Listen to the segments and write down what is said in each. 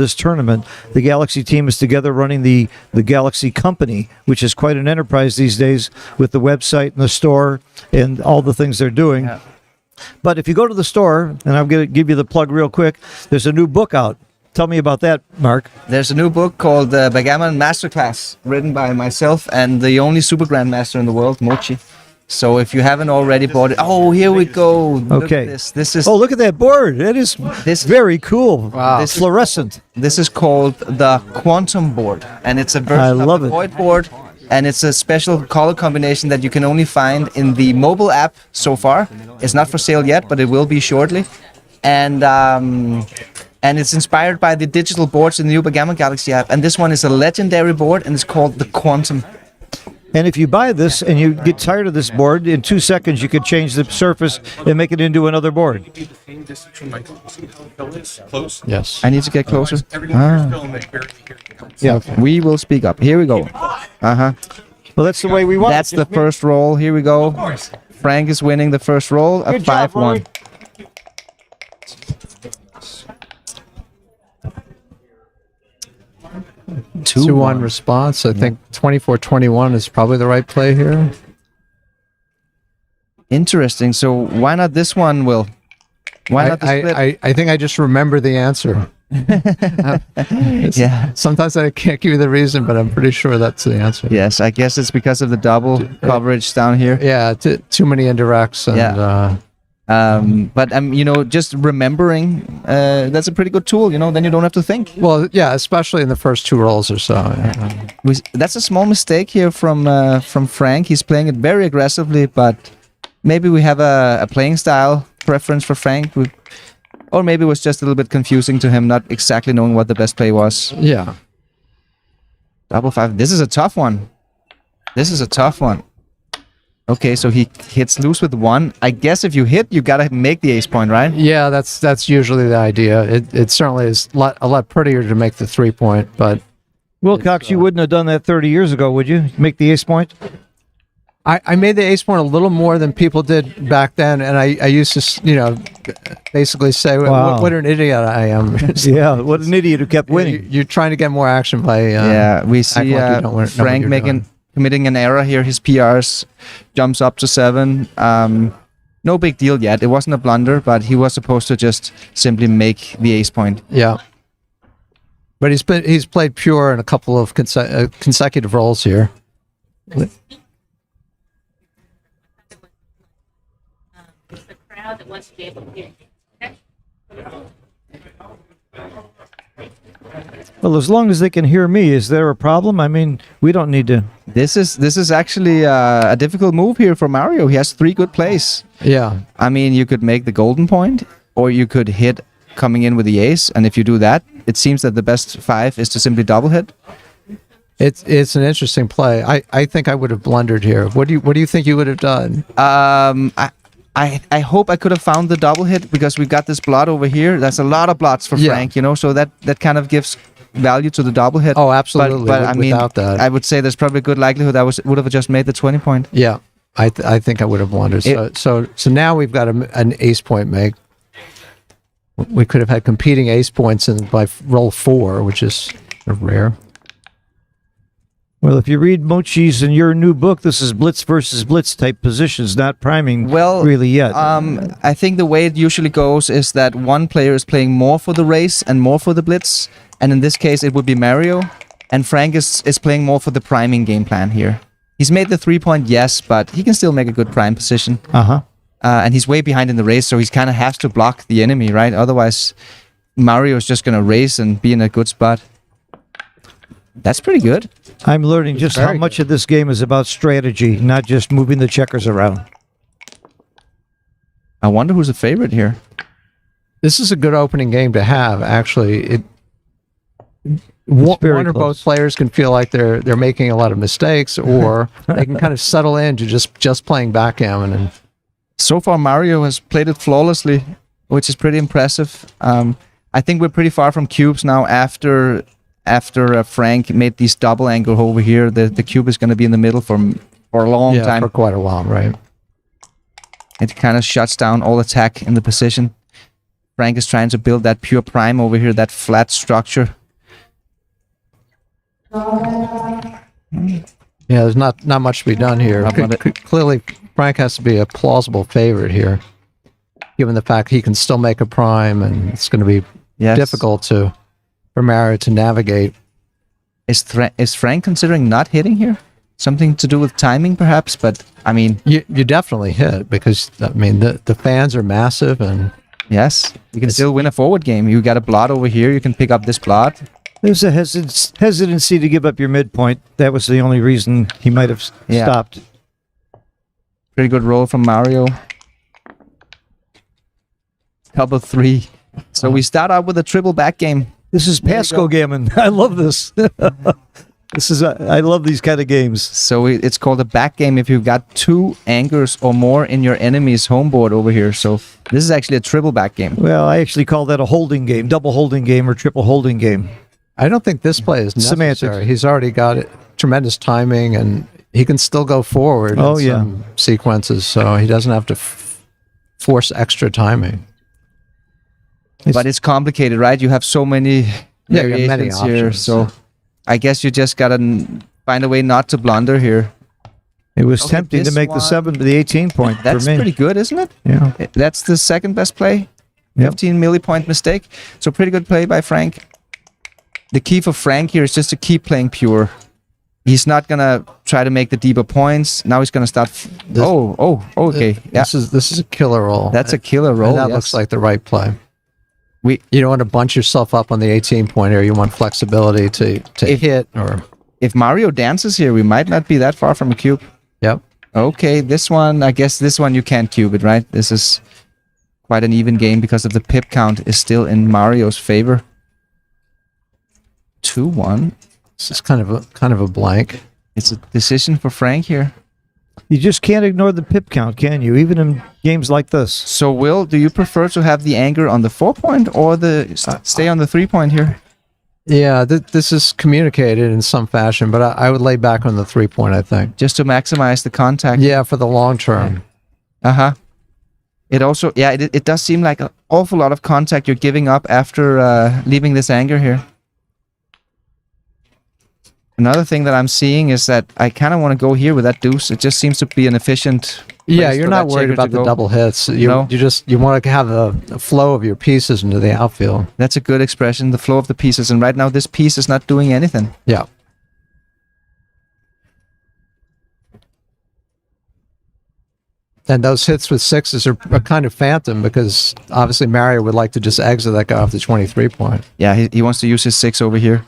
this tournament. The Galaxy team is together running the Galaxy Company, which is quite an enterprise these days with the website and the store and all the things they're doing. Yeah. But if you go to the store, and I'm going to give you the plug real quick, there's a new book out. Tell me about that, Mark. There's a new book called Backgammon Masterclass, written by myself and the only Super Grandmaster in the world, Mochi. So if you haven't already bought it, oh, here we go. Look okay. At this. This is. Oh, look at that board. It is very cool. Wow. This fluorescent. This is called the Quantum Board, and it's a version of the Void board, and it's a special color combination that you can only find in the mobile app so far. It's not for sale yet, but it will be shortly. And it's inspired by the digital boards in the new Backgammon Galaxy app. And this one is a legendary board, and it's called the Quantum. And if you buy this and you get tired of this board, in 2 seconds you could change the surface and make it into another board. Yes. I need to get closer. Yeah. Okay. We will speak up. Here we go. Well, that's the way we want. That's the first roll. Here we go. Frank is winning the first roll of 5-1. 2-1 response. I think 24-21 is probably the right play here. Interesting. So why not this one, Will? Why not the split? I think I just remember the answer. Yeah. Sometimes I can't give you the reason, but I'm pretty sure that's the answer. Yes, I guess it's because of the double coverage down here. Yeah, too many indirects. And, yeah. But you know, just remembering that's a pretty good tool. You know, then you don't have to think. Well, yeah, especially in the first 2 rolls or so. That's a small mistake here from Frank. He's playing it very aggressively, but maybe we have a playing style preference for Frank, or maybe it was just a little bit confusing to him, not exactly knowing what the best play was. Yeah. Double 5. This is a tough one. This is a tough one. Okay, so he hits loose with 1. I guess if you hit, you gotta make the ace point, right? Yeah, that's usually the idea. It certainly is a lot prettier to make the 3-point, but Wilcox, you wouldn't have done that 30 years ago, would you? Make the ace point? I made the ace point a little more than people did back then, and I used to, you know, basically say, wow. what an idiot I am. Yeah, what an idiot who kept winning. You're trying to get more action by yeah, we see like Frank committing an error here. His PRs jumps up to 7. No big deal yet. It wasn't a blunder, but he was supposed to just simply make the ace point. Yeah. But he's played pure in a couple of consecutive rolls here. That wants to be able to hear. Okay? Well, as long as they can hear me, is there a problem? I mean, we don't need to. This is actually a difficult move here for Mario. He has 3 good plays. Yeah. I mean, you could make the golden point, or you could hit coming in with the ace. And if you do that, it seems that the best 5 is to simply double hit. It's an interesting play. I think I would have blundered here. What do you think you would have done? I hope I could have found the double hit, because we got this blot over here. That's a lot of blots for Frank, you know, so that kind of gives value to the double hit. Oh, absolutely. But I mean, that. I would say there's probably a good likelihood I would have just made the 20-point. Yeah, I think I would have blundered. So now we've got an ace point make. We could have had competing ace points by roll 4, which is rare. Well, if you read Mochi's in your new book, this is blitz versus blitz type positions, not priming really yet. I think the way it usually goes is that one player is playing more for the race and more for the blitz. And in this case, it would be Mario. And Frank is playing more for the priming game plan here. He's made the 3-point, yes, but he can still make a good prime position. And he's way behind in the race, so he kind of has to block the enemy, right? Otherwise, Mario is just going to race and be in a good spot. That's pretty good. I'm learning just how much of this game is about strategy, not just moving the checkers around. I wonder who's the favorite here. This is a good opening game to have, actually. One or both players can feel like they're making a lot of mistakes, or they can kind of settle into just playing backgammon. And so far, Mario has played it flawlessly, which is pretty impressive. I think we're pretty far from cubes now after Frank made these double angle over here. The cube is going to be in the middle for a long time. For quite a while, right? It kind of shuts down all attack in the position. Frank is trying to build that pure prime over here, that flat structure. Yeah, there's not much to be done here. How about it? Clearly, Frank has to be a plausible favorite here, given the fact he can still make a prime, and it's going to be Yes. difficult for Mario to navigate. Is Frank considering not hitting here? Something to do with timing, perhaps? But, I mean... You definitely hit, because, I mean, the fans are massive, and... Yes, you can still win a forward game. You got a blot over here. You can pick up this blot. There's a hesitancy to give up your midpoint. That was the only reason he might have Yeah. stopped. Pretty good roll from Mario. Double 3. So we start out with a triple back game. This is Pasco Gammon. I love this. I love these kind of games. So it's called a back game if you've got 2 angers or more in your enemy's home board over here. So this is actually a triple back game. Well, I actually call that a holding game, double holding game or triple holding game. I don't think this play is necessary. Semantics. He's already got tremendous timing, and he can still go forward Oh, in yeah. some sequences, so he doesn't have to force extra timing. But it's complicated, right? You have so many Yeah, you have many variations here. options. So I guess you just gotta find a way not to blunder here. It was Okay, tempting to this make the one- the 18 point That's for me. pretty good, isn't it? Yeah. That's the second best play. Yep. 15 millipoint mistake. So pretty good play by Frank. The key for Frank here is just to keep playing pure. He's not gonna try to make the deeper points. Now he's gonna start. Okay. Yeah, This is a killer roll. that's a killer roll. And that yes. looks like the right play. We- You don't want to bunch yourself up on the 18 pointer. You want flexibility to hit or If Mario dances here, we might not be that far from a cube. yep. Okay, this one, I guess this one you can't cube it, right? This is quite an even game because of the pip count is still in Mario's favor. 2-1. This is kind of a blank. It's a decision for Frank here. You just can't ignore the pip count, can you? Even in games like this. So, Will, do you prefer to have the anger on the 4-point or the stay on the 3-point here? Yeah, this is communicated in some fashion, but I would lay back on the 3-point, I think. Just to maximize the contact? Yeah, for the long term. Uh-huh. It also, yeah, it does seem like an awful lot of contact you're giving up after leaving this anger here. Another thing that I'm seeing is that I kind of want to go here with that deuce. It just seems to be an efficient... Yeah, place you're for not that worried checker about to the go. double hits. You No. you want to have the flow of your pieces into the outfield. That's a good expression, the flow of the pieces. And right now, this piece is not doing anything. Yeah. And those hits with sixes are kind of phantom because obviously Mario would like to just exit that guy off the 23 point. Yeah, he wants to use his 6 over here.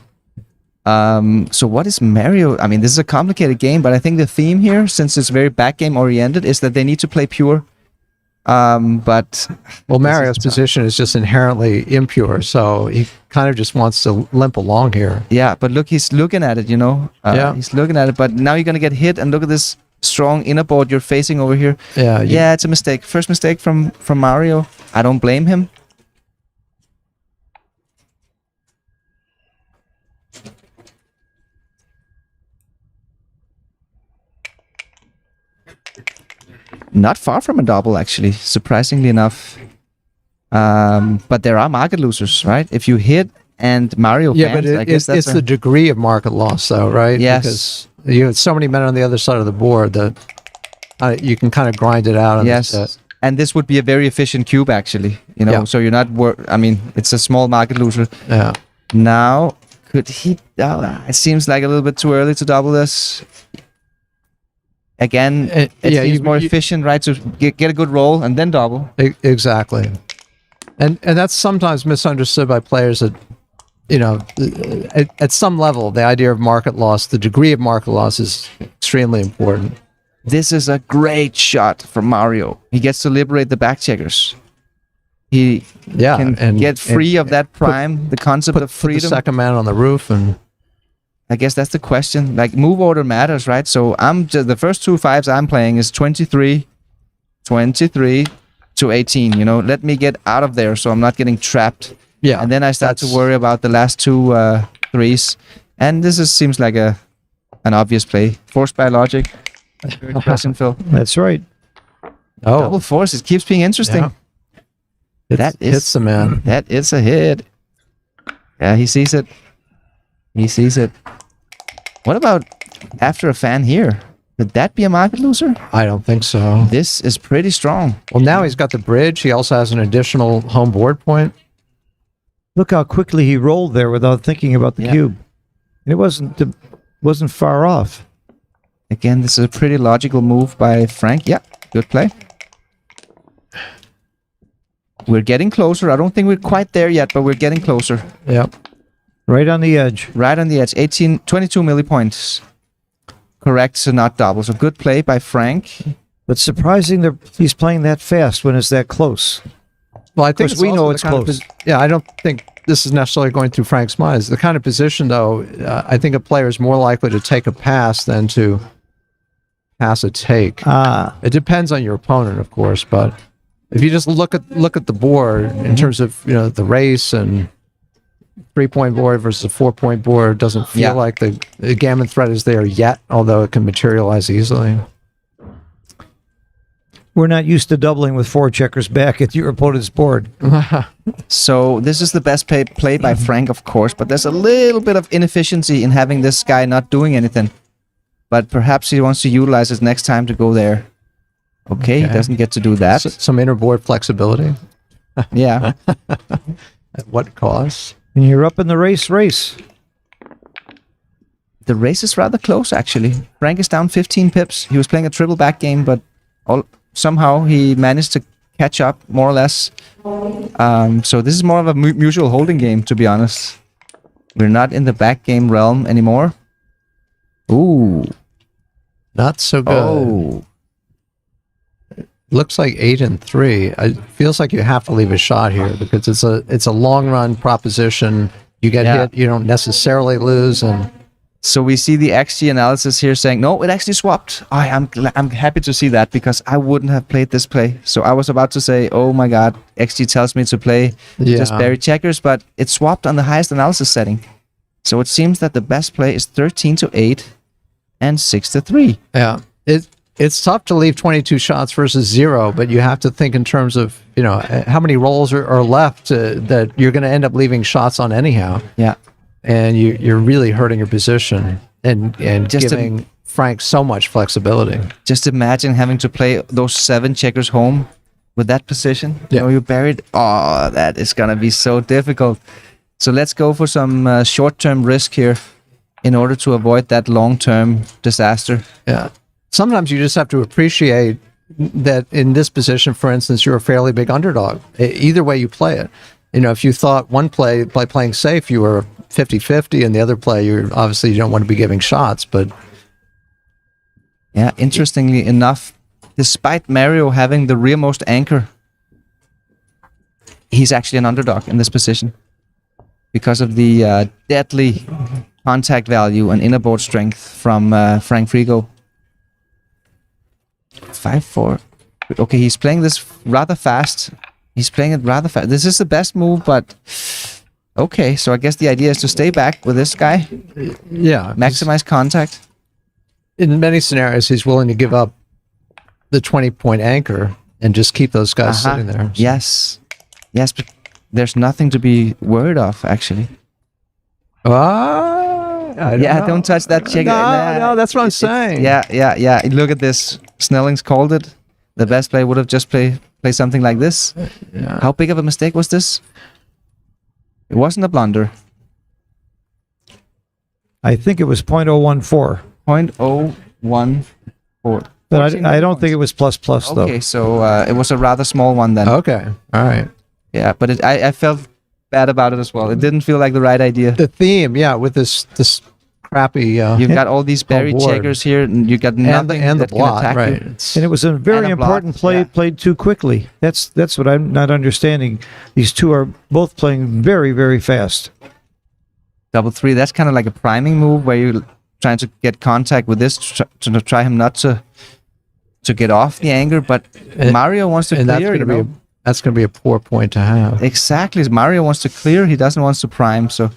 So what is Mario? I mean, this is a complicated game, but I think the theme here, since it's very back game oriented, is that they need to play pure. But Well, Mario's tough. position is just inherently impure, so he kind of just wants to limp along here. yeah, but look, he's looking at it, you know. Yeah. He's looking at it, but now you're gonna get hit, and look at this strong inner board you're facing over here. Yeah. Yeah, it's a mistake. First mistake from Mario. I don't blame him. Not far from a double, actually, surprisingly enough. But there are market losers, right? If you hit and Mario Yeah, but fans, I guess that's it's the degree of market loss, though, right? Yes. Because you have so many men on the other side of the board that you can kind of grind it out. On yes. this, And this would be a very efficient cube, actually. You know, Yeah. so you're not. I mean, it's a small market loser. yeah. Now, could he? It seems like a little bit too early to double this. Again, it yeah, seems you- more you- efficient, right? To get a good roll and then double. Exactly. And that's sometimes misunderstood by players that, you know, at some level, the idea of market loss, the degree of market loss is extremely important. This is a great shot from Mario. He gets to liberate the back checkers. He Yeah. can get free of that prime, the concept of Put the freedom. second man on the roof and I guess that's the question. Like, move order matters, right? So I'm just, the first 2 5s I'm playing is 23 to 18. You know, let me get out of there so I'm not getting trapped. yeah. And then I start to that's- worry about the last 2 3s. And this seems like an obvious play, forced by logic. Good question, Phil. That's right. Oh, Double force. It keeps being interesting. Yeah. That hits the man. That is a hit. Yeah, he sees it. He sees it. What about after a fan here? Could that be a market loser? I don't think so. This is pretty strong. Well, now he's got the bridge. He also has an additional home board point. Look how quickly he rolled there without thinking about the cube. It wasn't far off. Again, this is a pretty logical move by Frank. Yeah, good play. We're getting closer. I don't think we're quite there yet, but we're getting closer. Yep. Right on the edge. Right on the edge. 22 millipoints. Correct, so not double. So good play by Frank. But surprising that he's playing that fast when it's that close. Well, I think we know it's close. I don't think this is necessarily going through Frank's mind. It's the kind of position, though, I think a player is more likely to take a pass than to pass a take. It depends on your opponent, of course, but if you just look at the board in terms of the race and 3-point board versus a 4-point board, doesn't feel like the gammon threat is there yet, although it can materialize easily. We're not used to doubling with 4 checkers back at your opponent's board. So this is the best play by Frank, of course, but there's a little bit of inefficiency in having this guy not doing anything. But perhaps he wants to utilize it next time to go there. Okay, he doesn't get to do that. Some inner board flexibility. Yeah. At what cost? And you're up in the race. The race is rather close, actually. Frank is down 15 pips. He was playing a triple back game, but somehow he managed to catch up, more or less. So this is more of a mutual holding game, to be honest. We're not in the back game realm anymore. Ooh. Not so good. Oh. Looks like 8 and 3. It feels like you have to leave a shot here because it's a long run proposition. You get hit, you don't necessarily lose, and so we see the XG analysis here saying no, it actually swapped. I'm happy to see that because I wouldn't have played this play. So I was about to say, oh my god, XG tells me to play just bury checkers, but it swapped on the highest analysis setting. So it seems that the best play is 13-8 and 6-3. Yeah, it's tough to leave 22 shots versus 0, but you have to think in terms of how many rolls are left that you're going to end up leaving shots on anyhow. Yeah, and you're really hurting your position and just giving Frank so much flexibility. Just imagine having to play those 7 checkers home with that position. Yeah. You're buried. Oh, that is going to be so difficult. So let's go for some short-term risk here in order to avoid that long-term disaster. Yeah. Sometimes you just have to appreciate that in this position, for instance, you're a fairly big underdog. Either way you play it. If you thought one play, by playing safe, you were 50-50, and the other play, you don't want to be giving shots, but... Yeah, interestingly enough, despite Mario having the rearmost anchor, he's actually an underdog in this position because of the deadly contact value and inner board strength from Frank Frigo. 5-4. Okay, he's playing this rather fast. He's playing it rather fast. This is the best move, but... Okay, so I guess the idea is to stay back with this guy. Yeah. Maximize contact. In many scenarios, he's willing to give up the 20-point anchor and just keep those guys sitting there. So. Yes. Yes, but there's nothing to be worried of, actually. Don't touch that chicken. No, that's what I'm saying. Yeah. Look at this. Snelling's called it. The best play would have just play something like this. Yeah. How big of a mistake was this? It wasn't a blunder. I think it was 0.014. 0.014. But I don't think it was plus though. Okay, so it was a rather small one then. Okay, all right. Yeah, but I felt bad about it as well. It didn't feel like the right idea. The theme, with this crappy... You've got all these buried checkers here, and you got nothing and the that blot, can attack right? you. And it was a very important play played too quickly. That's what I'm not understanding. These two are both playing very, very fast. 3-3. That's kind of like a priming move where you're trying to get contact with this to try him not to get off the anger. But Mario wants to clear. That's going to be a poor point to have. Exactly. Mario wants to clear. He doesn't want to prime. So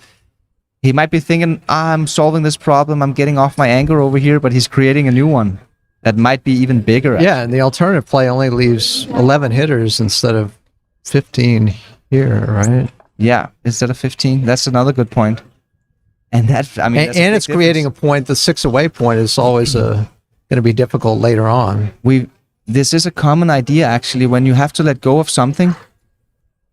he might be thinking, I'm solving this problem. I'm getting off my anger over here. But he's creating a new one that might be even bigger. Yeah, and the alternative play only leaves 11 hitters instead of 15 here, right? Yeah, instead of 15. That's another good point. And that, I mean, And it's creating a point. The 6 away point is always going to be difficult later on. This is a common idea, actually. When you have to let go of something,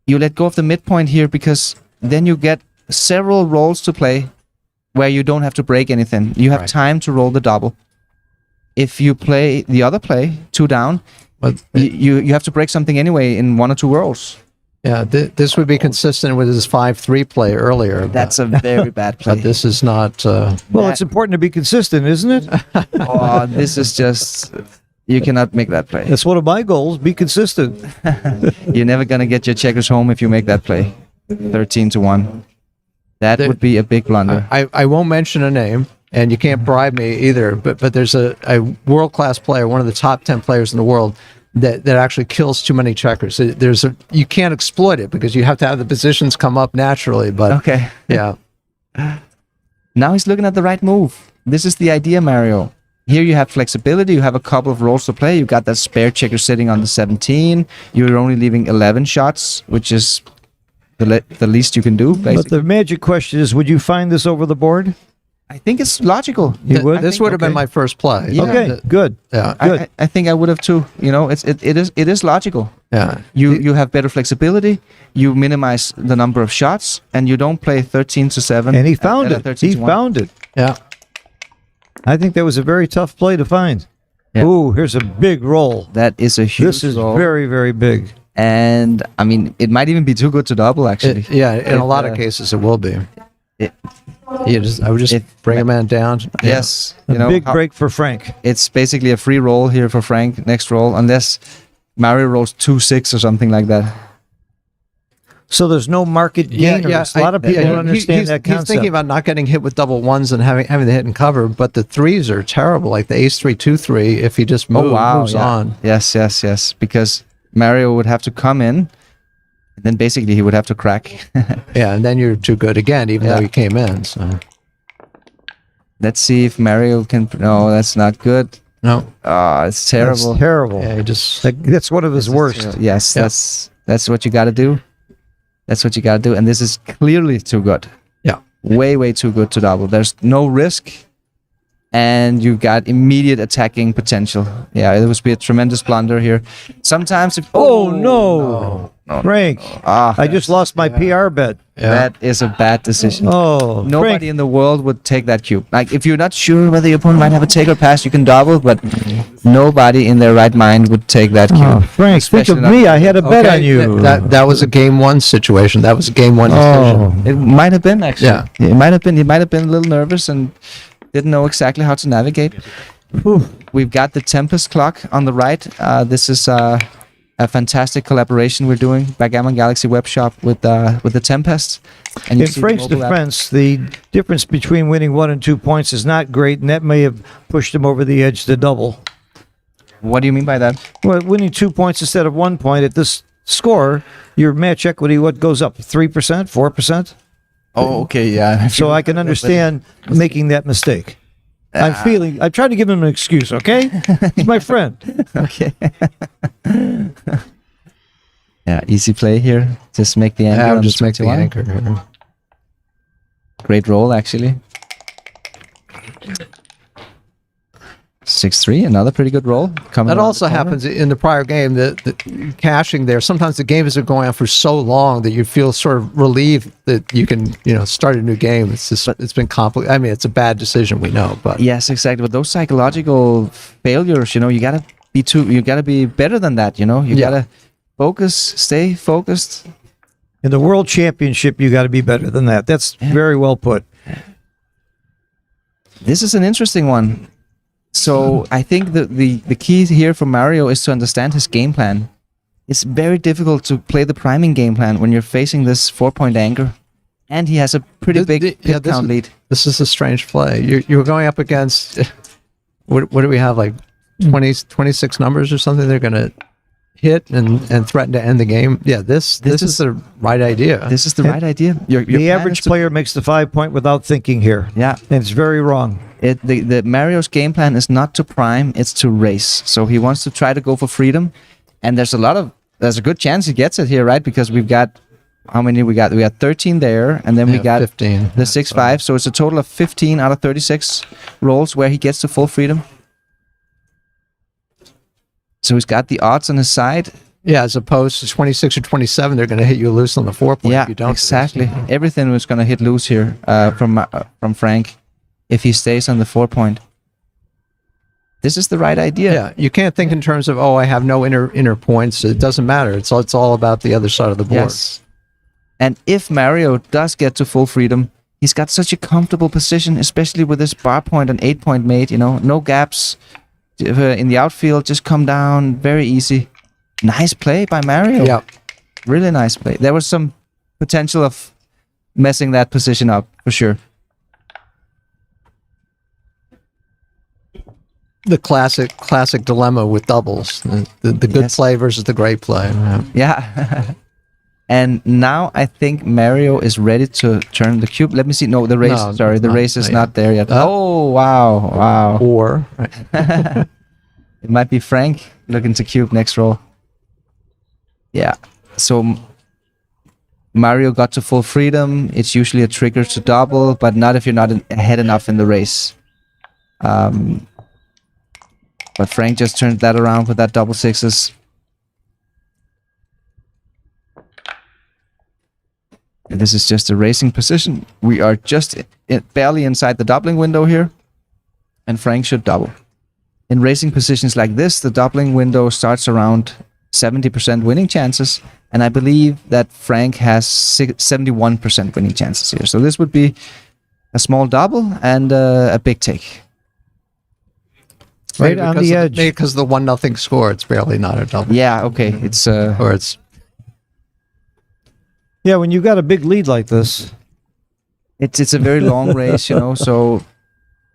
you let go of the midpoint here, because then you get several rolls to play where you don't have to break anything. You have Right. time to roll the double. If you play the other play, 2 down, But you have to break something anyway in 1 or 2 rolls. yeah, this would be consistent with his 5-3 play earlier. That's a very bad play. But this is not. Well, it's important to be consistent, isn't it? Oh, this is just... You cannot make that play. That's one of my goals. Be consistent. You're never gonna get your checkers home if you make that play. 13-1. That would be a big blunder. I won't mention a name, and you can't bribe me either. But there's a world class player, one of the top 10 players in the world, that actually kills too many checkers. You can't exploit it because you have to have the positions come up naturally. But Okay. yeah, Now he's looking at the right move. This is the idea, Mario. Here you have flexibility. You have a couple of rolls to play. You got that spare checker sitting on the 17. You're only leaving 11 shots, which is the least you can do, But basically. the magic question is, would you find this over the board? I think it's logical. You would? this would have been my first play. Yeah. Okay, good. Yeah, Good. I think I would have too. You know, it is logical. yeah. You have better flexibility. You minimize the number of shots, and you don't play 13-7. And he found it. 13 He to 1. found it. Yeah. I think that was a very tough play to find. Yeah. Ooh, here's a big roll. That is a huge This is roll. very, very big. And I mean, it might even be too good to double. Actually, In a lot of uh, cases it will be. it- I would just bring a man down. yes, A you know, big break for Frank. it's basically a free roll here for Frank. Next roll, unless Mario rolls 2-6 or something like that. So there's no market gainers. A lot of people don't understand that concept. He's thinking about not getting hit with double ones and having the hit and cover, but the threes are terrible, like the ace-3, 2-3, if he just moves yeah. on. Yes. Because Mario would have to come in, and then basically he would have to crack. Yeah, and then you're too good again, even though you came in. So Let's see if Mario can. No, that's not good. no, Oh, it's terrible. That's terrible. yeah, he just That's one of his worst. Yes, Yeah. that's what you got to do. That's what you got to do, and this is clearly too good. yeah. Way too good to double. There's no risk, and you got immediate attacking potential. Yeah, it would be a tremendous blunder here. Sometimes if Oh, no. Frank, ah, I just lost my PR bet. that is a bad decision. Oh, Nobody Frank. in the world would take that cube. Like, if you're not sure whether your opponent might have a take or pass, you can double, but nobody in their right mind would take that cube. Oh, Frank, think of Especially not- me. I had a bet on you. That was a game one situation. That was a game one decision. Oh, It might have been, actually. Yeah. It might have been. He might have been a little nervous and didn't know exactly how to navigate. We've got the Tempest clock on the right. This is a fantastic collaboration we're doing. Backgammon Galaxy web shop with the Tempest. And you in see the Frank's mobile app. defense, the difference between winning 1 and 2 points is not great, and that may have pushed him over the edge to double. What do you mean by that? Well, winning 2 points instead of 1 point at this score, your match equity, what goes up? 3%, 4%? Oh, okay, yeah. So I can understand making that mistake. I'm trying to give him an excuse, okay? He's my friend. Okay. Yeah, easy play here. Just make the anchor. Yeah, I on would just make the 21. anchor here. Great roll, actually. 6-3, another pretty good roll. Coming That around also the corner. happens in the prior game. The caching there. Sometimes the games are going on for so long that you feel sort of relieved that you can, start a new game. It's just it's been complicated. I mean, it's a bad decision, we know, but Yes, exactly. But those psychological failures, you gotta be better than that. You gotta focus, stay focused. In the World Championship, you got to be better than that. That's very well put. This is an interesting one. So I think the key here for Mario is to understand his game plan. It's very difficult to play the priming game plan when you're facing this 4-point anchor, and he has a pretty big pip count lead. This is a strange play. You're going up against what do we have, like 26 numbers or something? They're going to hit and threaten to end the game. Yeah, this is the right idea. This is the right idea. Your The plan average is to- player makes the 5 point without thinking here. Yeah. And it's very wrong. The Mario's game plan is not to prime, it's to race. So he wants to try to go for freedom, and there's a lot of there's a good chance he gets it here, right? Because we've got how many we got? We got 13 there, and then we got 15. the 6-5. So it's a total of 15 out of 36 rolls where he gets to full freedom. So he's got the odds on his side. Yeah, as opposed to 26 or 27, they're going to hit you loose on the 4-point Yeah, if you don't. exactly. Everything was going to hit loose here from Frank if he stays on the 4-point. This is the right idea. Yeah, you can't think in terms of, oh, I have no inner points. It doesn't matter. It's all about the other side of the board. Yes. And if Mario does get to full freedom, he's got such a comfortable position, especially with this bar point and 8-point mate. You know, no gaps in the outfield. Just come down, very easy. Nice play by Mario. Yeah. Really nice play. There was some potential of messing that position up for sure. The classic dilemma with doubles. The good Yes. play versus the great play. Yeah. Yeah. And now I think Mario is ready to turn the cube. Let me see. No, the race. No, sorry, the not- race is not not there yet. Oh. Oh, wow. Or It might be Frank looking to cube next roll. Yeah. So Mario got to full freedom. It's usually a trigger to double, but not if you're not ahead enough in the race. But Frank just turned that around with that double sixes. And this is just a racing position. We are just barely inside the doubling window here. And Frank should double. In racing positions like this, the doubling window starts around 70% winning chances. And I believe that Frank has 71% winning chances here. So this would be a small double and a big take. Right on the edge. Because the 1-0 score, it's barely not a double. Yeah, okay. It's Or it's Yeah, when you've got a big lead like this, it's a very long race, you know, so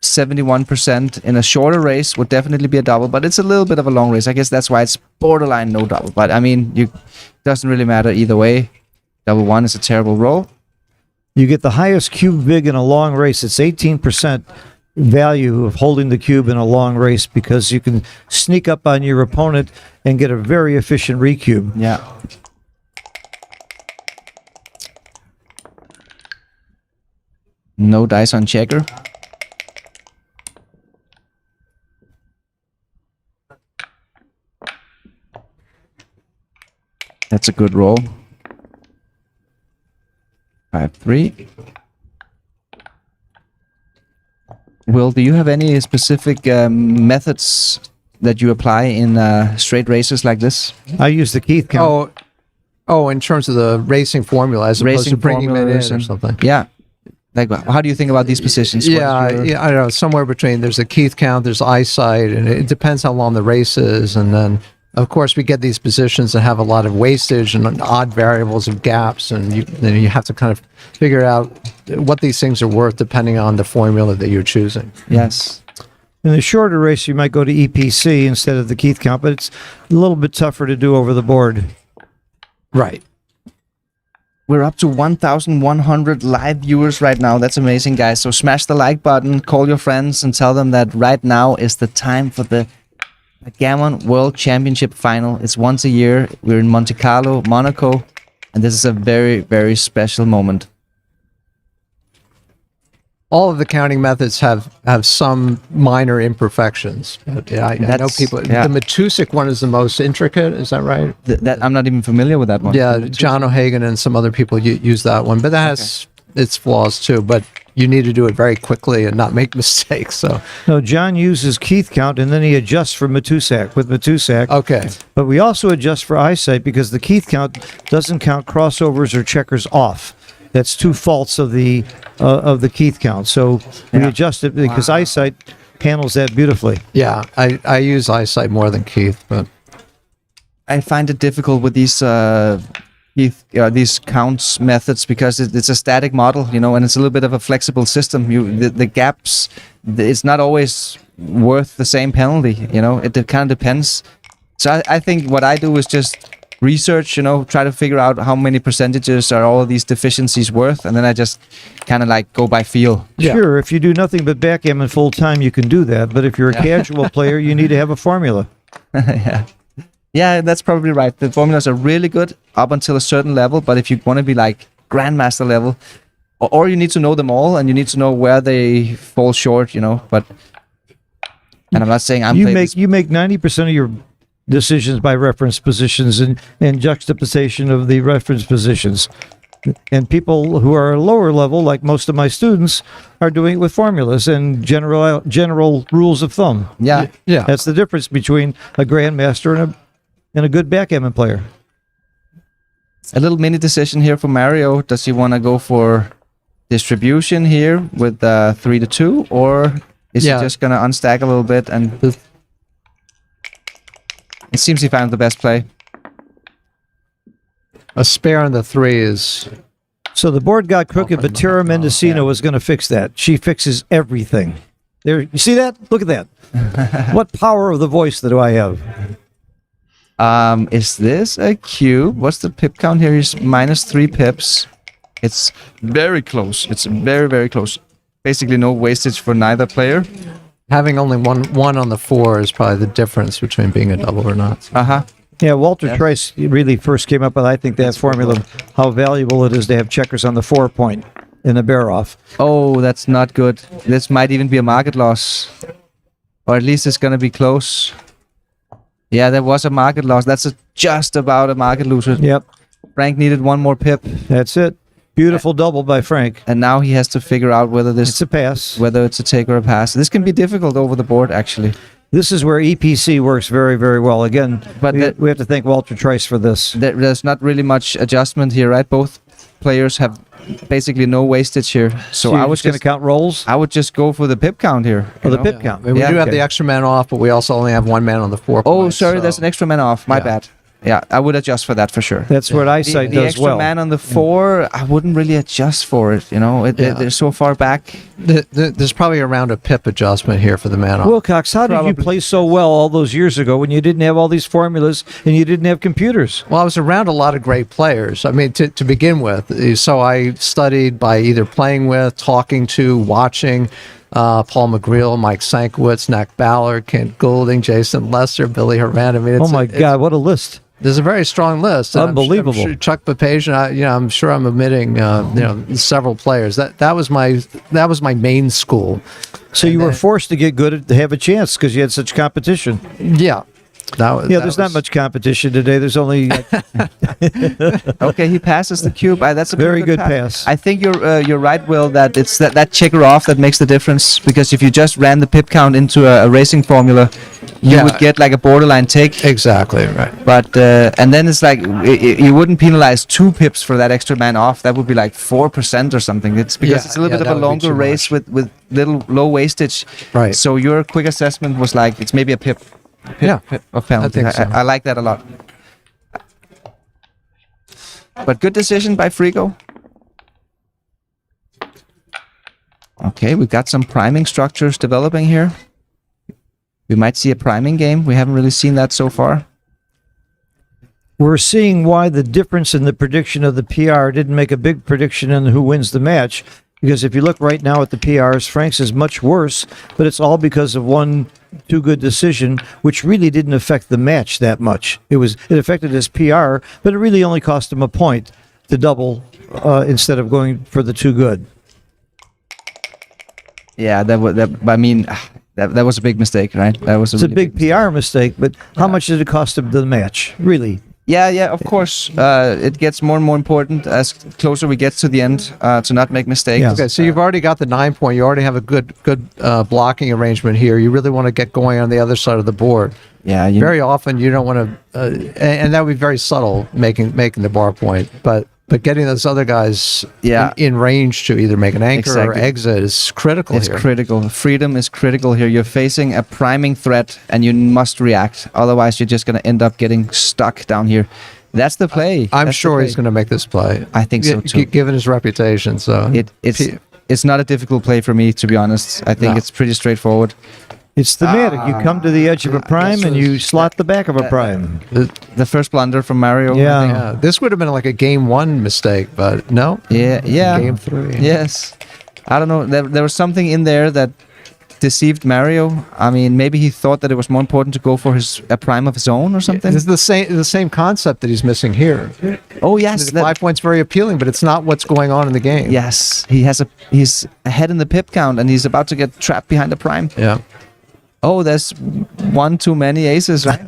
71% in a shorter race would definitely be a double, but it's a little bit of a long race. I guess that's why it's borderline no double. But I mean, it doesn't really matter either way. Double one is a terrible roll. you get the highest cube vig in a long race. It's 18% value of holding the cube in a long race because you can sneak up on your opponent and get a very efficient recube. Yeah. No dice on checker. That's a good roll. 5-3. Will, do you have any specific methods that you apply in straight races like this? I use the Keith count. in terms of the racing formula as opposed to bringing it in or something. Yeah. Like, how do you think about these positions? Yeah, I don't know. Somewhere between, there's a Keith count, there's eyesight, and it depends how long the race is. And then, of course, we get these positions that have a lot of wastage and odd variables of gaps, and then you have to kind of figure out what these things are worth depending on the formula that you're choosing. Yes. In the shorter race, you might go to EPC instead of the Keith count, but it's a little bit tougher to do over the board. Right. We're up to 1,100 live viewers right now. That's amazing, guys. So smash the like button, call your friends, and tell them that right now is the time for the Backgammon World Championship Final. It's once a year. We're in Monte-Carlo, Monaco, and this is a very, very special moment. All of the counting methods have some minor imperfections. But yeah, I know people. Yeah. The Matusik one is the most intricate. Is that right? That I'm not even familiar with that one. Yeah, John O'Hagan and some other people use that one, but that has its flaws too. But you need to do it very quickly and not make mistakes. So No, John uses Keith count, and then he adjusts for Matusak with Matusak. okay, But we also adjust for eyesight because the Keith count doesn't count crossovers or checkers off. That's two faults of the Keith count. So we adjust it because eyesight handles that beautifully. yeah, I use eyesight more than Keith, but I find it difficult with these counts methods because it's a static model, you know, and it's a little bit of a flexible system. The gaps, it's not always worth the same penalty, you know. It kind of depends. So I think what I do is just research, you know, try to figure out how many percentages are all of these deficiencies worth, and then I just kind of like go by feel. Yeah. Sure, if you do nothing but backgammon full time, you can do that. But if you're a casual player, you need to have a formula. Yeah. Yeah, that's probably right. The formulas are really good up until a certain level, but if you want to be like grandmaster level, or you need to know them all and you need to know where they fall short, you know. But and I'm not saying you make 90% of your decisions by reference positions and juxtaposition of the reference positions. And people who are lower level, like most of my students, are doing it with formulas and general rules of thumb. Yeah. That's the difference between a grandmaster and a good backgammon player. A little mini decision here for Mario. Does he want to go for distribution here with 3-2, or is he just gonna unstack a little bit? And it seems he found the best play. A spare on the 3 is... So the board got crooked, but Tara Mendocino was going to fix that. She fixes everything. There, you see that? Look at that. What power of the voice do I have? Is this a cube? What's the pip count here? Is -3 pips. It's very close. It's very, very close. Basically no wastage for neither player. Having only one on the 4 is probably the difference between being a double or not. Yeah, Walter Trice really first came up with, I think, that formula of how valuable it is to have checkers on the 4 point in the bear off. Oh, that's not good. This might even be a market loss. Or at least it's going to be close. Yeah, there was a market loss. That's just about a market loser. Yep. Frank needed one more pip. That's it. Beautiful double by Frank. And now he has to figure out whether it's a pass, whether it's a take or a pass. This can be difficult over the board, actually. This is where EPC works very, very well. Again, but we have to thank Walter Trice for this. There's not really much adjustment here, right? Both players have basically no wastage here. So I was going to count rolls? I would just go for the pip count here. Oh, the pip count. We do have the extra man off, but we also only have one man on the 4 Oh, points, sorry, there's an extra man off. My bad. Yeah, I would adjust for that for sure. That's what eyesight the does extra well. man on the 4, I wouldn't really adjust for it. You know, they're so far back. There's probably around a pip adjustment here for the man off. Wilcox, how did you play so well all those years ago when you didn't have all these formulas and you didn't have computers? Well, I was around a lot of great players. I mean, to begin with. So I studied by either playing with, talking to, watching. Paul McGreal, Mike Sankiewicz, Nick Ballard, Kent Goulding, Jason Lester, Billy Horan. I mean, oh my God, what a list! There's a very strong list. Unbelievable. I'm sure Chuck Papazian, I'm sure I'm omitting, several players. That was my main school. So you were forced to get good to have a chance because you had such competition. Yeah. There's not much competition today. There's only okay, he passes the cube. That's a very good pass. I think you're right, Will, that it's that checker off that makes the difference, because if you just ran the pip count into a racing formula, you would get like a borderline take. Exactly, right. But and then it's like you wouldn't penalize 2 pips for that extra man off. That would be like 4% or something. It's because it's a little bit of a longer race with little low wastage. Right. So your quick assessment was like it's maybe a pip of penalty. I think so. I like that a lot. But good decision by Frigo. Okay, we've got some priming structures developing here. We might see a priming game. We haven't really seen that so far. We're seeing why the difference in the prediction of the PR didn't make a big prediction in who wins the match. Because if you look right now at the PRs, Frank's is much worse, but it's all because of one too good decision, which really didn't affect the match that much. It affected his PR, but it really only cost him a point to double instead of going for the too good. Yeah, that was a big mistake, right? It's a big PR mistake, but how much did it cost him the match, really? Yeah, of course. It gets more and more important as closer we get to the end to not make mistakes. Yeah. Okay, so you've already got the 9 point. You already have a good blocking arrangement here. You really want to get going on the other side of the board. Yeah. Very often you don't want to, and that would be very subtle, making the bar point. But getting those other guys in range to either make an anchor or exit is critical here. It's critical. Freedom is critical here. You're facing a priming threat and you must react. Otherwise, you're just going to end up getting stuck down here. That's the play. I'm sure he's going to make this play. I think so too. Given his reputation. So it's not a difficult play for me, to be honest. I think it's pretty straightforward. It's thematic. You come to the edge of a prime and you slot the back of a prime. The first blunder from Mario. Yeah. This would have been like a game 1 mistake, but no. Yeah. Game 3. Yes. I don't know. There was something in there that deceived Mario. I mean, maybe he thought that it was more important to go for a prime of his own or something. This is the same concept that he's missing here. Oh yes, The 5 points very appealing, but it's not what's going on in the game. yes. He's ahead in the pip count, and he's about to get trapped behind the prime. Yeah. Oh, there's one too many aces, right?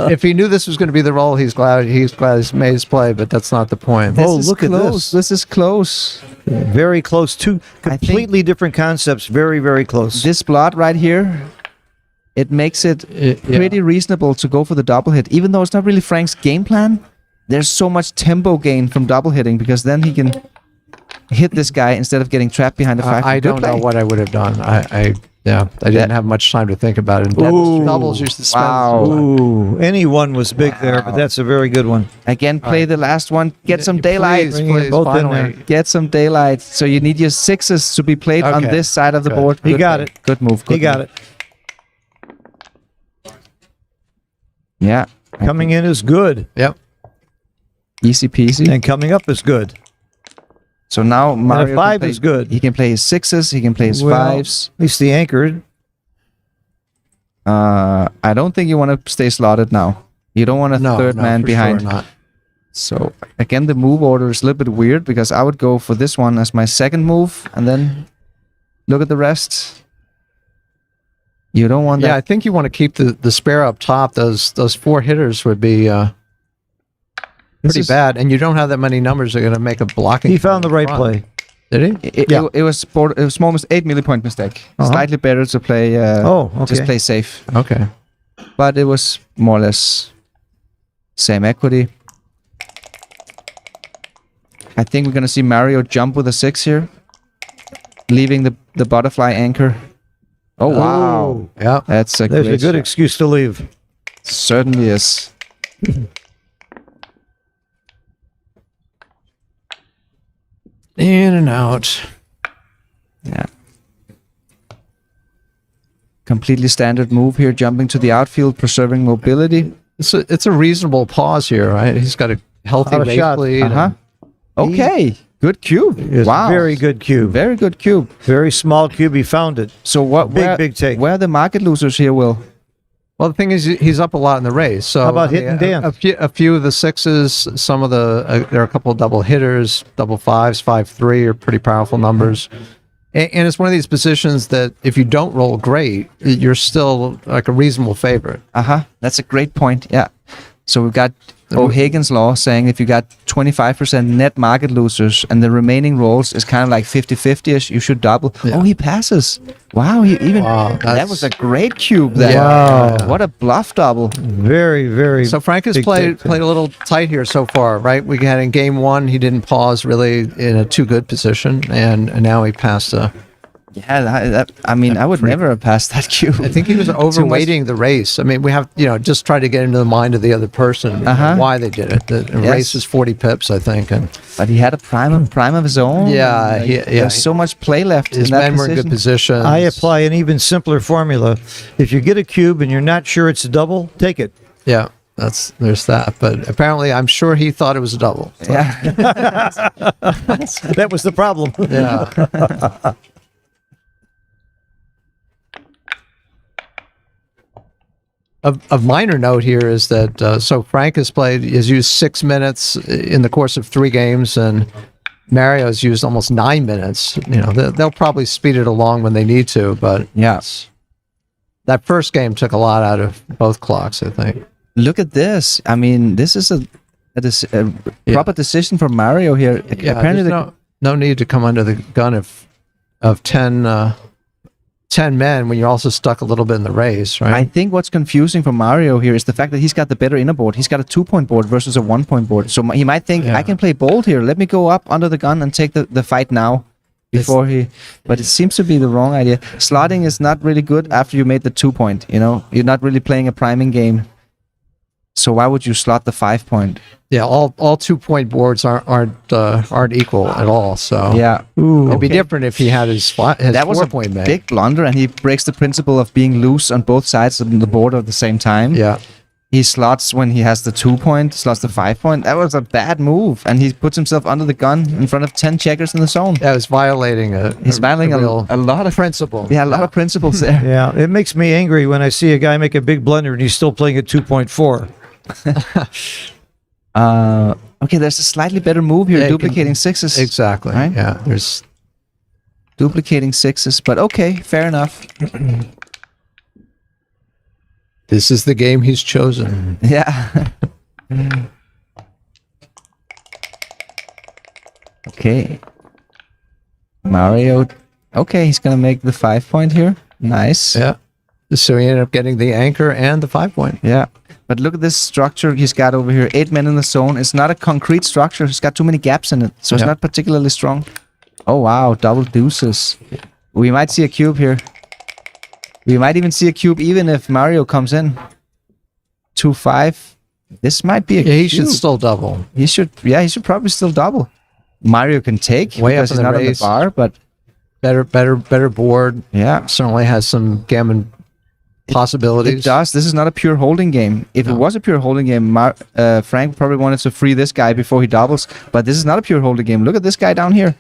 If he knew this was going to be the roll, he's glad he's made his play, but that's not the point. Oh, This is look at close. this. This is close. Very close. Two think- completely different concepts. Very, very close. This blood right here, it makes it Yeah. pretty reasonable to go for the double hit, even though it's not really Frank's game plan. There's so much tempo gain from double hitting because then he can hit this guy instead of getting trapped behind the five. I Good don't know play. what I would have done. I didn't have much time to think about it. Ooh. Doubles used to spend. Wow. Ooh, any one was big there, but that's a very good one. Again, play the last one. Get some daylight. Please, Bring it both in finally. there. Get some daylight. So you need your sixes to be played on Okay. this side of the Good. board. He Good got play. it. Good move. He Good got move. it. Yeah. Coming in is good, Yep. Easy peasy. and coming up is good. So now Mario And a five can play, is good. He can play his sixes. He can play his Well, fives. At least the anchored. I don't think you want to stay slotted now. You don't want a third man for behind. Sure not. So again, the move order is a little bit weird because I would go for this one as my second move and then look at the rest. You don't want Yeah, I that. think you want to keep the spare up top. Those 4 hitters would be pretty is- bad, and you don't have that many numbers that are going to make a blocking. He found the right front. play. Did he? Yeah. It was almost 8 millipoint mistake. Uh-huh. Slightly better to play. Oh, okay. Just play safe. Okay. But it was more or less same equity. I think we're gonna see Mario jump with a 6 here, leaving the butterfly anchor. Oh wow, Yeah. that's a There's great a good shot. excuse to leave. Certainly is. In and out. Yeah. Completely standard move here, jumping to the outfield, preserving mobility. It's a reasonable pause here, right? He's got a healthy Out of base shot. lead. Uh-huh. Okay. Good cube. It's Wow. very good cube. Very good cube. Very small cube. He found it. So what? Big take. Where are the market losers here, Will? Well, the thing is, he's up a lot in the race. So How about hit and dance? A few of the sixes, some of the there are a couple of double hitters, double fives, 5-3 are pretty powerful numbers. And it's one of these positions that if you don't roll great, you're still like a reasonable favorite. That's a great point. Yeah. So we've got O'Hagan's law saying if you got 25% net market losers and the remaining rolls is kind of like 50-50ish, you should double. Yeah. Oh, he passes. Wow, that that's- was a great cube there. Wow. What a bluff double. Very, very. So Frank has big played take. a little tight here so far, right? We had in game 1, he didn't pause really in a too good position, and now he passed a. Yeah, I mean, I would never have passed that cube. I think he was overweighting the race. I mean, we have, just try to get into the mind of the other person, why they did it. The race is 40 pips, I think. And But he had a prime of his own. Yeah, There's so much play left his in that men were in good position. I apply an even simpler formula. If you get a cube and you're not sure it's a double, take it. Yeah, there's that. But apparently, I'm sure he thought it was a double. Yeah. That was the problem. Yeah. Of minor note here is that so Frank has used 6 minutes in the course of 3 games, and Mario has used almost 9 minutes. They'll probably speed it along when they need to, but Yeah. that first game took a lot out of both clocks, I think. Look at this. I mean, this is a proper decision for Mario here. Yeah, Apparently, there's no need to come under the gun of 10 men when you're also stuck a little bit in the race, right? I think what's confusing for Mario here is the fact that he's got the better inner board. He's got a 2-point board versus a 1-point board. So he might think, I can play bold here. Let me go up under the gun and take the fight now before But it seems to be the wrong idea. Slotting is not really good after you made the 2-point. You're not really playing a priming game. So why would you slot the 5-point? Yeah, all 2-point boards aren't equal at all. So Yeah. it'd be different if he had his That was a 4-point big blunder, and he breaks the principle of being loose on both sides of the board at the same time. Yeah, He slots when he has the 2 point, slots the 5 point. That was a bad move, and he puts himself under the gun in front of 10 checkers in the zone. That was violating He's violating real a lot of principle. Yeah, a lot of principles there. Yeah, it makes me angry when I see a guy make a big blunder and he's still playing at 2.4. Okay, there's a slightly better move here, Yeah, you duplicating sixes. Exactly. Right? Yeah. There's Duplicating sixes, but okay, fair enough. This is the game he's chosen. Yeah. Okay. Mario. Okay, he's gonna make the 5 point here. Nice. Yeah. So he ended up getting the anchor and the 5 point. Yeah. But look at this structure he's got over here. 8 men in the zone. It's not a concrete structure. It's got too many gaps in it, so it's Yeah. not particularly strong. Oh wow, double deuces. We might see a cube here. We might even see a cube even if Mario comes in. 2-5. This might be a Yeah, he cube. should still double. He should probably still double. Mario can take Way up because in he's the not on the race. bar, but Better board. yeah. Certainly has some gammon possibilities. It does. This is not a pure holding game. If it was a pure holding game, Frank probably wanted to free this guy before he doubles. But this is not a pure holding game. Look at this guy down here.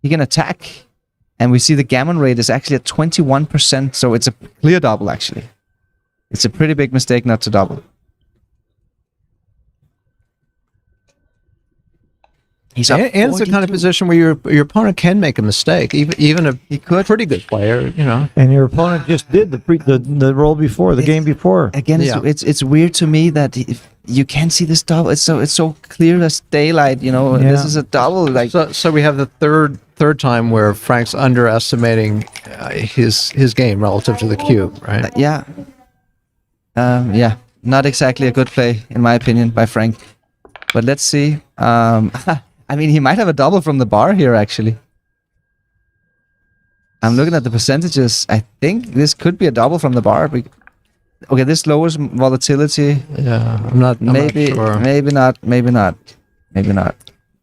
He can attack. And we see the gammon rate is actually at 21%. So it's a clear double, actually. It's a pretty big mistake not to double. He's up And it's the kind of 42. position where your opponent can make a mistake, even a pretty good player, you know. And your opponent just did the roll before, the game before. Again, it's weird to me that if you can't see this double. It's so clear as daylight. You know, this is a double. Like So we have the third time where Frank's underestimating his game relative to the cube, right? yeah, not exactly a good play in my opinion by Frank. But let's see. I mean, he might have a double from the bar here actually. I'm looking at the percentages. I think this could be a double from the bar. Okay, this lowers volatility. Yeah, I'm not sure. Maybe not.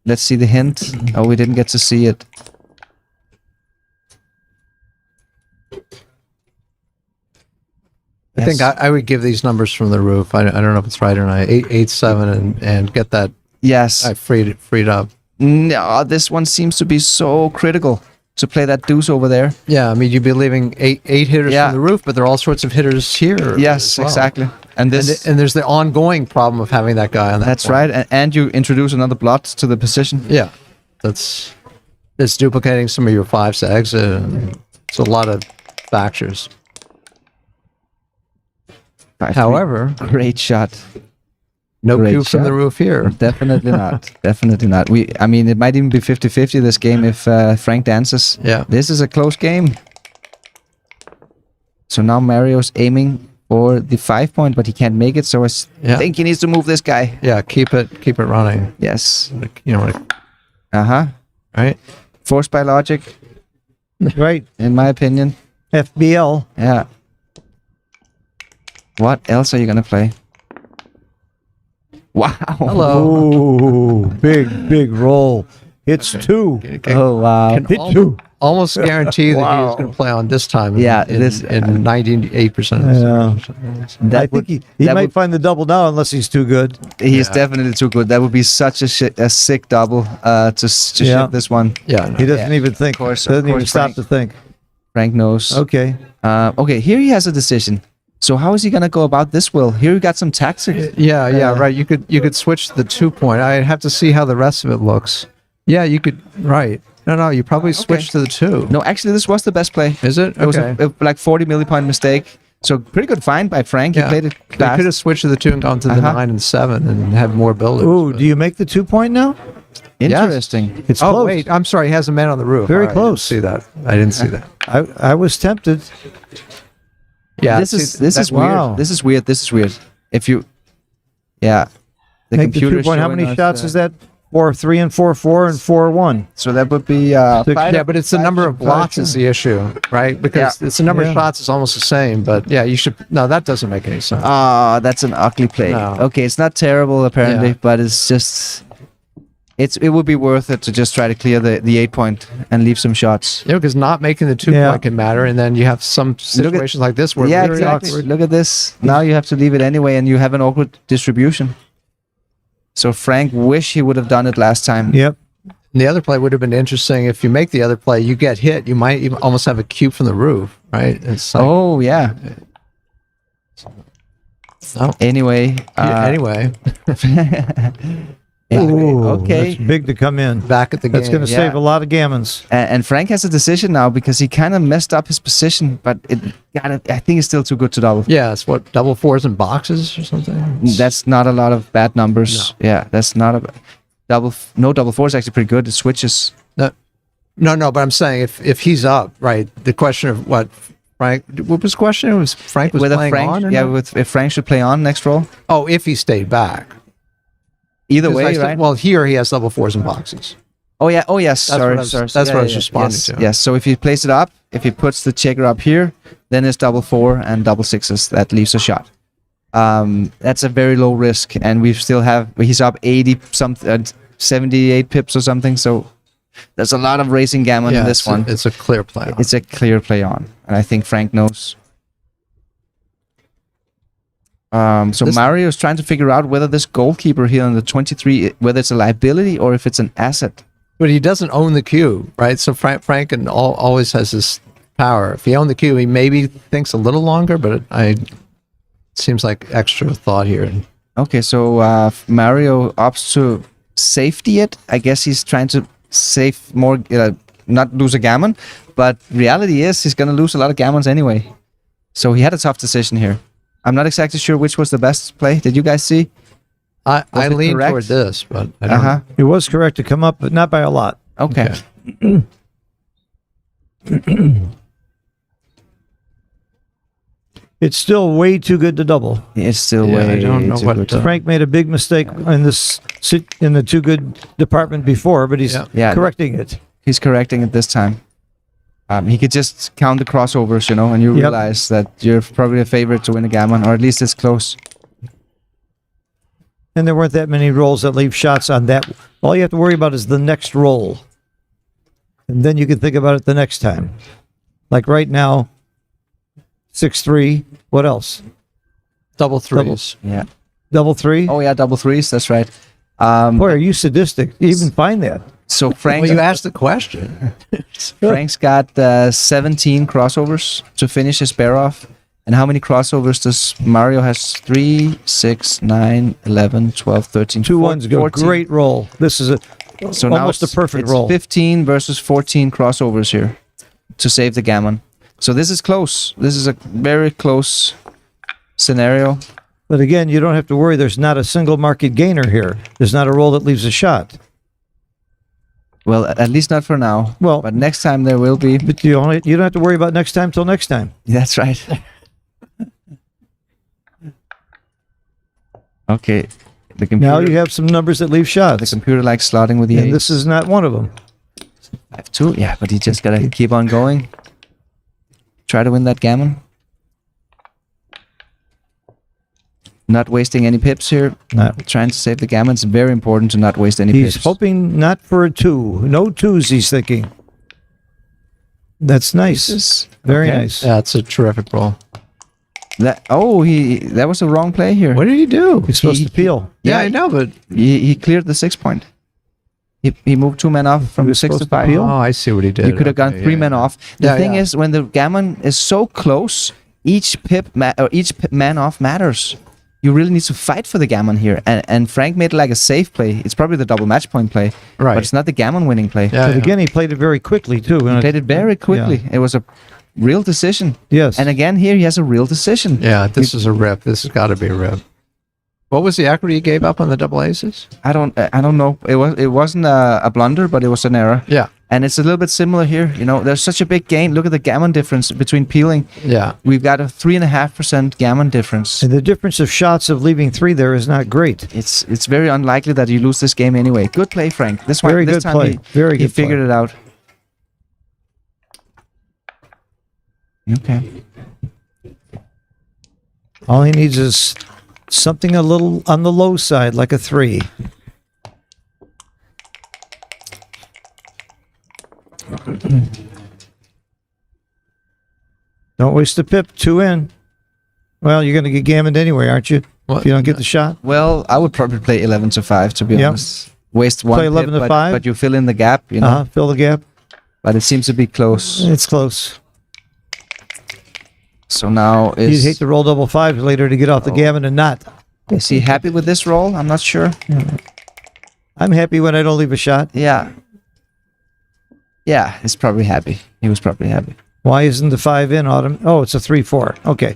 Let's see the hint. Oh, we didn't get to see it. I think I would give these numbers from the roof. I don't know if it's right or not. 8-7 and get that Yes. freed up. No, this one seems to be so critical to play that deuce over there. Yeah, I mean you'd be leaving eight hitters Yeah. from the roof, but there are all sorts of hitters here. Yes, as well. exactly. And this. And there's the ongoing problem of having that guy on that. That's point. right. And you introduce another blot to the position. Yeah, it's duplicating some of your 5s to exit. And it's a lot of factors. However, Great shot. no Great cue from the shot. roof here. Definitely not. Definitely not. I mean, it might even be 50-50 this game if Frank dances. Yeah. This is a close game. So now Mario's aiming for the 5 point, but he can't make it. So I think he needs to move this guy. Yeah, keep it running. Yes. You know, right? Forced by logic, Right. in my opinion. FBL. Yeah. What else are you gonna play? Wow. Hello. Ooh, big roll. It's 2. Oh wow. Can Hit 2. almost guarantee that he Wow. was going to play on this time. Yeah, in, this- in 98% of the situations. I think he that might would- find the double now unless he's too good. He's definitely too good. That would be such a sick double to Yeah. ship this one. Yeah, He doesn't even think. course, of doesn't even course, stop Frank. to think. Frank knows. Okay. Okay, here he has a decision. So how is he gonna go about this, Will? Here we got some tactics. yeah, right. You could switch to the 2 point. I'd have to see how the rest of it looks. Yeah, you could. Right. No, you probably switch to the 2. No, actually, this was the best play. Is it? It was Okay. a like 40 millipoint mistake. So pretty good find by Frank. He played it They fast. could have switched to the 2 and gone to the 9 and 7 and had more builders. Ooh, do you make the 2 point now? Interesting. It's Oh close. wait, I'm sorry. He has a man on the roof. Very All right, close. I didn't see that. I didn't see that. I was tempted. Yeah, This is weird. wow. This is weird. This is weird. If you, the Make the 2 point. How many shots is that? 4-3 and 4-4 and 4-1. So that would be Yeah, but it's the number of blots is the issue, right? Because it's the number of shots is almost the same. But yeah, you should. No, that doesn't make any sense. Ah, that's an ugly play. No. Okay, it's not terrible apparently, Yeah. but it's just it would be worth it to just try to clear the 8 point and leave some shots. Yeah, because not making the 2 point can matter, and then you have some situations like this where Yeah, it's very exactly. awkward. Look at this. Now you have to leave it anyway, and you have an awkward distribution. So Frank wish he would have done it last time. Yep. And the other play would have been interesting. If you make the other play, you get hit. You might even almost have a cube from the roof, right? It's like, Oh yeah. oh, Anyway. yeah, anyway, Ooh, okay. That's big to come in. back at the game. That's going to save a lot of gammons. And Frank has a decision now because he kind of messed up his position, but I think it's still too good to double. Yeah, it's what, double fours in boxes or something? That's not a lot of bad numbers. Yeah, that's not a no double four is actually pretty good. It switches. No, but I'm saying if he's up, right, the question of what was the question? It was Frank was Whether playing Frank, on? Or yeah, not? if Frank should play on next roll. Oh, if he stayed back. Either 'Cause way, I still- right? Well, here he has double fours in boxes. Oh yeah. Oh yes. That's Sorry. what I was- sorry. that's what I was yeah, responding yes, to. Yes. So if he plays it up, if he puts the checker up here, then it's double four and double sixes. That leaves a shot. That's a very low risk, and we still have. He's up 80 something, 78 pips or something. So there's a lot of racing gammon in this one. It's a clear play. It's a clear play on, and I think Frank knows. So Mario is trying to figure out whether this goalkeeper here on the 23, whether it's a liability or if it's an asset. But he doesn't own the cube, right? So Frank always has this power. If he owned the cube, he maybe thinks a little longer, but it seems like extra thought here. Okay, so Mario opts to safety it. I guess he's trying to save more, not lose a gammon, but reality is he's going to lose a lot of gammons anyway. So he had a tough decision here. I'm not exactly sure which was the best play. Did you guys see? I it lean correct? toward this, but I don't Uh-huh. It was correct to come up, but not by a lot. Okay. It's still way too good to double. It's still Yeah, way I don't know too what, good. Frank made a big mistake in in the too good department before, but he's Yeah. correcting it. He's correcting it this time. He could just count the crossovers, and you Yep. realize that you're probably a favorite to win a gammon, or at least it's close. And there weren't that many rolls that leave shots on that. All you have to worry about is the next roll. And then you can think about it the next time. Like right now, 6-3. What else? double threes. Yeah. Double three? Oh yeah, double threes. That's right. Boy, are you sadistic? You even find that. So Frank, Well, you asked the question. Frank's got 17 crossovers to finish his bear off. And how many crossovers does Mario has? 3, 6, 9, 11, 12, 13, 2 ones go. 14. Great roll. This is So now almost a perfect it's roll. 15 versus 14 crossovers here to save the gammon. So this is close. This is a very close scenario. But again, you don't have to worry. There's not a single market gainer here. There's not a roll that leaves a shot. Well, at least not for now. Well, But next time there will be. but you don't have to worry about next time till next time. That's right. Okay. The computer, Now you have some numbers that leave the shots. computer likes slotting with the And eight. this is not one of them. I have two. Yeah, but you just gotta keep on going. Try to win that gammon. Not wasting any pips here. No. Trying to save the gammon. It's very important to not waste any He's pips. hoping not for a 2. No 2s, he's thinking. That's nice. This- Very okay. nice. Yeah, it's a terrific roll. That was a wrong play here. What did he do? He's supposed to peel. Yeah, Yeah, I know, but He cleared the 6 point. He moved 2 men off from was 6 to supposed to 5. peel? oh, I see what he did. You could have gone Okay, 3 yeah, men yeah. off. The Yeah, thing yeah. is, when the gammon is so close, each man off matters. You really need to fight for the gammon here. And Frank made it like a safe play. It's probably the double match point play, Right. but it's not the gammon winning play. Yeah, But yeah. again, he played it very quickly, too. He played it very quickly. It was a real decision. Yes. And again, here he has a real decision. Yeah, this is a rip. This has got to be a rip. What was the equity he gave up on the double aces? I don't know. It wasn't a blunder, but it was an error. Yeah, And it's a little bit similar here. There's such a big gain. Look at the gammon difference between peeling. yeah. We've got a 3.5% gammon difference. And the difference of shots of leaving 3 there is not great. It's very unlikely that you lose this game anyway. Good play, Frank. This Very this good time play. Very he good play. figured it out. Okay. All he needs is something a little on the low side, like a 3. Don't waste the pip. 2 in. Well, you're going to get gammoned anyway, aren't you? What? If you don't get the shot. Well, I would probably play 11 to 5 to be Yep. honest. Waste one Play 11 pip, to 5? but you fill in the gap, you know. Fill the gap. But it seems to be close. It's close. So now You'd is hate to roll double 5s later to get off the gammon and not. is he happy with this roll? I'm not sure. I'm happy when I don't leave a shot. Yeah. Yeah, he's probably happy. He was probably happy. Why isn't the 5 in, Autumn? Oh, it's a 3-4. Okay.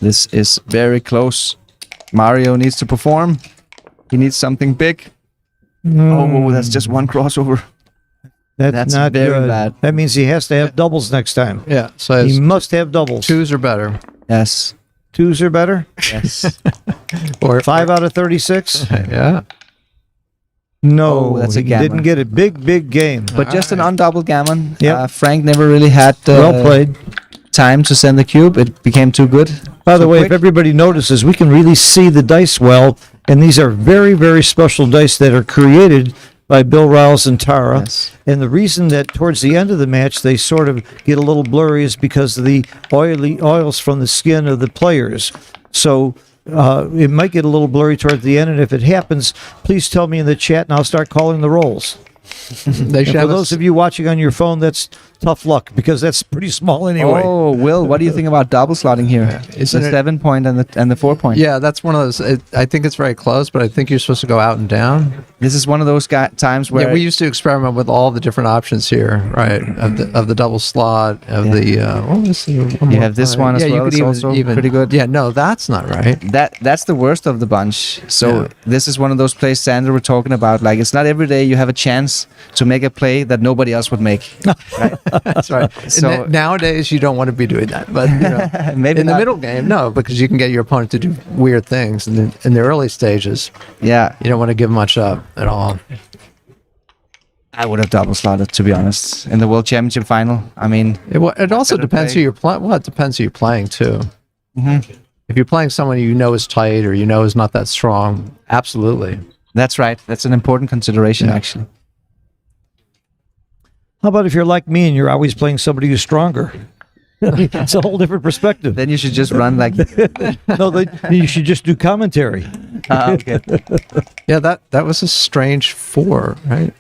This is very close. Mario needs to perform. He needs something big. Oh, that's just one crossover. That's not very good. bad. That means he has to have doubles next time. Yeah, so He it's must have doubles. 2s are better. Yes. 2s are better. Yes. Or 5 out of 36. Yeah. No, Oh, that's a he gammon. didn't get it. Big game. But just an undouble gammon. Yep. Frank never really had Well played. time to send the cube. It became too good. By the So way, quick. if everybody notices, we can really see the dice well, and these are very, very special dice that are created by Bill Riles and Tara. Yes. And the reason that towards the end of the match they sort of get a little blurry is because of the oils from the skin of the players. So it might get a little blurry towards the end, and if it happens, please tell me in the chat, and I'll start calling the rolls. They And should for have those of you watching on your phone, that's tough luck because that's pretty small anyway. Oh, Will, what do you think about double slotting here? It's Isn't the it- 7 point and the 4 point. Yeah, that's one of those. I think it's very close, but I think you're supposed to go out and down. This is one of those times where Yeah, we used to experiment with all the different options here, right? Of the double slot, of the. What was the one You more have this play? one as yeah, well, You it's could also even, pretty good. Yeah, no, that's not right. that's the worst of the bunch. So Yeah. this is one of those plays Sandra were talking about. Like, it's not every day you have a chance to make a play that nobody else would make. That's right. So- Nowadays, you don't want to be doing that, but you know, Maybe in the not. middle game, no, because you can get your opponent to do weird things. In the early stages, Yeah, you don't want to give much up at all. I would have double slotted, to be honest, in the World Championship final. I mean, It also Better depends play. who you're playing. Well, it depends who you're playing too. mhm. If you're playing someone you know is tight or you know is not that strong, absolutely. That's right. That's an important consideration, Yeah. actually. How about if you're like me and you're always playing somebody who's stronger? It's a whole different perspective. Then you should just run like. No, you should just do commentary. Okay. Yeah, that was a strange 4, right?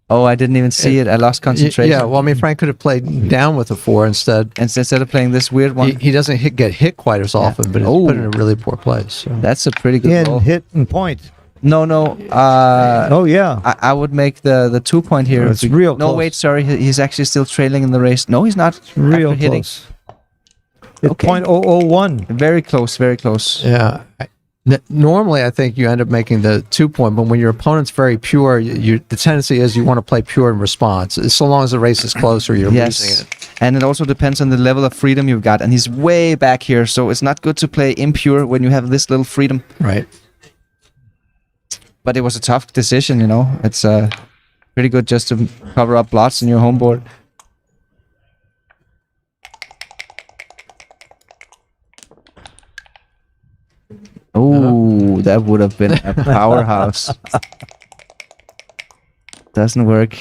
Oh, I didn't even see it. I lost concentration. Yeah, well, I mean, Frank could have played down with a 4 instead. And instead of playing this weird one, He doesn't get hit quite as often, but it's Oh. put in a really poor place. So. that's a pretty good And roll. hit and point. No. Oh, yeah. I would make the 2 point here. It's real No, close. wait, sorry. He's actually still trailing in the race. No, he's not. Real After hitting. close. It's Okay. .001. Very close, very close. Yeah. Normally, I think you end up making the 2 point, but when your opponent's very pure, the tendency is you want to play pure in response. So long as the race is close or you're losing Yes. it. And it also depends on the level of freedom you've got. And he's way back here, so it's not good to play impure when you have this little freedom. Right. But it was a tough decision, you know. It's pretty good just to cover up blots in your home board. Oh, that would have been a powerhouse. Doesn't work.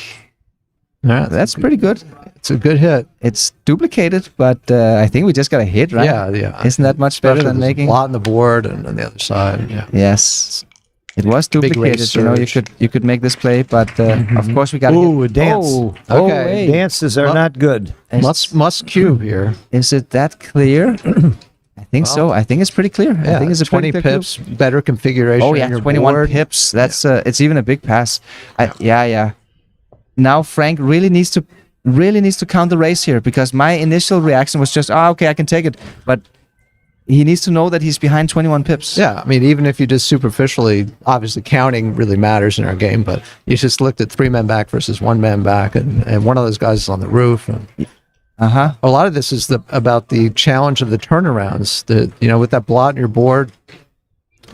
Yeah, That's pretty good. it's a good hit. It's duplicated, but I think we just got a hit, right? Yeah. Isn't that much better Especially than there's making? a lot on the board and on the other side. Yeah. Yes. It was Big race duplicated. You know, surge. you could make this play, but of course we got. Ooh, a dance. Oh, Okay. wait. Dances are Well- not good. Must cube here. Is it that clear? I think so. I think it's pretty clear. Yeah, I think it's a 20 pretty clear pips, better configuration. Oh in yeah, your 21 board. pips. That's it's even a big pass. Yeah. Now Frank really needs to count the race here, because my initial reaction was just, okay, I can take it, but he needs to know that he's behind 21 pips. Yeah, I mean, even if you just superficially, obviously counting really matters in our game, but you just looked at 3 men back versus 1 man back, and one of those guys is on the roof. And Uh-huh. a lot of this is about the challenge of the turnarounds. With that blot in your board,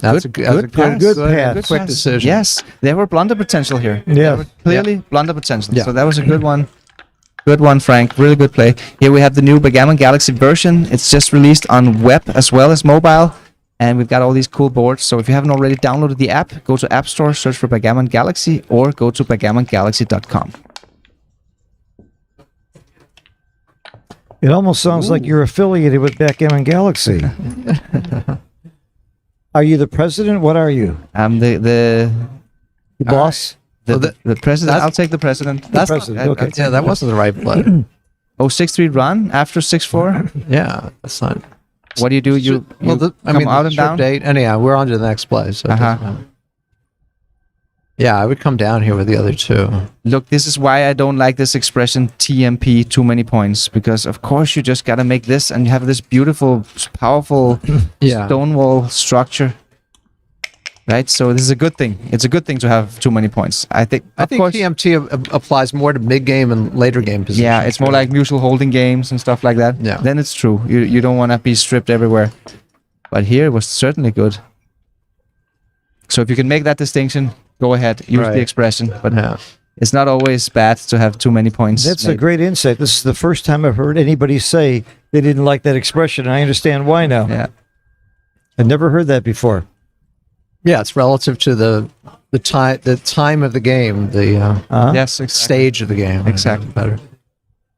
that's a good pass. Good pass. quick decision. Yes, there were blunder potential here. Yeah. Clearly blunder potential. Yeah. So that was a good one. Good one, Frank. Really good play. Here we have the new Backgammon Galaxy version. It's just released on web as well as mobile. And we've got all these cool boards. So if you haven't already downloaded the app, go to App Store, search for Backgammon Galaxy, or go to backgammongalaxy.com. It almost sounds like you're affiliated with Backgammon Galaxy. Are you the president? What are you? I'm the Boss? the president. That's- I'll take the president. That's president, not, okay. Yeah, that wasn't the right play. Oh, 6-3 run after 6-4. Yeah, that's not. What do? You come out and down. Date. Anyhow, we're on to the next play. So it doesn't Uh-huh. matter. Yeah, I would come down here with the other two. Look, this is why I don't like this expression TMP, too many points, because of course you just gotta make this, and you have this beautiful, powerful Yeah. stone wall structure, right? So this is a good thing. It's a good thing to have too many points. I think. I Of think course, TMT applies more to mid game and later game positions. yeah, it's more like mutual holding games and stuff like that. Yeah. Then it's true. You don't want to be stripped everywhere, but here it was certainly good. So if you can make that distinction, go ahead, use Right. the expression, but Yeah. it's not always bad to have too many points. That's a made. great insight. This is the first time I've heard anybody say they didn't like that expression. I understand why now. Yeah. I've never heard that before. Yeah, it's relative to the time of the game, the Yes, exactly. stage of the game. Exactly. Better.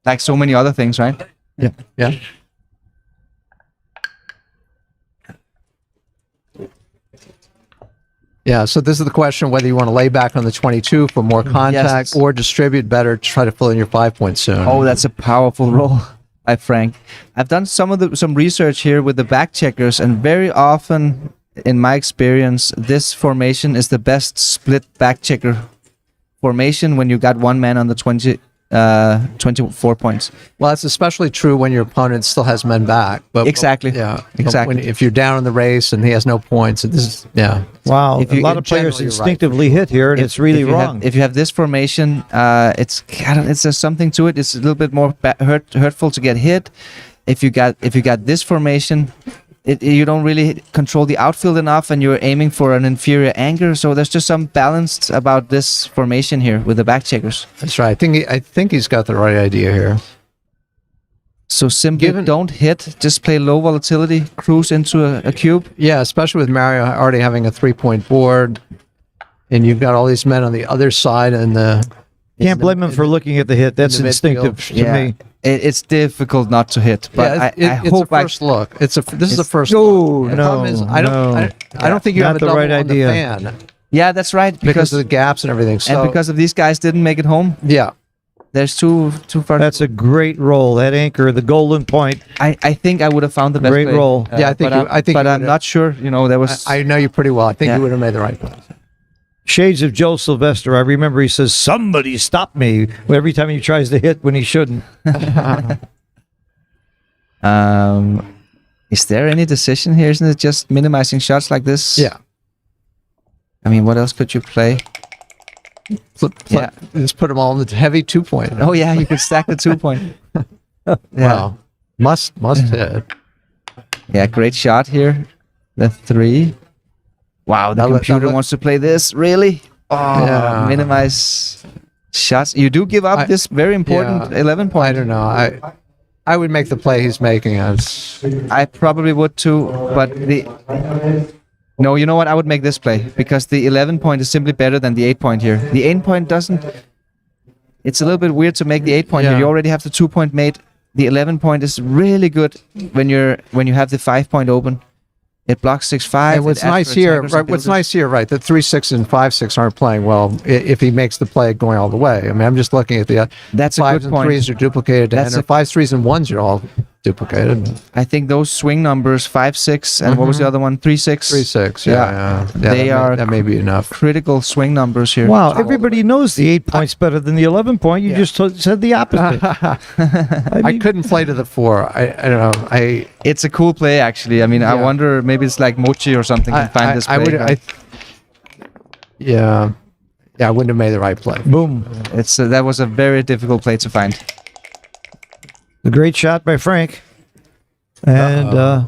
Like so many other things, right? Yeah. Yeah. Yeah, so this is the question whether you want to lay back on the 22 for more contact Yes. or distribute better to try to fill in your 5 points soon. Oh, that's a powerful roll by Frank. I've done some research here with the back checkers, and very often, in my experience, this formation is the best split back checker formation when you got one man on the 24 points. Well, that's especially true when your opponent still has men back. But Exactly. Yeah. Exactly. If you're down in the race and he has no points, this is Wow. If A you- lot in of players general, you're right, instinctively hit here, and it's really if you wrong. if you have this formation, it's there's something to it. It's a little bit more hurtful to get hit. If you got this formation, you don't really control the outfield enough, and you're aiming for an inferior anchor. So there's just some balance about this formation here with the back checkers. That's right. I think he's got the right idea here. So simply don't hit. Just play low volatility, cruise into a cube. Yeah, especially with Mario already having a 3-point board, and you've got all these men on the other side, and Can't blame him for looking at the hit. That's the instinctive midfield. to me. It's difficult not to hit, but I it's hope a first look. This is a first. No, look. The no, problem is I don't think you Not have a the double right on the idea. fan yeah, that's right. because of the gaps and everything. So and because of these guys didn't make it home. yeah, There's too far. That's a great roll. That anchor, the golden point. I think I would have found the best Great play. roll. Yeah, I think but you I'm would've- not sure. There was. I know you pretty well. I think Yeah. you would have made the right play. Shades of Joe Sylvester. I remember he says, "Somebody stop me," every time he tries to hit when he shouldn't. Is there any decision here? Isn't it just minimizing shots like this? Yeah, I mean, what else could you play? flip, Yeah. just put them all in the heavy 2-point. Oh yeah, you could stack the 2-point. Yeah. Wow, must hit. Yeah, great shot here. The 3. Wow, the computer wants to play this. Really? Oh, Yeah. minimize shots. You do give up this very important 11 point. I don't know. I would make the play he's making. I probably would too, but no, you know what? I would make this play because the 11 point is simply better than the 8 point here. The 8 point doesn't. It's a little bit weird to make the 8 point here. Yeah. You already have the 2 point made. The 11 point is really good when you have the 5 point open. It blocks 6-5. And what's nice here, right? What's nice here, right? The 3-6 and 5-6 aren't playing well if he makes the play going all the way. I mean, I'm just looking at the That's a 5s good and point. 3s are duplicated to That's enter. 5s, 3s, and 1s are all duplicated. I think those swing numbers 5-6 and what was the other one? 3-6. 3-6, Yeah. yeah. They that may be enough. Critical swing numbers here. Wow, everybody knows the 8 point's better than the 11 point. You just said the opposite. I couldn't play to the 4. I don't know. It's a cool play actually. I mean, I Yeah. wonder maybe it's like Mochi or something can find this play. I wouldn't have made the right play. Boom. That was a very difficult play to find. The great shot by Frank. And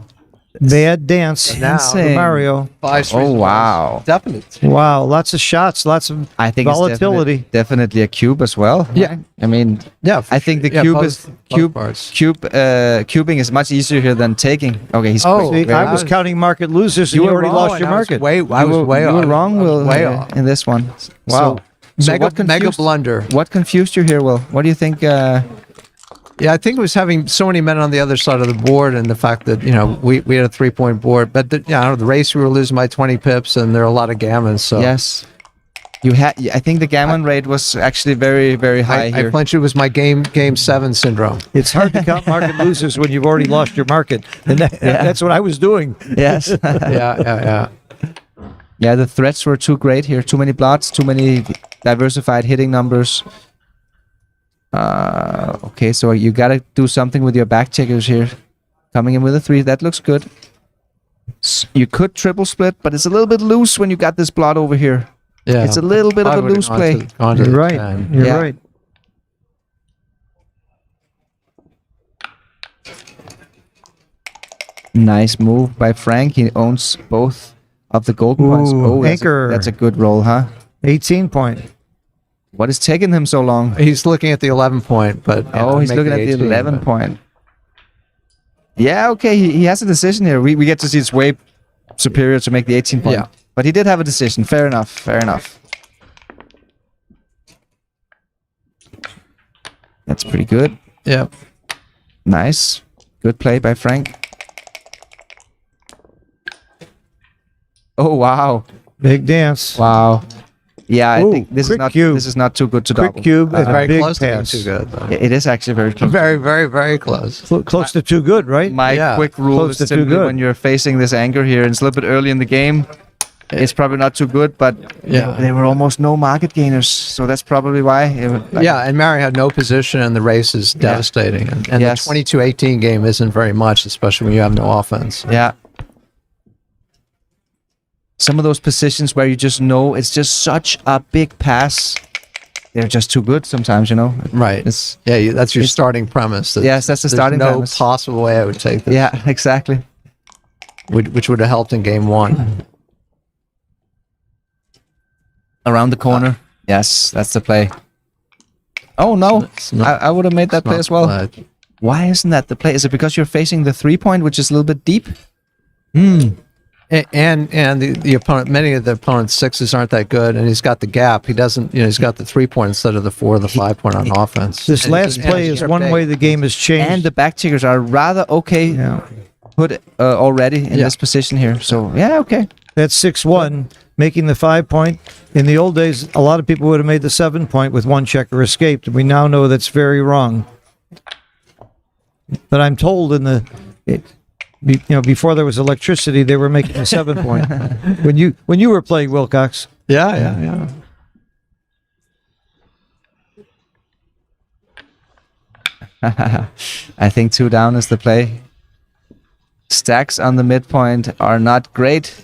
bad dance Now- for Insane. Mario. 5s, 3s, Oh, and 1s. wow. Definitely. Wow, lots of shots, lots of I think volatility. it's definitely a cube as well. Yeah. I mean, Yeah, for I think the sure. Yeah, cube both- is both parts. cubing is much easier here than taking. Okay, he's Oh, See, quick. I was counting market losers, and you were already wrong, lost and your I was market. way You were wrong, Will, way off. in this one. Wow. So Mega what confused, blunder. What confused you here, Will? What do you think? Yeah, I think it was having so many men on the other side of the board, and the fact that we had a 3-point board, but the race we were losing by 20 pips, and there are a lot of gammons. So Yes. You had. I think the gammon rate was actually very, very high I here. flinched. It was my game 7 syndrome. It's hard to count market losers when you've already lost your market, and that's what I was doing. Yes. Yeah. Yeah, the threats were too great here. Too many blots, too many diversified hitting numbers. Okay, so you gotta do something with your back checkers here. Coming in with a 3, that looks good. You could triple split, but it's a little bit loose when you got this blot over here. Yeah, It's a little bit of a loose play. You're right. You're Yeah. right. Nice move by Frank. He owns both of the golden points. Ooh, Oh, anchor. that's a good roll, huh? 18 point. What is taking him so long? He's looking at the 11 point, but Oh, he's make looking at the 18, 11 but- point. Yeah, okay, he has a decision here. We get to see it's way superior to make the 18 point. Yeah. But he did have a decision. Fair enough. Fair enough. That's pretty good. Yeah. Nice. Good play by Frank. Oh, wow. Big dance. Wow. Yeah, I Ooh, think this is quick not cube. this is not too good to Quick double. cube and a Very big close to being pass. too good. though. It is actually very close. Very, very, very close. Close to too good, right? My Yeah, quick rule close is to too simply good. when you're facing this anchor here and it's a little bit early in the game, it's probably not too good, but Yeah. there were almost no market gainers, so that's probably why. Yeah, and Mary had no position, and the race is devastating. And Yes. the 22-18 game isn't very much, especially when you have no offense. Yeah. Some of those positions where you just know it's just such a big pass, they're just too good sometimes, Right. It's That's your starting premise. that Yes, that's the there's starting no premise. possible way I would take this, yeah, exactly. which would have helped in game 1. Around the corner. Yes, that's the play. Oh no, It's not- I would have made that It's play not as well. bad. Why isn't that the play? Is it because you're facing the 3-point, which is a little bit deep? And the opponent, many of the opponent's 6s aren't that good, and he's got the gap. He doesn't, he's got the 3-point instead of the 4 or the 5-point on offense. This And last it's- play and is it's one big. way the game has changed. And the back checkers are rather okay yeah. put already in Yeah. this position here. So yeah, okay. That's 6-1, making the 5-point. In the old days, a lot of people would have made the 7-point with one checker escaped. We now know that's very wrong. But I'm told before there was electricity, they were making a 7-point. when you were playing, Wilcox. Yeah. I think 2 down is the play. Stacks on the midpoint are not great.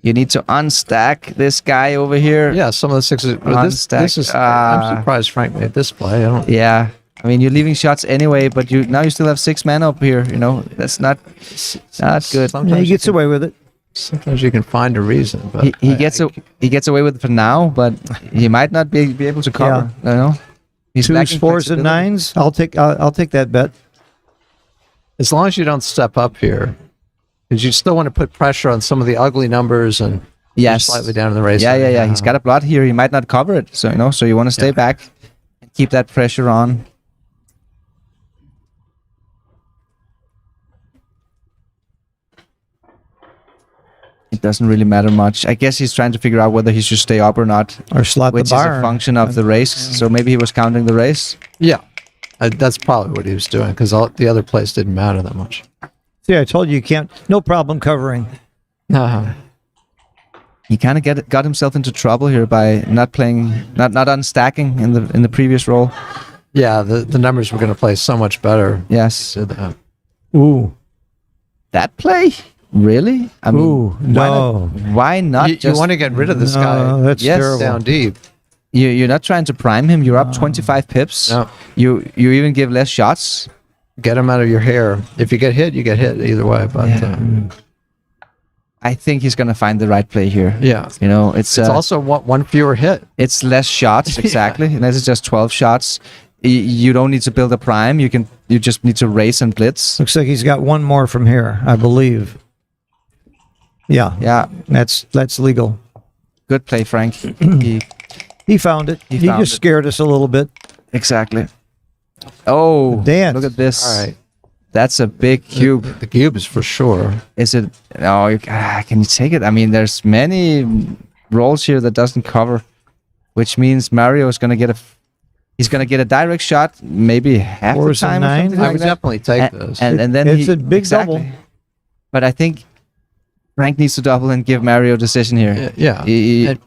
You need to unstack this guy over here. Yeah, some of the 6s. Well, this is. I'm surprised Frank made this play. I don't. Yeah. I mean, you're leaving shots anyway, but now you still have 6 men up here. That's not good. Sometimes He gets away with it. Sometimes you can find a reason, but He gets away with it for now, but he might not be able to cover. He's 2s, lacking 4s, and flexibility. 9s. I'll take that bet. as long as you don't step up here, because you still want to put pressure on some of the ugly numbers and you're Yes. slightly down in the race. Yeah. He's got a blot here. He might not cover it. So so you want to stay back and keep that pressure on. It doesn't really matter much. I guess he's trying to figure out whether he should stay up or not, Or slot which the is bar. a function of the race. So maybe he was counting the race. Yeah. That's probably what he was doing, because the other plays didn't matter that much. See, I told you can't. No problem covering. He kind of got himself into trouble here by not playing, not unstacking in the previous roll. Yeah, the numbers were going to play so much better. Yes, Did that. Ooh. that play really? I mean, Ooh, no. why not You just want to get rid of this No, guy that's Yes. terrible. down deep. You're not trying to prime him. You're up 25 pips. No. You even give less shots. Get him out of your hair. If you get hit, you get hit either way. But Yeah. I think he's gonna find the right play here. yeah. It's It's also one fewer hit. it's less shots exactly. And this is just 12 shots. You don't need to build a prime. You just need to race and blitz. Looks like he's got one more from here, I believe. Yeah, Yeah, that's legal. good play, Frank. He found it. He found just it. scared us a little bit. Exactly. Oh, Dance. look at this. All right. That's a big cube. The cube is for sure. Is it? Oh, can you take it? I mean, there's many rolls here that doesn't cover, which means Mario is gonna get he's gonna get a direct shot, maybe half the Fours and time. Or nines? something I like would that. definitely take this. And then It's a big double. But I think Frank needs to double and give Mario a decision here. Yeah. And-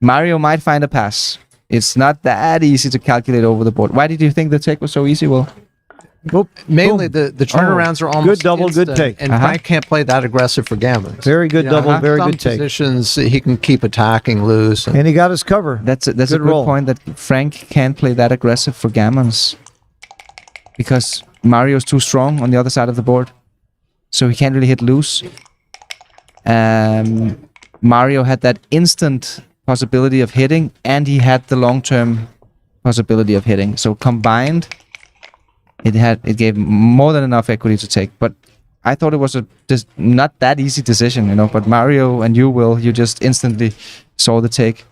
Mario might find a pass. It's not that easy to calculate over the board. Why did you think the take was so easy, Will? Mainly the turnarounds are almost Good double, good instant, take. and Frank can't play that aggressive for gammons. Very good double, very Some good take. positions he can keep attacking loose. And he got his cover. That's a Good good roll. point, that Frank can't play that aggressive for gammons because Mario's too strong on the other side of the board, so he can't really hit loose. Mario had that instant possibility of hitting, and he had the long-term possibility of hitting. So combined, it gave more than enough equity to take. But I thought it was just not that easy decision, you know. But Mario and you just instantly saw the take.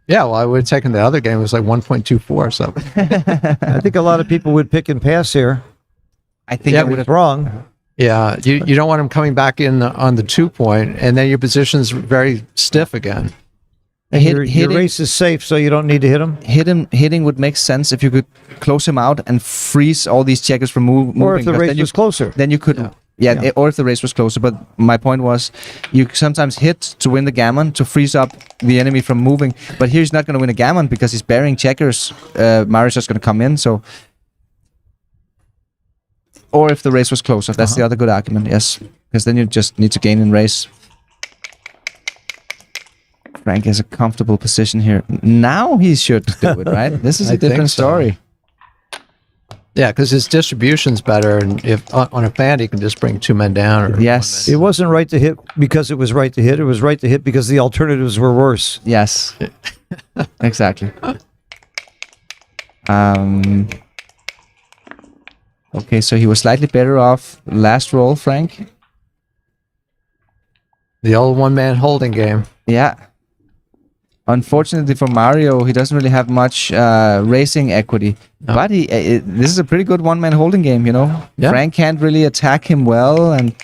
Yeah, well, I would have taken the other game. It was like 1.24 or something. I think a lot of people would pick and pass here. I think Yeah, I would It's have. wrong. Yeah, you don't want him coming back in on the 2 point, and then your position's very stiff again. Your race is safe, so you don't need to hit him. Hitting would make sense if you could close him out and freeze all these checkers from moving. Or if the because race then you- was closer. Then you could, yeah, or if the race was closer. But my point was, you sometimes hit to win the gammon to freeze up the enemy from moving. But here he's not going to win a gammon because he's burying checkers. Mario's just going to come in. So, or if the race was closer, that's the other good argument. Yes, because then you just need to gain in race. Frank has a comfortable position here. Now he should do it, right? This is I a different think so. story. Yeah, because his distribution's better, and if on a fan he can just bring 2 men down. Or Yes. It wasn't right to hit because it was right to hit. It was right to hit because the alternatives were worse. Yes. Exactly. Okay, so he was slightly better off last roll, Frank. The old one-man holding game. Yeah. Unfortunately for Mario, he doesn't really have much racing equity. No. But this is a pretty good one-man holding game, you know? Yeah. Frank can't really attack him well, and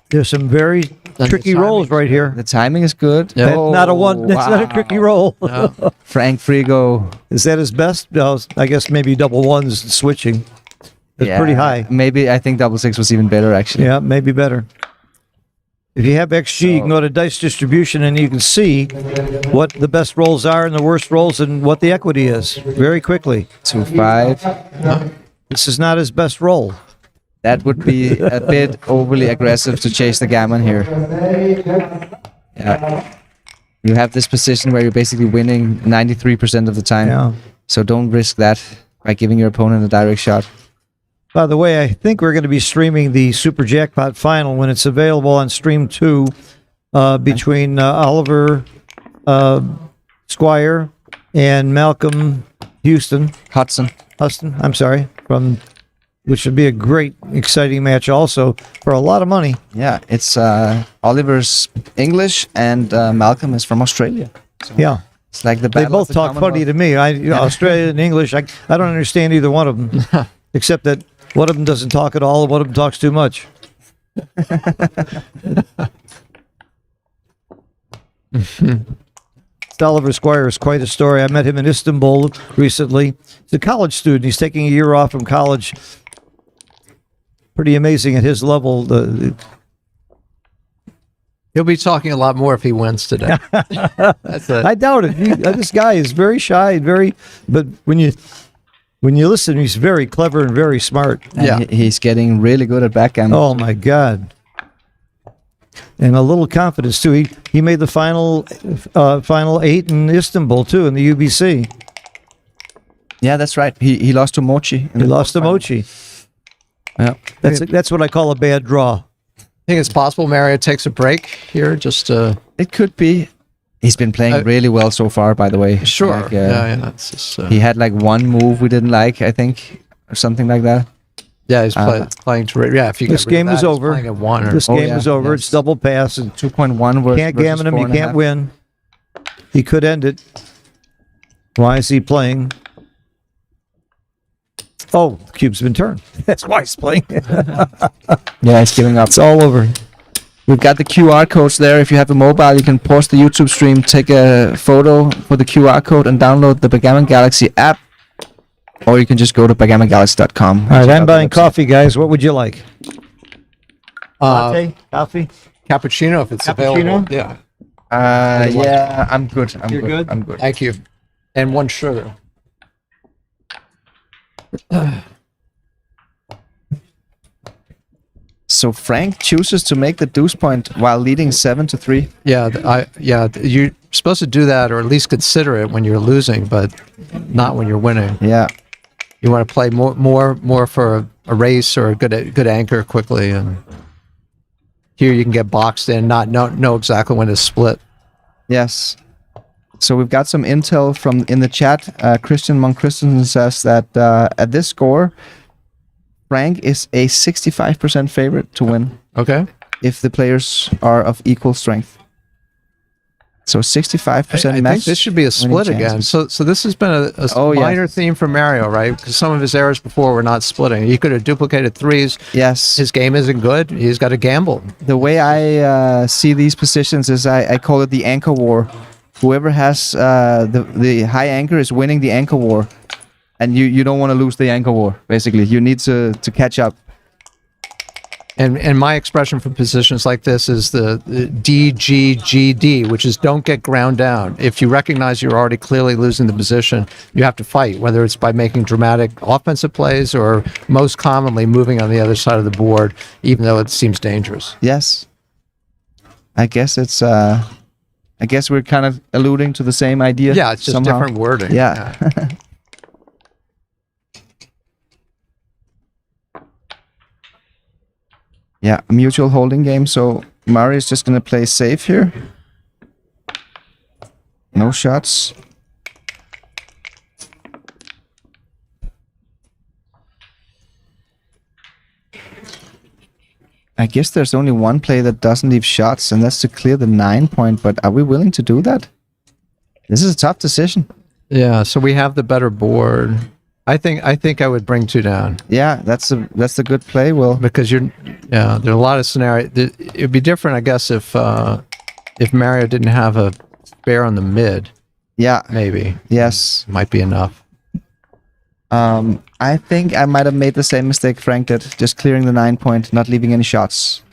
There's some very the tricky timing- rolls right here. the timing is good. Yeah. That's not a one. That's not a tricky roll. No. Frank Frigo. Is that his best? No, I guess maybe double ones and switching. It's pretty high. Maybe I think double six was even better, actually. Yeah, maybe better. If you have XG, you can go to dice distribution and you can see what the best rolls are and the worst rolls and what the equity is very quickly. 2-5. This is not his best roll. That would be a bit overly aggressive to chase the gammon here. Yeah. You have this position where you're basically winning 93% of the time. Yeah. So don't risk that by giving your opponent a direct shot. By the way, I think we're going to be streaming the Super Jackpot Final when it's available on Stream 2 between Oliver Squire and Malcolm Hudson. Huston, I'm sorry, which should be a great, exciting match also for a lot of money. Yeah, it's Oliver's English and Malcolm is from Australia. Yeah. It's like the They battle of both the talk funny to Commonwealth. me. Australian and English, I don't understand either one of them, except that one of them doesn't talk at all and one of them talks too much. Oliver Squire is quite a story. I met him in Istanbul recently. He's a college student. He's taking a year off from college. Pretty amazing at his level. He'll be talking a lot more if he wins today. That's it. I doubt it. This guy is very shy, but when you listen, he's very clever and very smart. And Yeah. he's getting really good at backgammon. Oh my God. And a little confidence too. He made the final 8 in Istanbul too in the UBC. Yeah, that's right. He lost to Mochi. He lost to Mochi. Yeah. That's what I call a bad draw. I think it's possible Mario takes a break here. Just It could be. He's been playing really well so far, by the way. sure. Like, yeah. It's just, He had like one move we didn't like, I think, or something like that. yeah, he's playing to. Yeah, if you This get rid of game that, is he's over. playing at 1 or This Oh, game yeah, is over. yes. It's double pass and 2.1 versus can't gammon him. You can't 4.5. win. He could end it. Why is he playing? Oh, the cube's been turned. That's why he's playing. Yeah, it's giving up. It's all over. We've got the QR codes there. If you have a mobile, you can pause the YouTube stream, take a photo for the QR code, and download the Backgammon Galaxy app. Or you can just go to backgammongalaxy.com. All right, I'm buying coffee, guys. What would you like? Uh, Latte? Coffee? Cappuccino, if it's Cappuccino? available. Yeah. Yeah, I'm good. You're good? I'm good. Thank you. And 1 sugar. So Frank chooses to make the deuce point while leading 7-3. Yeah, you're supposed to do that, or at least consider it when you're losing, but not when you're winning. Yeah. You want to play more for a race or a good anchor quickly, and here you can get boxed in, not know exactly when to split. Yes. So we've got some intel from in the chat. Christian Monk Christensen says that at this score, Frank is a 65% favorite to win Okay. if the players are of equal strength. So 65% I match. think this should be a split winning again. chances. So this has been a Oh, yeah. minor theme for Mario, right? Because some of his errors before were not splitting. He could have duplicated threes. Yes. His game isn't good. He's got to gamble. The way I see these positions is I call it the anchor war. Whoever has the high anchor is winning the anchor war. And you don't want to lose the anchor war, basically. You need to catch up. And my expression for positions like this is the DGGD, which is don't get ground down. If you recognize you're already clearly losing the position, you have to fight, whether it's by making dramatic offensive plays or most commonly moving on the other side of the board, even though it seems dangerous. Yes. I guess it's I guess we're kind of alluding to the same idea. Yeah, it's just somehow. different wording. Yeah. Yeah, a mutual holding game. So Murray is just going to play safe here. No shots. I guess there's only one play that doesn't leave shots, and that's to clear the 9 point. But are we willing to do that? This is a tough decision. Yeah, so we have the better board. I think I would bring 2 down. Yeah, that's the good play, Will. Because there are a lot of scenarios. It'd be different, I guess, if Mario didn't have a spare on the mid. Yeah. Maybe. Yes. Might be enough. I think I might have made the same mistake Frank did, just clearing the 9 point, not leaving any shots.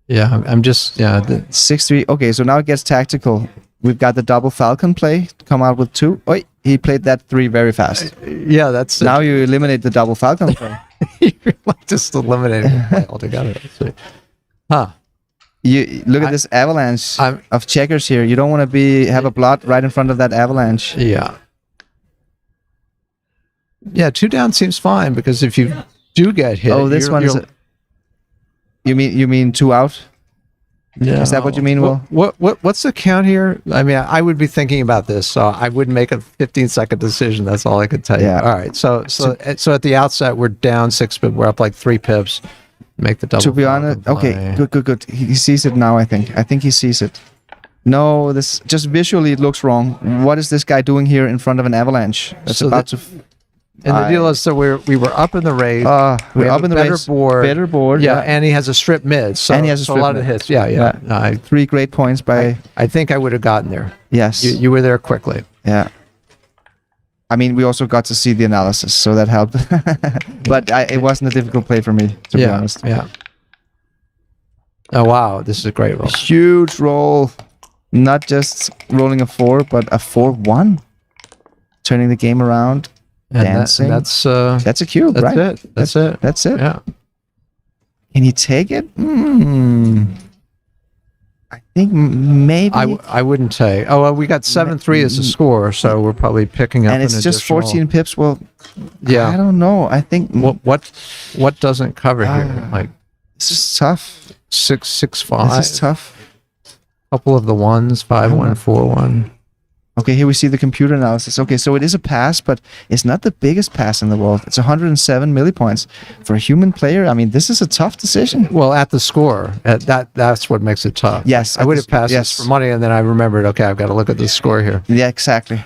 Yeah, I'm just 6-3. Okay, so now it gets tactical. We've got the double Falcon play to come out with 2. Oh, he played that 3 very fast. Yeah, that's Now you eliminate the double Falcon play. You're like just eliminating the play altogether. Huh. You look at this avalanche of checkers here. You don't want to have a blot right in front of that avalanche. Yeah. Yeah, 2 down seems fine because if you do get hit, Oh, this one is. You mean 2 out? Yeah. Is that what you mean, Will? What's the count here? I mean, I would be thinking about this, so I wouldn't make a 15-second decision. That's all I could tell you. Yeah. All right. So at the outset, we're down 6 pips. We're up like 3 pips. Make the double. To be honest, okay, good. He sees it now. I think he sees it. No, this just visually it looks wrong. What is this guy doing here in front of an avalanche? That's So about to. And the deal is, so we were up in the race. We're up in the better race. board. Better board. Yeah, and he has a strip mid. So, And he has a so strip lot of mid. hits. Yeah. No, 3 great points by. I think I would have gotten there. Yes. You were there quickly. Yeah. I mean, we also got to see the analysis, so that helped. But it wasn't a difficult play for me, to be honest. Yeah. Oh wow, this is a great roll. Huge roll. Not just rolling a 4, but a 4-1. Turning the game around. And Dancing. that's a cube, that's right? it. That's it. That's it. Yeah. Can he take it? I think maybe. I wouldn't say. Oh, well, we got 7-3 as a score, so we're probably picking up. And it's just 14 pips. Well, yeah. I don't know. I think What doesn't cover here? Like this is tough. 6-6-5. This is tough. Couple of the ones, 5-1, 4-1. Okay, here we see the computer analysis. Okay, so it is a pass, but it's not the biggest pass in the world. It's 107 millipoints for a human player. I mean, this is a tough decision. Well, at the score, that's what makes it tough. Yes, I would have passed yes. this for money, and then I remembered. Okay, I've got to look at the score here. Yeah, exactly.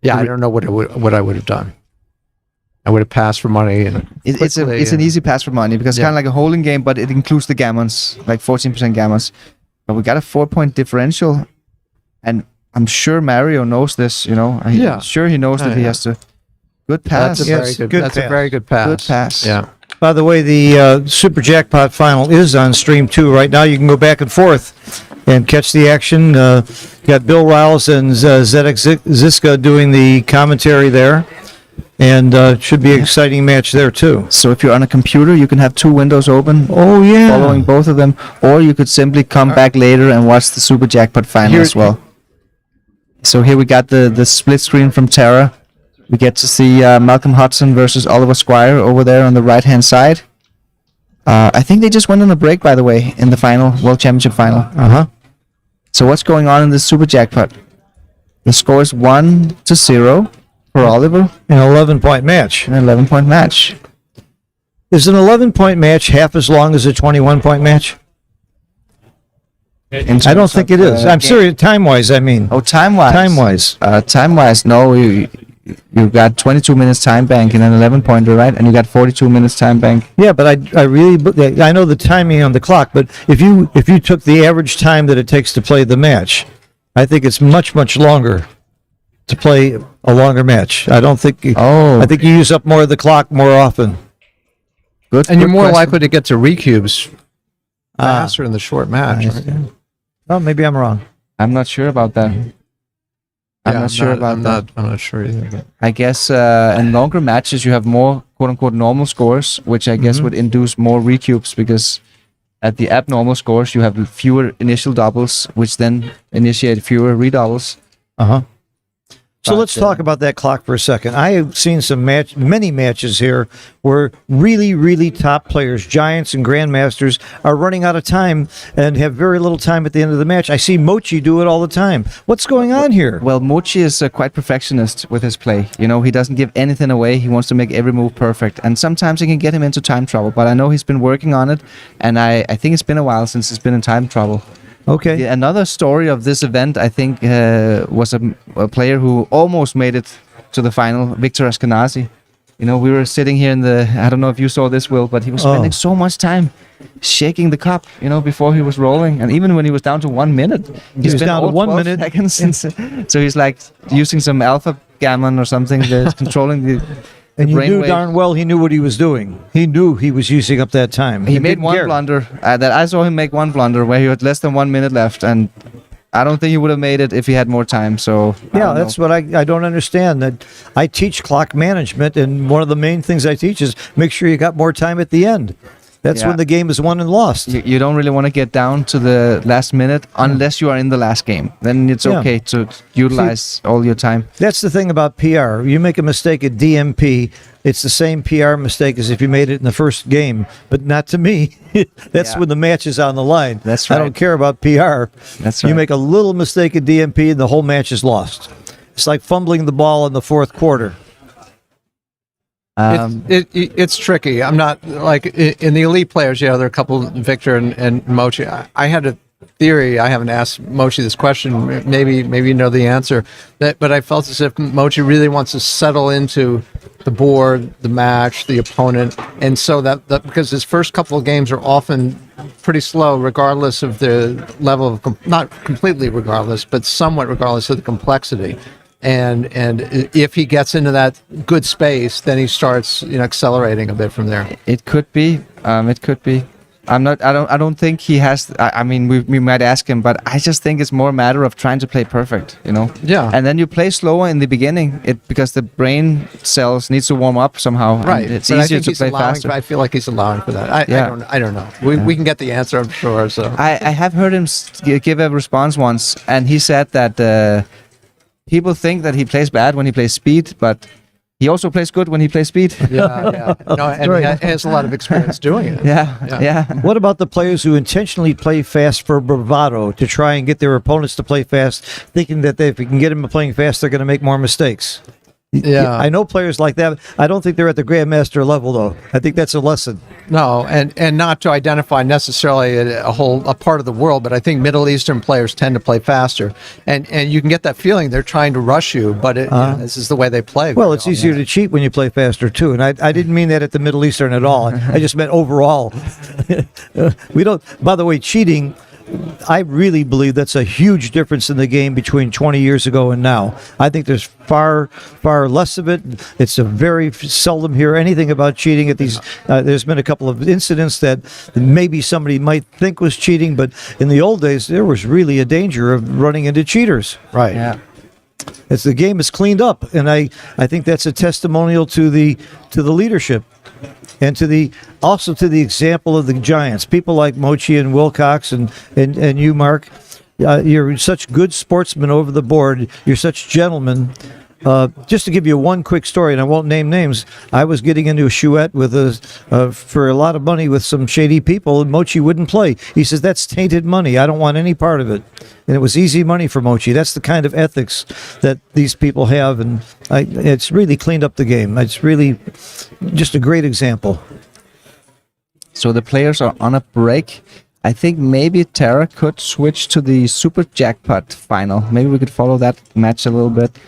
Yeah, I don't know what I would have done. I would have passed for money. And It's an easy pass for money because it's kind of like a holding game, but it includes the gammons, like 14% gammons. But we got a 4-point differential, and I'm sure Mario knows this. I'm sure he knows that he has to. Good pass. That's a very good pass. Good pass. Yeah. By the way, the Super Jackpot final is on stream 2 right now. You can go back and forth and catch the action. Got Bill Riles and Zedek Ziska doing the commentary there. And should be an exciting match there, too. So if you're on a computer, you can have 2 windows open. Oh, yeah. Following both of them. Or you could simply come back later and watch the Super Jackpot final as well. So here we got the split screen from Terra. We get to see Malcolm Hudson versus Oliver Squire over there on the right-hand side. I think they just went on a break, by the way, in the final, World Championship final. Uh-huh. So what's going on in this Super Jackpot? The score is 1-0 for Oliver. An 11-point match. An 11-point match. Is an 11-point match half as long as a 21-point match? I don't think it is. I'm serious, time-wise, I mean. Oh, time-wise? Time-wise. Time-wise, no. You got 22 minutes time bank in an 11-pointer, right? And you got 42 minutes time bank. Yeah, but I know the timing on the clock, but if you took the average time that it takes to play the match, I think it's much, much longer to play a longer match. I don't think... I think you use up more of the clock more often. Good. And you're more likely to get to recubes faster in the short match. Right? Oh, maybe I'm wrong. I'm not sure about that. I'm not sure about that. I'm not sure either. But. I guess in longer matches you have more quote-unquote normal scores, which I guess would induce more recubes because at the abnormal scores you have fewer initial doubles, which then initiate fewer redoubles. Uh-huh. So let's talk about that clock for a second. I have seen many matches here where really, really top players, giants and grandmasters, are running out of time and have very little time at the end of the match. I see Mochi do it all the time. What's going on here? Well, Mochi is quite perfectionist with his play. He doesn't give anything away. He wants to make every move perfect. And sometimes it can get him into time trouble. But I know he's been working on it. And I think it's been a while since he's been in time trouble. Okay. Yeah, another story of this event, I think, was a player who almost made it to the final, Victor Ashkenazi. We were sitting here I don't know if you saw this, Will, but he was spending so much time shaking the cup, before he was rolling. And even when he was down to 1 minute, he was down to 1 minute. Seconds. So he's like using some alpha gammon or something that's controlling the... And you knew darn well he knew what he was doing. He knew he was using up that time. He made one blunder. That I saw him make one blunder where he had less than 1 minute left, and I don't think he would have made it if he had more time. So yeah, that's what I don't understand. That I teach clock management, and one of the main things I teach is make sure you got more time at the end. That's when the game is won and lost. You don't really want to get down to the last minute unless you are in the last game. Then it's okay to utilize all your time. That's the thing about PR. You make a mistake at DMP, it's the same PR mistake as if you made it in the first game, but not to me. That's when the match is on the line. That's right. I don't care about PR. That's right. You make a little mistake at DMP and the whole match is lost. It's like fumbling the ball in the fourth quarter. It's tricky. I'm not like in the elite players. There are a couple, Victor and Mochi. I had a theory. I haven't asked Mochi this question. Maybe you know the answer. But I felt as if Mochi really wants to settle into the board, the match, the opponent, and so that because his first couple of games are often pretty slow, regardless of the level of not completely regardless, but somewhat regardless of the complexity. And if he gets into that good space, then he starts accelerating a bit from there. It could be. It could be. I don't think he has. I mean, we might ask him, but I just think it's more a matter of trying to play perfect. Yeah. And then you play slower in the beginning, because the brain cells needs to warm up somehow. Right. It's but easier to play faster. I feel like he's allowing for that. I don't know. We can get the answer, I'm sure. So I have heard him give a response once, and he said that. People think that he plays bad when he plays speed, but he also plays good when he plays speed. Yeah. No, and he has a lot of experience doing it. Yeah. What about the players who intentionally play fast for bravado to try and get their opponents to play fast, thinking that if you can get them playing fast, they're going to make more mistakes? Yeah. I know players like that. I don't think they're at the grandmaster level, though. I think that's a lesson. No, and not to identify necessarily a part of the world, but I think Middle Eastern players tend to play faster, and you can get that feeling they're trying to rush you, but this is the way they play. Well, it's easier to cheat when you play faster too, and I didn't mean that at the Middle Eastern at all. I just meant overall. We don't. By the way, cheating. I really believe that's a huge difference in the game between 20 years ago and now. I think there's far less of it. It's a very seldom hear anything about cheating at these. There's been a couple of incidents that maybe somebody might think was cheating, but in the old days, there was really a danger of running into cheaters. Right. Yeah. As the game is cleaned up, and I think that's a testimonial to the leadership. And also to the example of the giants, people like Mochi and Wilcox and you, Mark. You're such good sportsmen over the board. You're such gentlemen. Just to give you one quick story, and I won't name names, I was getting into a chouette with for a lot of money with some shady people, and Mochi wouldn't play. He says, that's tainted money. I don't want any part of it. And it was easy money for Mochi. That's the kind of ethics that these people have, and it's really cleaned up the game. It's really just a great example. So the players are on a break. I think maybe Tara could switch to the Super Jackpot final. Maybe we could follow that match a little bit.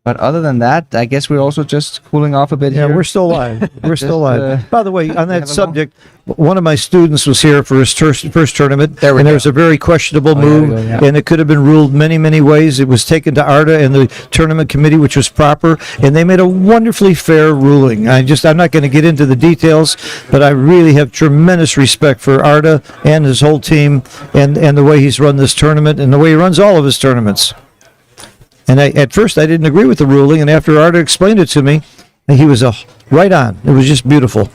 But other than that, I guess we're also just cooling off a bit Yeah, here. we're still live. We're still Just, live. By the way, on that have a subject, one of my students was here for his first tournament, There we and there go. was a very questionable there move, we go, yeah. and it could have been ruled many ways. It was taken to ARDA and the tournament committee, which was proper, and they made a wonderfully fair ruling. I'm not going to get into the details, but I really have tremendous respect for ARDA and his whole team, and the way he's run this tournament, and the way he runs all of his tournaments. And at first I didn't agree with the ruling, and after Arda explained it to me, he was right on. It was just beautiful.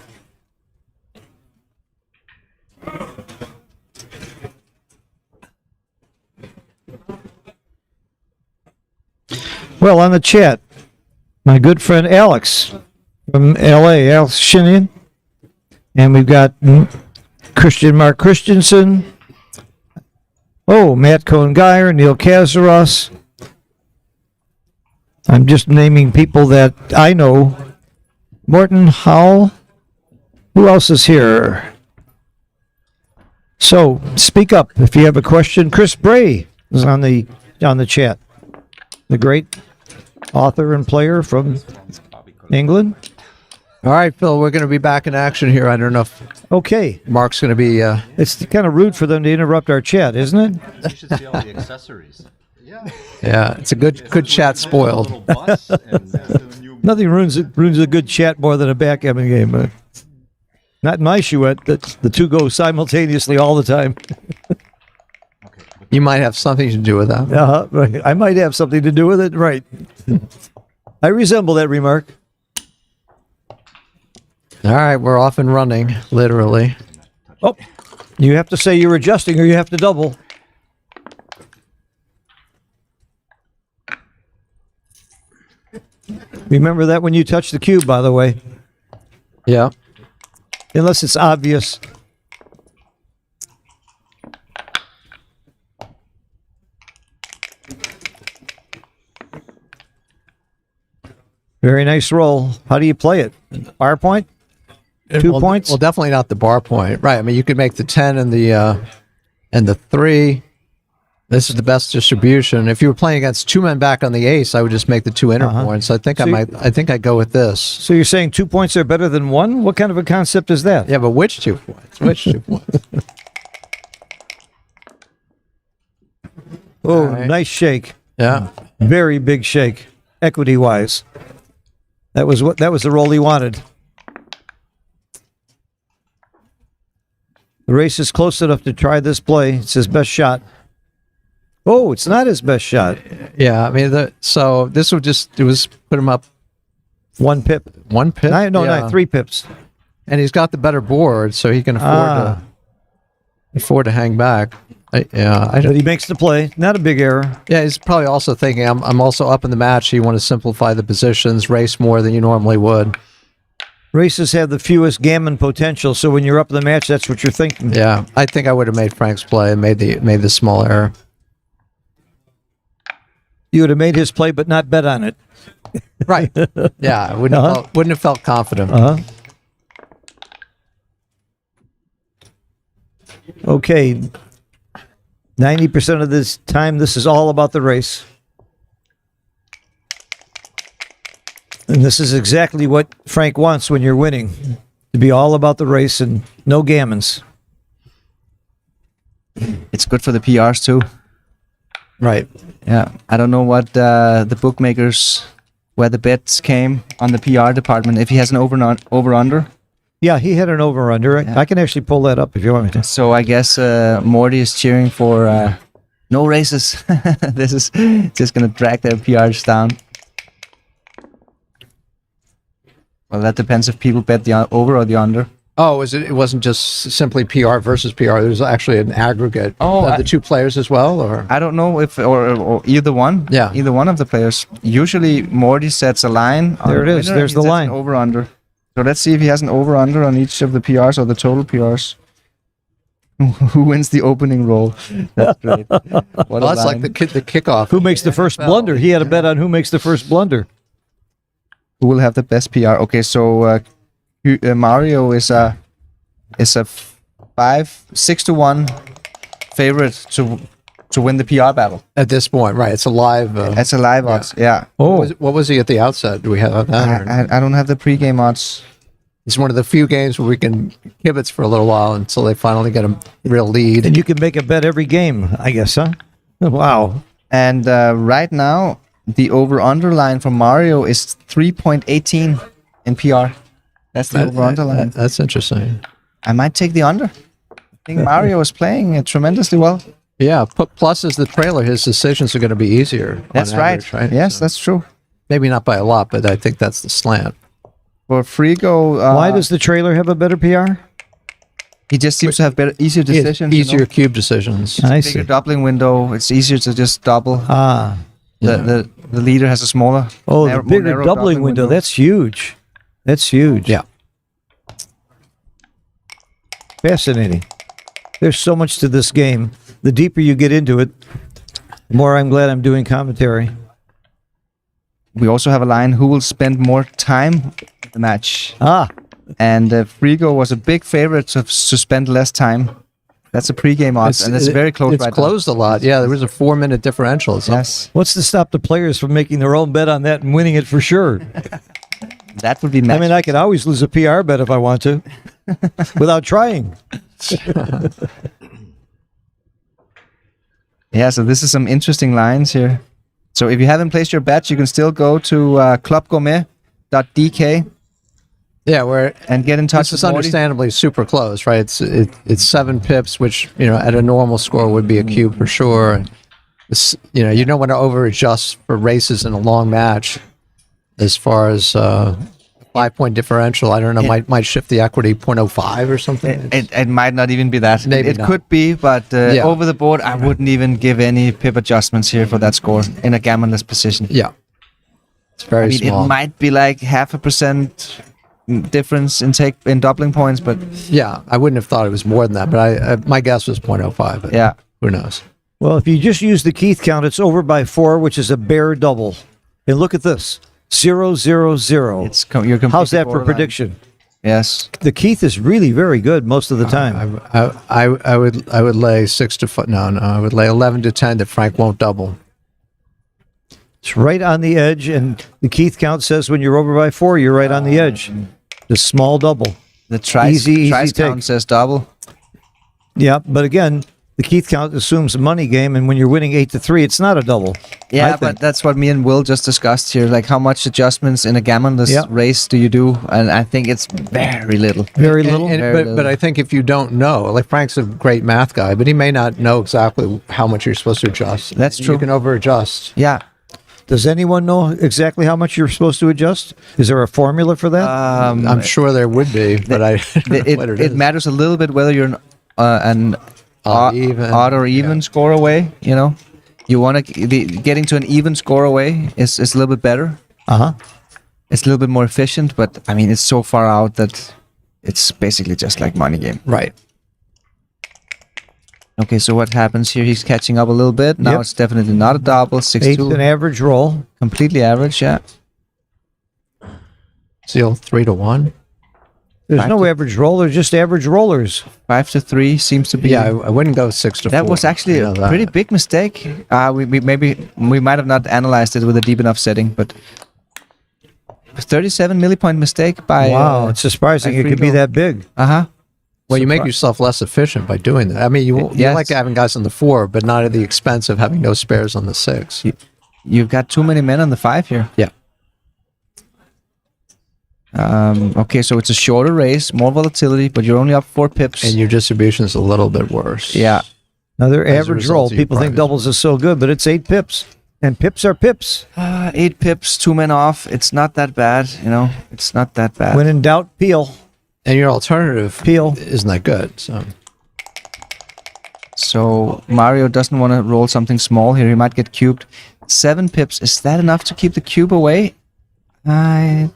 Well, on the chat, my good friend Alex from L.A., Alex Shinian, and we've got Mark Christensen, Matt Cohen-Geyer, Neil Kazaros. I'm just naming people that I know. Morton Howell. Who else is here? So speak up if you have a question. Chris Bray is on the chat. The great author and player from England. All right, Phil, we're going to be back in action here. I don't know if Okay. Mark's going to be... It's kind of rude for them to interrupt our chat, isn't it? You should see all the accessories. Yeah, it's a good chat spoiled. Little bus and new Nothing ruins a good chat more than a backgammon game. Not in my chouette. The two go simultaneously all the time. You might have something to do with that. Right. I might have something to do with it. Right. I resemble that remark. All right, we're off and running, literally. Oh, you have to say you're adjusting or you have to double. Remember that when you touch the cube, by the way, Yeah. unless it's obvious. Very nice roll. How do you play it? Bar point? 2 points? Well, definitely not the bar point. Right. I mean, you could make the 10 and the 3. This is the best distribution. If you were playing against two men back on the ace, I would just make the two inner points. I think I think I'd go with this. So you're saying 2 points are better than one? What kind of a concept is that? Yeah, but which 2 points? Which 2 points? Oh, right. nice shake. Yeah. Very big shake, equity-wise. That was the roll he wanted. The race is close enough to try this play. It's his best shot. Oh, it's not his best shot. Yeah, I mean, so this would put him up 1 pip. 1 pip. No, 3 pips. And he's got the better board, so he can afford to hang back. But he makes the play. Not a big error. Yeah, he's probably also thinking, I'm also up in the match. You want to simplify the positions, race more than you normally would. Races have the fewest gammon potential, so when you're up in the match, that's what you're thinking. Yeah, I think I would have made Frank's play and made the small error. You would have made his play, but not bet on it. Right. Yeah, I wouldn't have felt confident. Okay. 90% of this time, this is all about the race. And this is exactly what Frank wants when you're winning. To be all about the race and no gammons. It's good for the PRs too. Right. Yeah, I don't know what the bookmakers, where the bets came on the PR department. If he has an over under. Yeah, he had an over-under. Yeah. I can actually pull that up if you want me to. So I guess Morty is cheering for no races. This is just gonna drag their PRs down. Well, that depends if people bet the over or the under. Oh, it wasn't just simply PR versus PR. There was actually an aggregate of the two players as well, or I don't know if or either one. Yeah. Either one of the players. Usually Morty sets a line. On There it the is. winner, There's he the sets line. an over under. So let's see if he has an over under on each of the PRs or the total PRs. Who wins the opening roll? That's great. What a that's like line. the kickoff. Who makes the first blunder? He had a bet on who makes the first blunder. Who will have the best PR? Okay, so Mario is a 6-1 favorite to win the PR battle. At this point, right? It's a live. That's a live odds. Yeah. Oh, What was he at the outset? Do we have that? or- I don't have the pregame odds. It's one of the few games where we can kibitz for a little while until they finally get a real lead. and you can make a bet every game, I guess, huh? Wow. And right now, the over-under line for Mario is 3.18 in PR. That's the over-under line. That's interesting. I might take the under. I think Mario is playing tremendously well. Yeah. Plus, as the trailer, his decisions are going to be easier. That's on right. average, Yes, So that's true. maybe not by a lot, but I think that's the slant. For Frigo, Why does the trailer have a better PR? he just seems to have easier decisions? Easier cube decisions. I Bigger see. doubling window. It's easier to just double. Ah. The leader has a smaller. Oh, narrow- the more bigger narrow doubling window. That's huge. That's huge. Yeah. Fascinating. There's so much to this game. The deeper you get into it, the more I'm glad I'm doing commentary. We also have a line: who will spend more time in the match? Ah, And Frigo was a big favorite to spend less time. That's a pregame odds, and it's very close It's right closed a lot. Yeah, there was a 4-minute differential. now. Yes, what's to stop the players from making their own bet on that and winning it for sure? that would be match. I mean, I could always lose a PR bet if I want to, without trying. Yeah, so this is some interesting lines here. So if you haven't placed your bet, you can still go to clubgourmet.dk Yeah, where and get in touch this is with Morty. understandably super close, right? It's 7 pips, which at a normal score would be a cube for sure. It's, you don't want to over adjust for races in a long match. As far as 5-point differential, I don't know, might shift the equity 0.05 or something. It might not even be that. Maybe it not. could be, but Yeah. over the board, I wouldn't even give any pip adjustments here for that score in a gammonless position. Yeah, it's very I mean, small. it might be like 0.5% difference in doubling points, but Yeah, I wouldn't have thought it was more than that, but my guess was 0.05. But yeah. who knows? Well, if you just use the Keith count, it's over by 4, which is a bare double. And look at this. 0, 0, 0. You're completely How's that for borderline. prediction? Yes. The Keith is really very good most of the time. I would lay 6 to 5. No, I would lay 11 to 10 that Frank won't double. It's right on the edge, and the Keith count says when you're over by 4, you're right on the edge. The small double. The trice Easy count take. says double. Yeah, but again, the Keith count assumes a money game, and when you're winning 8 to 3, it's not a double. I Yeah, think. but that's what me and Will just discussed here. Like, how much adjustments in a gammonless Yeah. race do you do? And I think it's very little. Very little. Very little. But I think if you don't know, like Frank's a great math guy, but he may not know exactly how much you're supposed to adjust. That's true. You can over adjust. Yeah. Does anyone know exactly how much you're supposed to adjust? Is there a formula for that? I'm sure there would be, but I don't know what It matters a little bit whether you're an Odd, even. odd or even score away. You want to getting to an even score away is a little bit better. Uh-huh. It's a little bit more efficient, but I mean it's so far out that it's basically just like money game. Right. Okay, so what happens here? He's catching up a little bit. Now Yep. it's definitely not a double. 6-2. Eighth an average roll. Completely average, yeah. Seal 3-1. There's no average roll. There's just average rollers. 5 to 3 seems to be. Yeah, I wouldn't go 6 to 4. That was actually a pretty big mistake. We might have not analyzed it with a deep enough setting, but 37 millipoint mistake by. Wow, it's surprising by it could be Frigo. that big. Well, you make yourself less efficient by doing that. I mean, you Yes. like having guys on the 4, but not at the expense of having no spares on the 6. You've got too many men on the 5 here. Yeah. Okay, so it's a shorter race, more volatility, but you're only up 4 pips. And your distribution is a little bit worse. Yeah. Another As a average result roll. of your People think private. doubles is so good, but it's 8 pips. And pips are pips. 8 pips, 2 men off. It's not that bad, you know. It's not that bad. When in doubt, peel. And your alternative Peel. isn't that good. So Mario doesn't want to roll something small here. He might get cubed. 7 pips. Is that enough to keep the cube away? I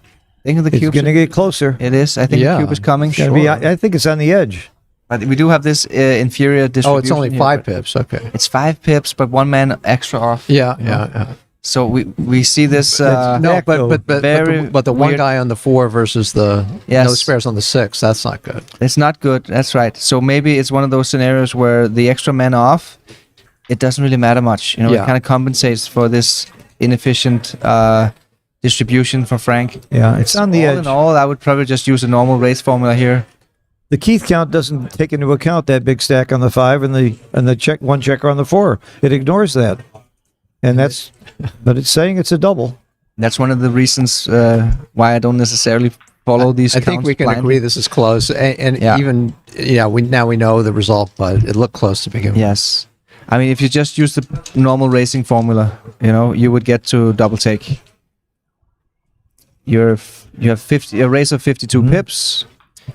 think the It's cube. going to get closer. It is. I think Yeah. the cube is coming. Gonna be, I think it's on the edge. But we do have this inferior distribution. Oh, it's only here, 5 but pips. Okay. It's 5 pips, but 1 man extra off. Yeah. So we see this. That's No, back, though. but Very the one weird. guy on the 4 versus the Yes. no spares on the 6, that's not good. It's not good. That's right. So maybe it's one of those scenarios where the extra man off, it doesn't really matter much. You know, Yeah. it kind of compensates for this inefficient distribution for Frank. Yeah, it's on the All edge. in all, I would probably just use a normal race formula here. The Keith count doesn't take into account that big stack on the 5 and the one checker on the 4. It ignores that. And that's, but it's saying it's a double. That's one of the reasons why I don't necessarily follow these. I think counts we can blindly. agree this is close. And Yeah. even, we know the result, but it looked close to begin with. Yes. I mean, if you just use the normal racing formula, you know, you would get to double take. You have a race of 52 pips.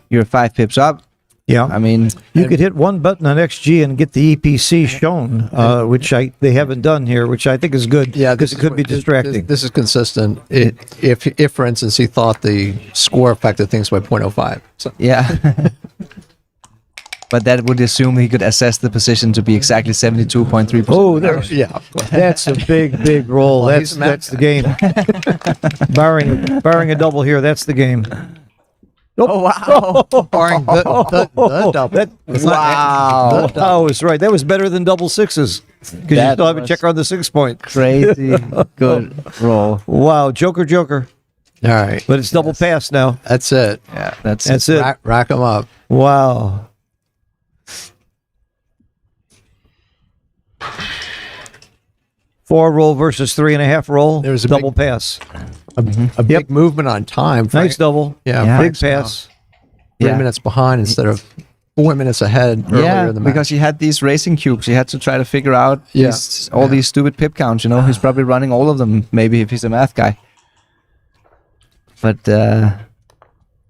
You're 5 pips up. Yeah. I mean, You could hit one button on XG and get the EPC shown, which they haven't done here, which I think is good. Yeah, because it could be distracting. This is consistent. If, for instance, he thought the score affected things by 0.05. So yeah. But that would assume he could assess the position to be exactly 72.3%. Oh, there's, yeah, that's a big roll. Well, he's That's a the game. barring a double here, that's the game. Oh, wow. barring the double. That, It's not- Wow. I was right. That was better than double sixes because you That still have a was- checker on the 6 point. Crazy good roll. Wow, Joker. All right, But it's double pass now. that's it. Yeah, that's That's it. Rack them up. Wow. Four roll versus 3.5 roll. There was a double big- pass. A big movement on time. Nice double. Yeah, Yeah. Big Frank's pass. 3 Yeah. minutes behind instead of 4 minutes ahead earlier Yeah, in the match. because he had these racing cubes. He had to try to figure out Yeah. all these stupid pip counts. You know, he's probably running all of them. Maybe if he's a math guy. But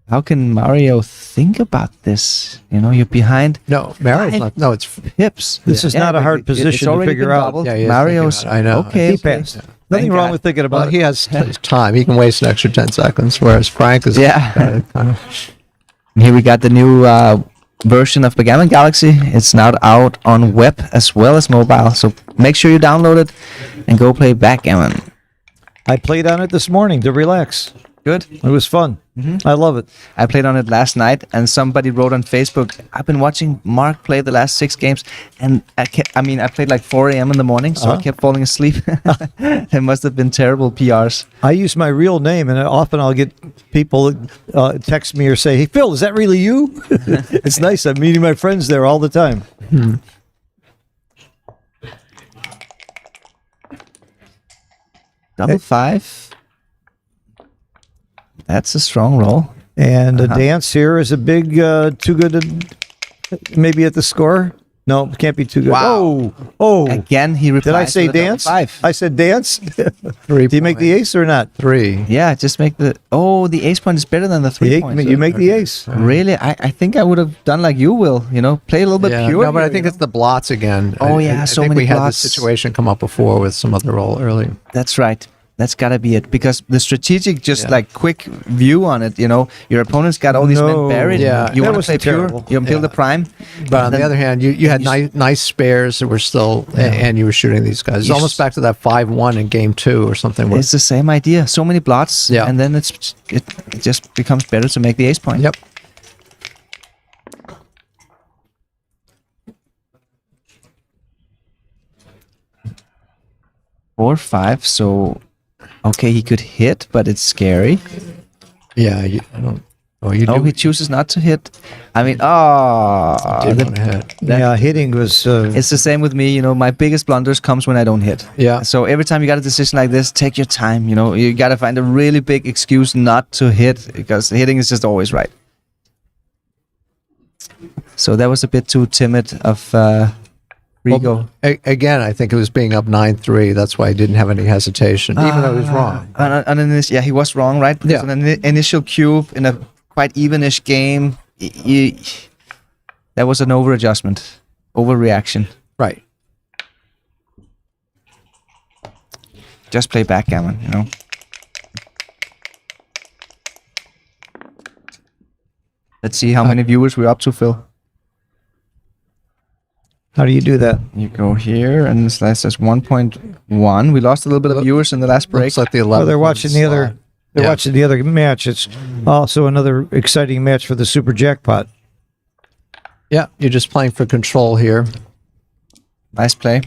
how can Mario think about this? You know, you're behind No, Mario's not. No, it's pips. This is not a hard position to already figure been out. doubled. Yeah, he is Mario's. thinking about it. I know. Okay. He passed. Nothing Thank wrong God. with thinking well, about he it. has time. He can waste an extra 10 seconds, whereas Frank is. Yeah. Here we got the new version of Backgammon Galaxy. It's now out on web as well as mobile. So make sure you download it and go play Backgammon. I played on it this morning to relax. Good. It was fun. I love it. I played on it last night, and somebody wrote on Facebook, "I've been watching Mark play the last 6 games, and I played like 4 a.m. in the morning, so I kept falling asleep." It must have been terrible PRs. I use my real name, and often I'll get people text me or say, "Hey, Phil, is that really you?" It's nice. I'm meeting my friends there all the time. Double 5. That's a strong roll. And a dance here is a big, too good to maybe at the score. No, it can't be too good. Wow. Oh, Again, he replies did I say with a double dance? 5. I said dance. 3 Do you make the ace or not? 3. Yeah, just make the ace point is better than the 3 points. You make the ace. Really? I think I would have done like you will, you know, play a little bit Yeah, pure. no, but I here, think you it's the blots again. Oh, I yeah, so think many we had blots. this situation come up before with some other roll early. know? That's right. That's gotta be it, because the strategic, just like quick view on it, your opponent's got all these men buried. Yeah. You That want to was play terrible. pure, you kill the prime. But on the other hand, you had nice spares that were still, and you were shooting these guys. It's Yes. almost back to that 5-1 in game 2 or something. Where, It's the same idea. So many blots, Yeah. and then it just becomes better to make the ace point. yep. 4-5. So, okay, he could hit, but it's scary. Yeah. I don't. Oh, you No, do. he chooses not to hit. I mean, did want to hit. Yeah, hitting was. it's the same with me. My biggest blunders comes when I don't hit. Yeah. So every time you got a decision like this, take your time. You got to find a really big excuse not to hit, because hitting is just always right. So that was a bit too timid of Rigo. Well, again, I think it was being up 9-3. That's why he didn't have any hesitation, even though he was wrong. He was wrong, right? Yeah. Because an initial cube in a quite evenish game, that was an over-adjustment, overreaction. Right. Just play backgammon, Let's see how many viewers we're up to, Phil. How do you do that? You go here, and this says 1.1. We lost a little bit of viewers in the last break. Looks like the 11. Well, they're watching the other. They're Yeah. watching the other match. It's also another exciting match for the Super Jackpot. Yeah, you're just playing for control here. Nice play.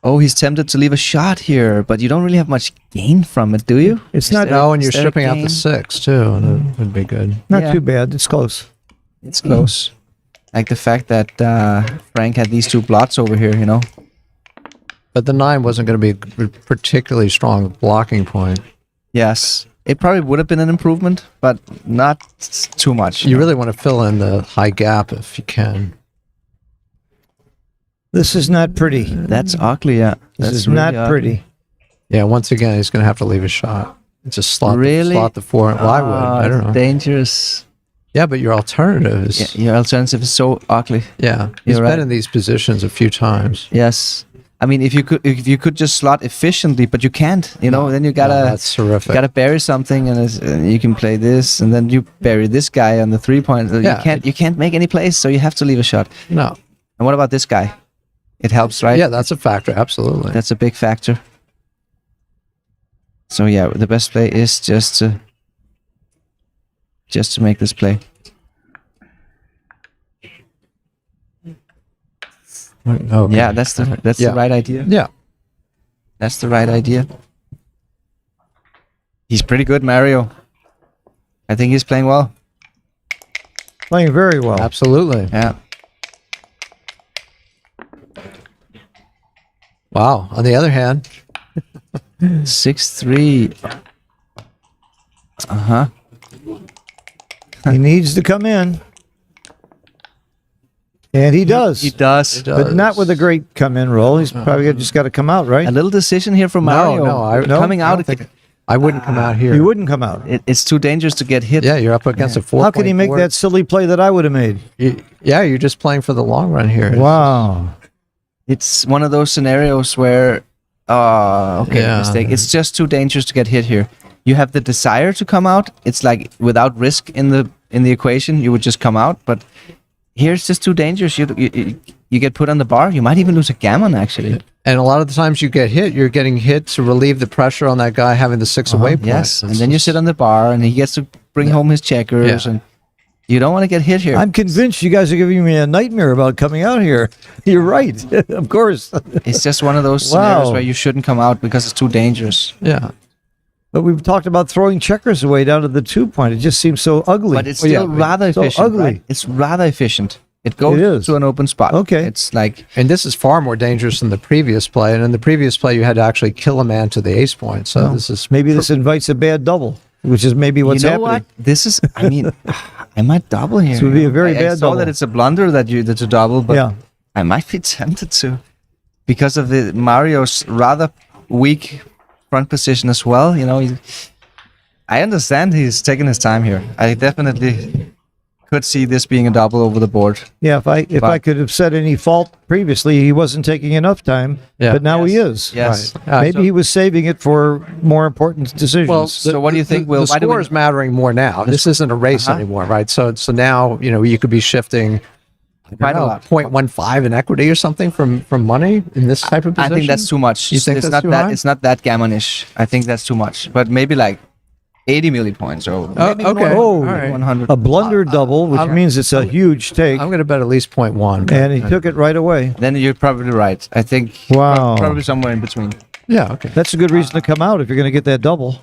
Oh, he's tempted to leave a shot here, but you don't really have much gain from it, do you? It's not. No, and you're Is there a stripping out the game? 6 too. And that would be good. Not Yeah. too bad. It's close. It's close. Like the fact that Frank had these two blots over here, But the 9 wasn't going to be a particularly strong blocking point. Yes. It probably would have been an improvement, but not too much. You really want to fill in the high gap if you can. This is not pretty. That's ugly, yeah. This That's is really not ugly. pretty. Yeah, once again, he's going to have to leave a shot. Just slot, Really? slot the 4. Well, I would. I don't it's know. dangerous. Yeah, but your alternative is... Yeah, your alternative is so ugly. Yeah, he's You're been right. in these positions a few times. Yes. I mean, if you could just slot efficiently, but you can't, then you gotta that's terrific. you gotta bury something, and you can play this, and then you bury this guy on the 3-point. Yeah. You can't make any plays, so you have to leave a shot. No. And what about this guy? It helps, right? Yeah, that's a factor. Absolutely. That's a big factor. So yeah, the best play is just to make this play. Okay. Yeah, that's the Yeah. right idea. Yeah. That's the right idea. He's pretty good, Mario. I think he's playing well. Playing very well. Absolutely. Yeah. Wow. On the other hand, 6-3. Uh-huh. He needs to come in. And he does. He does. But not with a great come-in roll. He's probably just got to come out, right? A little decision here from Mario. Coming I out, don't think I wouldn't come out here. He wouldn't come out. it's too dangerous to get hit. Yeah, you're up against a 4. How can he make that silly play that I would have made? Yeah, you're just playing for the long run here. Wow. It's one of those scenarios where, okay, Yeah. mistake. It's just too dangerous to get hit here. You have the desire to come out. It's like without risk in the equation, you would just come out. But here it's just too dangerous. You get put on the bar. You might even lose a gammon, actually. And a lot of the times you get hit, you're getting hit to relieve the pressure on that guy having the 6 away point. Yes, and then you sit on the bar, and he gets to bring home his checkers, Yeah. and you don't want to get hit here. I'm convinced you guys are giving me a nightmare about coming out here. You're right. Of course. It's just one of those Wow. scenarios where you shouldn't come out because it's too dangerous. Yeah. But we've talked about throwing checkers away down to the 2-point. It just seems so ugly. But it's still rather so efficient. ugly. Right? It's rather efficient. It goes It is. to an open spot. Okay. It's like And this is far more dangerous than the previous play. And in the previous play, you had to actually kill a man to the ace point. So this is maybe this invites a bad double, which is maybe what's you know happening. what? This is. I mean, I might double here. This would be a very I bad saw double. that it's a blunder that's a double, but Yeah. I might be tempted to because of the Mario's rather weak front position as well. I understand he's taking his time here. could see this being a double over the board. Yeah, if I could have said any fault previously, he wasn't taking enough time, Yeah. but now he is. Yes. Right. Maybe he was saving it for more important decisions. Well, So what do you think, Will? The Why do we- score is mattering more now. This isn't a race anymore, right? So now you could be shifting Quite a lot. 0.15 in equity or something from money in this type of position. I think that's too much. You think it's that's not too that high? it's not that gammonish. I think that's too much. But maybe like 80 milli points or maybe okay. more, All maybe right. 100. a blunder double, which means it's a huge take, I'm going to bet at least 0.1. and he took it right away. Then you're probably right. I think Wow. probably somewhere in between. Yeah, okay. That's a good reason to come out if you're going to get that double.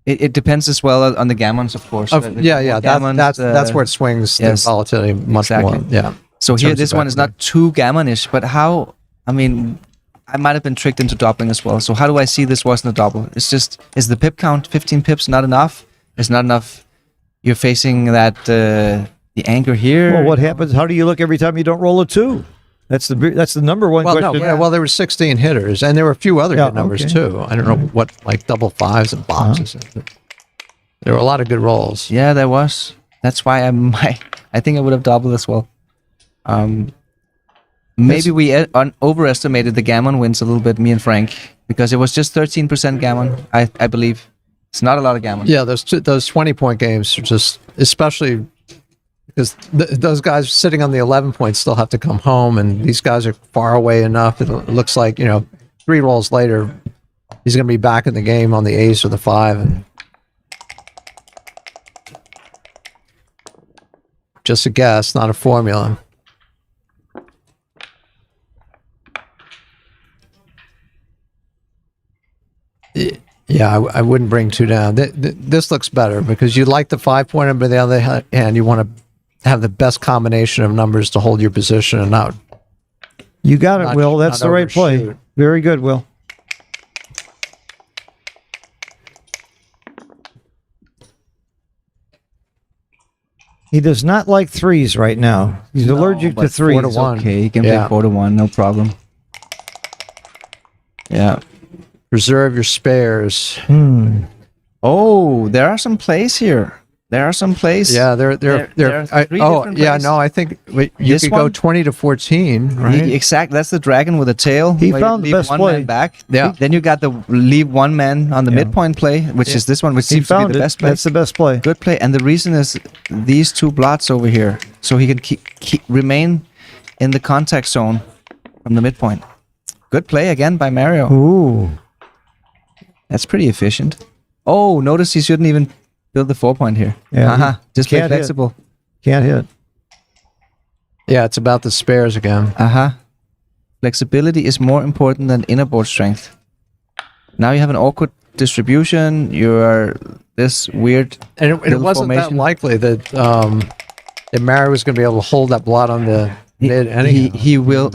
It depends as well on the gammons, of course. Yeah. Gammons, That's where it swings yes, the volatility much exactly. more. Yeah. So here, terms this of one is not too gammonish, but how? I mean, I might have been tricked into doubling as well. So how do I see this wasn't a double? It's just, is the pip count 15 pips not enough? It's not enough. You're facing that the anchor here. Well, what happens? How do you look every time you don't roll a 2? That's the number one Well, question. well, there were 16 hitters, and there were a few other Yeah, good numbers okay. too. I don't know what, like double fives and boxes. There were a lot of good rolls. Yeah, there was. That's why I think I would have doubled as well. Maybe we overestimated the gammon wins a little bit, me and Frank, because it was just 13% gammon, I believe. It's not a lot of gammon. Yeah, those 20-point games are just, especially because those guys sitting on the 11 points still have to come home, and these guys are far away enough. It looks like 3 rolls later, he's going to be back in the game on the ace or the 5, and just a guess, not a formula. Yeah, I wouldn't bring 2 down. This looks better because you like the 5-pointer, but on the other hand, you want to have the best combination of numbers to hold your position and not. You got it, Not- Will. That's not the right play. overshoot. Very good, Will. He does not like 3s right now. He's allergic to but 3s. 4 to 1. Okay, you can Yeah. play 4-1, no problem. Yeah. Reserve your spares. Oh, there are some plays here. There are some plays. Yeah, There are 3 different plays. no, I think you This could go one? 20 to 14, right? Exactly. That's the dragon with a tail. He where you found the leave best one play. man back. Yeah. Then you got the leave one man on the midpoint play, which is this one, which He seems to be found the it. best play. That's the best play. Good play. And the reason is these 2 blots over here, so he can keep remain in the contact zone from the midpoint. Good play again by Mario. Ooh. That's pretty efficient. Oh, notice he shouldn't even build the 4-point here. Yeah, Just play can't hit. flexible. Can't hit. Yeah, it's about the spares again. Flexibility is more important than inner board strength. Now you have an awkward distribution. You are this weird. And it little wasn't that formation. likely that Mario was going to be able to hold that blot on the mid anyhow. He will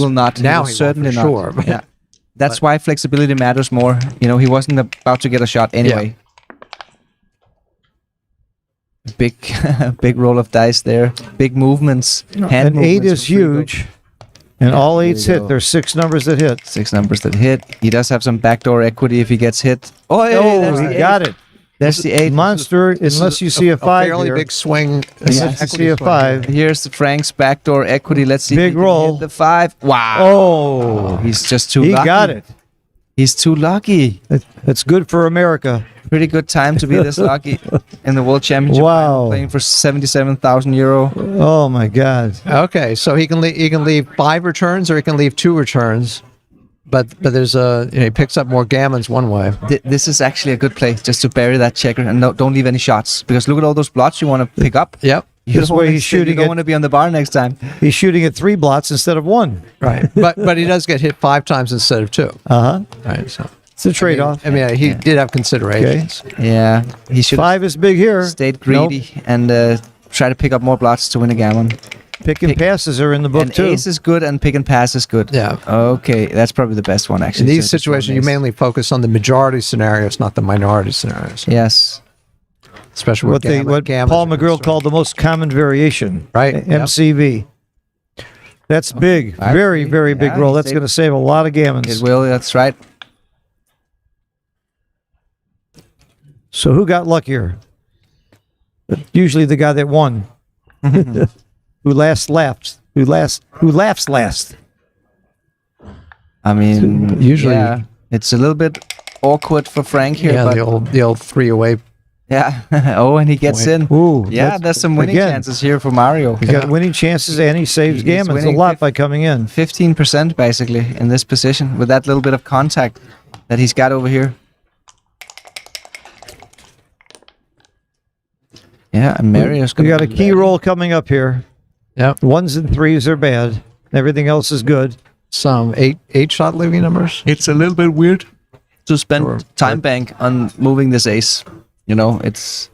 not. Now will he will certainly for not. sure, but- Yeah. That's why flexibility matters more. He wasn't about to get a shot anyway. Big big roll of dice there. Big movements. Hand An 8 movements is from free go. huge. And all there 8s you hit. go. There's 6 numbers that hit. 6 numbers that hit. He does have some backdoor equity if he gets hit. Oh, hey, Oh, that's he the got 8. it. That's the 8. Monster, unless you see a 5 fairly here. big swing. Unless you equity see a swing. 5. Here's the Frank's backdoor equity. Let's see. if Big he can roll. hit the 5. Wow. Oh, He's just too he lucky. got it. He's too lucky. That's good for America. Pretty good time to be this lucky in the World Championship. Wow. Playing for 77,000 euro. Oh my God. Okay, so he can leave 5 returns or he can leave 2 returns, but there's he picks up more gammons one way. This is actually a good play just to bury that checker and don't leave any shots, because look at all those blots you want to pick up. Yep. You This don't way wanna he's stay- shooting You don't it. want to be on the bar next time. He's shooting at 3 blots instead of 1. Right. but he does get hit 5 times instead of 2. Right. So It's a trade-off. I mean, he did have considerations. Yeah, he should 5 is big here. have stayed greedy and try to pick up more blots to win a gammon. Pick and passes are in the book And too. ace is good and pick and pass is good. Yeah. Okay, that's probably the best one actually. In these So just situations, one you ace. mainly focus on the majority scenarios, not the minority scenarios. Yes. Especially what with Paul McGrill called the most common variation. Right, yep. MCV. That's big. Very, very big Yeah, roll. he That's saved- going to save a lot of gammons. It will, that's right. So who got luckier? Usually the guy that won, who laughs last. I mean, Usually- yeah, it's a little bit awkward for Frank here, Yeah, but the old 3 away. yeah. Oh, and he gets in. Ooh, Yeah, that's- there's some winning again, chances here for Mario. He's got winning chances and he saves He's gammons a winning lot by coming in. 15% basically in this position with that little bit of contact that he's got over here. Yeah, and Mario's We gonna got a be key ready. roll coming up here. Yep. 1s and 3s are bad. Everything else is good. Some eight shot living numbers. It's a little bit weird to spend Or- time bank on moving this ace. You know, it's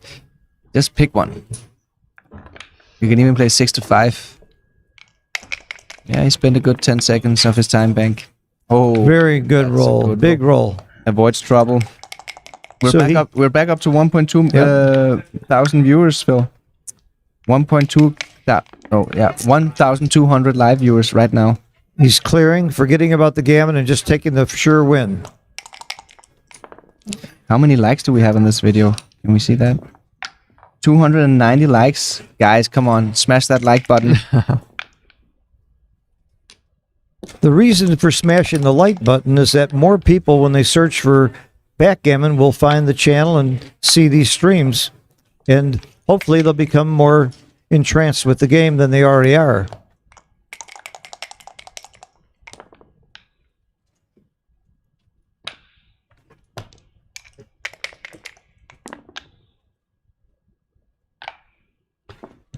just pick one. You can even play 6 to 5. Yeah, he spent a good 10 seconds of his time bank. Oh, Very good that's a roll. good Big roll. avoids trouble. We're So back he- up. We're back up to 1.2 Yep. thousand viewers, Phil. 1.2. Oh yeah, 1,200 live viewers right now. He's clearing, forgetting about the gammon, and just taking the sure win. How many likes do we have on this video? Can we see that? 290 likes. Guys, come on, smash that like button. The reason for smashing the like button is that more people, when they search for Backgammon, will find the channel and see these streams. And hopefully they'll become more entranced with the game than they already are.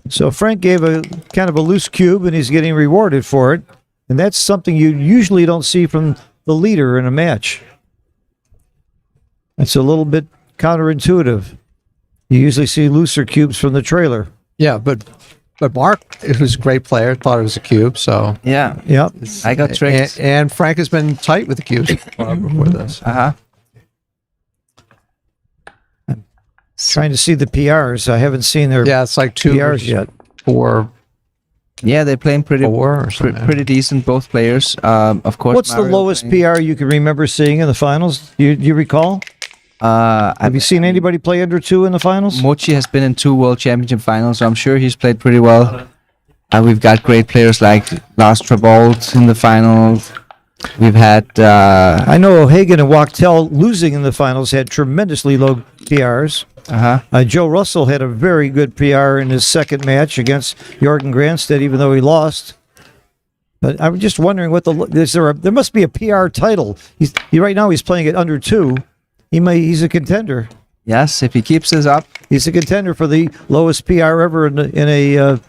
So Frank gave a kind of a loose cube and he's getting rewarded for it. And that's something you usually don't see from the leader in a match. It's a little bit counterintuitive. You usually see looser cubes from the trailer. Yeah, but Mark, who's a great player, thought it was a cube. So Yeah, Yep. I got tricked. and Frank has been tight with the cubes before this. Uh-huh. Trying to see the PRs. I haven't seen their Yeah, it's like 2 PRs versus yet. 4 Yeah, they're playing pretty 4 or something. pretty decent, both players. Of course. What's the Mario lowest playing- PR you can remember seeing in the finals? You recall? Have you seen anybody play under 2 in the finals? Mochi has been in 2 World Championship finals, so I'm sure he's played pretty well. We've got great players like Lars Trabolt in the finals. We've had I know O'Hagan and Wachtel losing in the finals had tremendously low PRs. Joe Russell had a very good PR in his second match against Jorgen Granstedt, even though he lost. But I'm just wondering what there must be a PR title. Right now he's playing at under 2. He's a contender. yes, if he keeps this up. He's a contender for the lowest PR ever in a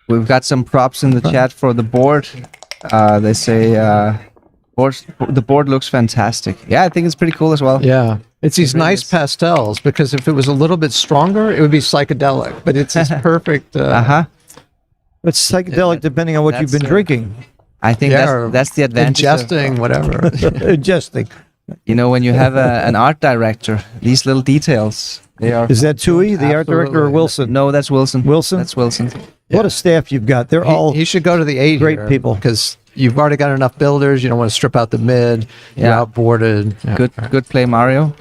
We've got some props in the chat for the board. They say the board looks fantastic. Yeah, I think it's pretty cool as well. Yeah. It's these really nice is. pastels, because if it was a little bit stronger, it would be psychedelic. But it's this perfect. It's psychedelic depending on what you've That's, been drinking. I think Yeah, that's the advantage. ingesting, whatever. Ingesting. You know, when you have an art director, these little details, they are. Is that Tui, the art director, or Absolutely. Wilson? No, that's Wilson. Wilson? That's Wilson. What a staff you've got. They're all He should go to the 8 great people. because you've already got enough builders. You don't want to strip out the mid. You're Yeah. outboarded. Yeah. Good play, Mario.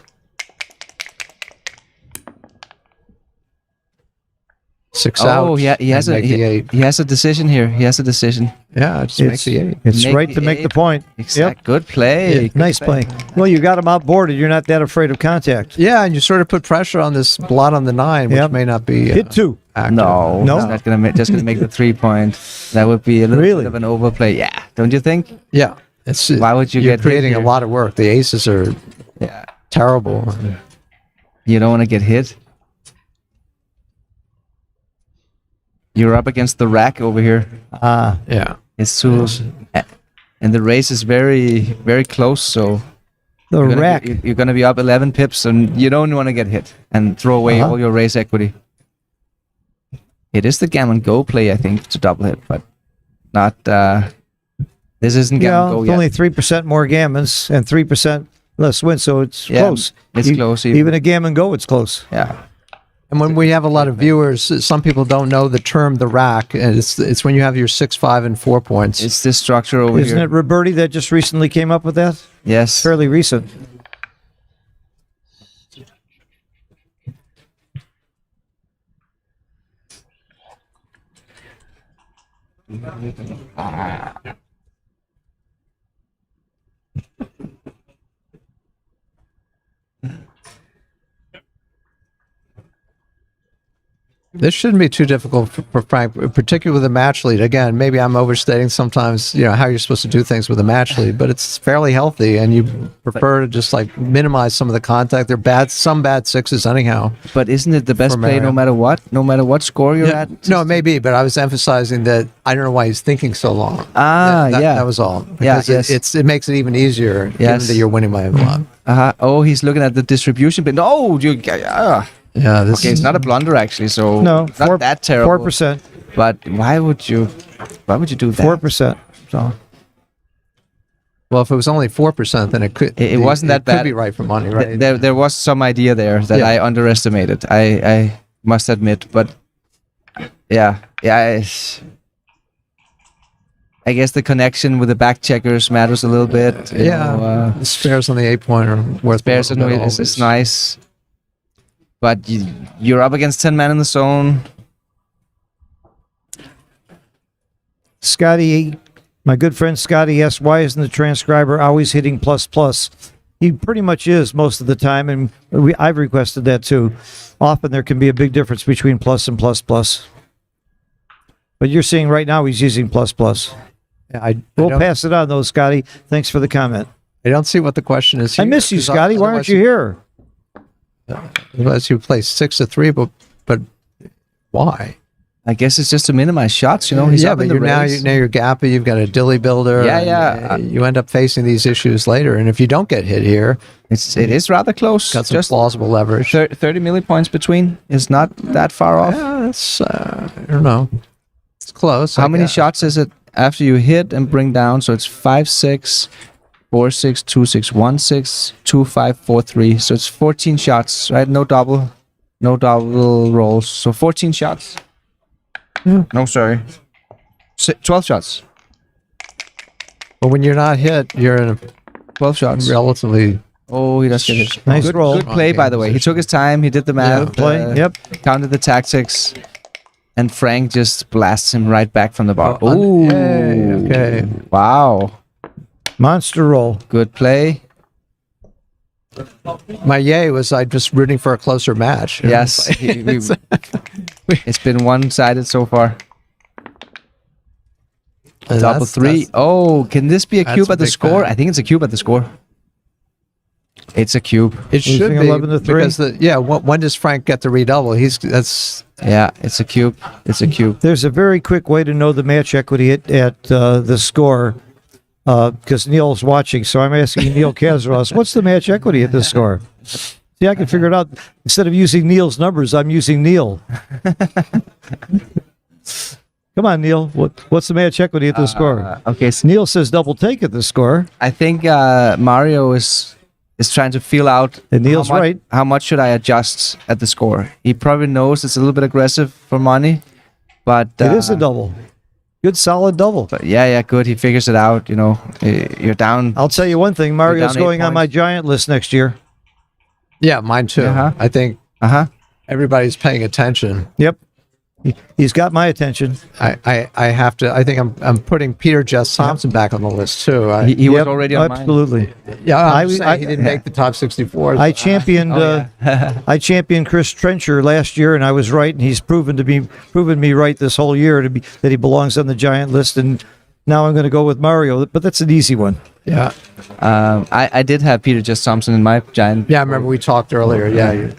6 Oh, out. yeah, he has and a make the 8. he has a decision here. He has a decision. Yeah, just make It's, the 8. it's Make right the to make the eight. point. Exact. Good play. Yep. Good Nice play. Well, you got him outboarded. You're not that afraid of contact. Yeah, and you sort of put pressure on this blot on the 9, which Yep. may not be Hit 2. active. No, No? he's not gonna just gonna make the 3-point. That would be a little Really? bit of an overplay. Yeah, don't you think? Yeah. It's, Why would you you're get hit creating a here? lot of work. The aces are Yeah, terrible. you don't want to get hit. You're up against the rack over here. Yeah. It's too, and the race is very, very close. So The you're gonna rack. be, you're gonna be up 11 pips, and you don't want to get hit and throw away all your race equity. It is the gammon go play, I think, to double hit, but not. This isn't Yeah, gammon go it's yet. only 3% more gammons and 3% less win, so it's Yeah, close. it's close even. Even a gammon go, it's close. Yeah. And when we have a lot of viewers, some people don't know the term the rack, and it's when you have your 6, 5, and 4 points. It's this structure over Isn't here. it Roberti that just recently came up with that? Yes. Fairly recent. This shouldn't be too difficult for Frank, particularly with a match lead. Again, maybe I'm overstating sometimes, how you're supposed to do things with a match lead, but it's fairly healthy, and you prefer to just like minimize some of the contact. They're some bad sixes anyhow. But isn't it the best For play no Mario. matter what score you're at? No, it may be, but I was emphasizing that I don't know why he's thinking so long. That was all. Yeah, Because yes. it makes it even easier, given Yes. that you're winning by a lot. Oh, he's looking at the distribution. But no, you. Yeah, this Okay, it's not a blunder actually, so No, not that terrible. 4%. But why would you do that? 4%. So well, if it was only 4%, then it could. It wasn't that Could bad. be right for money, right? There was some idea there that Yeah. I underestimated. I must admit, but yeah. I guess the connection with the back checkers matters a little bit. you know, The spares on the 8-point are worth. spares a little bit is always. nice, but you're up against 10 men in the zone. Scotty, my good friend Scotty asks, why isn't the transcriber always hitting plus plus? He pretty much is most of the time, and I've requested that too. Often there can be a big difference between plus and plus plus. But you're seeing right now he's using plus plus. Yeah, We'll pass it on though, Scotty. Thanks for the comment. I don't see what the question is. I here, miss you, 'cause Scotty. Why aren't you here? Otherwise, you play 6-3, but why? I guess it's just to minimize shots. He's yeah, up but in the race. now you're gappy. You've got a dilly builder. Yeah. and, you end up facing these issues later, and if you don't get hit here, It is rather close. got some Just plausible leverage. 30 millipoints between is not that far off. Yeah, that's I don't know. It's close. How I many guess. shots is it after you hit and bring down? So it's 5-6, 4-6, 2-6, 1-6, 2-5, 4-3. So it's 14 shots, right? No double rolls. So 14 shots. Yeah. No, sorry. 12 shots. But when you're not hit, you're in a 12 shots. relatively. Oh, he does get it. Nice good, roll. Good play, by the way. He took his time. He did the math. Play. Yep. Counted the tactics. And Frank just blasts him right back from the bar. Oh, Ooh. yay, okay. Wow. Monster roll. Good play. My yay was I just rooting for a closer match. Yes. It's been one-sided so far. And Double three. Oh, can this be a that's cube a at the big score? fan. I think it's a cube at the score. It's a cube. It should Losing be 11-3. because when does Frank get the redouble? That's Yeah, it's a cube. It's a cube. There's a very quick way to know the match equity at the score because Neil's watching. So I'm asking Neil Kazaros, what's the match equity at the score? See, I can figure it out. Instead of using Neil's numbers, I'm using Neil. Come on, Neil. What's the match equity at the score? Okay, so Neil says double take at the score. I think Mario is trying to feel out. And Neil's how much, right. How much should I adjust at the score? He probably knows it's a little bit aggressive for money, but It is a double. Good, solid double. But yeah, good. He figures it out. You're down. I'll tell you one thing. Mario's down 8 going on my points. giant list next year. yeah, mine too. Uh-huh. I think everybody's paying attention. Yep. He's got my attention. I have to. I think I'm putting Peter Jess Thompson back on the list too. He was Yep, already on mine. absolutely. I I- he didn't make the top 64. I championed Oh, I championed Chris Trencher last year, and I was right, and he's proven me right this whole year that he belongs on the giant list, and now I'm going to go with Mario, but that's an easy one. yeah. I did have Peter Jess Thompson in my giant. Yeah, I remember we talked earlier. Yeah,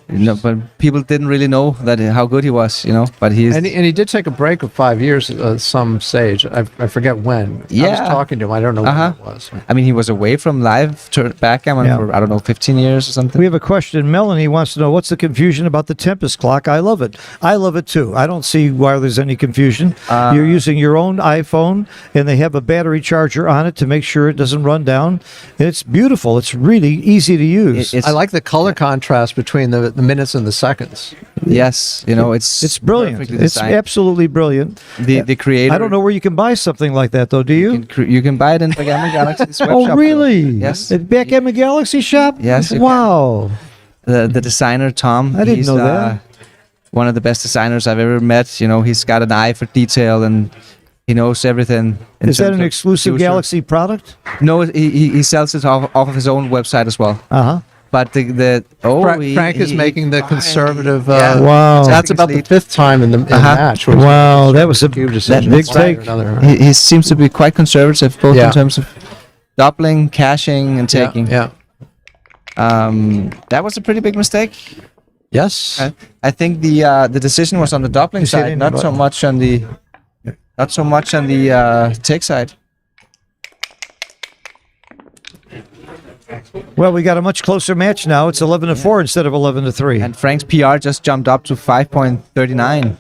But people didn't really know how good he was. But he's. and he did take a break of 5 years at some stage. I forget when. I Yeah. was talking to him. I don't know when it was. I mean, he was away from live backgammon Yeah. for 15 years or something. We have a question. Melanie wants to know, what's the confusion about the Tempest clock? I love it. I love it too. I don't see why there's any confusion. You're using your own iPhone, and they have a battery charger on it to make sure it doesn't run down. And it's beautiful. It's really easy to use. It's I like the color contrast between the minutes and the seconds. yes, it's brilliant. perfectly It's designed. absolutely brilliant. The creator. I don't know where you can buy something like that, though. Do you? You can buy it in Backgammon Galaxy's web Oh, shop, really? though. Yes. At Backgammon Galaxy shop? Yes, you Wow. The designer Tom. I didn't he's, know that. One of the best designers I've ever met. He's got an eye for detail, and He knows everything. Is that an exclusive Galaxy product? No, he sells it off of his own website as well. Uh-huh. But Frank is making the conservative. Wow. That's about the fifth time in the match. where Wow, that was a cube big decision. take. he seems to be quite conservative, both Yeah. in terms of doubling, cashing, and taking. Yeah. That was a pretty big mistake. Yes. I think the decision was on the doubling Is it side, in not the so much on the take side. Well, we got a much closer match now. It's 11-4 instead of 11-3. And Frank's PR just jumped up to 5.39.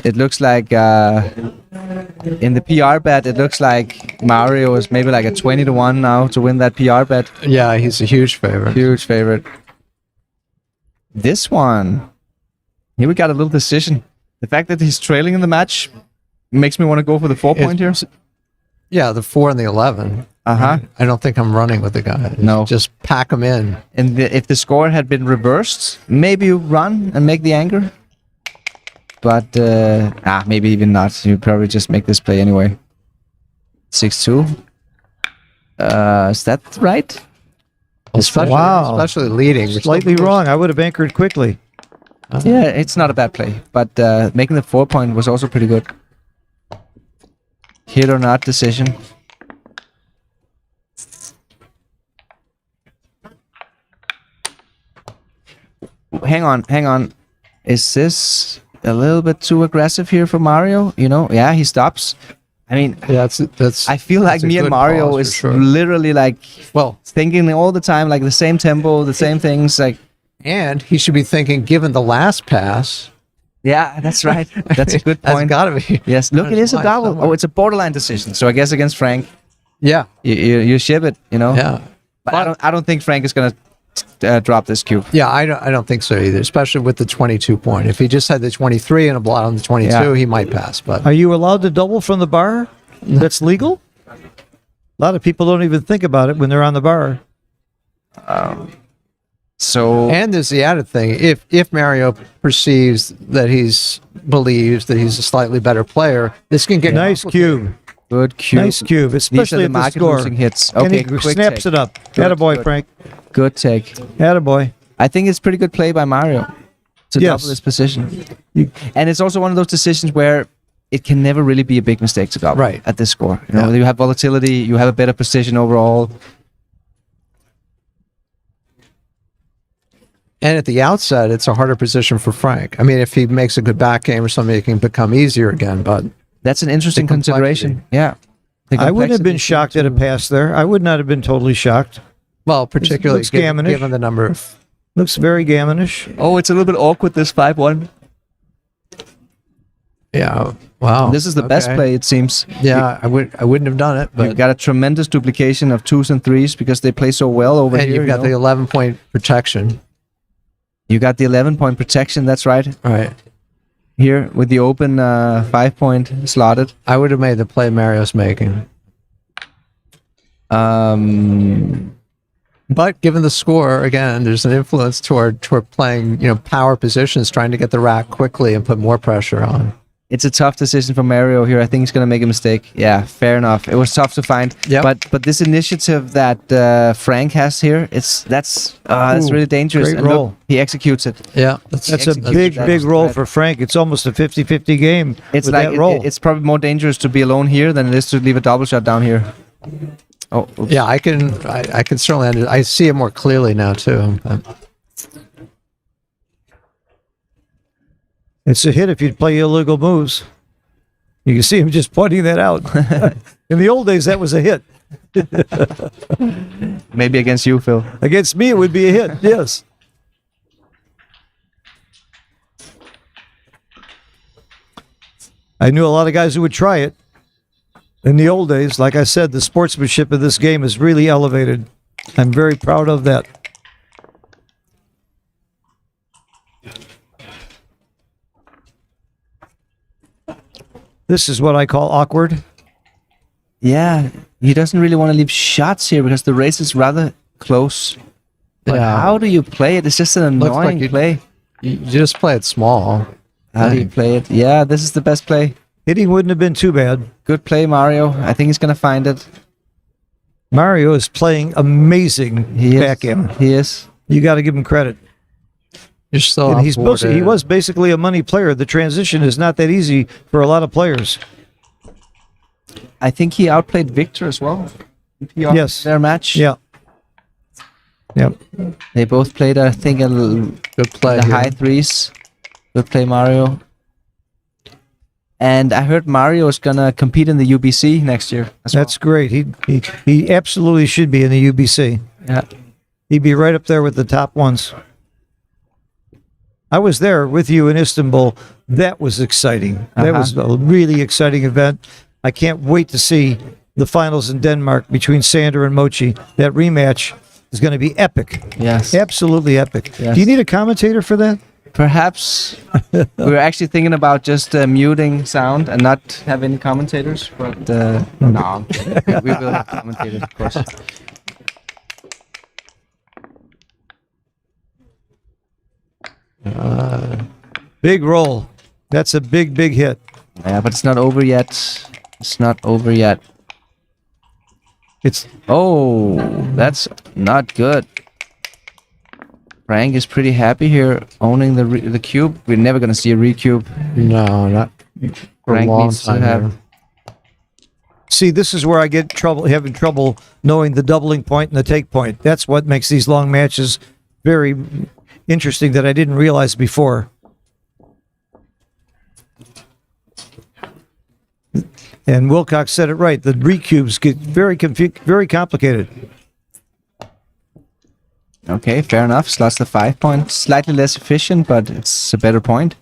It looks like in the PR bet, it looks like Mario is maybe like a 20-1 now to win that PR bet. Yeah, he's a huge favorite. Huge favorite. This one, here we got a little decision. The fact that he's trailing in the match makes me want to go for the 4-point here. Yeah, the 4 and the 11. Uh-huh. I don't think I'm running with the guy. No. Just pack him in. And if the score had been reversed, maybe you run and make the anger. But, maybe even not. You probably just make this play anyway. 6-2. Is that right? Especially leading. Slightly wrong. I would have anchored quickly. Yeah, it's not a bad play. But making the 4-point was also pretty good. Hit or not decision. Hang on. Is this a little bit too aggressive here for Mario? You know, yeah, he stops. I mean, Yeah, that's. I feel like that's a me and good Mario pause for is sure. literally like Well, thinking all the time, like the same tempo, the same things. Like, and he should be thinking, given the last pass, yeah, that's right. That's a good that's point. got to be. Yes, look, it There's is a line double. somewhere. Oh, it's a borderline decision. So I guess against Frank, Yeah, you ship it. You know. yeah, But I don't think Frank is gonna drop this cube. yeah. I don't think so either. Especially with the 22 point. If he just had the 23 and a blot on the 22, Yeah. he might pass. But Are you allowed to double from the bar? That's legal? A lot of people don't even think about it when they're on the bar. So and there's the added thing: if Mario believes that he's a slightly better player, this can get Nice cube. good cube. Nice cube, These are especially the at the market score. losing hits. And Okay, he quick snaps take. it up. Good, Attaboy, good. Frank. Good take. Attaboy. I think it's pretty good play by Mario to Yes. double this position. You- And it's also one of those decisions where it can never really be a big mistake to double Right. at this score. You know, Yeah. you have volatility, you have a better precision overall. And at the outset, it's a harder position for Frank. I mean, if he makes a good back game or something, it can become easier again. But That's an interesting The complexity. consideration. Yeah. The I wouldn't have been complexity shocked at a pass there. I would not have been totally shocked. well, particularly looks gammonish. given the number of Looks very gammonish. Oh, it's a little bit awkward, this 5-1. wow. This is the best Okay. play, it seems. Yeah, I wouldn't have done it, You've but got a tremendous duplication of 2s and 3s because they play so well over and here. you've got the 11-point protection. You got the 11-point protection, that's right. Right. Here with the open 5-point slotted. I would have made the play Mario's making. But given the score, again, there's an influence toward playing, power positions, trying to get the rack quickly and put more pressure on. It's a tough decision for Mario here. I think he's going to make a mistake. Yeah, fair enough. It was tough to find. Yep. But this initiative that Frank has here, that's really dangerous. great And roll. look, he executes it. Yeah, That's a executes big, that big roll threat. for Frank. It's almost a 50-50 game It's with like that roll. it's probably more dangerous to be alone here than it is to leave a double shot down here. Oh, oops. yeah. I can certainly. I see it more clearly now too. But It's a hit if you play illegal moves. You can see him just pointing that out. In the old days, that was a hit. Maybe against you, Phil. Against me, it would be a hit, yes. I knew a lot of guys who would try it. In the old days, like I said, the sportsmanship of this game is really elevated. I'm very proud of that. This is what I call awkward. Yeah, he doesn't really want to leave shots here because the race is rather close. But Yeah. how do you play it? It's just an Looks like annoying you- play. you just play it small. How do you play it? Yeah, this is the best play. Hitting wouldn't have been too bad. Good play, Mario. I think he's gonna find it. Mario is playing amazing He is. backgammon. He is. You got to give him credit. You're still And on he's board, he was basically a money player. The transition is not that easy for a lot of players. I think he outplayed Victor as well. Yes. Their match. Yeah. Yep. They both played, I think, good play the here. high threes. Good play, Mario. And I heard Mario is gonna compete in the UBC next year. That's great. He absolutely should be in the UBC. Yeah. He'd be right up there with the top ones. I was there with you in Istanbul. That was exciting. That was a really exciting event. I can't wait to see the finals in Denmark between Sander and Mochi. That rematch is going to be epic. Yes. Absolutely epic. Yes. Do you need a commentator for that? Perhaps we were actually thinking about just muting sound and not have any commentators, but no, we will have commentators, of course. Big roll. That's a big hit. Yeah, but it's not over yet. It's not over yet. It's Oh, that's not good. Frank is pretty happy here, owning the cube. We're never gonna see a recube. No, not for a Frank long needs to time. have- here. See, this is where I get having trouble knowing the doubling point and the take point. That's what makes these long matches very interesting that I didn't realize before. And Wilcox said it right. The recubes get very complicated. Okay, fair enough. Slots the 5 point. Slightly less efficient, but it's a better point.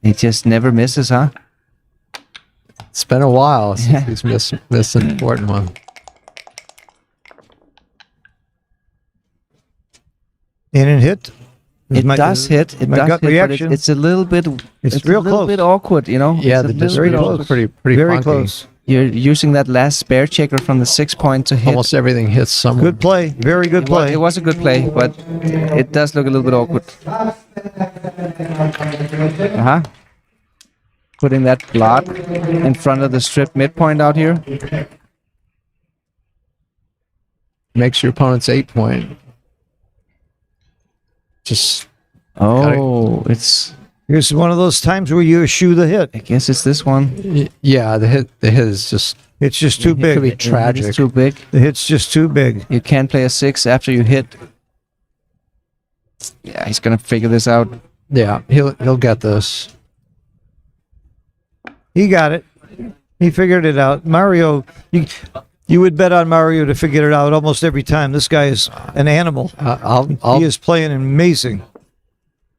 He just never misses, huh? It's been a while since Yeah. he's missed an important one. In and hit. It does hit. It my does gut hit, reaction. but it's a little bit. It's a real little close. bit awkward, you know. Yeah, It's the a little very bit distribution close. was pretty very funky. close. You're using that last spare checker from the 6 point to hit. Almost everything hits somewhere. Good play. Very good play. It was a good play, but it does look a little bit awkward. Putting that block in front of the strip midpoint out here. Makes your opponent's 8 point. Just Oh, it's. Here's one of those times where you eschew the hit. I guess it's this one. yeah, the hit is just It's just too it could be big. tragic. It's too big. The hit's just too big. You can't play a 6 after you hit. Yeah, he's gonna figure this out. Yeah, he'll get this. He got it. He figured it out. Mario, you would bet on Mario to figure it out almost every time. This guy is an animal. He is playing amazing.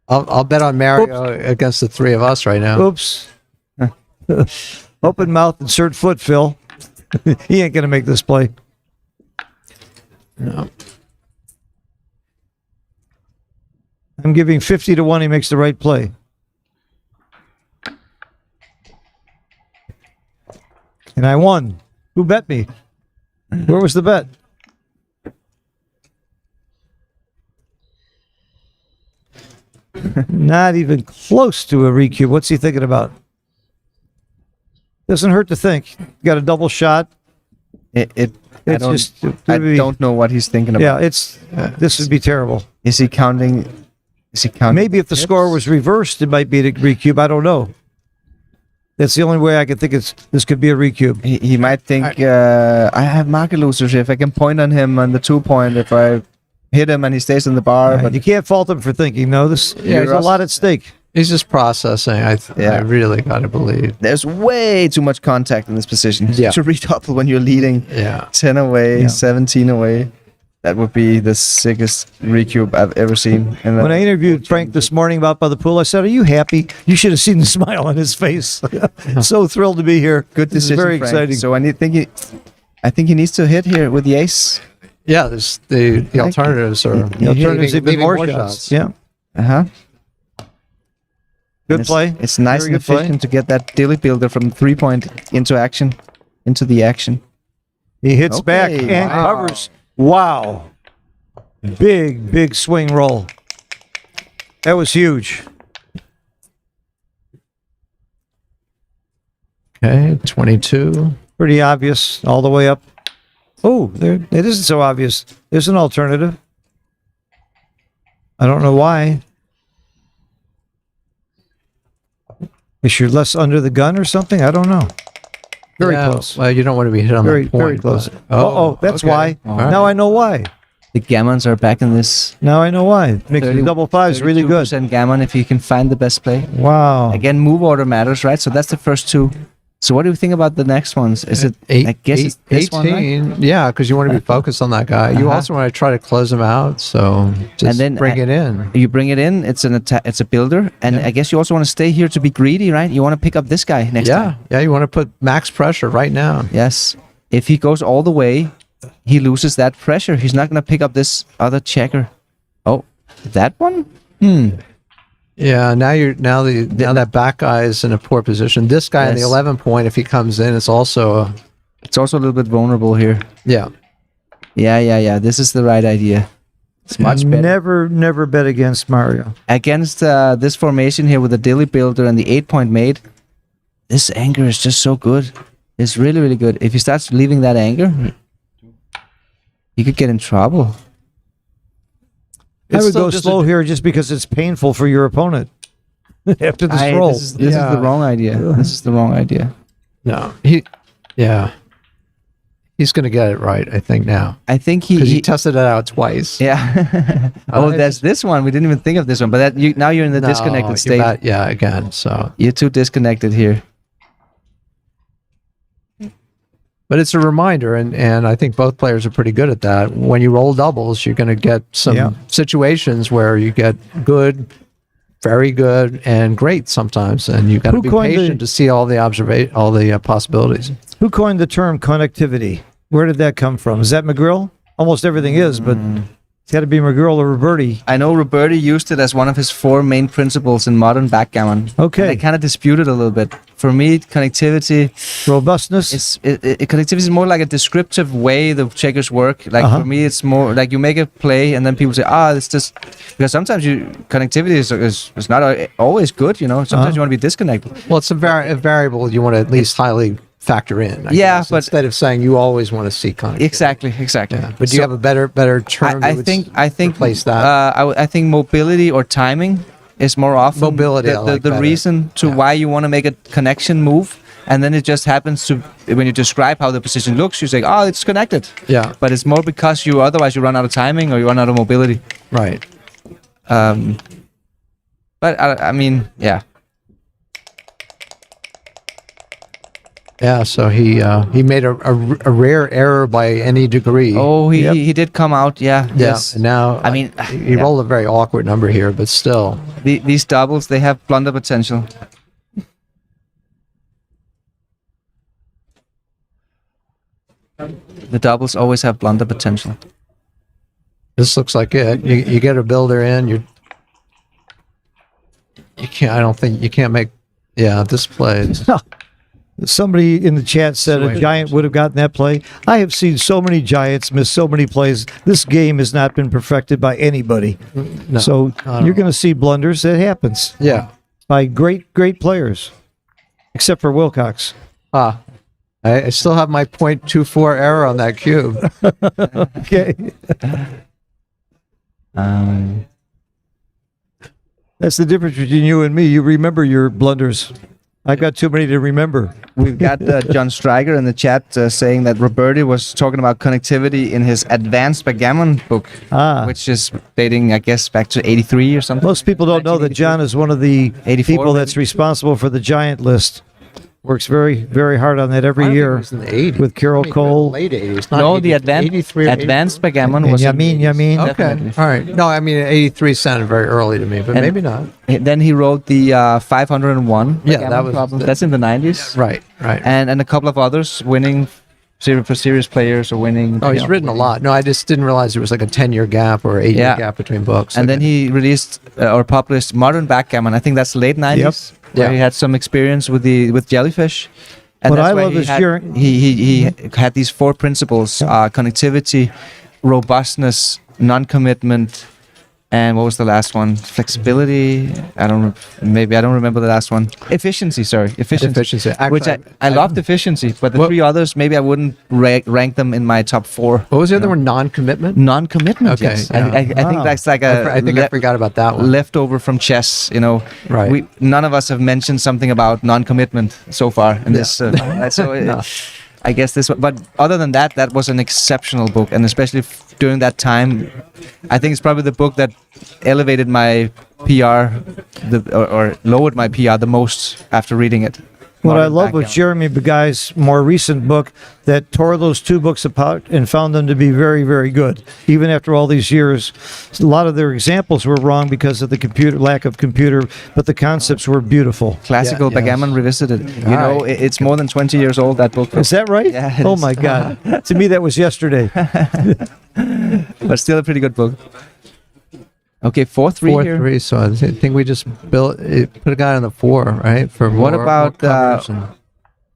I'll bet on Mario against the three of us right now. Oops. Open mouth, insert foot, Phil. He ain't gonna make this play. No. I'm giving 50 to 1 he makes the right play. And I won. Who bet me? Where was the bet? Not even close to a recube. What's he thinking about? Doesn't hurt to think. Got a double shot. I It's don't know what he's thinking about. Yeah, this would be terrible. Is he counting? Maybe if the score was reversed, it might be a recube. I don't know. That's the only way I can think this could be a recube. He might think I have market losers. If I can point on him on the 2 point, if I hit him and he stays in the bar, but You can't fault him for thinking. No, there's a lot at stake. He's just processing. I Yeah. really got to believe. there's way too much contact in this position Yeah. to redouble when you're leading Yeah. 10 away, Yeah. 17 away. That would be the sickest recube I've ever seen. And When I interviewed Frank this morning about by the pool, I said, "Are you happy?" You should have seen the smile on his face. So thrilled to be here. good This is decision, very Frank. exciting. So I think he needs to hit here with the ace. Yeah, there's the alternatives are The alternatives even leaving more shots. Yeah, Uh-huh. good And play. It's nice Very and good play. efficient to get that dilly builder from 3 point into action, into the action. He hits Okay, back and wow. covers. Wow, big swing roll. That was huge. Okay, 22. Pretty obvious all the way up. Oh, there it isn't so obvious. There's an alternative. I don't know why. Is you're less under the gun or something? I don't know. Very Yeah, close. Well, you don't want to be hit on Very, that point. very close. but- Oh, that's okay. why. All right. Now I know why. The gammons are back in this. Now I know why. Makes the double fives really good. 32% gammon if you can find the best play. Wow. Again, move order matters, right? So that's the first two. So what do you think about the next ones? Is it? Eight, I guess it's this 18, one, right? yeah, because you want to be focused on that guy. You Uh-huh. also want to try to close him out, so just And then bring it in. You bring it in. It's an attack. It's a builder, and I guess you also want to stay here to be greedy, right? You want to pick up this guy next time. Yeah, you want to put max pressure right now. Yes. If he goes all the way, he loses that pressure. He's not going to pick up this other checker. Oh, that one? Yeah, now that back guy is in a poor position. This guy in the Yes. 11 point, if he comes in, it's also It's also a little bit vulnerable here. yeah. Yeah. This is the right idea. It's much better. Never bet against Mario. Against this formation here with the dilly builder and the 8-point mate, this anchor is just so good. It's really, really good. If he starts leaving that anchor, he could get in trouble. I It's would still go just slow here just because it's painful for your opponent after this roll. This is the wrong idea. This is the wrong idea. No, he's going to get it right, I think now, I think because he he tested it out twice. yeah. There's this one. We didn't even think of this one, but now you're in the No, disconnected you're state. yeah, again. So, You're too disconnected here. but it's a reminder, and I think both players are pretty good at that. When you roll doubles, you're going to get some Yeah. situations where you get good, very good, and great sometimes, and you got to Who be coined the- patient to see all the possibilities. Who coined the term connectivity? Where did that come from? Is that McGrill? Almost everything is, but it's got to be McGrill or Roberti. I know Roberti used it as one of his 4 main principles in modern backgammon. Okay. And I kind of disputed a little bit. For me, connectivity Robustness. connectivity is more like a descriptive way the checkers work. Like Uh-huh. for me, it's more like you make a play and then people say, it's just because sometimes connectivity is not always good. You know, sometimes you want to be disconnected. Well, it's a variable you want to at least highly factor in. I Yeah, guess, but- instead of saying you always want to see connectivity. Exactly. Yeah. But do you have a better term? I you would think replace that. I think mobility or timing is more often Mobility, I like the better. reason to Yeah. why you want to make a connection move, and then it just happens to when you describe how the position looks, you say, it's connected. Yeah. But it's more because otherwise you run out of timing or you run out of mobility. Right. But I mean, yeah. Yeah. So he made a rare error by any degree. Oh, Yep. he did come out. Yeah. Yeah. Yes. And now I mean, he yeah. rolled a very awkward number here, but still. These doubles, they have blunder potential. The doubles always have blunder potential. This looks like it. You get a builder in. You can't. I don't think you can't make. Yeah, this plays. Somebody in the chat said a giant would have gotten that play. I have seen so many giants miss so many plays. This game has not been perfected by anybody. No, So not at you're going to see blunders. It happens Yeah. by great players, except for Wilcox. I still have my .24 error on that cube. Okay. That's the difference between you and me. You remember your blunders. I've got too many to remember. We've got John Stryker in the chat saying that Roberti was talking about connectivity in his Advanced Backgammon book, which is dating, I guess, back to 83 or something. Most people don't know that John is one of the 84 people that's responsible for the giant list. Works very, very hard on that every year in the 80s. with Carol Cole. Late 80s. No, Not the 83 or Advanced Backgammon And was... Yamin. Okay. Definitely. All right. No, I mean 83 sounded very early to me, but And- maybe not. Then he wrote the 501 Yeah, Backgammon that was problem. the- That's in the 90s. Right. Right. And a couple of others winning for serious players or winning. Oh, he's written a lot. No, I just didn't realize there was like a 10-year gap or 8-year Yeah. gap between books. And then he released or published Modern Backgammon. I think that's late 90s. Where Yeah. he had some experience with jellyfish. And What that's I where love he is had, hearing- he had these 4 principles: connectivity, robustness, non-commitment, And what was the last one? Flexibility. I don't remember the last one. Efficiency. Sorry, efficiency. Which Actually, I loved efficiency, but the What- three others maybe I wouldn't rank them in my top 4. What was the other one? Non-commitment. Non-commitment. Okay, Yes. yeah. I think that's like I think I forgot about that one. leftover from chess. You know, Right. None of us have mentioned something about non-commitment so far in this. So No. I guess this one. But other than that, that was an exceptional book, and especially during that time, I think it's probably the book that elevated my PR, or lowered my PR the most after reading it. What I Modern love with Backgammon. Jeremy Beguy's more recent book that tore those 2 books apart and found them to be very, very good. Even after all these years, a lot of their examples were wrong because of the lack of computer, but the concepts were beautiful. Classical yes. Backgammon Revisited. You know, right. it's more than 20 years old, that book. Is that right? Yeah, it oh is. my God. To me, that was yesterday. But still a pretty good book. Okay, 4-3 here. 4-3. So I think we just put a guy on the 4, right? For What more about, covers and-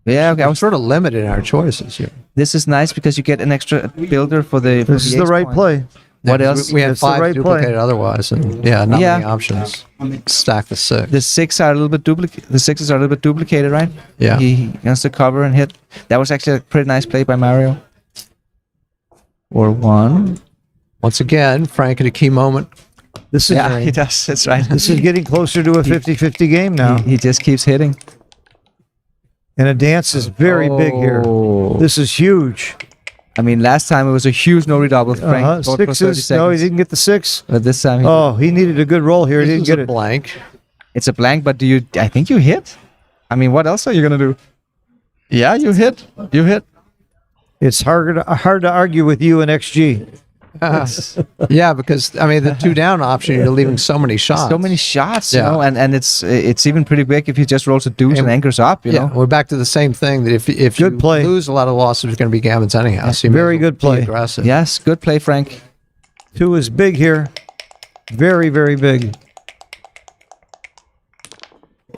Yeah, okay. I'm sort of limited in our choices here. This is nice because you get an extra builder for the. This is the ace right point. play. What Yeah, 'cause else? We had It's the 5 right play. duplicated otherwise, and not many Yeah. options. Stack the 6. The 6 are a little bit The 6s are a little bit duplicated, right? Yeah. He has to cover and hit. That was actually a pretty nice play by Mario. Or 1. Once again, Frank at a key moment. This is Yeah, he does. That's right. this is getting closer to a 50-50 game now. He just keeps hitting. And a dance is very big here. Oh. This is huge. I mean, last time it was a huge no redouble. Frank fought for 30 Sixes. No, he seconds. didn't get the 6. But this time, Oh, he needed a good roll here. He This didn't is get a it. blank. it's a blank. But I think you hit. I mean, what else are you gonna do? Yeah, you hit. You hit. It's hard to argue with you and XG. Yeah, because I mean the 2 down option, you're leaving so many shots. So many shots, Yeah. you know, and it's even pretty big if he just rolls a deuce and anchors up, you Yeah, know. we're back to the same thing that if you Good play. lose a lot of losses, it's going to be gammons anyhow. So you may Very as well good play. be aggressive. Yes, good play, Frank. 2 is big here. Very, very big.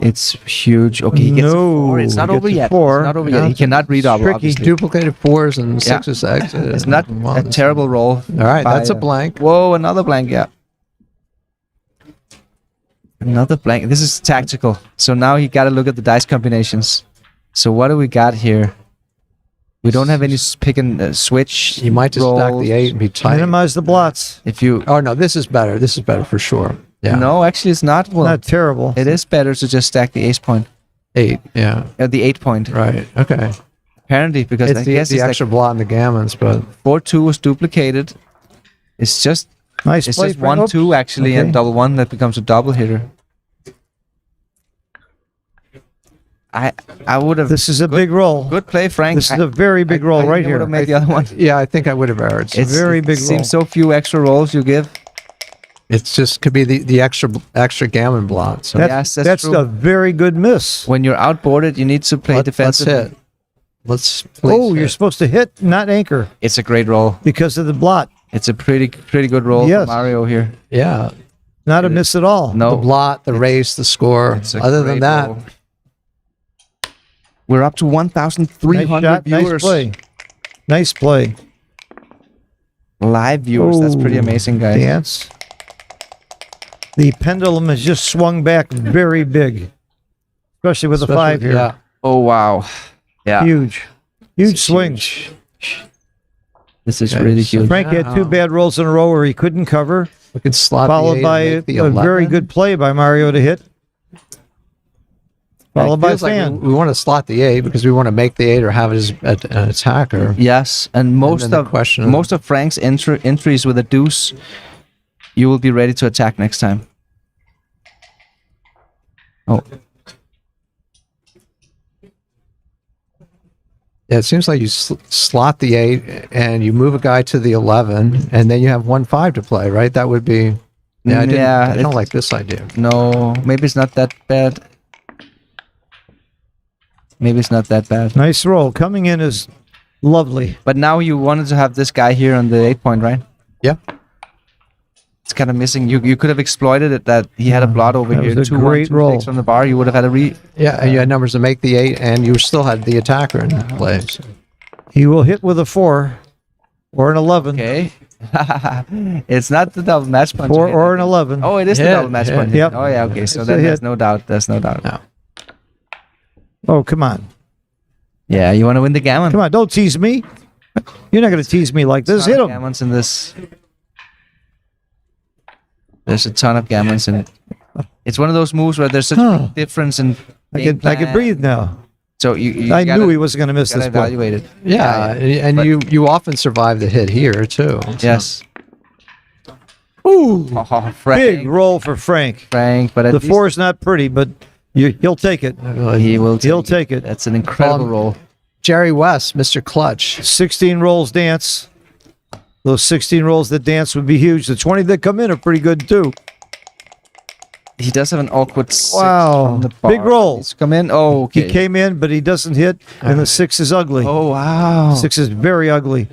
It's huge. Okay, he gets a 4. It's not he over gets a yet. 4. It's not over yet. Yeah, He cannot redouble, tricky. obviously. Duplicated 4s and Yeah. 6s exit. It's not a terrible roll. All right, by, that's a blank. Whoa, another blank, yeah. Another blank. This is tactical. So now you got to look at the dice combinations. So what do we got here? We don't have any pick and switch. You might just stack rolls. the 8 and be tight. Minimize the blots. If you Oh no, this is better. This is better for sure. Yeah. no, actually, it's not. Well, Not terrible. it is better to just stack the ace point, 8. Yeah. the 8 point. Right. Okay. Apparently, because It's I the, guess the it's extra blot in the gammons, but 4-2 was duplicated. It's just Nice it's play. just Frank. 1-2 actually, Okay. and double 1 that becomes a double hitter. I would have. This is a big roll. Good play, Frank. This is a very big roll right I would here. have made the other one. yeah, I think I would have erred. So It's very it big Seems roll. so few extra rolls you give. it's just could be the extra gammon blot. So Yes, that's That's true. a very good miss. When you're outboarded, you need to play let's defensively. hit. Let's please Oh, you're hit. supposed to hit, not anchor, It's a great roll. because of the blot. It's a pretty good roll Yes. for Mario here. Yeah. Not a miss at all. No, The blot, the race, the score. it's a Other than great that, roll. We're up to 1,300 Nice shot, viewers. nice play. Nice play. Live viewers. That's pretty Oh, amazing, guys. Dance. The pendulum has just swung back very big, especially with a 5 here. Yeah. Oh wow. Yeah. Huge. Huge swing. This is Okay, really so huge. Frank had 2 bad rolls in a row where he couldn't cover, We could slot the followed 8 by and a make the very 11. good play by Mario to hit. Followed It by feels like Fan. we want to slot the 8 because we want to make the 8 or have it as an attacker. Yes, and most then the of question of- most of Frank's entries with a deuce, you will be ready to attack next time. Oh, Yeah, it seems like you slot the 8 and you move a guy to the 11, and then you have 1-5 to play, right? That would be. Yeah, I don't like this idea. no, maybe it's not that bad. Maybe it's not that bad. Nice roll. Coming in is lovely. But now you wanted to have this guy here on the 8 point, right? Yeah. It's kind of missing. You could have exploited it that he had a blot over That here. was a 2-1, great 2 roll. takes from the bar. You would have had a Yeah, and you had numbers to make the 8, and you still had the attacker in play. So. He will hit with a 4 or an 11. Okay. It's not the double match point. 4 or an 11. Oh, it is the Hit, double match hit. point. Yep. Oh yeah, okay. So It's then a there's hit. no doubt. There's no doubt. No. Oh, come on. Yeah, you want to win the gammon. Come on, don't tease me. You're not going to tease me like this. Ton Hit of him. gammons in this. There's a ton of gammons in it. It's one of those moves where there's such a big difference in I game can plan. breathe now. So you I gotta, knew he wasn't going to miss gotta this play. evaluate it. Yeah, and But- you often survive the hit here too. Yes. Ooh, Oh, Frank. big roll for Frank. Frank, but at The least 4 is not pretty, but he'll take it. he will. He'll take it. That's an incredible Um, roll. Jerry West, Mr. Clutch. 16 rolls dance. Those 16 rolls that dance would be huge. The 20 that come in are pretty good too. He does have an awkward six Wow. from the bar. Big roll. He's come in. Oh, okay. He came in, but he doesn't hit, and the 6 is ugly. Oh wow. 6 is very ugly.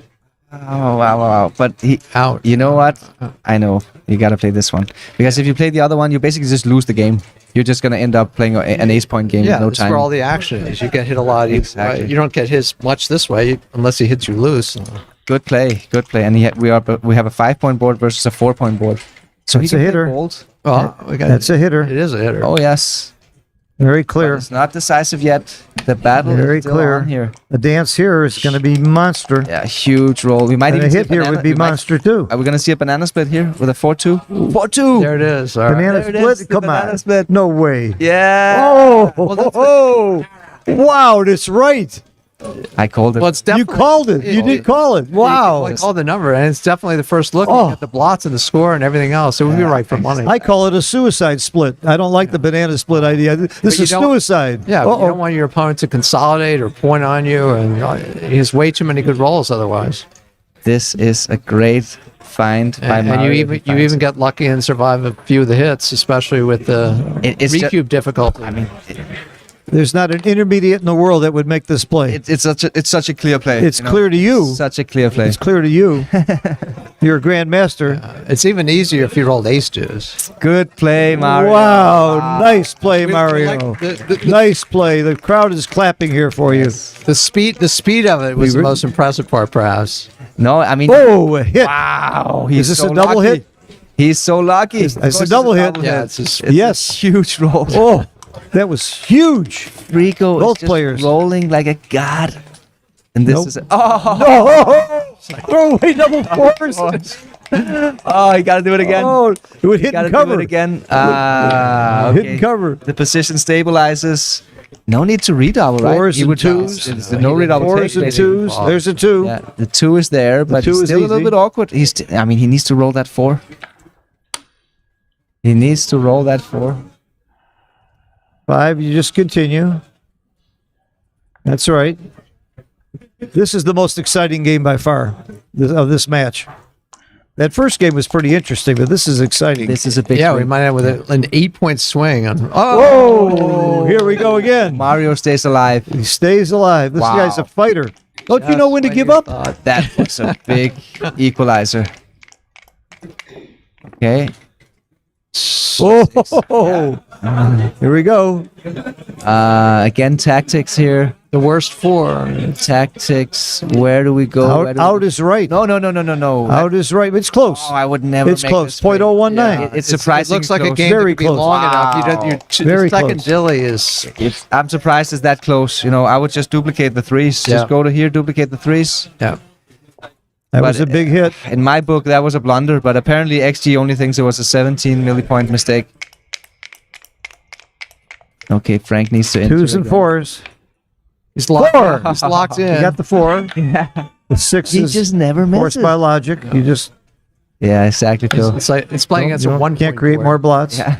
Oh wow. But he. Out. You know what? I know you gotta play this one because if you play the other one, you basically just lose the game. You're just gonna end up playing an ace point game Yeah, with no that's time. where all the action is. You get hit a lot. Exactly. You don't get hit much this way unless he hits you loose. Good play. And we have a 5-point board versus a 4-point board. So That's he a can play hitter. bold. Well, we got, That's a hitter. It is a hitter. Oh yes. Very But clear. it's not decisive yet. The battle Very is still clear. on here. The dance here is going to be monster. Yeah, huge roll. We might And a even see hit here banana- would be we might- monster too. Are we gonna see a banana split here with a 4-2? 4-2. There it is. All right. Banana There it is, split? the Come banana on. split. No way. Yeah. Oh, wow, that's right. I called it. Well, it's You definitely. call it. You did call it. Wow. I called the number, and it's definitely the first look. Oh. You get the blots and the score and everything else. It would be right for money. I call it a suicide split. I don't like the banana split idea. This you is don't- suicide. Yeah, but you Uh-oh. don't want your opponent to consolidate or point on you, and he has way too many good rolls otherwise. This is a great find by And Mario. you even get lucky and survive a few of the hits, especially with the It's ju- recube difficulty. I mean, There's not an intermediate in the world that would make this play. it's such a clear play. It's clear to you. Such a clear play. It's clear to you. You're a grandmaster. It's even easier if you rolled ace deuce. Good play, Mario. Wow, nice play, We- Mario. like the- Nice play. The crowd is clapping here for you. The speed of it was the most impressive part, perhaps. No, I mean, Oh, a hit. wow. Is this so a double lucky. hit? He's so lucky. It's Of a course double hit. Yeah, it's just, Yes. Huge roll. Oh, that was huge. Rico Both is just players. rolling like a god. And this Nope. is oh, Oh, throw away double fours. oh, you gotta do it again. Oh, it would hit Gotta and do cover. it again. Hit Okay. and cover. The position stabilizes. No need to redouble, right? Fours He and would twos. It's no redouble. Fours take, and basically. twos. There's a 2. Yeah, the 2 is there, but two he's is still a little easy. bit awkward. I mean, he needs to roll that 4. He needs to roll that 4. 5, you just continue. That's right. This is the most exciting game by far of this match. That first game was pretty interesting, but this is exciting. This is a big yeah, we swing. might have with an 8-point swing on. Whoa! Here we go again. Mario stays alive. He stays alive. This Wow. guy's a fighter. Don't you know when to give up? That was a big equalizer. Okay. Oh, here we go. Again, tactics here. The worst 4. Tactics. Where do we go? Where Out, do out we... is right. No. Out is right. It's close. Oh, I would never. It's make close. this play. 0.019. It's surprising. It looks like a close. game Very that could be close. long enough. You Wow. don't, your Very second close. dilly is. I'm surprised it's that close. You know, I would just duplicate the 3s. Yeah. Just go to here, duplicate the 3s. Yeah. That But, was a big hit. In my book, that was a blunder, but apparently XG only thinks it was a 17 millipoint mistake. Okay, Frank needs to enter 2s and again. 4s. He's locked. 4. He's locked in. You got the 4. The 6 He is just never forced misses. by logic. You just Yeah, exactly, Phil. It's like it's playing against you a don't- 1. can't create more blots. Yeah.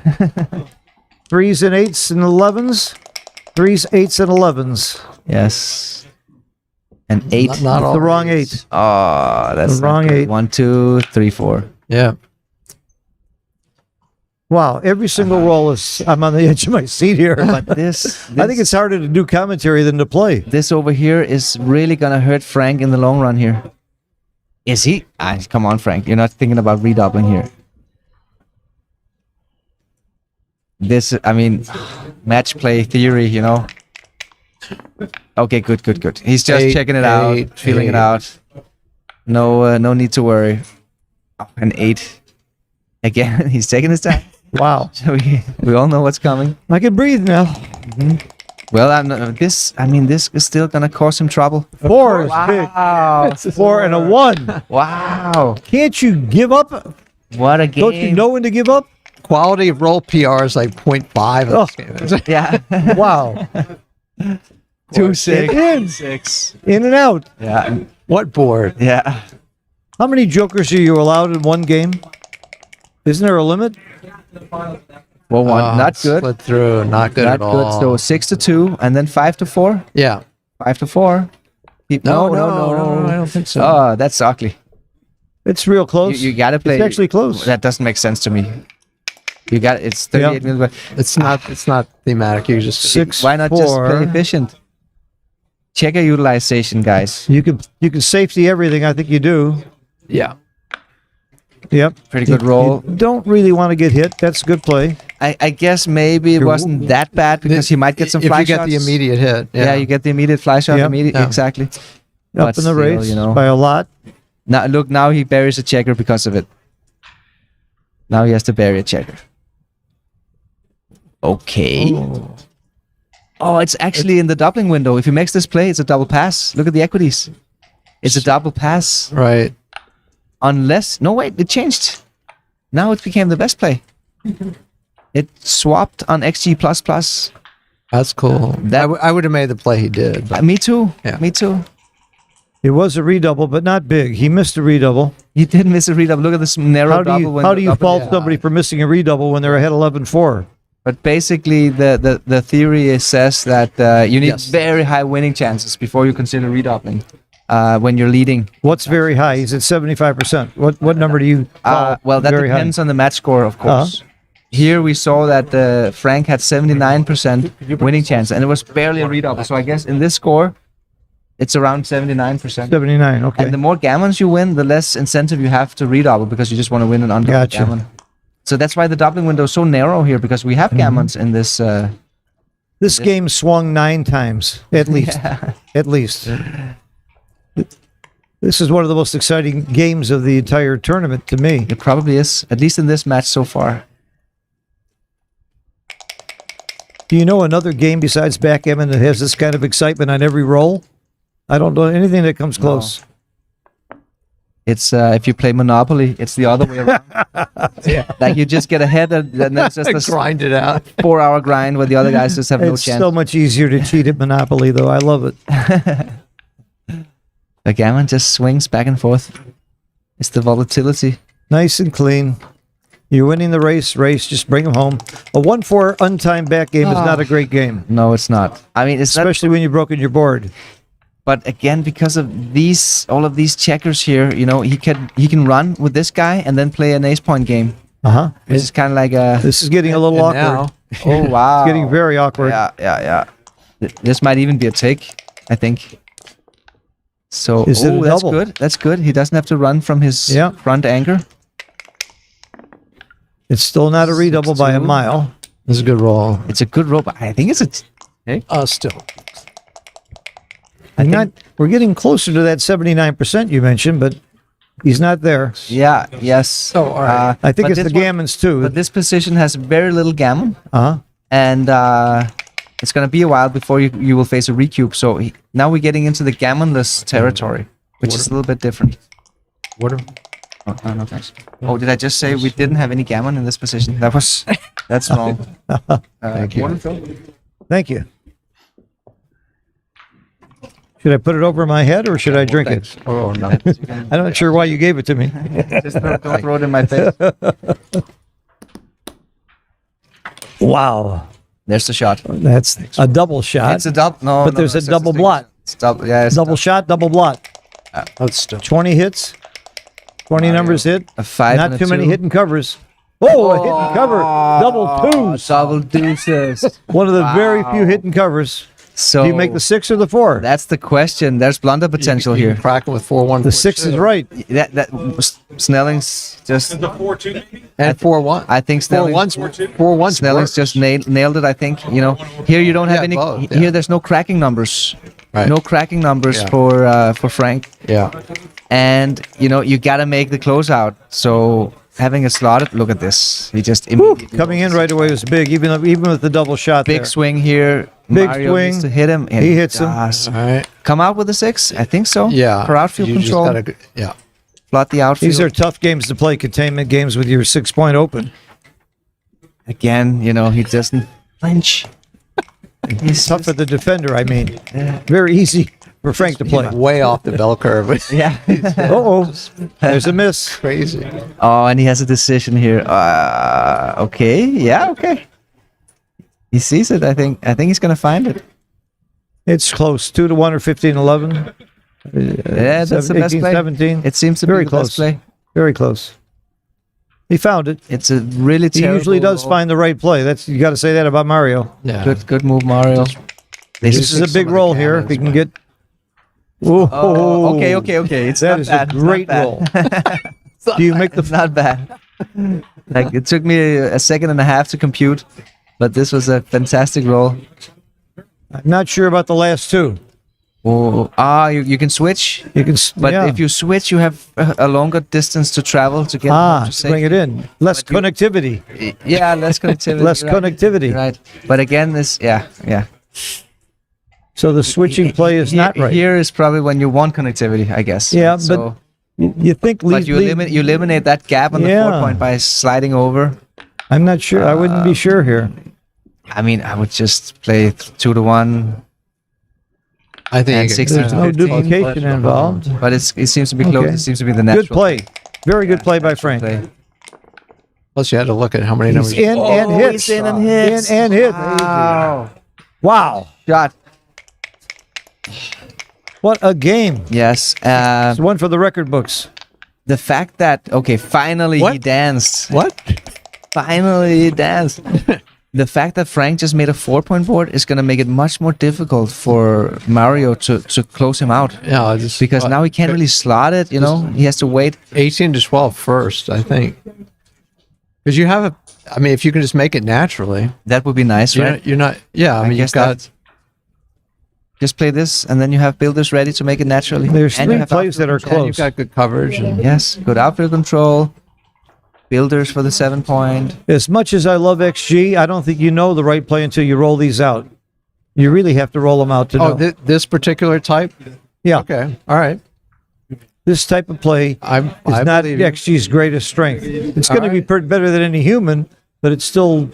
3s and 8s and 11s. 3s, 8s, and 11s. Yes. An 8. Not all The wrong these. 8. Oh, that's The wrong not good. 8. 1, 2, 3, 4. Yeah. Wow, every single roll is. I'm on the edge of my seat here. But this, I think it's harder to do commentary than to play. this over here is really gonna hurt Frank in the long run here. Is he? Come on, Frank. You're not thinking about redoubling here. This, I mean, match play theory, you know. Okay, good. He's just 8, checking it out, 8, feeling it 8. out. No need to worry. An 8. Again, he's taking his time. Wow. So we all know what's coming. I can breathe now. Well, this is still gonna cause him trouble. 4 is Wow. big. 4 and a 1. Wow. Can't you give up? What a game. Don't you know when to give up? Quality of roll PR is like 0.5 in this game. Yeah. Wow. 2-6. In. 6. In and out. Yeah. What board? Yeah. How many jokers are you allowed in one game? Isn't there a limit? Well, one. Not good. Split through. Not good Not at all. good. So 6-2, and then 5-4. Yeah. 5-4. No, I don't think so. Oh, that's ugly. It's real close. You gotta play. It's actually close. That doesn't make sense to me. You got it's 38 minutes. It's not thematic. You just 6, Why not 4. just play efficient? Checker utilization, guys. You can safety everything. I think you do. yeah. Yep. Pretty good roll. You don't really want to get hit. That's a good play. I guess maybe it wasn't that bad because he might get some if fly you get shots. the immediate hit. Yeah, you get the immediate fly shot Yep. immediately. Yeah. Exactly. Up But in the still, race you know. by a lot. Now look, now he buries a checker because of it. Now he has to bury a checker. Okay. Oh, it's actually in the doubling window. If he makes this play, it's a double pass. Look at the equities. It's a double pass. Right. Unless no wait, it changed. Now it became the best play. It swapped on XG++. That's cool. That- I would have made the play he did. But Me too. Yeah. Me too. It was a redouble, but not big. He missed a redouble. You did miss a redouble. Look at this narrow How do double you window. how do you double- fault somebody for missing a redouble when they're ahead 11-4? But basically, the theory says that you need Yes. very high winning chances before you consider redoubling when you're leading. What's very high? He's at 75%. What number do you call Well, that very depends on the match score, of course. Here we saw that Frank had 79% winning chance, and it was barely a redouble. So I guess in this score, it's around 79%. 79? Okay. And the more gammons you win, the less incentive you have to redouble because you just want to win an under Gotcha. gammon. So that's why the doubling window is so narrow here because we have gammons in this. This game swung 9 times, at least. At least. This is one of the most exciting games of the entire tournament to me. It probably is, at least in this match so far. Do you know another game besides Backgammon that has this kind of excitement on every roll? I don't know anything that comes close. It's if you play Monopoly, it's the other way around. Like you just get ahead and then it's just a grind it out. 4-hour grind where the other guys just have no It's chance. so much easier to cheat at Monopoly, though. I love it. The gammon just swings back and forth. It's the volatility. Nice and clean. You're winning the race, just bring them home. A 1-4 untimed back game is not a great game, No, it's not. I mean, it's not. especially when you've broken your board. But again, because of all of these checkers here, you know, he can run with this guy and then play an ace point game. Uh-huh. Which is kind of like a. This is getting a little awkward. Now, Oh wow! It's getting very awkward. Yeah. This might even be a take, I think. So Is it a that's double? good. That's good. He doesn't have to run from his Yeah. front anchor. It's still not a redouble by a 6-2. mile. this is a good roll. It's a good roll, but I think it's a. Still. We're getting closer to that 79% you mentioned, but he's not there. Yeah. Yes. Oh, all right. I think but it's the this one- gammons too. But this position has very little gammon, Uh-huh. and it's gonna be a while before you will face a recube. So now we're getting into the gammonless territory, which is a little bit different. What are, Oh, no, thanks. Oh, did I just say we didn't have any gammon in this position? That's wrong. Thank you. Thank you. Should I put it over my head or should I drink it? Oh, no. I'm not sure why you gave it to me. Just don't throw it in my face. Wow. There's the shot. That's a double shot. It's a double. No, But no, there's a it's just double thing. blot. It's double. Yeah, it's Double shot, double blot. That's still. 20 hits. 20 numbers hit. a 5 Not and a too many 2. hidden covers. Oh, a hidden cover. Double twos. Double deuces. One of the very few hidden covers. So Do you make the 6 or the 4? that's the question. There's blunder potential You here. can crack him with 4-1. The 6 is right. That Snelling's just. And 4-1. I think Snelling. 4-1. Snelling's just nailed it. I think here you don't have Yeah, any. both, yeah. Here there's no cracking numbers. Right. No cracking numbers Yeah. for Frank. Yeah. and you gotta make the closeout. So having a slotted, look at this. He just immediately Coming in right away was big, even with the double shot big there. swing here. Big Mario swing. needs to hit him. And He hits him. does. All right. Come out with a 6? I think so. Yeah. For outfield you just control. yeah. Flood the outfield. These are tough games to play, containment games with your 6-point open. Again, he doesn't flinch. He's Tough for the defender, I mean. Very easy for Frank to play. Way off the bell curve. yeah. Uh-oh. There's a miss. Crazy. Oh, and he has a decision here. Okay. Yeah, okay. He sees it, I think. I think he's going to find it. It's close. 2-1 or 15-11. Yeah, that's the best 18, play. 17. It seems to Very be the close. best play. Very close. He found it. It's a really He terrible usually does roll. find the right play. You got to say that about Mario. Yeah. Good move, Mario. This is a big roll here. If he can get. Whoa. Oh, okay. It's That not is bad. a It's not great bad. roll. Do you make the? It's not bad. Like it took me a second and a half to compute, but this was a fantastic roll. I'm not sure about the last two. Oh, you can switch, You can. but yeah. if you switch, you have a longer distance to travel to get home to bring it in. Less But you- connectivity. Yeah, less connectivity. Less you're right. connectivity. You're right. But again, yeah. So the switching play is not right. Here is probably when you want connectivity, I guess. Yeah, right? So, You think? but you eliminate that gap on the Yeah. 4-point by sliding over. I'm not sure. I wouldn't be sure here. I mean, I would just play 2-1. I think And you 16 There's to no 15. duplication involved. But it seems to be close. Okay. It seems to be the natural Good play. Very good play by Frank. play. Plus, you had to look at how many He's numbers. in and hits. He's in and hits. In and hits. Wow. Wow. Shot. What a game. Yes. It's one for the record books. The fact that, finally he What? danced. What? Finally he danced. The fact that Frank just made a 4-point board is going to make it much more difficult for Mario to close him out. Yeah, just Because now he can't really slot it, He has to wait. 18 to 12 first, I think. Because you have if you can just make it naturally, That would be nice, right? you're not. Yeah, I mean, guess you've got. Just play this, and then you have builders ready to make it naturally. There's And you three have plays that are And close. you've got good coverage. And, Yes, good outfield control. Builders for the 7-point. As much as I love XG, I don't think you know the right play until you roll these out. You really have to roll them out to know. this particular type. Yeah. Okay. All right. This type of play I is not believe you. XG's greatest strength. It's going to be Alright. better than any human, but it's still,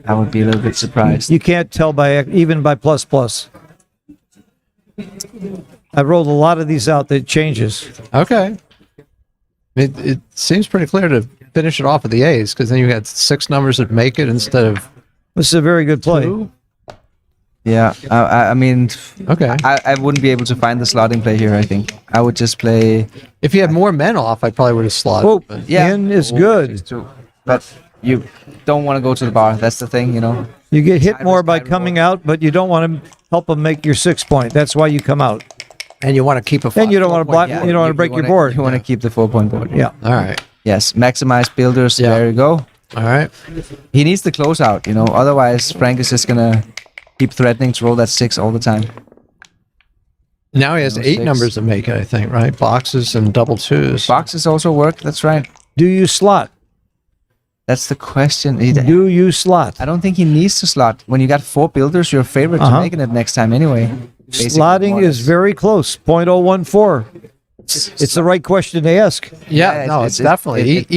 I would be a little bit surprised. you can't tell even by plus plus. I rolled a lot of these out that changes. Okay. It seems pretty clear to finish it off with the A's because then you had 6 numbers that make it instead of This is a very good play. 2. Yeah, I mean, Okay. I wouldn't be able to find the slotting play here, I think. I would just play... If you had more men off, I probably would have slotted. Oh, but- Yeah. in is good. But you don't want to go to the bar. That's the thing, You get hit High more risk, by high coming out, but you don't want to help them make your 6-point. That's why you come out. And you want to keep a. And you don't want to block. Yeah, You don't want to break your wanna- board. You want to keep the 4-point board. Yeah. All right. Yes, maximize builders. Yeah. There you go. All right. He needs the closeout, Otherwise, Frank is just going to keep threatening to roll that 6 all the time. Now he has No 8 6. numbers to make it, I think, right? Boxes and double 2s. Boxes also work. That's right. Do you slot? That's the question. Do you slot? I don't think he needs to slot. When you got 4 builders, you're a favorite to Uh-huh. making it next time anyway. Basically, Slotting more or is less. very close. 0.014. It's the right question to ask. Yeah, Yeah, no, it's- it's definitely. it-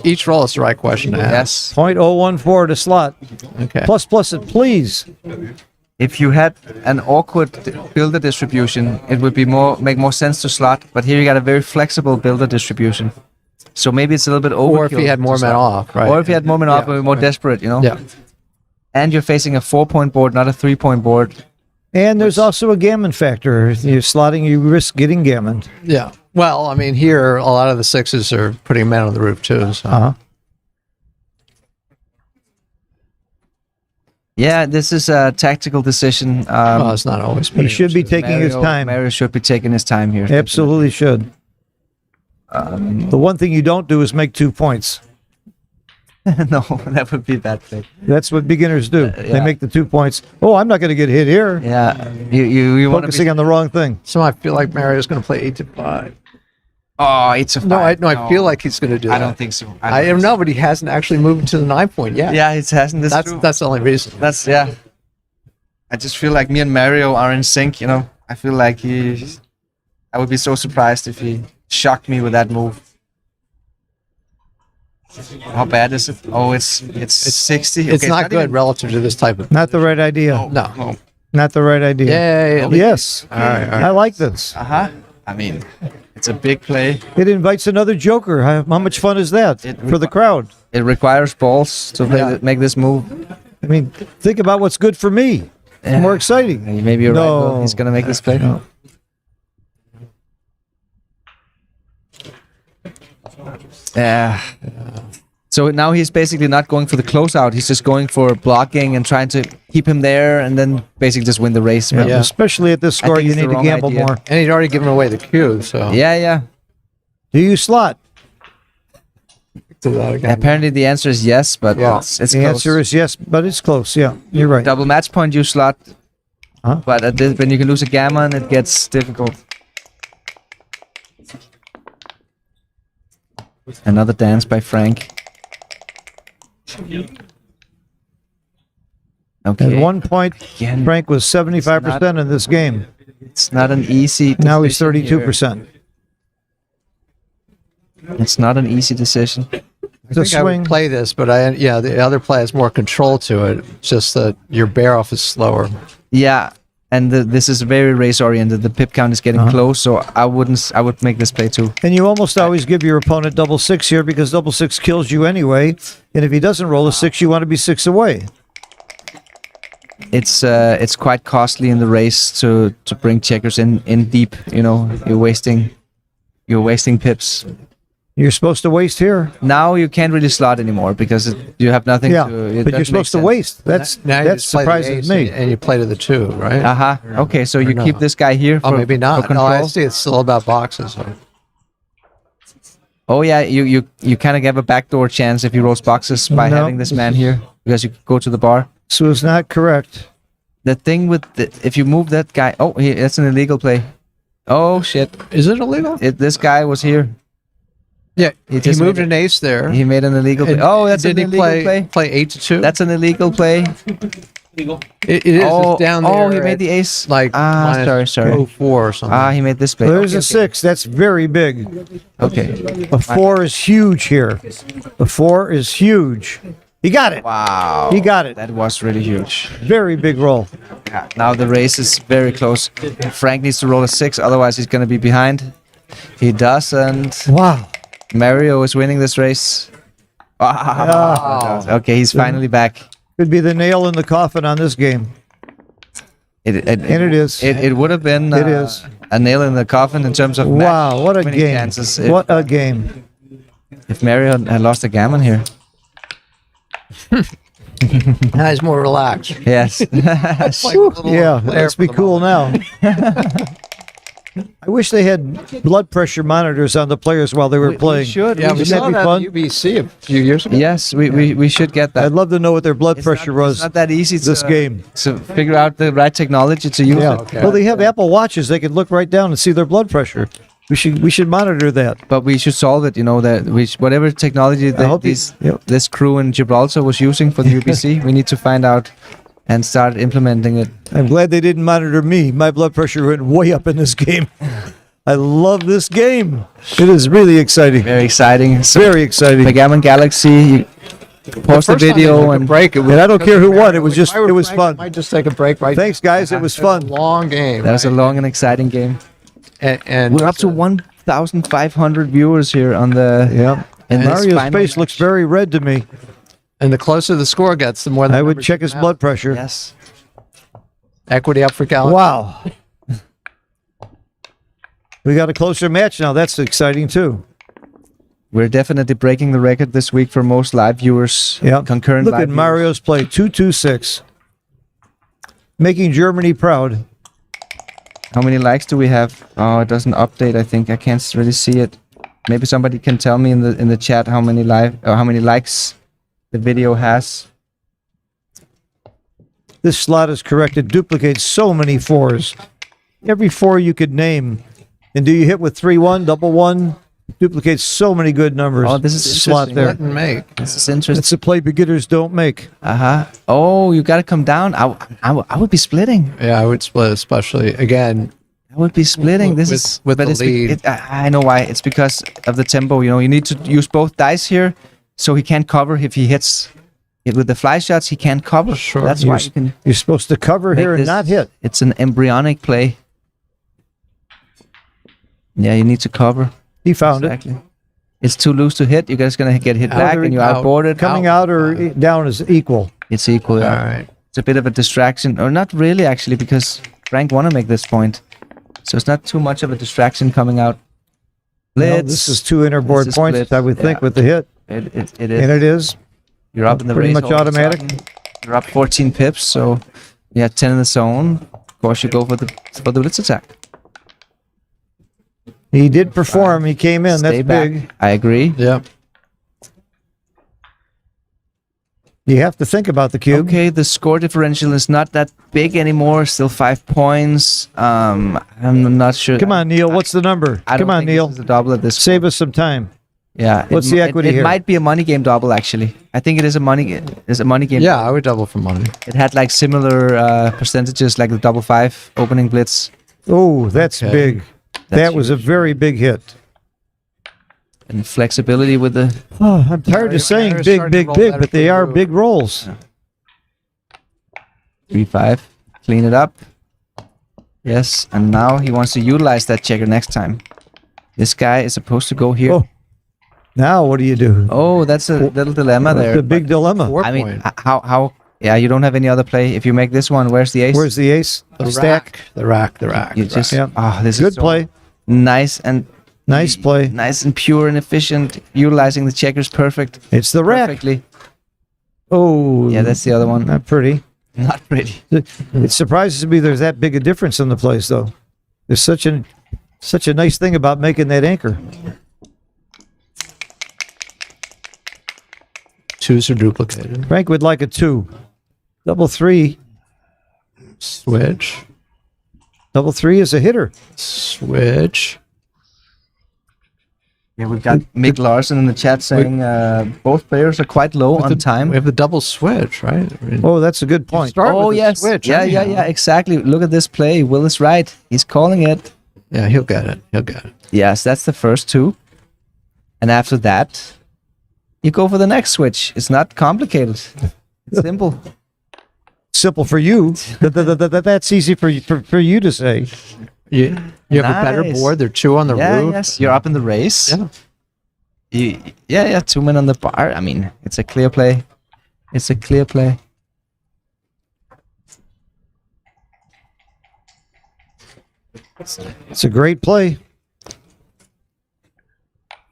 each roll is the right question to ask. Yes. 0.014 to slot. Okay. Plus it, please. If you had an awkward builder distribution, it would be make more sense to slot. But here you got a very flexible builder distribution. So maybe it's a little bit overkill. Or if he had to more men slot. off, right? Or if you had more men off, Yeah, but more right. desperate, Yeah. And you're facing a 4-point board, not a 3-point board. And there's also a gammon factor. If you're slotting, you risk getting gammoned. Yeah. Well, I mean, here, a lot of the 6s are putting men on the roof, too. So. Uh-huh. Yeah, this is a tactical decision. Well, it's not always. He putting should be them taking his time. Mario should be taking his time here. Absolutely should. The one thing you don't do is make 2 points. No, that would be bad play. That's what beginners do. They yeah. make the 2 points. Oh, I'm not going to get hit here. Yeah, you want to Focusing on the wrong thing. So I feel like Mario's going to play 8 to 5. Oh, it's a 5. No, I feel like he's going to do that. I don't think so. I don't know, but he hasn't actually moved to the 9 point yet. Yeah, it hasn't. That's the only reason. That's yeah. I just feel like me and Mario are in sync. You know, I feel like I would be so surprised if he shocked me with that move. How bad is it? Oh, it's 60. It's Okay, not good even- relative to this type of. Not the right idea. No. Not the right idea. Yay. Yes. All right. I like this. I mean, it's a big play. It invites another joker. How much fun is that for the crowd? It requires balls to make this move. I mean, think about what's good for me. It's more exciting. Maybe you're right. No. Will. He's gonna make this play. No. Yeah. So now he's basically not going for the closeout. He's just going for blocking and trying to keep him there, and then basically just win the race. But Yeah. Especially at this I score, think you it's the need to wrong gamble idea. more. And he'd already given away the cue, so. yeah. Do you slot? To that again. Apparently the answer is yes, but Yeah. it's The close. answer is yes, but it's close. Yeah, you're right. Double match point you slot. Huh? But when you can lose a gammon, it gets difficult. Another dance by Frank. Okay. At one point, Again, Frank was 75% in this game. it's not an easy Now he's decision here. 32%. It's not an easy decision. I The think I swing. would play this, but the other play has more control to it. It's just that your bear off is slower. Yeah, and this is very race oriented. The pip count is getting close, so I would make this play too. And you almost always give your opponent double six here because double six kills you anyway. And if he doesn't roll a six, you want to be six away. It's quite costly in the race to bring checkers in deep. You know, you're wasting pips. You're supposed to waste here. Now you can't really slot anymore because you have nothing Yeah, to. It but you're doesn't make supposed to sense. waste. That's Now you that just play the surprises ace me. and you play to the 2, right? Okay, so you no? keep this guy here. Oh, maybe not. For No, control. I see. It's still about boxes. So. Oh yeah, you kind of have a backdoor chance if he rolls boxes by No. having this man here because you go to the bar. So it's not correct. The thing with if you move that guy, that's an illegal play. Oh shit! Is it illegal? This guy was here. Yeah, He he just moved made an ace there. He made an illegal play. And- Oh, that's an did he illegal play 8 to 2? That's an illegal play. It is. Oh, It's down there. oh, he made at, the ace. like minus sorry. 204 or something. He made this play. There's Okay, a six. That's very big. Okay. A four is huge here. A four is huge. He got it. Wow. He got it. That was really huge. Very big roll. Now the race is very close. Frank needs to roll a 6, otherwise he's going to be behind. He does, and Wow. Mario is winning this race. Wow. Okay, he's finally back. Could be the nail in the coffin on this game. And it is. It would have been It is. a nail in the coffin in terms of Wow, what a winning game. chances. What a game. If Mario had lost a gammon here. Now he's more relaxed. Yes. Like a little Yeah, player let's for be the cool moment. now. I wish they had blood pressure monitors on the players while they were playing. should. Yeah, we Wouldn't that saw be that fun? at UBC a few years ago. Yes, we should get that. I'd love to know what their blood It's pressure not, was It's not that easy this game. to figure out the right technology to use Yeah. it. Okay. Well, they have Apple Watches. They could look right down and see their blood pressure. We should monitor that. But we should solve it. You know that whatever technology hope you- yep. this crew in Gibraltar was using for the UBC, we need to find out and start implementing it. I'm glad they didn't monitor me. My blood pressure went way up in this game. I love this game. It is really exciting. Very exciting. So, Very exciting. Backgammon Galaxy. You post the First time they video took a and break. It was And I don't care who won. It was If just I were it was Frank, I fun. might just take a break right Thanks, guys. It was a fun. long game. that was a right? long and exciting game. And We're up to 1,500 viewers here on the. Yeah. in this Mario's final face looks match. very red to me. And the closer the score gets, the more the I would numbers check come his out. blood pressure. Yes. Equity up for Galaxy. Wow. We got a closer match now. That's exciting too. We're definitely breaking the record this week for most live viewers. Yeah. Concurrent Look live at viewers. Mario's play 226. Making Germany proud. How many likes do we have? Oh, it doesn't update. I think I can't really see it. Maybe somebody can tell me in the chat how many how many likes the video has. This slot is correct. It duplicates so many fours. Every four you could name. And do you hit with 3-1, double one? Duplicates so many good numbers. Oh, this is slot interesting. there. Let and make. This is interesting. It's a play beginners don't make. Oh, you got to come down. I would be splitting. Yeah, I would split, especially again. I would be splitting. This With- is with but the it's lead. I know why. It's because of the tempo. You know, you need to use both dice here, so he can't cover if he hits it with the fly shots. He can't cover. Sure. That's why you can You're supposed to cover make here and this- not hit. It's an embryonic play. Yeah, you need to cover. He found it. Exactly. It's too loose to hit. You're just gonna get hit Out back, or and you out? outboarded. Coming out or down is equal. It's equal. All Yeah. right. It's a bit of a distraction, or not really actually, because Frank want to make this point, so it's not too much of a distraction coming out. No, Blitz. this is 2 inner board This is points, blitz, I would think, yeah. with the hit. It And is. it is. You're up in the pretty race. much all of a automatic. sudden. You're up 14 pips, so you have 10 in the zone. Of course, you go for the blitz attack. He did perform. He came in. Stay That's back. big. I agree. Yep. You have to think about the cube. Okay, the score differential is not that big anymore. Still 5 points. I'm not sure. Come on, Neil. What's the number? I don't Come on, think Neil. This is a double at this. Save us some time. Yeah. What's the equity it here? might be a money game double actually. I think it is a money. It's a money game. Yeah, I would double for money. It had like similar percentages like the double 5 opening blitz. Oh, that's Okay. big. That was a very big hit. And flexibility with the Oh, I'm tired of saying Players big, starting to big, roll big, better but for they the are move. big rolls. 3-5. Clean it up. Yes, and now he wants to utilize that checker next time. This guy is supposed to go here. Oh, now what do you do? Oh, that's a little dilemma That's there. a big dilemma. 4 I mean, point. how? Yeah, you don't have any other play. If you make this one, where's the ace? Where's the ace? The Stack. rack. The rack. You the just rack. Yeah. this Good is so play. nice and Nice play. nice and pure and efficient, utilizing the checkers perfect. It's the rack. Perfectly. Oh, Yeah, that's the other one. not pretty. Not pretty. It surprises me there's that big a difference in the plays, though. There's such a nice thing about making that anchor. 2s are duplicated. Frank would like a 2. Double 3. Switch. Double 3 is a hitter. Switch. Yeah, we've got Mick Larson in the chat saying both players are quite low on time. We have the double switch, right? I mean, Oh, that's a good point. start Oh with the yes, switch. yeah, anyhow. exactly. Look at this play. Will is right. He's calling it. Yeah, he'll get it. He'll get it. Yes, that's the first 2, and after that, you go for the next switch. It's not complicated. It's simple. Simple for you. That's easy for you to say. You have a better Nice. board. There are 2 on the Yeah, roof. yes. You're up in the race. Yeah. Yeah. 2 men on the bar. I mean, it's a clear play. It's a clear play. It's a great play.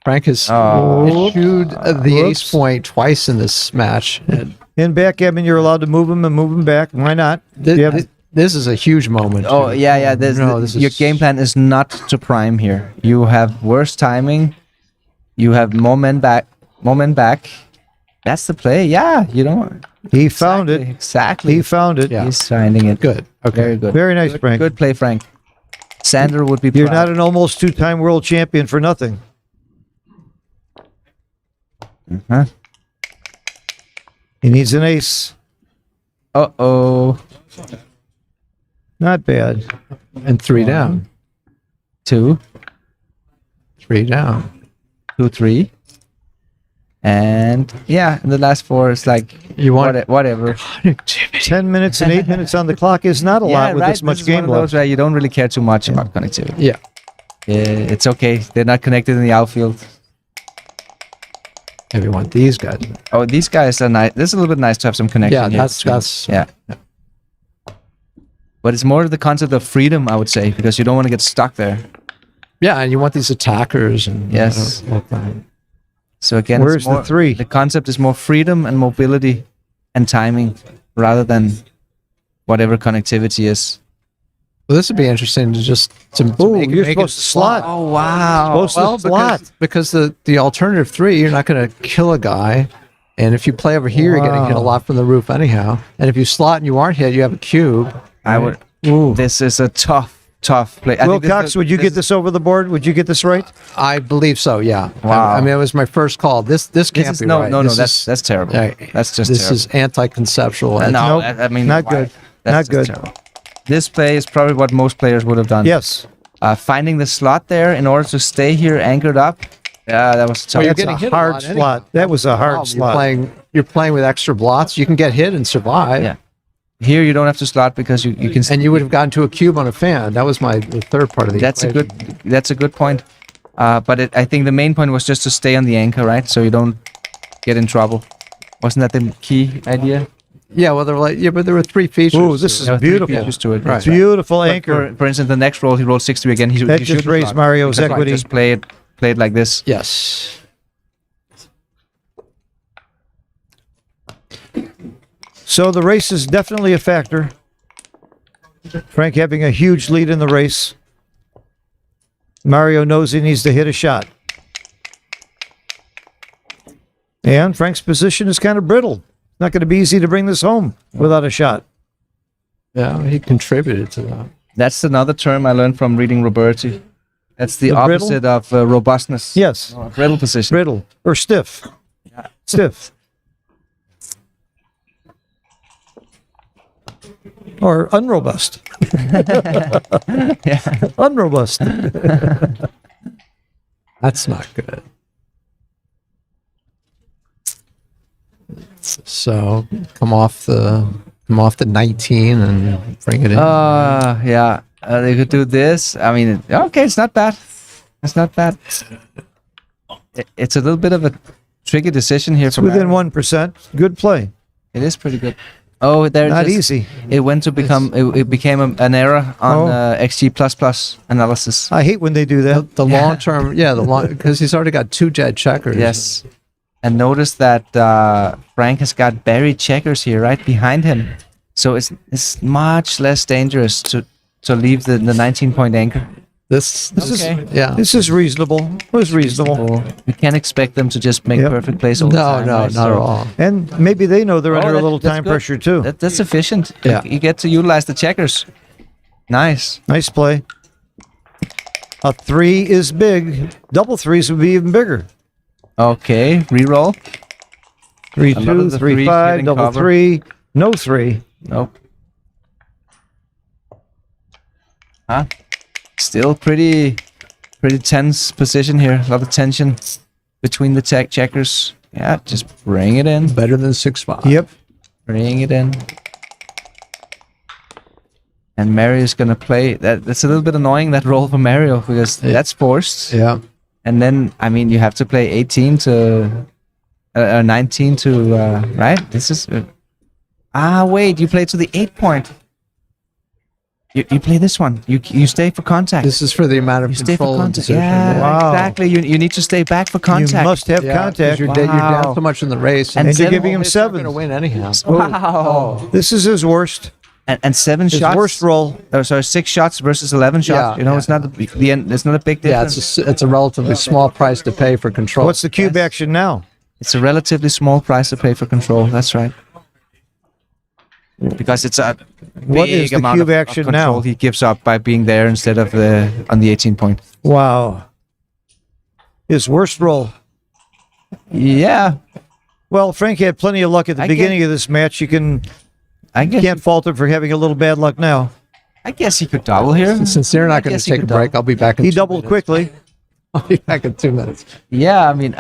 Frank has Oh. issued the Whoops. ace point twice in this match. And In backgammon, you're allowed to move them and move them back. Why not? thi- Yeah, thi- this is a huge moment. Oh too. yeah. This your is game plan is not to prime here. You have worse timing. You have more men back. That's the play. Yeah. You don't. He found it. Exactly. He found it. Yeah. He's finding it. good. Okay. Very good. Very nice, Frank. Good play, Frank. Sander would be. You're proud. not an almost 2-time world champion for nothing. Huh? He needs an ace. Uh-oh. Not bad. And 3 down. 2, 3 down. 2, 3. And yeah, and the last 4 is like You want whatever. 10 minutes and 8 minutes on the clock is not a lot with this much is game one of those left. where you don't really care too much about connectivity. Yeah. It's okay. They're not connected in the outfield. If you want these guys. Oh, these guys are nice. This is a little bit nice to have some connection. Yeah, here that's between- that's yeah. But it's more the concept of freedom, I would say, because you don't want to get stuck there. yeah, and you want these attackers and Yes. all that. So again, Where's it's more, the 3? The concept is more freedom and mobility and timing rather than whatever connectivity is. Well, this would be interesting to just to Ooh, make, you're make supposed it to slot. Oh wow! Supposed Well, to slot. because the alternative 3, you're not going to kill a guy, and if you play over here, you're getting hit a Wow. lot from the roof anyhow. And if you slot and you aren't hit, you have a cube. I would. Ooh. This is a tough tough play. I think this Wilcox, is- would you get this over the board? Would you get this right? I believe so. Yeah. Wow. I mean, it was my first call. This This can't is be no, right. no, no. This That's is- terrible. yeah, That's just this terrible. is anti-conceptual. no. Nope, I mean, not why? good. That's Not just good. terrible. This play is probably what most players would have done. Yes. Finding the slot there in order to stay here anchored up. Yeah, that was tough. Well, you're That's getting a hit a hard lot slot. anyhow. That was a hard You're slot. playing with extra blots. You can get hit and survive. Yeah. Here you don't have to slot because you can. And you would have gotten to a cube on a fan. That was the third part of the That's equation. That's a good point. But I think the main point was just to stay on the anchor, right? So you don't get in trouble. Wasn't that the key idea? Yeah, well, but there were three features. Ooh, this is There were three beautiful. features to it. Right. Beautiful But anchor. For instance, the next roll he rolled 6-3 again. That he just shouldn't raised slot. Mario's Because equity. Just play it like this. Yes. So the race is definitely a factor. Frank having a huge lead in the race. Mario knows he needs to hit a shot. And Frank's position is kind of brittle. Not going to be easy to bring this home without a shot. Yeah, he contributed to that. That's another term I learned from reading Roberti. That's the The brittle? opposite of robustness. Yes, Brittle position. brittle or stiff. Stiff. Or unrobust. Yeah. Unrobust. That's not good. So come off the 19 and bring it in. Yeah. They could do this. I mean, okay, it's not bad. It's not bad. It's a little bit of a tricky decision here. It's within 1%. Good play. It is pretty good. Oh, there. Not just- easy. It went to become. It became an error on Oh. XG++ analysis. I hate when they do that. the long term, because he's already got two dead checkers. Yes. And notice that Frank has got buried checkers here right behind him. So it's much less dangerous to leave the 19-point anchor. This Okay. is yeah. This is reasonable. It was reasonable. We can't expect them to just make Yep. perfect plays all the No, time. no, right? not So at all. And maybe they know they're under a that- little that's time good. pressure too. That's efficient. Yeah. You get to utilize the checkers. Nice. Nice play. A 3 is big. Double threes would be even bigger. Okay, reroll. 3 A lot 2, of the 3 threes 5, hitting double cover. 3, no 3. Nope. Huh? Still pretty tense position here. A lot of tension between the checkers. Yeah, just bring it in. Better than 6-5. Yep. Bring it in. And Mario's gonna play. That's a little bit annoying, that roll for Mario, because that's forced. Yeah. And then, I mean, you have to play 18 to 19 to right. This is wait, you play to the 8-point. You play this one. You stay for contact. This is for the amount of You stay for control and contact. decision. Yeah, Wow. exactly. You need to stay back for contact. You must have Yeah, 'cause contact. You're, you're Wow. down so much in the race, And And you're seven- giving him it's not going 7. to win anyhow. Wow. This is his worst. And 7 His shots. worst roll. Oh, sorry, 6 shots versus 11 shots. Yeah, You know, yeah. it's not the end. It's not a big Yeah, difference. it's a relatively small price to pay for control. What's the cube Yes. action now? It's a relatively small price to pay for control. That's right. Because it's a What big is the amount cube of action control now? he gives up by being there instead of on the 18-point. Wow. His worst roll. Yeah, Well, Frank had plenty of luck at the I beginning of this match. You I guess. can't fault him for having a little bad luck now. I guess he could double here. Since they're I not going guess to he take a could break, I'll be back in He 2 doubled minutes. quickly. I'll be back in 2 minutes. Yeah, I mean,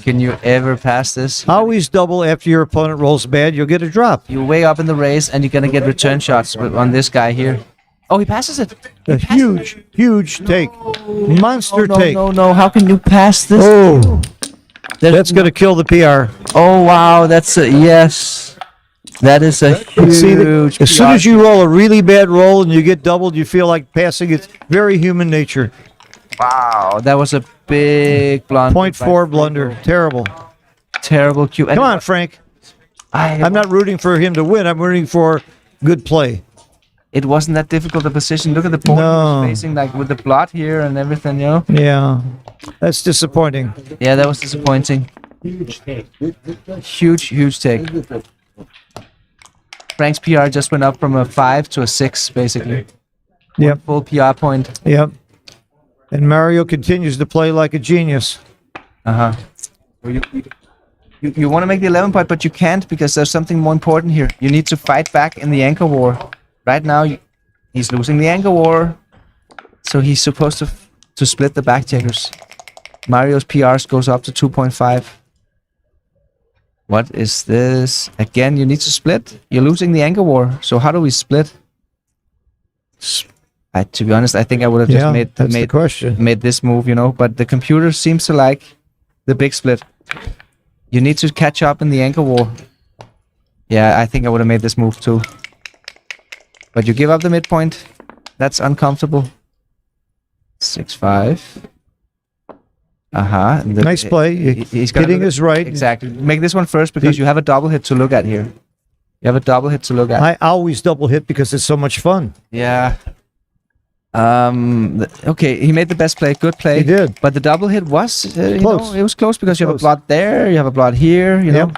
can you ever pass this? Always double after your opponent rolls bad. You'll get a drop. You're way up in the race, and you're gonna get return shots on this guy here. Oh, he passes it. A huge, huge take. Monster no, take. no! How can you pass this? Oh, that's going to kill the PR. Oh wow, that's a yes. That is a See, huge. as soon as you roll a really bad roll and you get doubled, you feel like passing. It's very human nature. Wow, that was a big blunder. 0.4 blunder. Terrible. Terrible cue. Come on, Frank. I'm not rooting for him to win. I'm rooting for good play. It wasn't that difficult a position. Look at the board he No. was facing, like with the blot here and everything. You know. Yeah, that's disappointing. Yeah, that was disappointing. Huge take. Frank's PR just went up from a 5 to a 6, basically. Yep. Full PR point. Yep. And Mario continues to play like a genius. Uh-huh. You want to make the 11 point, but you can't because there's something more important here. You need to fight back in the anchor war. Right now, he's losing the anchor war. So he's supposed to split the back checkers. Mario's PRs goes up to 2.5. What is this? Again, you need to split. You're losing the anchor war. So how do we split? To be honest, I think I would have just that's the question. made this move, you know. But the computer seems to like the big split. You need to catch up in the anchor war. Yeah, I think I would have made this move too. But you give up the midpoint. That's uncomfortable. 6-5. Uh-huh. Nice play. Hitting is right. Exactly. Make this one first because you have a double hit to look at here. You have a double hit to look at. I always double hit because it's so much fun. Yeah. Okay, he made the best play. Good play. He did. But the double hit was Close. You know, it was close because you have a Close. blot there, you have a blot here, you know.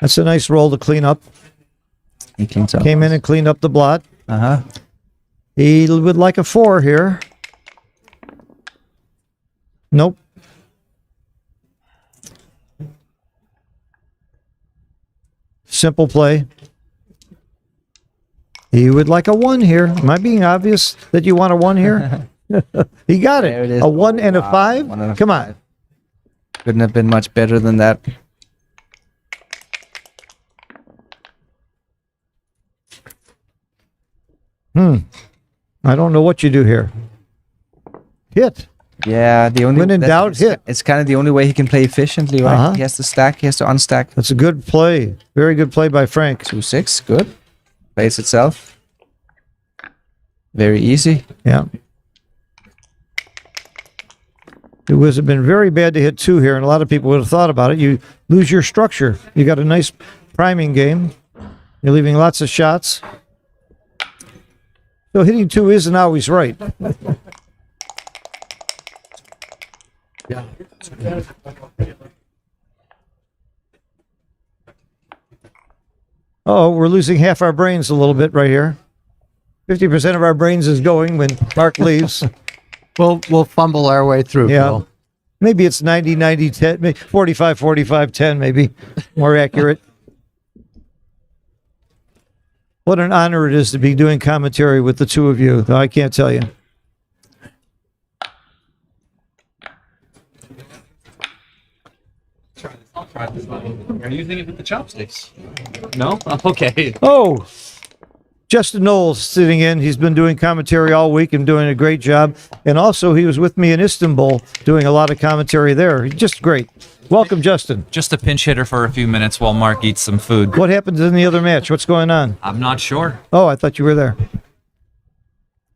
That's a nice roll to clean up. He cleans up. Came in and cleaned up the blot. Uh-huh. He would like a 4 here. Nope. Simple play. He would like a 1 here. Am I being obvious that you want a 1 here? He got it. There it is. A 1 and a Wow, 5? 1 and a Come 5. on. Couldn't have been much better than that. I don't know what you do here. Hit. Yeah, the only When in doubt, hit. It's kind of the only way he can play efficiently, right? Uh-huh. He has to stack, he has to unstack. That's a good play. Very good play by Frank. 2-6, good. Plays itself. Very easy. Yeah. It would have been very bad to hit 2 here, and a lot of people would have thought about it. You lose your structure. You got a nice priming game. You're leaving lots of shots. So hitting 2 isn't always right. Yeah. Oh, we're losing half our brains a little bit right here. 50% of our brains is going when Mark leaves. We'll fumble our way through. Yeah. Phil. Maybe it's 90, 90, 10, maybe 45, 45, 10, maybe more accurate. What an honor it is to be doing commentary with the two of you. I can't tell you. Are you using it with the chopsticks? No? Okay. Oh, Justin Knowles sitting in. He's been doing commentary all week and doing a great job. And also, he was with me in Istanbul doing a lot of commentary there. He's just great. Welcome, Justin. Just a pinch hitter for a few minutes while Mark eats some food. What happened in the other match? What's going on? I'm not sure. Oh, I thought you were there.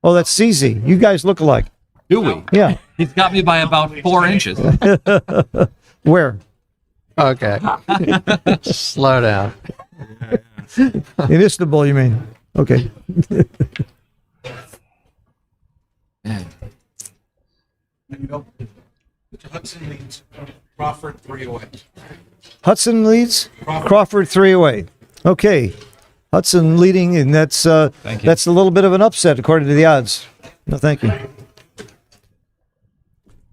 Oh, that's CZ. You guys look alike. Do we? Yeah. He's got me by about 4 inches. Where? Okay. Slow down. In Istanbul, you mean? Okay. Hudson leads. Crawford 3 away. Hudson leads. Crawford 3 away. Okay. Hudson leading, and that's a little bit of an upset according to the odds. No, thank you.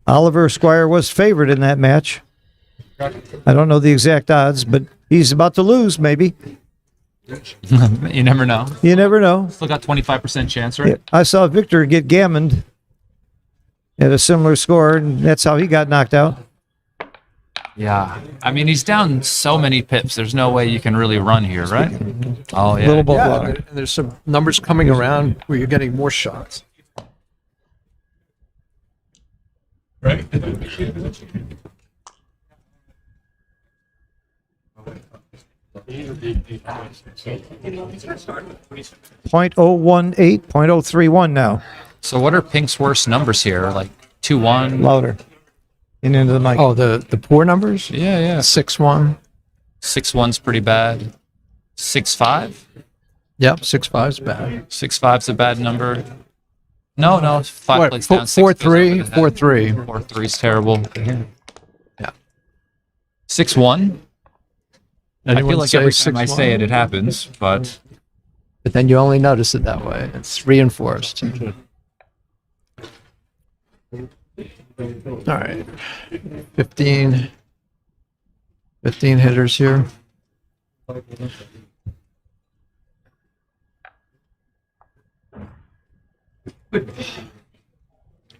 Oliver Squire was favored in that match. I don't know the exact odds, but he's about to lose, maybe. You never know. You never know. Still got 25% chance, right? I saw Victor get gammoned at a similar score, and that's how he got knocked out. Yeah. I mean, he's down so many pips. There's no way you can really run here, right? Oh, yeah. Little ball Yeah, blocker. and there's some numbers coming around where you're getting more shots. Right? 0.018, 0.031 now. So what are Pink's worst numbers here? Like 2-1? Louder. And into the mic. Oh, the poor numbers? Yeah, yeah. 6-1. 6-1's pretty bad. 6-5? Yep, 6-5's bad. 6-5's a bad number. No, 5 What, plays down. 4-3? 4-3. 4-3's terrible. Yeah. 6-1? I Anyone feel like say every time I 6-1? say it, it happens, but But then you only notice it that way. It's reinforced. All right. 15 hitters here.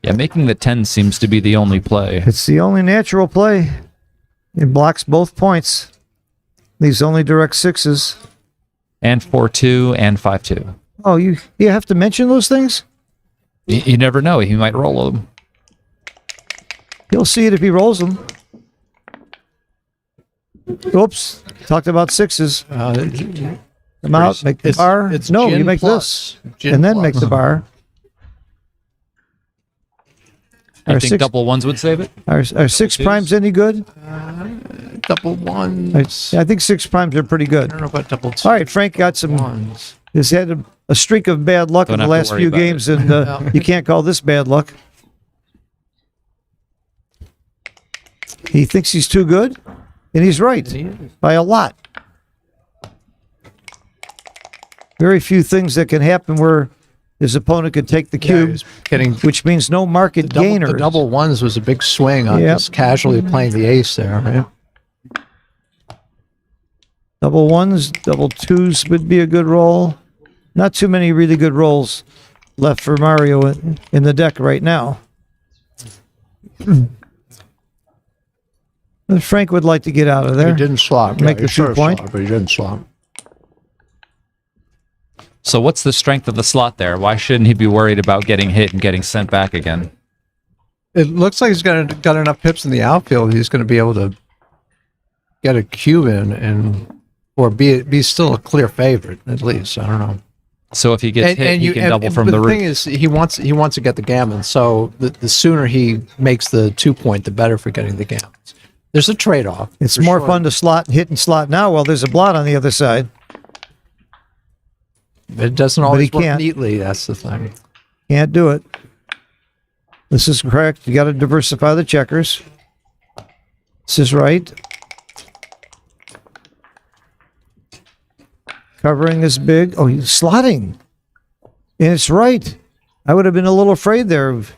Yeah, making the 10 seems to be the only play. It's the only natural play. It blocks both points. These only direct sixes. And 4-2 and 5-2. Oh, you have to mention those things? You never know. He might roll them. He'll see it if he rolls them. Oops. Talked about sixes. Come out, make the bar. No, you gin make plus. this. Gin And then plus. make the bar. You Our think six- double ones would save it? Are six primes any good? Double ones. I think six primes are pretty I good. don't know about double All right, Frank got some. ones. He's had a streak of bad luck Don't in the have to last worry few about games, it. and you can't call this bad luck. He thinks he's too good, and he's right by a lot. Very few things that can happen where his opponent could take the cube, he's getting which means no market gainer. the double ones was a big swing on Yep. just casually playing the ace there, right? Double ones, double twos would be a good roll. Not too many really good rolls left for Mario in the deck right now. Frank would like to get out of there. He didn't swap. Make Yeah, the he should've 2-point. swapped, but he didn't swap. So what's the strength of the slot there? Why shouldn't he be worried about getting hit and getting sent back again? It looks like he's got enough pips in the outfield. He's going to be able to get a cube in or be still a clear favorite at least. I don't know. So if he gets hit, he can double from but the the roof. thing is, he wants to get the gammon. So the sooner he makes the 2-point, the better for getting the gammons. There's a trade-off. It's for more sure. fun to slot and hit and slot now while there's a blot on the other side. It doesn't he always work can't. neatly. That's the thing. Can't do it. This is correct. You got to diversify the checkers. This is right. Covering is big. Oh, he's slotting. And it's right. I would have been a little afraid there of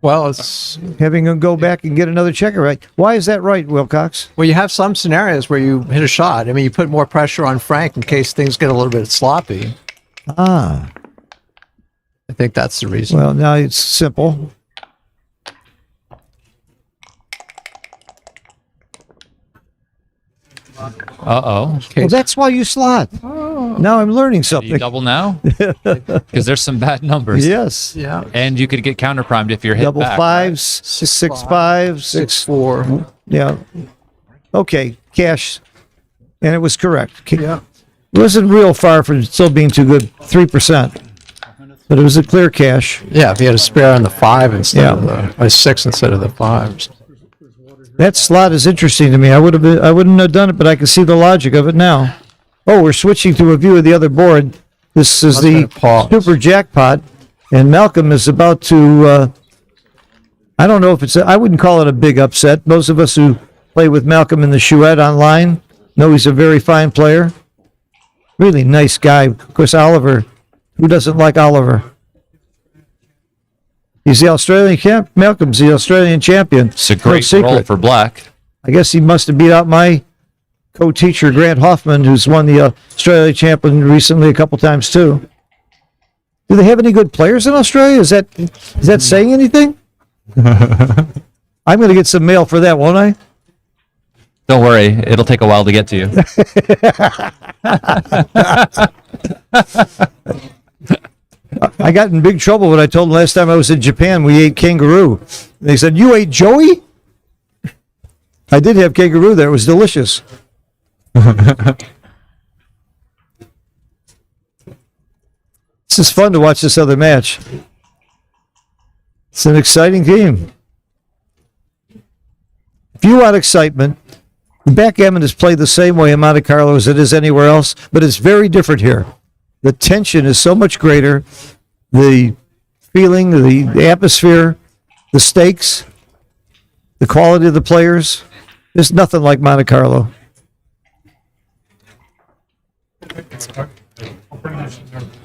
Well, it's having him go back and get another checker right. Why is that right, Wilcox? well, you have some scenarios where you hit a shot. I mean, you put more pressure on Frank in case things get a little bit sloppy. Ah, I think that's the reason. well, now it's simple. Uh-oh. Well, that's why you slot. Now I'm learning Do you something. double now? Because there's some bad numbers. Yes. Yeah. And you could get counter primed if you're hit Double back. fives, 6-5, 6-4. Yeah. Okay, cash. And it was correct. Yeah. It wasn't real far from still being too good, 3%. But it was a clear cash. Yeah, if you had a spare on the 5 instead of Yeah. the 6 instead of the 5s. That slot is interesting to me. I wouldn't have done it, but I can see the logic of it now. Oh, we're switching to a view of the other board. This is I'm the gonna pause. super jackpot, and Malcolm is about to. I don't know if it's. I wouldn't call it a big upset. Those of us who play with Malcolm in the Chouette online know he's a very fine player. Really nice guy. Of course, Oliver. Who doesn't like Oliver? He's the Australian champ. Malcolm's the Australian champion. It's a No great secret. roll for black. I guess he must have beat out my co-teacher, Grant Hoffman, who's won the Australia champion recently a couple times too. Do they have any good players in Australia? Is that saying anything? I'm going to get some mail for that, won't I? Don't worry, it'll take a while to get to you. I got in big trouble when I told them last time I was in Japan we ate kangaroo. They said, "You ate Joey?" I did have kangaroo there. It was delicious. This is fun to watch this other match. It's an exciting game. If you want excitement, the backgammon is played the same way in Monte Carlo as it is anywhere else, but it's very different here. The tension is so much greater. The feeling, the atmosphere, the stakes, the quality of the players. There's nothing like Monte Carlo.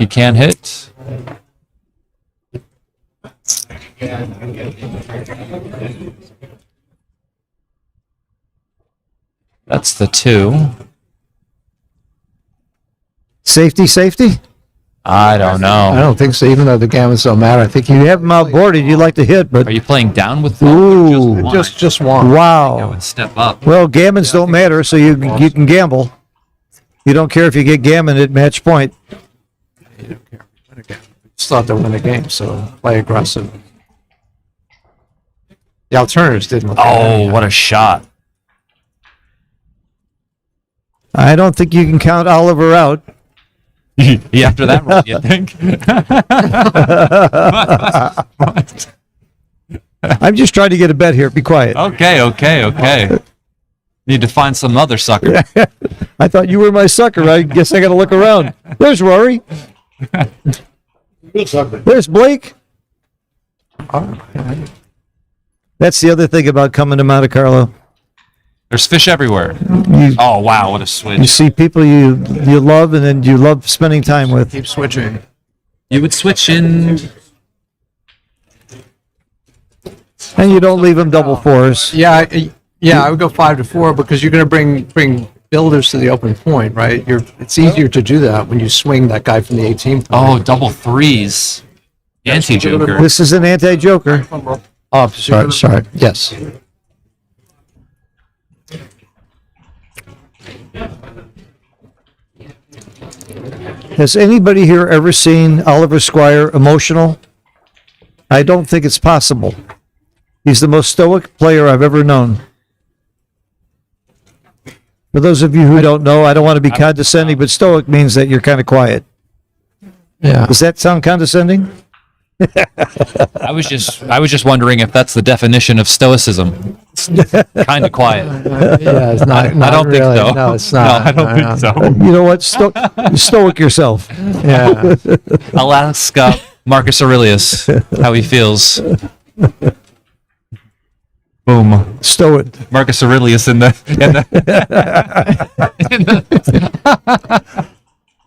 He can hit. That's the 2. Safety, safety. I don't I know. don't think so. Even though the gammons don't matter, I think You have them outboarded. You'd like to hit, but Are you playing down with Ooh. one? just one. I wow. would step up. Well, gammons don't matter, so you can gamble. You don't care if you get gammon at match point. Just thought to win the game, so play aggressive. The alternatives didn't look Oh, what a shot. I don't think you can count Oliver out. Yeah, after that roll, you think? I'm just trying to get a bet here. Be quiet. Okay. Need to find some other sucker. I thought you were my sucker. I guess I got to look around. There's Rory. There's Blake. That's the other thing about coming to Monte Carlo. There's fish everywhere. You, Oh, wow, what a you switch. see people you love and then you love spending time with. Keep switching. You would switch in. And you don't leave them double fours. Yeah, I would go 5 to 4 because you're going to bring builders to the open point, right? It's easier to do that when you swing that guy from the 18 point. Oh, double 3s. Anti-joker. This is an anti-joker. Oh, sorry. Yes. Has anybody here ever seen Oliver Squire emotional? I don't think it's possible. He's the most stoic player I've ever known. For those of you who don't know, I don't want to be condescending, but stoic means that you're kind of quiet. Yeah. Does that sound condescending? I was just wondering if that's the definition of stoicism. Kind of quiet. Yeah, it's not. I don't think really. so. No, it's not. No, I don't think so. You know what? Stoic yourself. Yeah. I'll ask Marcus Aurelius how he feels. Boom. Stow it. Marcus Aurelius in the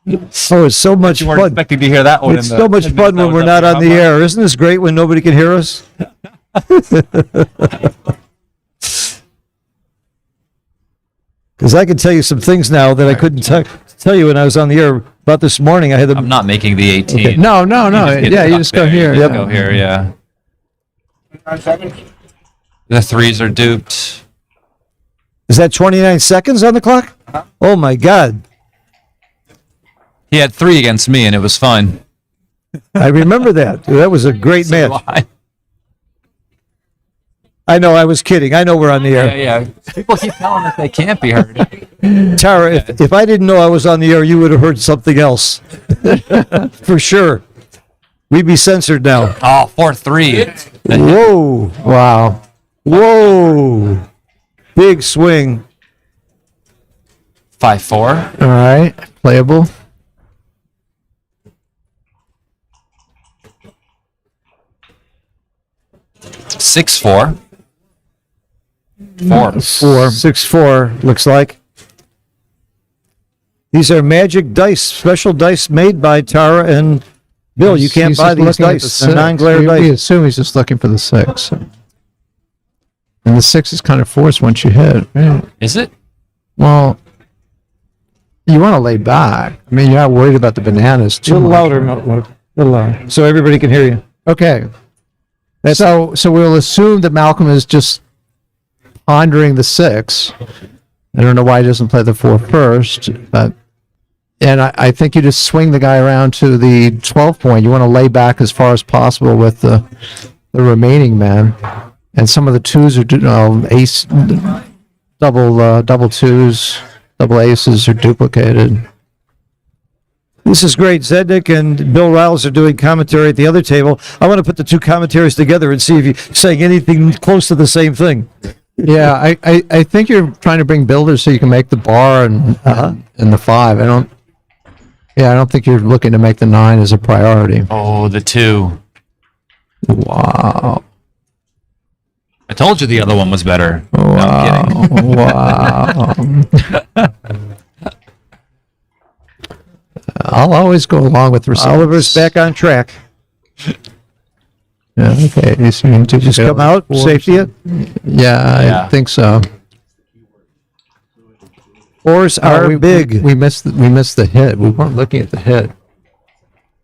Oh, it's so much you weren't fun. expecting to hear that one. It's so much fun when we're not on the air. Isn't this great when nobody can hear us? Because I can tell you some things now that I couldn't tell you when I was on the air. About this morning, I had I'm them. not making the 18. No. Hit Yeah, it you up just go there. here. You Yeah. Go here, yeah. The 3s are duped. Is that 29 seconds on the clock? Oh my God! He had 3 against me, and it was fine. I remember that. That was a great match. Why? I know. I was kidding. I know we're on the Yeah, air. yeah. People keep telling us they can't be heard. Tara, if I didn't know I was on the air, you would have heard something else. For sure. We'd be censored now. Oh, 4-3. Whoa. Wow. Whoa. Big swing. 5-4. All right. Playable. Six four. 4. 6-4, looks like. These are magic dice, special dice made by Tara and Bill. You can't He's buy just these looking at the dice. They're six. non-glare We dice. assume he's just looking for the 6. And the 6 is kind of forced once you hit. Right? Is it? Well, you want to lay back. I mean, you're not worried about the bananas A too little much. louder, a little louder, so everybody can hear you. Okay. So we'll assume that Malcolm is just pondering the 6. I don't know why he doesn't play the 4 first, but I think you just swing the guy around to the 12 point. You want to lay back as far as possible with the remaining man, and some of the 2s are ace, double 2s, double aces are duplicated. This is great. Zednik and Bill Riles are doing commentary at the other table. I want to put the two commentaries together and see if you're saying anything close to the same thing. Yeah, I think you're trying to bring builders so you can make the bar and the 5. I don't think you're looking to make the 9 as a priority. Oh, the 2. Wow. I told you the other one was better. No, I'm Wow. kidding. Wow. I'll always go along with results. Oliver's back on track. Yeah, okay. Just come out, safety it. Yeah, Yeah. I think so. Fours are big. We missed the hit. We weren't looking at the hit.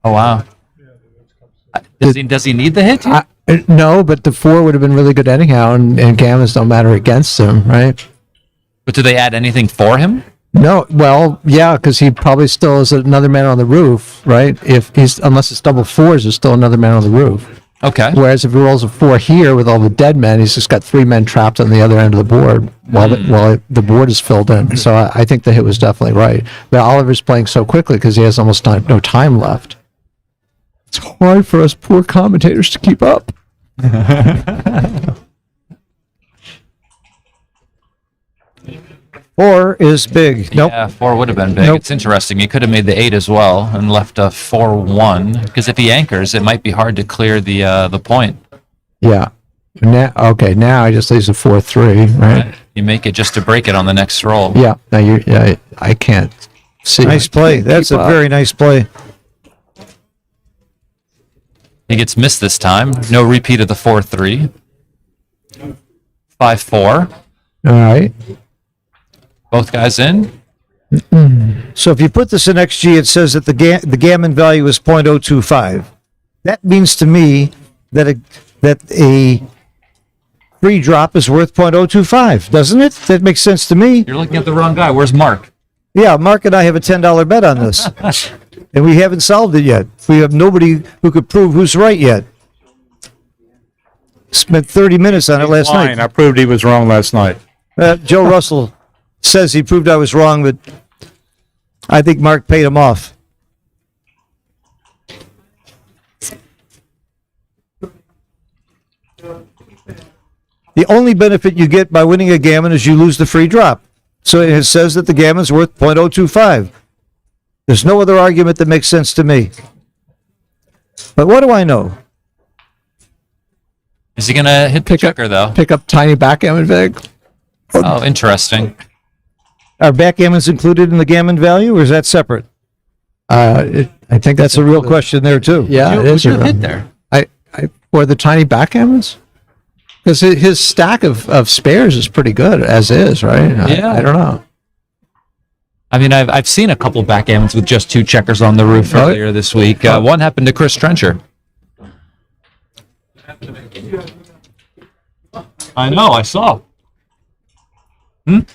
Oh wow. Does he need the hit? No, but the 4 would have been really good anyhow, and gammons don't matter against him, right? But do they add anything for him? No, well, yeah, because he probably still is another man on the roof, right? Unless it's double 4s, there's still another man on the roof. Okay. Whereas if he rolls a 4 here with all the dead men, he's just got 3 men trapped on the other end of the board while the board is filled in. So I think the hit was definitely right. But Oliver's playing so quickly because he has almost no time left. It's hard for us poor commentators to keep up. 4 is big. Nope. Yeah, 4 would have been big. Nope. It's interesting. He could have made the 8 as well and left a 4-1. Because if he anchors, it might be hard to clear the point. Yeah. Now I just leaves a 4-3, right? You make it just to break it on the next roll. Yeah. Now I can't see. Nice play. That's a very nice play. He gets missed this time. No repeat of the 4-3. 5-4. All right. Both guys in. So if you put this in XG, it says that the gammon value is 0.025. That means to me that a free drop is worth 0.025, doesn't it? That makes sense to me. You're looking at the wrong guy. Where's Mark? Yeah, Mark and I have a $10 bet on this, and we haven't solved it yet. We have nobody who could prove who's right yet. Spent 30 minutes on it last Fine. night. I proved he was wrong last night. Joe Russell says he proved I was wrong, but I think Mark paid him off. The only benefit you get by winning a gammon is you lose the free drop. So it says that the gammon's worth 0.025. There's no other argument that makes sense to me. But what do I know? Is he going to hit the checker, though? Pick up tiny backgammon vig. Oh, interesting. Are backgammons included in the gammon value, or is that separate? I think That's a real question there, too. Yeah, it is. Who'd you hit there? For the tiny backgammons? Because his stack of spares is pretty good as is, right? Yeah. I don't know. I mean, I've seen a couple backgammons with just 2 checkers on the roof earlier this week. One happened to Chris Trencher. I know, I saw. The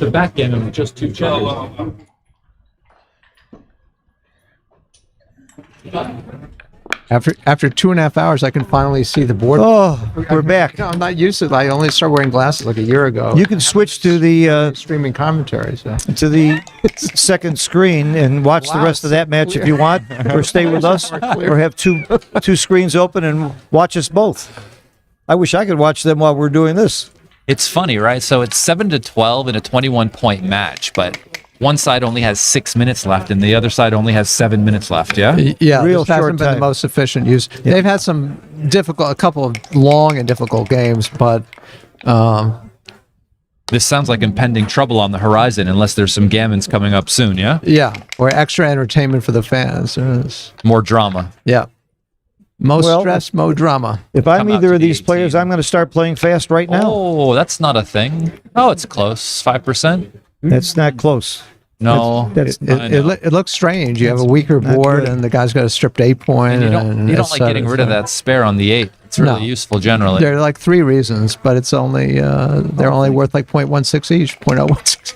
backgammon with just 2 checkers. After 2.5 hours, I can finally see the board. Oh, we're back. No, I'm not used to it. I only started wearing glasses like a year ago. You can switch to the streaming commentary. So. second screen and watch the rest of that match if you want, or stay with us, or have two screens open and watch us both. I wish I could watch them while we're doing this. It's funny, right? So it's 7-12 in a 21-point match, but one side only has 6 minutes left, and the other side only has 7 minutes left. Yeah. Yeah, Real this hasn't short been time. the most efficient use. They've had some a couple of long and difficult games, but This sounds like impending trouble on the horizon, unless there's some gammons coming up soon. Yeah. yeah, or extra entertainment for the fans. More drama. Yeah, most Well, stress, more drama. If I'm Come out either to of the these 18. players, I'm going to start playing fast right now. Oh, that's not a thing. Oh, it's close. 5%. That's not close. No. That's I know. It looks strange. You have a weaker not board, good. and the guy's got a stripped 8-point. And you don't like getting rid of that spare on the 8. It's really No. useful generally. There are like 3 reasons, but it's only they're only worth like 0.16 each, 0.016 each.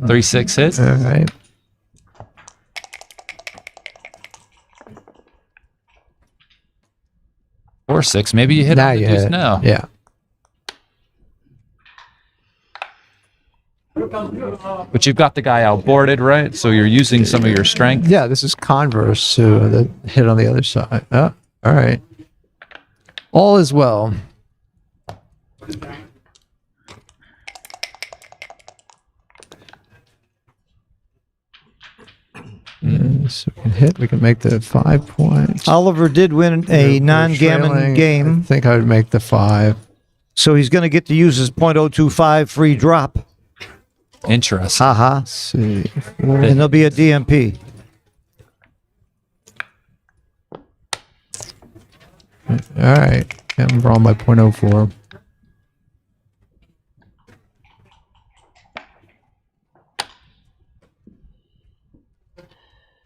3-6 hits. All right. Or 6. Maybe you hit Now on the you deuce hit. now. Yeah. But you've got the guy outboarded, right? So you're using some of your strength. Yeah, this is converse to the hit on the other side. Oh, all right. All is well. So we can hit. We can make the 5 points. Oliver did win a We're non-gammon trailing. I game, think I would make the 5. so he's going to get to use his .025 free drop. Interesting. Haha. Let's see. And there'll be a DMP. All right. I'm wrong by 0.04.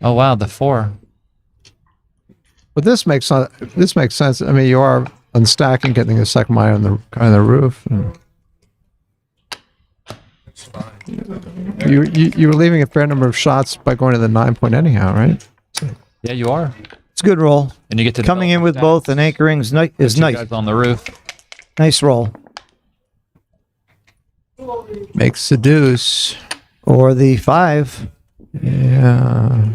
Oh wow, the 4. But this makes sense. I mean, you are unstacking, getting a second mine on the roof. You were leaving a fair number of shots by going to the 9 point anyhow, right? Yeah, you are. It's a good roll. And you get to Coming in develop with that. both and anchoring is Two nice. guys on the roof. Nice roll. Makes the deuce. Or the 5. Yeah.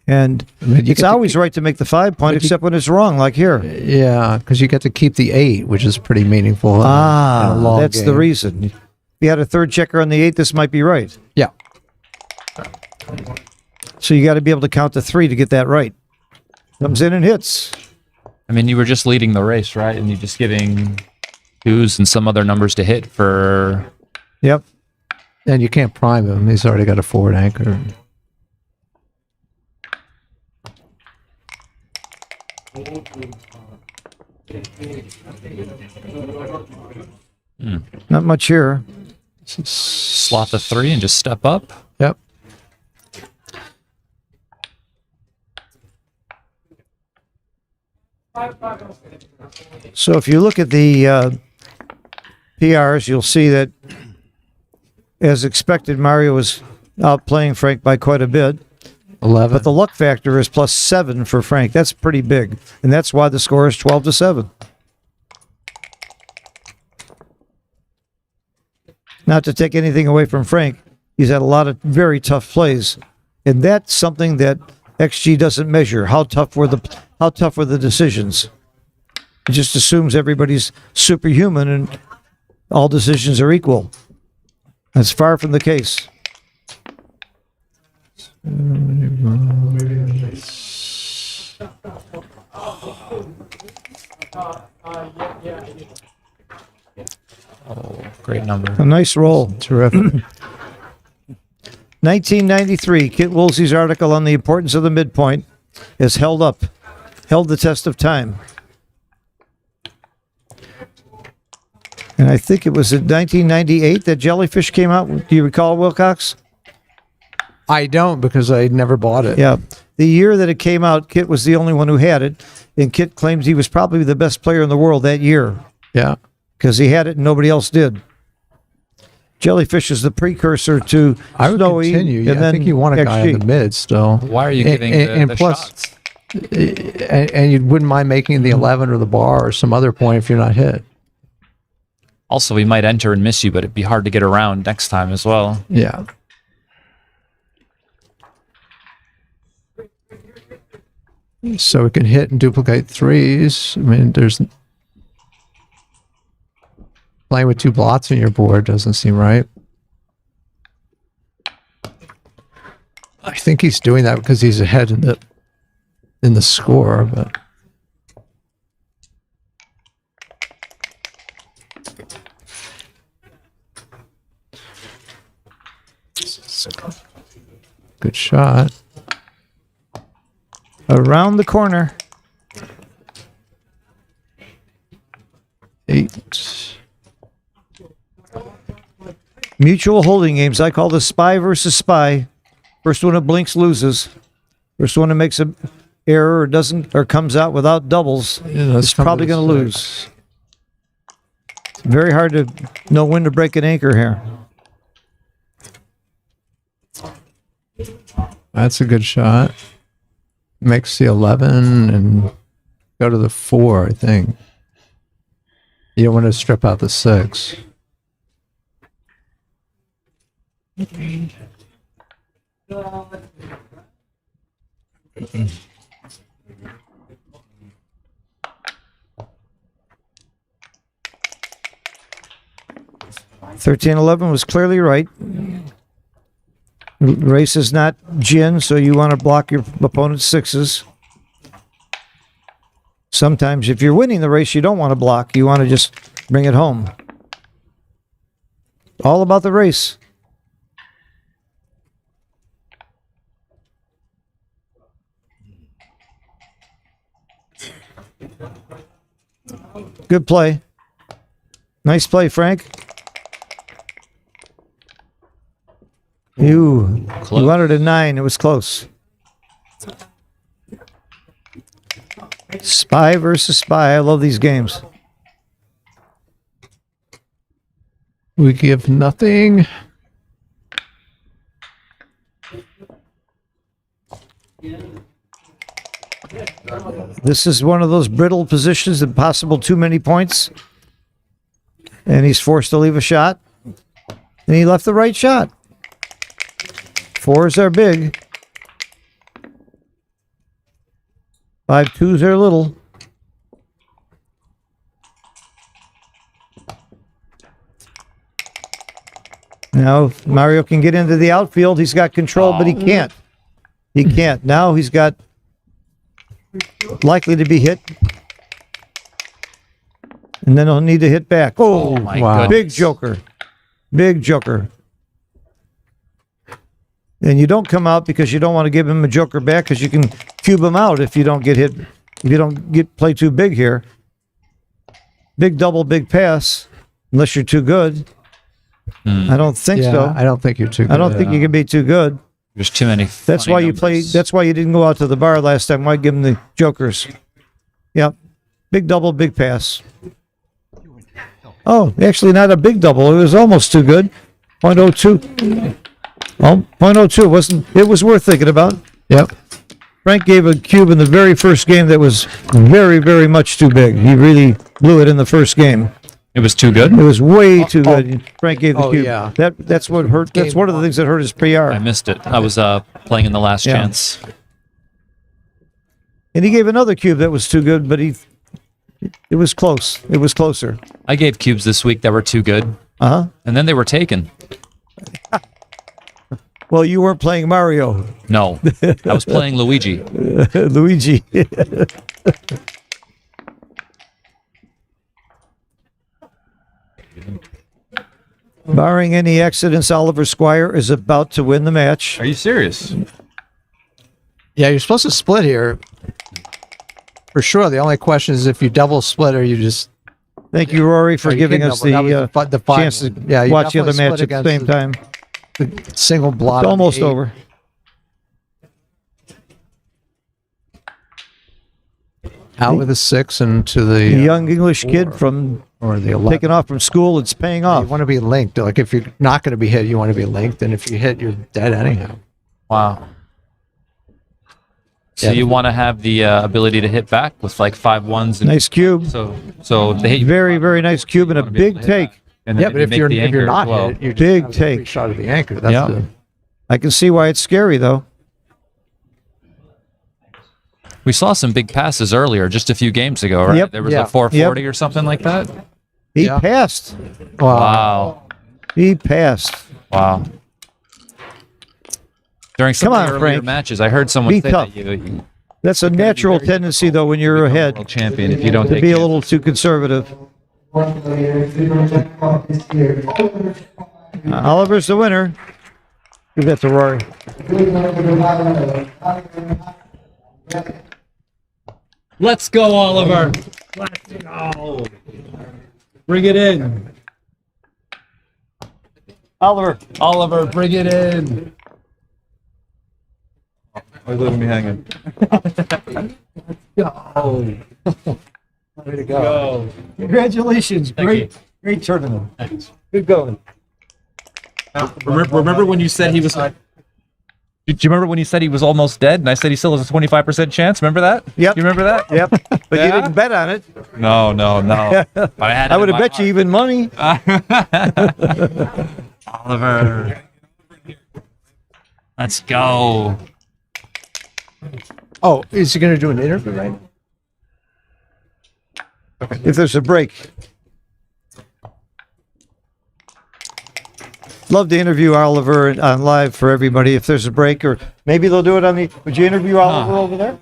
And mean, you it's get to always right to make the 5 point, except when it's wrong, like here. Yeah, because you get to keep the 8, which is pretty meaningful. in a long That's the game. reason. If you had a third checker on the 8, this might be right. Yeah. So you got to be able to count to 3 to get that right. Comes in and hits. I mean, you were just leading the race, right? And you're just getting 2s and some other numbers to hit for. Yep. And you can't prime him. He's already got a forward anchor. Not much here. Slot the 3 and just step up. Yep. So if you look at the PRs, you'll see that, as expected, Mario was outplaying Frank by quite a bit. 11. But the luck factor is +7 for Frank. That's pretty big. And that's why the score is 12-7. Not to take anything away from Frank, he's had a lot of very tough plays. And that's something that XG doesn't measure. How tough were the decisions? It just assumes everybody's superhuman and all decisions are equal. That's far from the case. Oh, great number. A nice roll. Terrific. 1993, Kit Woolsey's article on the importance of the midpoint has held the test of time. And I think it was in 1998 that Jellyfish came out. Do you recall, Wilcox? I don't, because I never bought it. Yeah. The year that it came out, Kit was the only one who had it. And Kit claims he was probably the best player in the world that year Yeah. because he had it and nobody else did. Jellyfish is the precursor to I would Snowy. continue. and Yeah, I then think you want a guy in XG. the mid still. Why are you And- giving and the plus- shots? And you wouldn't mind making the 11 or the bar or some other point if you're not hit. Also, we might enter and miss you, but it'd be hard to get around next time as well. Yeah. So we can hit and duplicate 3s. I mean, there's playing with 2 blots on your board doesn't seem right. I think he's doing that because he's ahead in the score, but good shot. Around the corner. 8. Mutual holding games. I call this spy versus spy. First one that blinks loses. First one that makes an error or doesn't or comes out without doubles is probably going to lose. It's very hard to know when to break an anchor here. That's a good shot. Makes the 11 and go to the 4, I think. You don't want to strip out the 6. $13.11 was clearly right. Race is not gin, so you want to block your opponent's 6s. Sometimes if you're winning the race, you don't want to block. You want to just bring it home. All about the race. Good play. Nice play, Frank. You wanted a 9. It was close. Spy versus spy. I love these games. We give nothing. This is one of those brittle positions, impossible too many points. And he's forced to leave a shot. And he left the right shot. 4s are big. 5 2s are little. Now Mario can get into the outfield. He's got control, but he can't. He can't. Now he's got likely to be hit. And then he'll need to hit back. Oh, my wow. Big joker. Big joker. And you don't come out because you don't want to give him a joker back because you can cube him out if you don't get hit. If you don't play too big here. Big double, big pass. Unless you're too good. I don't think so. I don't think you're too good. I don't think you can be too good. There's too many. That's why you played. That's why you didn't go out to the bar last time. Why give him the jokers? Yep. Big double, big pass. Oh, actually not a big double. It was almost too good. 0.02. Oh, 0.02 wasn't. It was worth thinking about. Yep. Frank gave a cube in the very first game that was very, very much too big. He really blew it in the first game. It was too good. It was way too good. Frank gave the Oh, cube. yeah. That's what hurt. That's one of the things that hurt his PR. I missed it. I was playing in the last Yeah. chance. And he gave another cube that was too good, but it was close. It was closer. I gave cubes this week that were too good, Uh-huh. and then they were taken. Well, you weren't playing Mario, No, I was playing Luigi. Luigi. Barring any accidents, Oliver Squire is about to win the match. Are you serious? Yeah, you're supposed to split here. For sure. The only question is if you double split or you just Thank you, Rory, for you giving can us double. That was the the five chance to one. Yeah, you watch the other definitely match split at the against same time. the single blot. It's on the almost 8. over. Out with a 6 and to the The young English kid 4 from or the 11. taking off from school, it's paying You off. want to be linked. Like if you're not going to be hit, you want to be linked, and if you hit, you're dead anyhow. Wow. So Yeah. you want to have the ability to hit back with like 5-1s. And Nice cube. So they hit you Very, with very nice cube and a wanna be able big to hit take. back. And then Yeah, but you if make you're the if anchor you're as not well. hit, you just Big have a free take. shot of the anchor. That's Yeah. the I can see why it's scary, though. We saw some big passes earlier, just a few games ago, right? Yep. There was Yeah. a 440 or something like that. He Yeah. passed. Wow. He passed. Wow. During some Come of on, the earlier Frank. matches, I heard someone Be say tough. that you That's a natural tendency, though, when you're become a ahead, world champion if you don't to take be a chances. little too conservative. Oliver's the winner. Give that to Rory. Let's go, Oliver. Let's go. Bring it in. Oliver, bring it in. Why leaving me hanging? way to go. Congratulations. Great tournament. Good going. Remember when you said he was? Did you remember when you said he was almost dead, and I said he still has a 25% chance? Remember that? Yep. You remember that? Yep. But you Yeah? didn't bet on it. No. But I had. I would have bet you even money. Oliver. Let's go. Oh, is he going to do an interview right now? If there's a break. Love to interview Oliver on live for everybody if there's a break, or maybe they'll do it on the. Would you interview Oliver over there?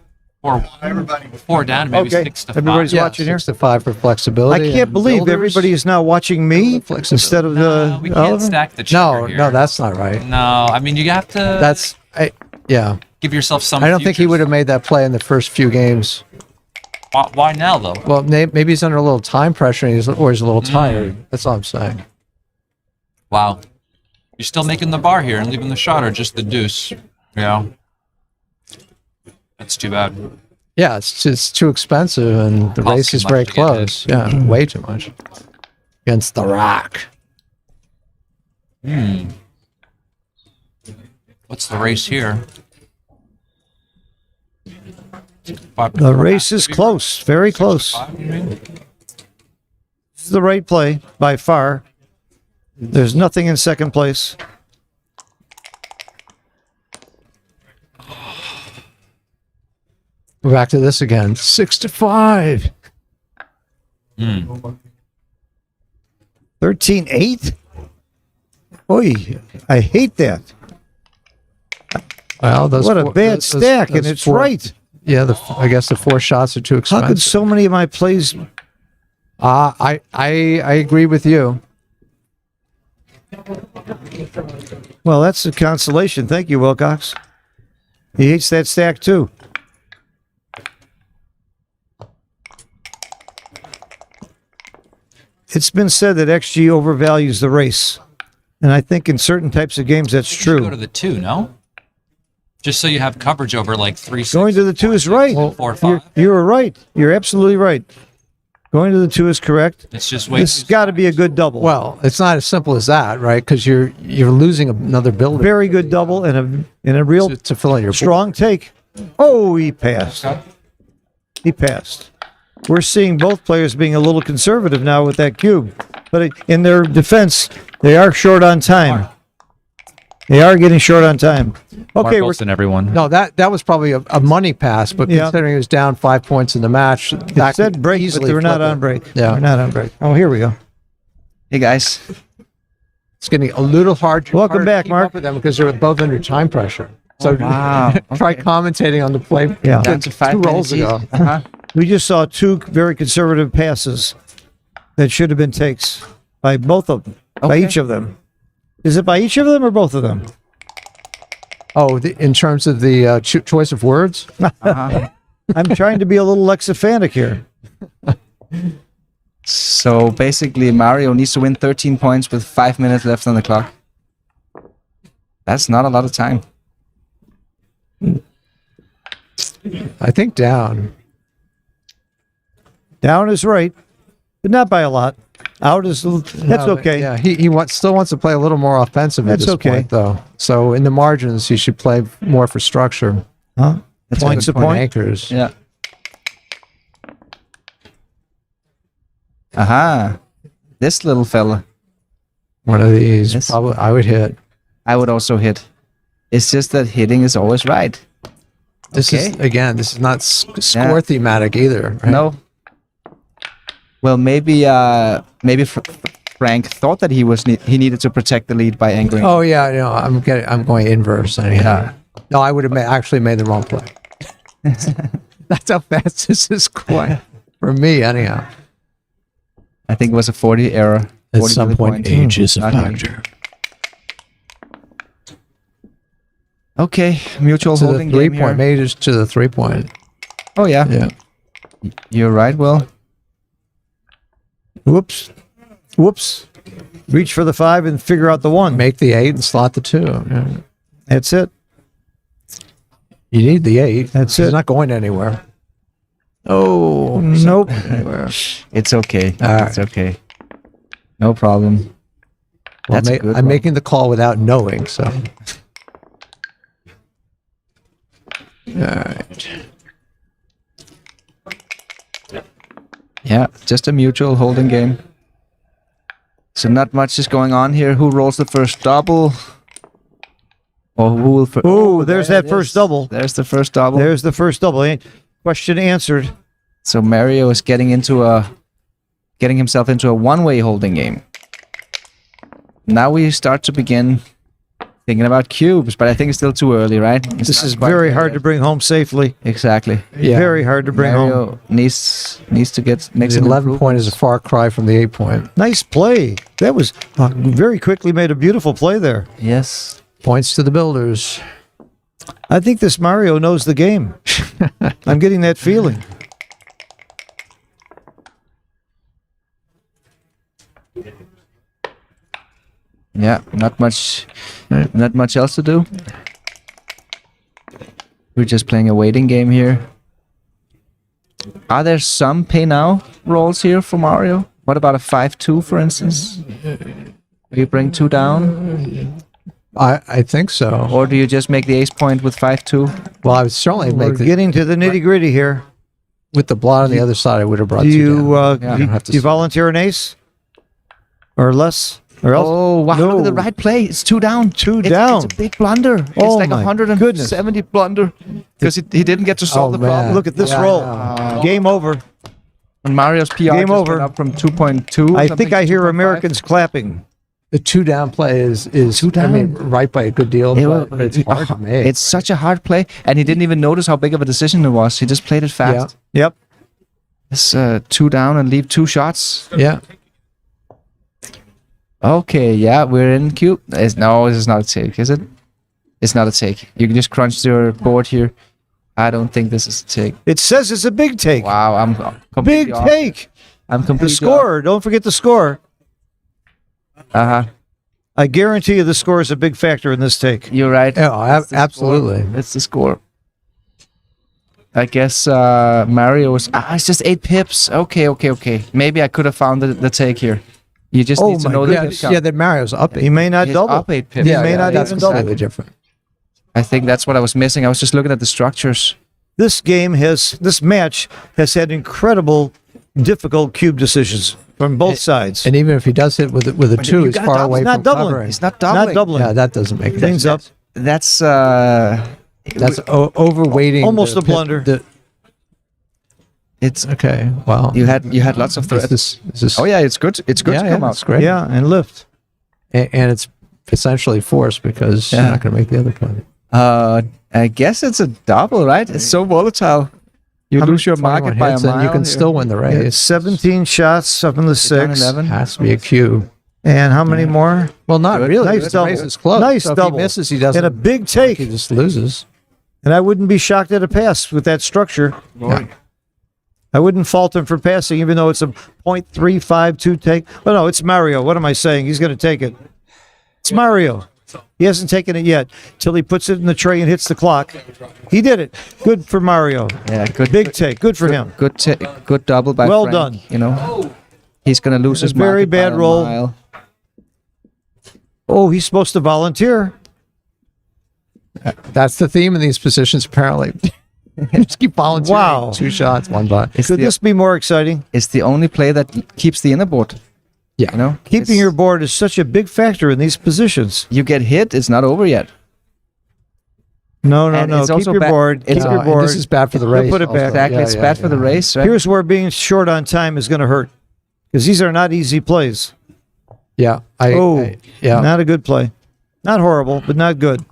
Four down, maybe Okay. 6 to 5. Everybody's watching here. 6 to 5 for I flexibility. can't and believe builders. everybody is now watching me Flexibility. instead of the We can't Oliver. stack the checker No, here. no, that's not right. No, I mean you have to. Yeah. give yourself some. I don't think he futures. would have made that play in the first few games. Why now, though? Well, maybe he's under a little time pressure, and or he's a little tired. That's all I'm saying. Wow. You're still making the bar here and leaving the shot, or just the deuce? Yeah. That's too bad. Yeah, it's just too expensive, and the Costs race too is much very to get close. Yeah, way too much. Against the Rock. What's the race here? The race is close, very close. This is the right play by far. There's nothing in second place. We're back to this again. 6-5. 13-8? Oy, I hate that. Well, What a bad stack, and it's right. Yeah, I guess the 4 shots are too How expensive. could so many of my plays... I agree with you. Well, that's a consolation. Thank you, Wilcox. He hates that stack, too. It's been said that XG overvalues the race. And I think in certain types of games that's You should go true. to the 2, no? Just so you have coverage over like 3, 6, Going to the 2 is right. 4, 5. You were right. You're absolutely right. Going to the 2 is correct. It's just way This has got to be a good double. Well, it's not as simple as that, right? Because you're losing another builder Very good double and a real to fill in your board. strong take. Oh, he passed. He passed. We're seeing both players being a little conservative now with that cube. But in their defense, they are short on time. They are getting short on time. Okay, we're Wilson, everyone. No, that was probably a money pass, but Yeah. considering he was down 5 points in the match, it that said could break, but easily they were not flip on it. break. Yeah. They're not on break. Oh, here we go. Hey guys. It's getting a little hard. Welcome harder to back, keep Mark. up with them because they're both under time pressure. So wow. try Okay. commentating on the play. Yeah. Down to 5 two rolls minutes ago. each. Uh-huh. We just saw 2 very conservative passes that should have been takes by both of them, by Okay. each of them. Is it by each of them or both of them? Oh, in terms of the choice of words? Uh-huh. I'm trying to be a little lexophatic here. So basically, Mario needs to win 13 points with 5 minutes left on the clock. That's not a lot of time. I think down. Down is right, but not by a lot. Out is that's No, okay. Yeah, he still wants to play a little more offensive That's at this okay. point, though. So in the margins, he should play more for structure. Huh? That's a Points good a point. Anchors. Yeah. Aha. This little fella. One of these. Yes. Probably I would hit. I would also hit. It's just that hitting is always right. This Okay. is again. This is not score thematic either. Right? No. Well, maybe Frank thought that he needed to protect the lead by angling. Oh yeah, no. I'm going inverse. Anyhow. No, I would have actually made the wrong play. That's how fast this is going for me. Anyhow. I think it was a 40 error. 40 to the point. is a factor. Okay, mutual To the holding 3 game point, here. maybe just to the 3 point. Oh yeah. Yeah. You're right, Will. Whoops. Whoops. Reach for the 5 and figure out the 1. Make the 8 and slot the 2. Yeah. That's it. You need the 8. That's It's it. not going anywhere. Oh Nope. It's okay. All right. It's okay. No problem. Well, That's a good I'm one. making the call without knowing, so. All right. Yeah, just a mutual holding game. So not much is going on here. Who rolls the first double? Or who will? Oh, there's there that it first is. double. There's the first double. There's the first double. Question answered. So Mario is getting himself into a one-way holding game. Now we start to begin thinking about cubes, but I think it's still too early, right? It's This not is quite very there hard to yet. bring home safely. Exactly. Yeah. Very hard to bring home. Mario needs to make The some 11 point is a improvements. far cry from the 8 point. Nice play. That was very quickly made a beautiful play there. Yes. Points to the builders. I think this Mario knows the game. I'm getting that feeling. Yeah, not much else to do. We're just playing a waiting game here. Are there some pay now rolls here for Mario? What about a 5-2, for instance? Do you bring 2 down? I think so. Or do you just make the ace point with 5-2? Well, I would certainly We're make the, getting to the nitty gritty here. with the blot on the other side. I would have brought Do two you down. Yeah. You don't have to do you say. volunteer an ace or less or else? Oh, wow, look at the No. right play. It's 2 down. Down. It's a big blunder. It's Oh like my 170 blunder. Because he didn't get to solve the man. problem. Look at this Yeah, I roll. know. Game over. And Mario's PR Game just over. went up from 2.2. I something think I to hear 2.5. Americans clapping. The 2 down play is Two I mean, down. right by a good deal, It but it's hard to make. It's such a hard play, and he didn't even notice how big of a decision it was. He just played it fast. Yep. It's 2 down and leave 2 shots. Yeah. Okay, yeah, we're in cube. No, this is not a take, is it? It's not a take. You can just crunch your board here. I don't think this is a take. It says it's a big take. Wow, I'm completely Big off. take. I'm The completely score. Don't forget the score. Uh huh. I guarantee you the score is a big factor in this take. You're right. Oh, That's the absolutely. score. That's the score. I guess Mario is. It's just 8 pips. Okay. Maybe I could have found the take here. You just Oh need to my know the Yeah, pip count. yeah, that Mario's up. He may not He's double. up 8 pips. He may not that's even double. completely different. I think that's what I was missing. I was just looking at the structures. This match has had incredible, difficult cube decisions from both sides. And even if he does hit with a 2, he's gotta far double. away He's not from doubling. covering. It's not doubling. Not doubling. Yeah, that doesn't make Things sense. up. That's That's overweighting. Almost the a blunder. it's Okay, well, you had lots of threats. is this, Oh yeah, it's good. It's good yeah, to come yeah, out. it's great. Yeah, and lift. And it's essentially forced because Yeah. you're not going to make the other play. I guess it's a double, right? It's so volatile. You How lose many your market 21 by a hits, mile. and you can here. still win the It's race. 17 shots up in the Down 6. 11. Has to be a cue. And how many more? Well, not Good. really. Nice The double. race is close. Nice so if double. he misses, he doesn't. And a big He take. just loses. And I wouldn't be shocked at a pass with that structure. I wouldn't fault him for passing, even though it's a .352 take. Oh, no, it's Mario. What am I saying? He's going to take it. It's Mario. He hasn't taken it yet till he puts it in the tray and hits the clock. He did it. Good for Mario. Yeah, good. Big take. Good for him. Good double by Well Frank, done. You know, he's gonna lose his very market by bad a roll. mile. Oh, he's supposed to volunteer. That's the theme in these positions, apparently. Just keep volunteering. Wow. 2 shots, 1 butt. It's Could the, this be more exciting? it's the only play that keeps the inner board. Yeah. You know, Keeping It's- your board is such a big factor in these positions. you get hit, it's not over yet. No. And it's Keep also your ba- board. Keep it's- your And board. this is bad for the He'll race. put it back. also. Exactly, Yeah, it's yeah, bad for the yeah. race, right? Here's where being short on time is going to hurt, because these are not easy plays. Yeah. Yeah. Not a good play. Not horrible, but not good.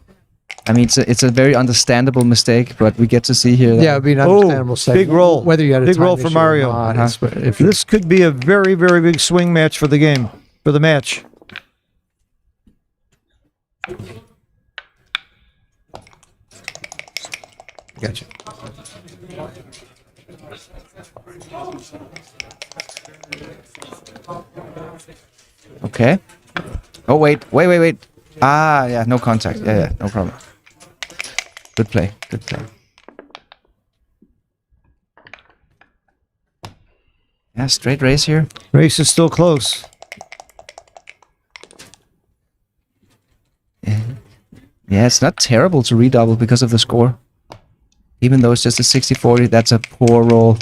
I mean, it's a very understandable mistake, but we get to see here. That Yeah, it'd be an understandable save. big roll. Whether you had a Big time roll for issue or Mario. not, it's- if you- This could be a very, very big swing match for the game, for the match. Gotcha. Okay. Oh wait. Ah, yeah, no contact. Yeah, no problem. Good play. Yeah, straight race here. Race is still close. Yeah, it's not terrible to redouble because of the score. Even though it's just a 60-40, that's a poor roll.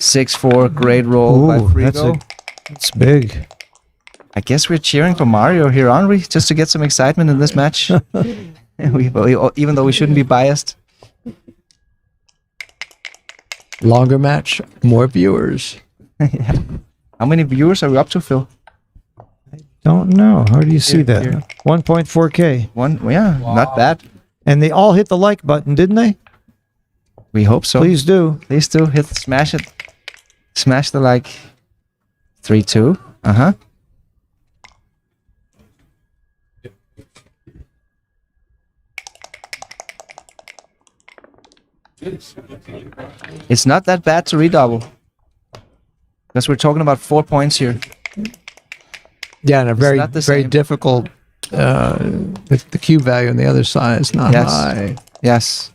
6-4, great roll by Ooh, Frigo. that's big. I guess we're cheering for Mario here, aren't we? Just to get some excitement in this match. Even though we shouldn't be biased. Longer match, more viewers. How many viewers are we up to, Phil? Don't know. How do you see Here, that? here. 1.4K. One? Yeah, not bad. And they all hit the like button, didn't they? We hope so. Please do. Please do smash it. Smash the like. 3-2. Uh-huh. It's not that bad to redouble. Because we're talking about 4 points here. Yeah, and a very not the very same. difficult. The cube value on the other side is not Yes. high. Yes.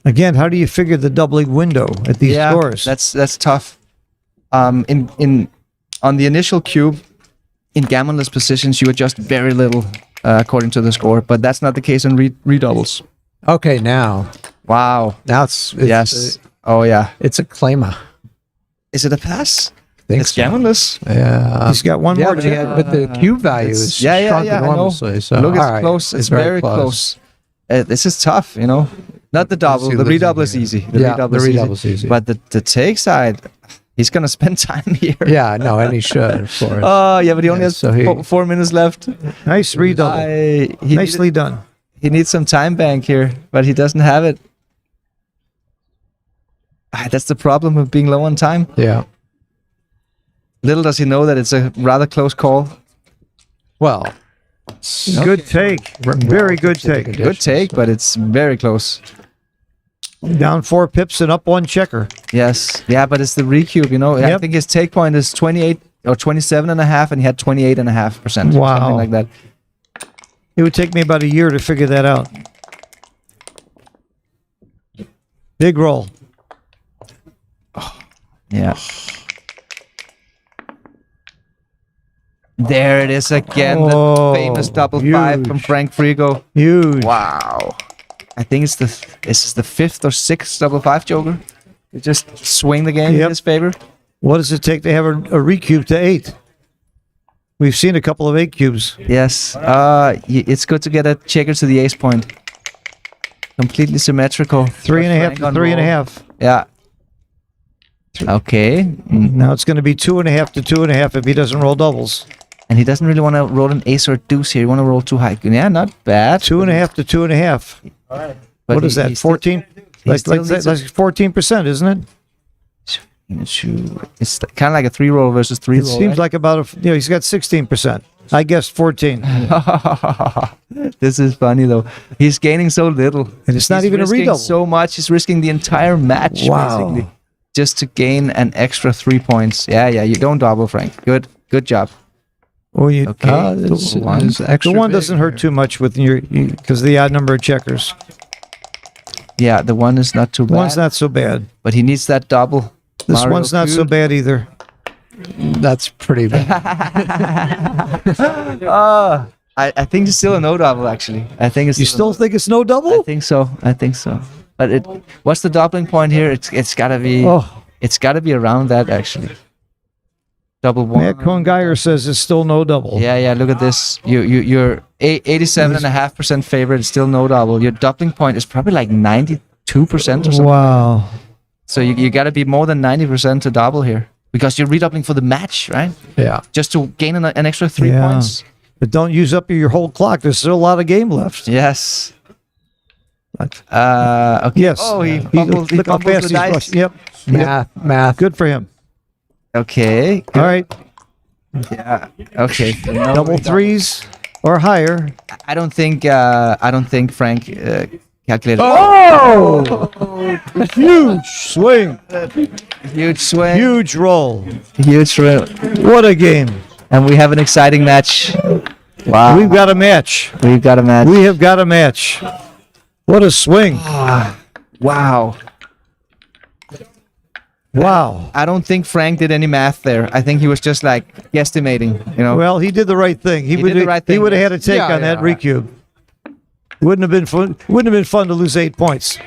Again, how do you figure the doubling window at these scores? That's tough. In on the initial cube, in gammonless positions, you adjust very little according to the score, but that's not the case in redoubles. Okay, now Wow. it's Yes. Oh yeah. it's a claimer. Is it a pass? Think It's so. gammonless. Yeah. He's got one Yeah, more. but the cube value is shrunk I know. enormously. So Look, it's all right, close. It's very close. This is tough, you know. Not the double. see The losing redouble is here. easy. Yeah, the redouble's easy. But the take side, he's gonna spend time here. Yeah, no, and he should, of course. Oh yeah, but he only Yeah, has so he- 4 minutes left. Nice redouble. Nicely done. He needs some time bank here, but he doesn't have it. That's the problem with being low on time. Yeah. Little does he know that it's a rather close call. Well, Good take. Very good take. Good take, but it's very close. Down 4 pips and up 1 checker. Yes. Yeah, but it's the recube, you know. I Yep. think his take point is 28 or 27.5, and he had 28.5%. Wow. Something like that. It would take me about a year to figure that out. Big roll. Yeah. There it is again, Oh, the famous double 5 from huge. Frank Frigo. Huge. Wow. I think it's this is the 5th or 6th double 5 joker. You just swing the game in Yep. his favor. What does it take to have a recube to 8? We've seen a couple of 8 cubes. Yes. It's good to get a checker to the ace point. Completely symmetrical. 3.5 Frank to on 3.5. roll. Yeah. Okay. Now it's going to be 2.5 to 2.5 if he doesn't roll doubles. And he doesn't really want to roll an ace or a deuce here. He want to roll too high. Yeah, not bad. 2.5 to 2.5. But What is he- that? he still- 14? he Like, still like, needs like 14%, isn't it? It's kind of like a 3 roll versus 3 It roll. seems like about he's got 16%. I guess 14. This is funny though. He's gaining so little, And it's not He's even a risking redouble. so much. He's risking the entire match Wow. basically, just to gain an extra 3 points. Yeah. You don't double, Frank. Good job. Well, you, Okay. it's One. extra the one big doesn't hurt here. too much with your because the odd number of checkers. Yeah, the one is not too bad. One's not so bad. but he needs that double. This Mario one's not so Cube. bad either. That's pretty bad. I think it's still a no double actually. I think it's You still think it's no I double? think so. But what's the doubling point here? It's gotta be. Oh, It's gotta be around that actually. Double one. Matt Cohn-Geyer says it's still no double. Yeah. Look at this. You're 87.5% favorite. Still no double. Your doubling point is probably like 92% or something. Wow. So you gotta be more than 90% to double here because you're redoubling for the match, right? Yeah. Just to gain an extra 3 Yeah. points. But don't use up your whole clock. There's still a lot of game left. Yes. Okay. Yes. Oh, he Look fumbles, he how fumbles fast the he's dice. rushing. Yep. Math. Good for him. Okay. All right. Yeah. Okay. So no Double redouble. 3s or higher. I don't think Frank calculated. Oh! Huge swing. Huge swing. Huge roll. Huge swing. What a game. And we have an exciting match. Wow. We've got a match. We've got a match. We have got a match. What a swing. Wow. Wow. I don't think Frank did any math there. I think he was just like guesstimating, you know. Well, he did the right thing. He would did the right he thing, would have had a yes. take Yeah, on that yeah. recube. Wouldn't have been fun. Wouldn't have been fun to lose 8 points.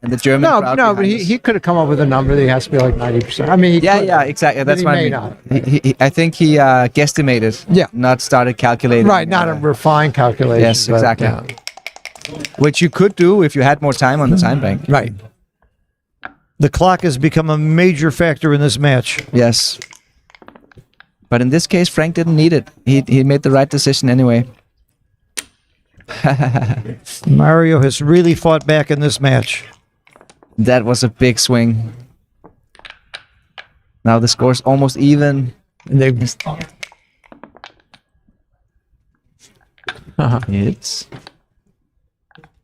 And the German No, crowd no, but behind us. he could have come up with a number that has to be like 90%. I mean, he could. Exactly. But That's he what I may mean. not. I think he guesstimated. Yeah. Not started calculating. Right, not a refined calculation. Yes, but, exactly. yeah. Which you could do if you had more time on the time bank. Right. The clock has become a major factor in this match. Yes. But in this case, Frank didn't need it. He made the right decision anyway. Mario has really fought back in this match. That was a big swing. Now the score's almost even. And they,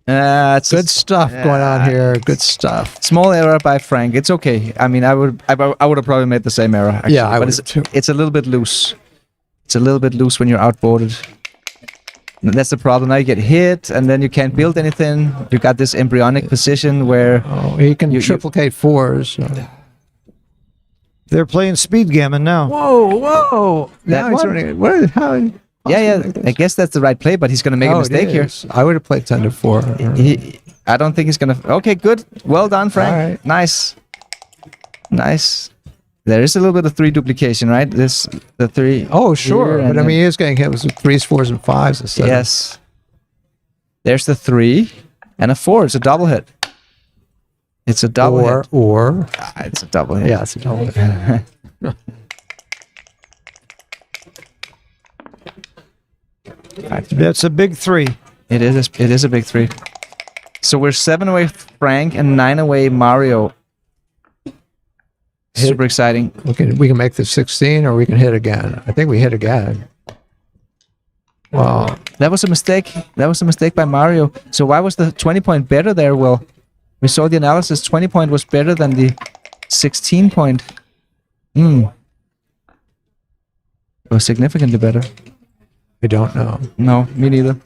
It's good stuff going on here. Good stuff. small error by Frank. It's okay. I mean, I would have probably made the same error. Actually, Yeah, I but would it's, too. it's a little bit loose. It's a little bit loose when you're outboarded. And that's the problem. Now you get hit, and then you can't build anything. You got this embryonic position where Oh, he can triplicate fours. So. They're playing speed gammon now. Whoa, whoa! That Now he's one? running. What? How? yeah. I guess that's the right play, but he's gonna make a mistake here. I would have played 10-4. I don't think he's gonna. Okay, good. Well done, Frank. All right. Nice. There is a little bit of 3 duplication, right? The 3. Oh, sure. here, But and I mean, then- he is getting hit with 3s, 4s, and 5s instead. yes. There's the 3 and a 4. It's a double hit. It's a double hit. Or It's a double hit. yeah, it's a double hit. That's a big 3. It is a big 3. So we're 7 away Frank and 9 away Mario. Super exciting. We can make this 16, or we can hit again. I think we hit again. Wow. That was a mistake. That was a mistake by Mario. So why was the 20 point better there, Will? We saw the analysis. 20 point was better than the 16 point. It was significantly better. I don't know. No, me neither.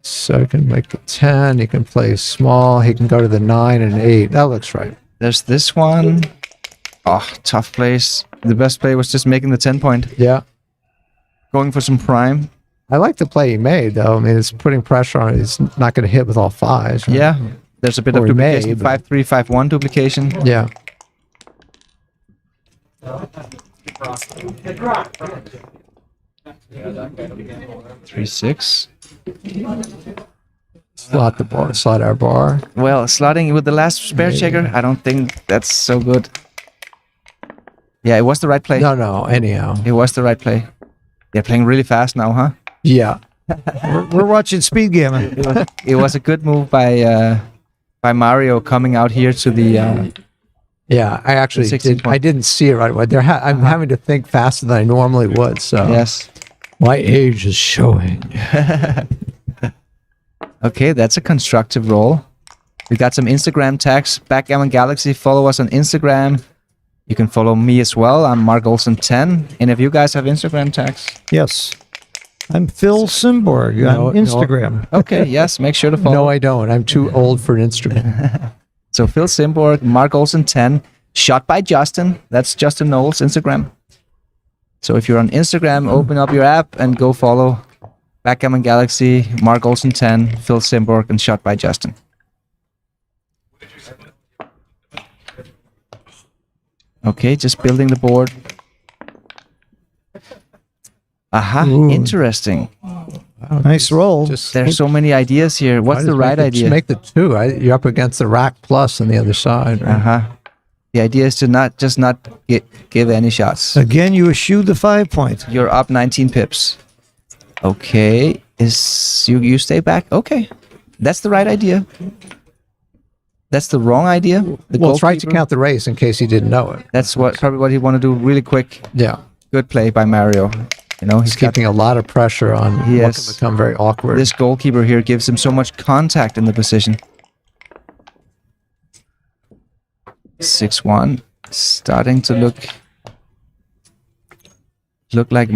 So he can make the 10. He can play small. He can go to the 9 and 8. That looks right. There's this one. Oh, tough place. The best play was just making the 10 point. Yeah. Going for some prime. I like the play he made, though. I mean, it's putting pressure on it. He's not going to hit with all 5s. Right? Yeah. There's a bit Or of he may, duplication. but- 5-3, 5-1 duplication. Yeah. Three, 6. Slot the bar. Slot our bar. Well, slotting with the last spare checker, I don't think that's so good. Yeah, it was the right play. No. Anyhow. It was the right play. They're playing really fast now, huh? Yeah. We're watching speed gammon. It was a good move by Mario coming out here to the. Yeah. I actually 16 point. I didn't see it right away. I'm having to think faster than I normally would. So Yes. my age is showing. Okay, that's a constructive roll. We got some Instagram tags. Backgammon Galaxy. Follow us on Instagram. You can follow me as well. I'm Mark Olsen 10. And if you guys have Instagram tags, Yes. I'm Phil Simborg No, on no. Instagram. okay, yes, make sure to follow. No, I don't. I'm too old for an instrument. So Phil Simborg, Mark Olsen 10, shot by Justin. That's Justin Knowles' Instagram. So if you're on Instagram, open up your app and go follow Backgammon Galaxy, Mark Olsen 10, Phil Simborg, and shot by Justin. Okay, just building the board. Aha, Ooh. interesting. Nice roll. Just There's so many ideas here. What's the right idea? Just make the 2. Right? You're up against the rack plus on the other side. Right? Uh-huh. The idea is to not give any shots. Again, you eschew the 5 point. You're up 19 pips. Okay, you stay back? Okay, that's the right idea. That's the wrong idea. The Well, try to goalkeeper- count the race in case he didn't know it. That's probably what he want to do really quick. Yeah. Good play by Mario. You know, He's keeping a lot of pressure on what Yes. can become very awkward. this goalkeeper here gives him so much contact in the position. 6-1, starting to look like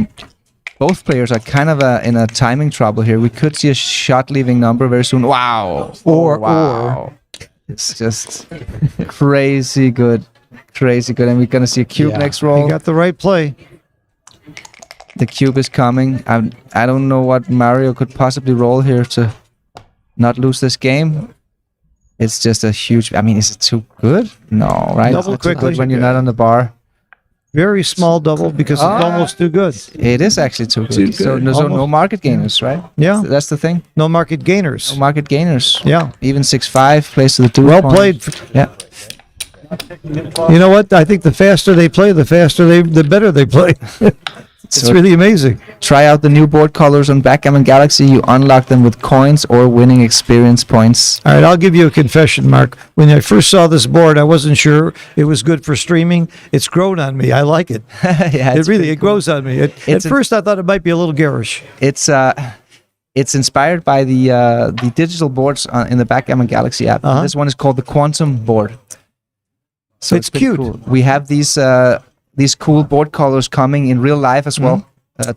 both players are kind of in a timing trouble here. We could see a shot leaving number very soon. Wow! Or- It's just crazy good, and we're gonna see a cube Yeah. next You roll. got the right play. The cube is coming. I don't know what Mario could possibly roll here to not lose this game. It's just a huge. I mean, is it too good? No, right? Double It's not too quickly. good when you're not on the bar. Very small double because it's almost too good. It is actually too good. Too So, good. no, so no Almost. market gainers, right? Yeah. That's the thing. No market gainers. No market gainers. Yeah. Even 6-5 plays to the 2. Well point. played. Yeah. You know what? I think the faster they play, the better they play. It's So- really amazing. Try out the new board colors on Backgammon Galaxy. You unlock them with coins or winning experience points. All right, I'll give you a confession, Mark. When I first saw this board, I wasn't sure it was good for streaming. It's grown on me. I like it. Yeah, It really grows on me. At It's a- first, I thought it might be a little garish. It's inspired by the digital boards in the Backgammon Galaxy app. Uh-huh. This one is called the Quantum board. So It's pretty cute. cool. We have these these cool board colors coming in real life as well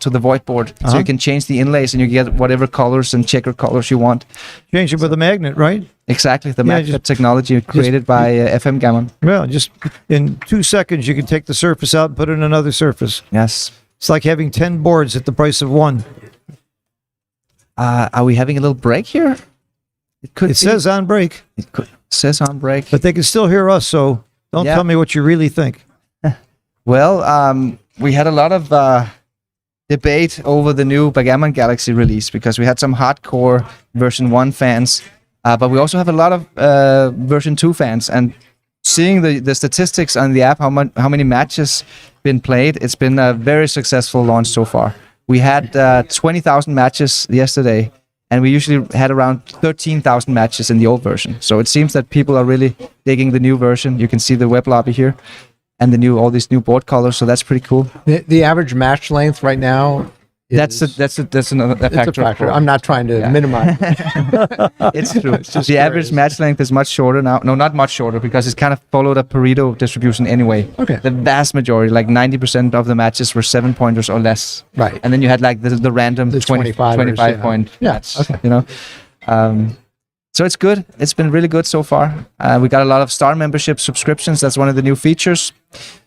to the void board. So you can change the inlays and you get whatever colors and checker colors you want. Change it with a magnet, right? Exactly, the Yeah, magnet technology created by FM Gammon. Well, just in 2 seconds, you can take the surface out and put in another surface. Yes. It's like having 10 boards at the price of one. Are we having a little break here? It could. It says on break, says on break. but they can still hear us, so don't Yeah. tell me what you really think. Well, we had a lot of debate over the new Backgammon Galaxy release because we had some hardcore version 1 fans, but we also have a lot of version 2 fans. And seeing the statistics on the app, how many matches been played, it's been a very successful launch so far. We had 20,000 matches yesterday, and we usually had around 13,000 matches in the old version. So it seems that people are really digging the new version. You can see the web lobby here. And all these new board colors, so that's pretty cool. The average match length right now. That's another It's a factor. I'm not trying to minimize. It's true. The average match length is much shorter now. No, not much shorter because it's kind of followed a Pareto distribution anyway. Okay. The vast majority, like 90% of the matches, were 7-pointers or less. Right. And then you had like the random The 25 25ers, point yeah. match. Okay. You know. So it's good. It's been really good so far. We got a lot of star membership subscriptions. That's one of the new features.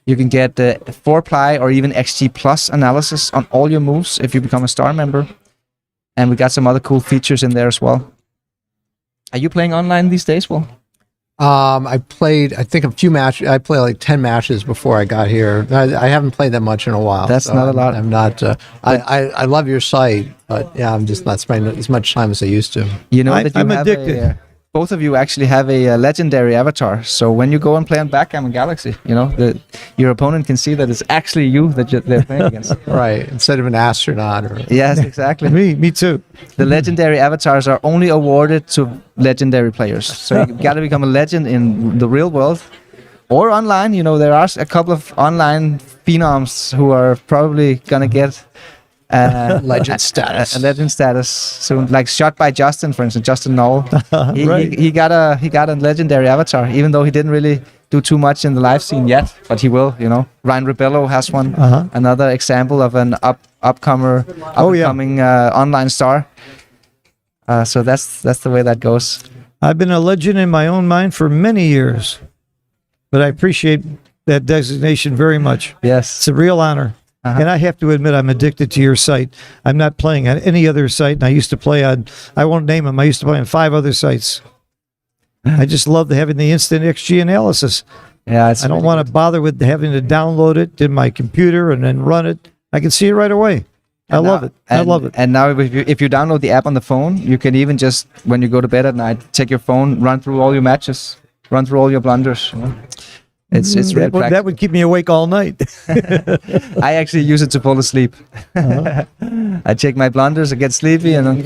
You can get 4-ply or even XG Plus analysis on all your moves if you become a star member. And we got some other cool features in there as well. Are you playing online these days, Will? I played, I think, a few matches. I played like 10 matches before I got here. I haven't played that much in a while. That's not a lot. I'm not. I love your site, but yeah, I'm just not spending as much time as I used to. You know that you I'm have addicted. both of you actually have a legendary avatar. So when you go and play on Backgammon Galaxy, you know your opponent can see that it's actually you that they're playing against. Right, instead of an astronaut. Or Yes, exactly. Me too. The legendary avatars are only awarded to legendary players. So you got to become a legend in the real world or online. You know, there are a couple of online phenoms who are probably going to get legend status. a legend status soon. Like Shot by Justin, for instance, Justin Knoll. Right. He got a legendary avatar, even though he didn't really do too much in the live scene yet, but he will, you know. Ryan Rebello has one. Another example of an upcoming online star. So that's the way that goes. I've been a legend in my own mind for many years, but I appreciate that designation very much. Yes. It's a real honor. And I have to admit, I'm addicted to your site. I'm not playing on any other site. And I used to play on, I won't name them, I used to play on 5 other sites. I just love having the instant XG analysis. Yeah, it's I don't want to bother with having to download it to my computer and then run it. I can see it right away. I love it. I love it. And now if you download the app on the phone, you can even just, when you go to bed at night, take your phone, run through all your matches, run through all your blunders. You know? It's real that would keep me awake all night. I actually use it to fall asleep. I check my blunders, I get sleepy, and then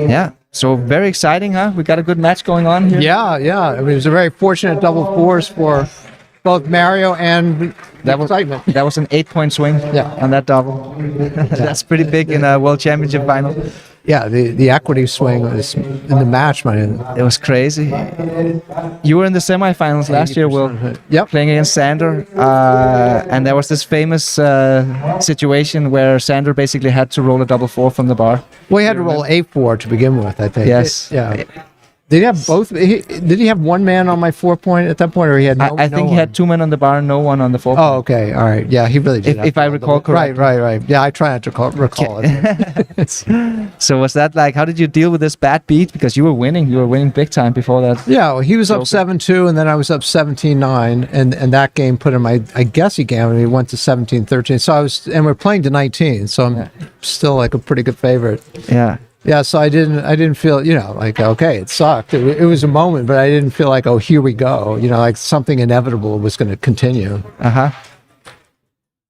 yeah. So very exciting, huh? We got a good match going on here. Yeah. I mean, it was a very fortunate double fours for both Mario and excitement. That was an 8-point swing on that double. That's pretty big in a World Championship final. Yeah, the equity swing was in the match, man. It was crazy. You were in the semifinals last year, Will. Yep. Playing against Sander, and there was this famous situation where Sander basically had to roll a double 4 from the bar. Well, he had to roll 8-4 to begin with, I think. Yes. Yeah. Did he have both? Did he have one man on my 4-point at that point, or he had no? I think he had 2 men on the bar and no one on the 4. Oh, okay, all right. Yeah, he really did. If I recall correctly. Right. Yeah, I try not to recall it. So was that like? How did you deal with this bad beat? Because you were winning. You were winning big time before that. Yeah, well, he was up 7-2, and then I was up 17-9, and that game put him. I guess he gambled. He went to 17-13. So and we're playing to 19. So I'm still like a pretty good favorite. Yeah. Yeah, so I didn't feel, like, okay, it sucked. It was a moment, but I didn't feel like, oh, here we go. Like something inevitable was going to continue.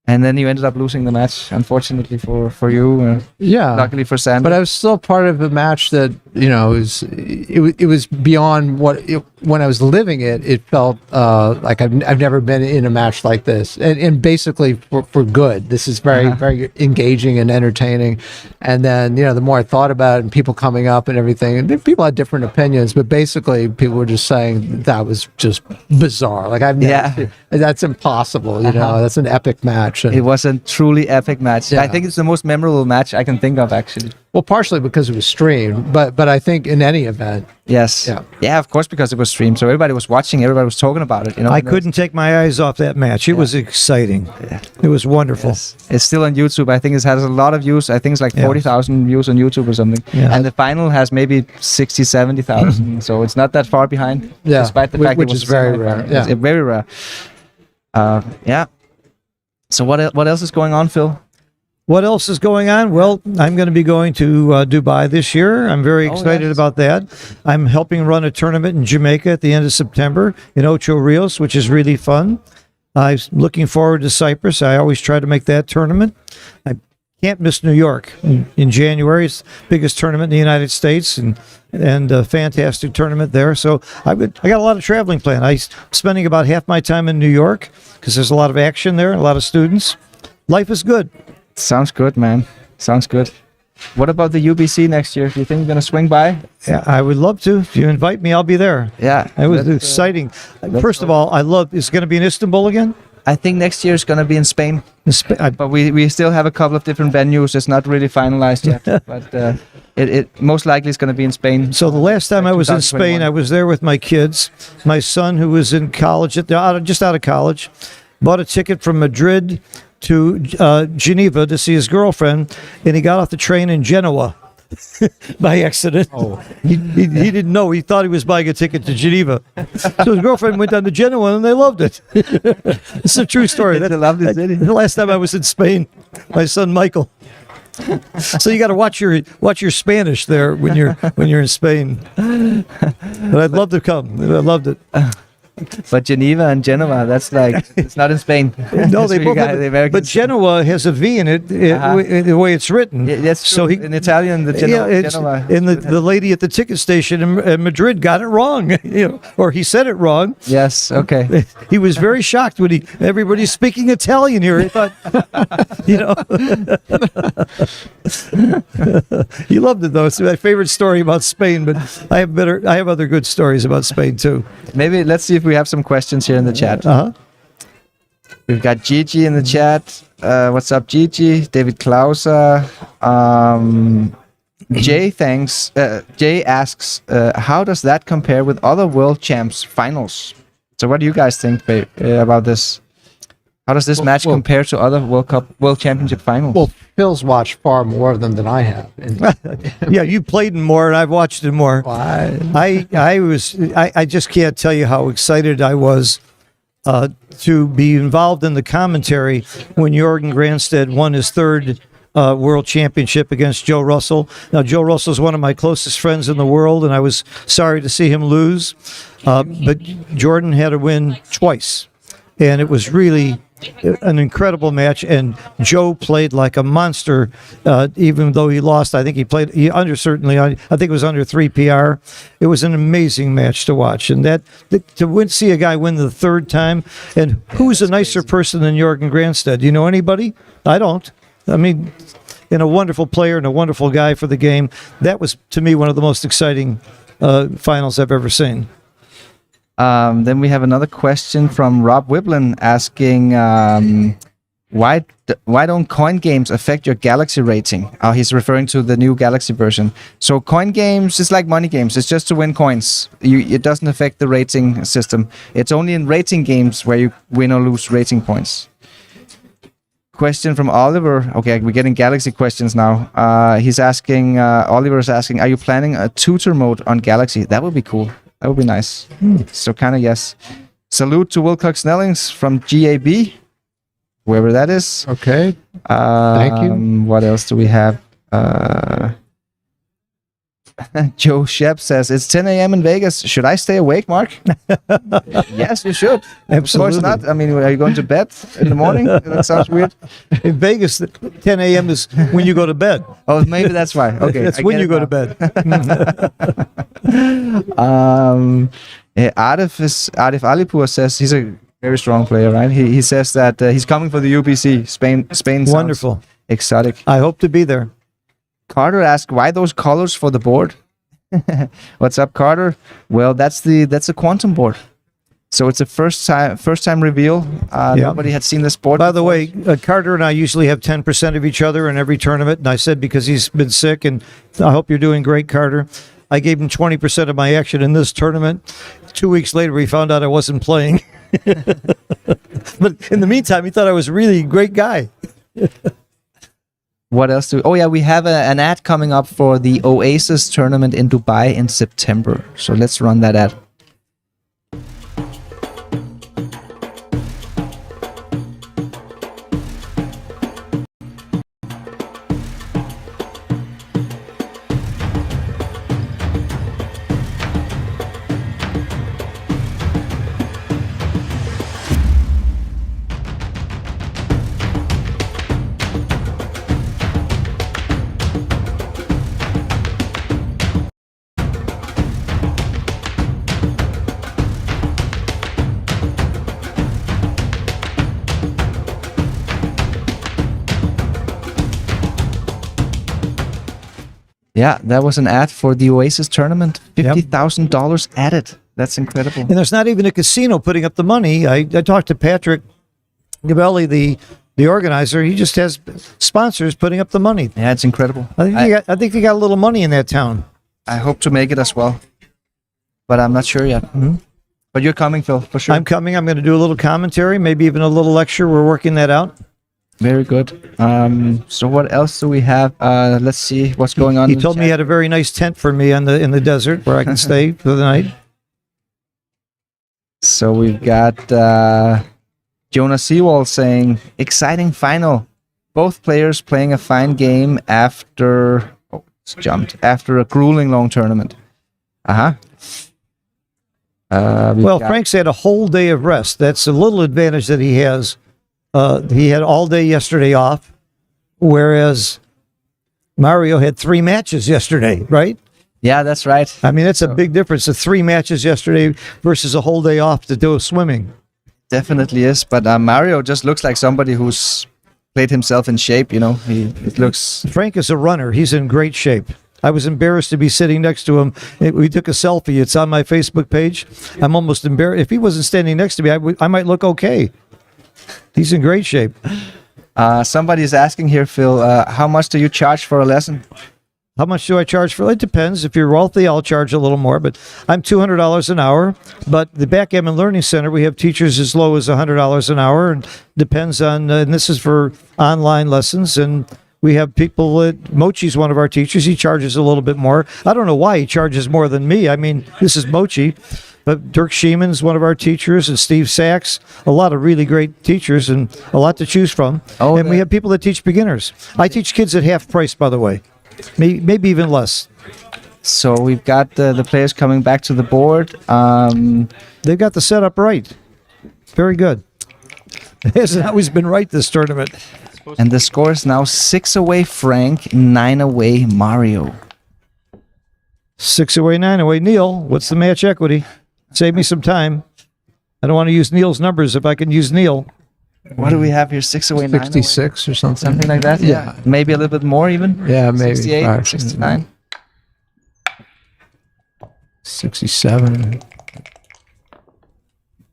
And then you ended up losing the match, unfortunately for you. Yeah. Luckily for Sander. But I was still part of a match that, it was beyond what when I was living it, it felt like I've never been in a match like this, and basically for good. This is very engaging and entertaining. And then the more I thought about it, and people coming up and everything, and people had different opinions, but basically people were just saying that was just bizarre. Like I've never seen, that's impossible. That's an epic match. And It was a truly epic match. Yeah. I think it's the most memorable match I can think of, actually. well, partially because it was streamed, but I think in any event, Yes. Yeah. Of course, because it was streamed, so everybody was watching, everybody was talking about it. I couldn't take my eyes off that match. It was exciting. It was wonderful. Yes. It's still on YouTube. I think it has a lot of views. I think it's like 40,000 views on YouTube or something. Yeah. And the final has maybe 60, 70,000. So it's not that far behind. Yeah. Despite the fact Which it was is very a semi-final. rare. Yeah. It's very rare. Yeah. So what else is going on, Phil? What else is going on? Well, I'm going to be going to Dubai this year. I'm very excited yes. about that. I'm helping run a tournament in Jamaica at the end of September in Ocho Rios, which is really fun. I'm looking forward to Cyprus. I always try to make that tournament. I can't miss New York in January. It's the biggest tournament in the United States and a fantastic tournament there. So I got a lot of traveling planned. I'm spending about half my time in New York because there's a lot of action there and a lot of students. Life is good. Sounds good, man. Sounds good. What about the UBC next year? Do you think you're going to swing by? Yeah, I would love to. If you invite me, I'll be there. Yeah. It was exciting. First of all, it's going to be in Istanbul again? I think next year is going to be in Spain. But we still have a couple of different venues. It's not really finalized yet. But it most likely is going to be in Spain. So the last time I was in Spain, I was there with my kids. My son, who was in college, just out of college, bought a ticket from Madrid to Geneva to see his girlfriend, and he got off the train in Genoa by accident. He didn't know. He thought he was buying a ticket to Geneva. So his girlfriend went down to Genoa, and they loved it. It's a true story. It's a lovely city. The last time I was in Spain, my son Michael. So you got to watch your Spanish there when you're in Spain. But I'd love to come. I loved it. But Geneva and Genoa, that's like, it's not in Spain. No, they both the Americans. but Genoa has a V in it, the way it's written. Yeah, that's true. So In Italian, the Genoa. And the lady at the ticket station in Madrid got it wrong, or he said it wrong. Yes, okay. He was very shocked when everybody's speaking Italian here. He thought, he loved it though. It's my favorite story about Spain, but I have other good stories about Spain too. Maybe let's see if we have some questions here in the chat. We've got Gigi in the chat. What's up, Gigi? David Klauser. Jay asks, how does that compare with other World Champs finals? So what do you guys think about this? How does this match compare to other World Championship finals? well, Phil's watched far more of them than I have. Yeah, you played them more, and I've watched them more. I just can't tell you how excited I was to be involved in the commentary when Jorgen Granstedt won his third World Championship against Joe Russell. Now, Joe Russell's one of my closest friends in the world, and I was sorry to see him lose. But Jordan had to win twice, and it was really an incredible match, and Joe played like a monster, even though he lost. I think I think it was under 3 PR. It was an amazing match to watch, and see a guy win the third time. And who's a nicer person than Jorgen Granstedt? Do you know anybody? I don't. I mean, and a wonderful player and a wonderful guy for the game. That was, to me, one of the most exciting finals I've ever seen. Then we have another question from Rob Wiblin asking, why don't coin games affect your Galaxy rating? He's referring to the new Galaxy version. So coin games is like money games. It's just to win coins. It doesn't affect the rating system. It's only in rating games where you win or lose rating points. Question from Oliver. Okay, we're getting Galaxy questions now. He's asking, Oliver is asking, are you planning a tutor mode on Galaxy? That would be cool. That would be nice. So kind of yes. Salute to Wilcox Snellings from GAB, whoever that is. Okay. Thank you. What else do we have? Joe Shep says, it's 10 a.m. in Vegas. Should I stay awake, Mark? Yes, you should. Absolutely. Of course not. I mean, are you going to bed in the morning? That sounds weird. In Vegas, 10 a.m. is when you go to bed. Oh, maybe that's why. Okay. That's I when get you it go now. to bed. Arif Alipur says he's a very strong player, right? He says that he's coming for the UBC. Spain sounds Wonderful. exotic. I hope to be there. Carter asked, why those colors for the board? What's up, Carter? Well, that's a quantum board. So it's a first time reveal. Nobody had seen this board By the before. way, Carter and I usually have 10% of each other in every tournament. And I said, because he's been sick, and I hope you're doing great, Carter. I gave him 20% of my action in this tournament. 2 weeks later, he found out I wasn't playing. But in the meantime, he thought I was really a great guy. What else do? Oh yeah, we have an ad coming up for the Oasis tournament in Dubai in September. So let's run that ad. Yeah, that was an ad for the Oasis tournament. $50,000 added. That's incredible. And there's not even a casino putting up the money. I talked to Patrick Gabelli, the organizer. He just has sponsors putting up the money. Yeah, it's incredible. I think they got a little money in that town. I hope to make it as well, but I'm not sure yet. But you're coming, Phil, for sure. I'm coming. I'm going to do a little commentary, maybe even a little lecture. We're working that out. Very good. So what else do we have? Let's see what's going on. He in the told me chat. he had a very nice tent for me in the desert where I can stay for the night. So we've got Jonas Sewell saying, exciting final. Both players playing a fine game after a grueling long tournament. Well, Frank's had a whole day of rest. That's a little advantage that he has. He had all day yesterday off, whereas Mario had 3 matches yesterday, right? Yeah, that's right. I mean, that's a big difference. The 3 matches yesterday versus a whole day off to do swimming. Definitely is. But Mario just looks like somebody who's played himself in shape, you know. It looks... Frank is a runner. He's in great shape. I was embarrassed to be sitting next to him. We took a selfie. It's on my Facebook page. I'm almost embarrassed. If he wasn't standing next to me, I might look okay. He's in great shape. Somebody's asking here, Phil, how much do you charge for a lesson? How much do I charge for it? It depends. If you're wealthy, I'll charge a little more, but I'm $200 an hour. But the Backgammon Learning Center, we have teachers as low as $100 an hour, and depends on, and this is for online lessons, and we have people that, Mochi's one of our teachers, he charges a little bit more. I don't know why he charges more than me. I mean, this is Mochi, but Dirk Sheeman's one of our teachers, and Steve Sachs, a lot of really great teachers, and a lot to choose from. Oh, and we have people that teach beginners. I teach kids at half price, by the way. Maybe even less. So we've got the players coming back to the board. They've got the setup right. Very good. It hasn't always been right this tournament. And the score is now 6 away Frank, 9 away Mario. 6 away, 9 away. Neil, what's the match equity? Save me some time. I don't want to use Neil's numbers if I can use Neil. What do we have here? 6 away, 9 away? 66 or something. Something like that? Yeah. Maybe a little bit more even? Yeah, maybe 68, 5, 69. 67.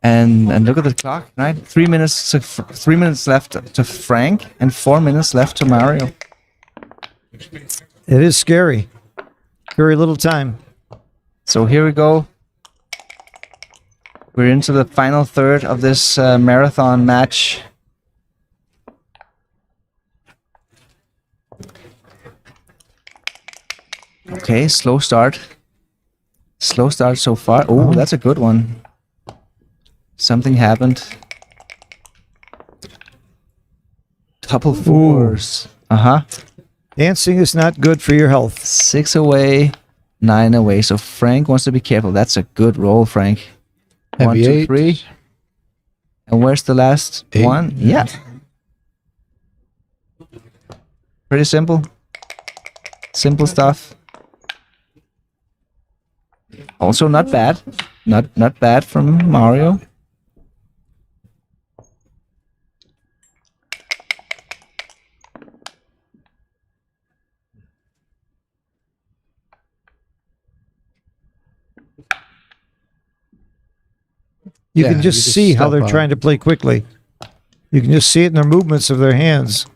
And look at the clock, right? 3 minutes left to Frank and 4 minutes left to Mario. It is scary. Very little time. So here we go. We're into the final third of this marathon match. Okay, slow start. Slow start so far. Oh, that's a good one. Something happened. Couple fours. Uh-huh. Dancing is not good for your health. 6 away. 9 away. So Frank wants to be careful. That's a good roll, Frank. One, Heavy two, 8. 3. And where's the last 8. one? Yeah. Pretty simple. Simple stuff. Also not bad. Not bad from Mario. You Yeah, can just you just see how step they're up. trying to play quickly. You can just see it in their movements of their hands.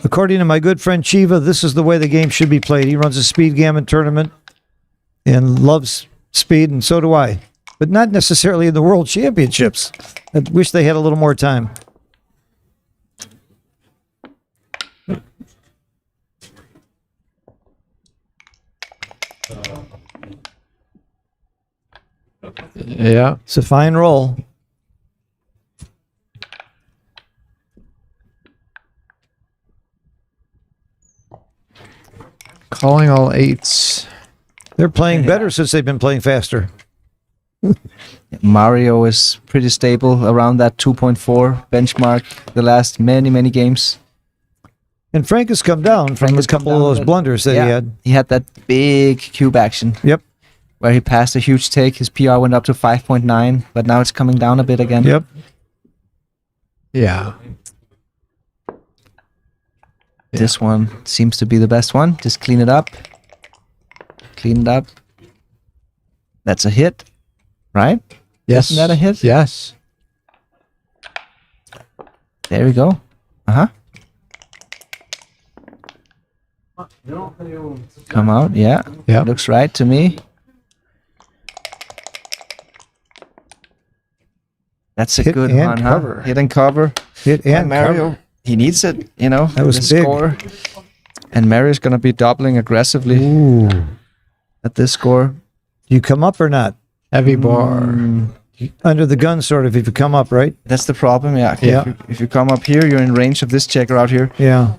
According to my good friend Chiva, this is the way the game should be played. He runs a speed gammon tournament and loves speed, and so do I. But not necessarily in the World Championships. I wish they had a little more time. Yeah. It's a fine roll. Calling all 8s. They're playing better since they've been playing faster. Mario is pretty stable around that 2.4 benchmark the last many games. And Frank has come down from Frank a has come couple of down a those bit. blunders that he had. He had that big cube action Yep, where he passed a huge take. His PR went up to 5.9, but now it's coming down a bit again. yep. Yeah. This one seems to be the best one. Just clean it up. Clean it up. That's a hit, right? Yes. Isn't that a hit? Yes. There we go. Uh-huh. Come out, yeah. Yeah. Looks right to me. That's a Hit good and one, cover. huh? Hit and cover. Hit By and Mario. cover. He needs it, you know. That was the big. score. And Mario's gonna be doubling aggressively Ooh. at this score. Do you come up or not? Heavy bar. Under the gun, sort of, if you come up, right? That's the problem, yeah. Okay, Yeah. if you come up here, you're in range of this checker out here. Yeah.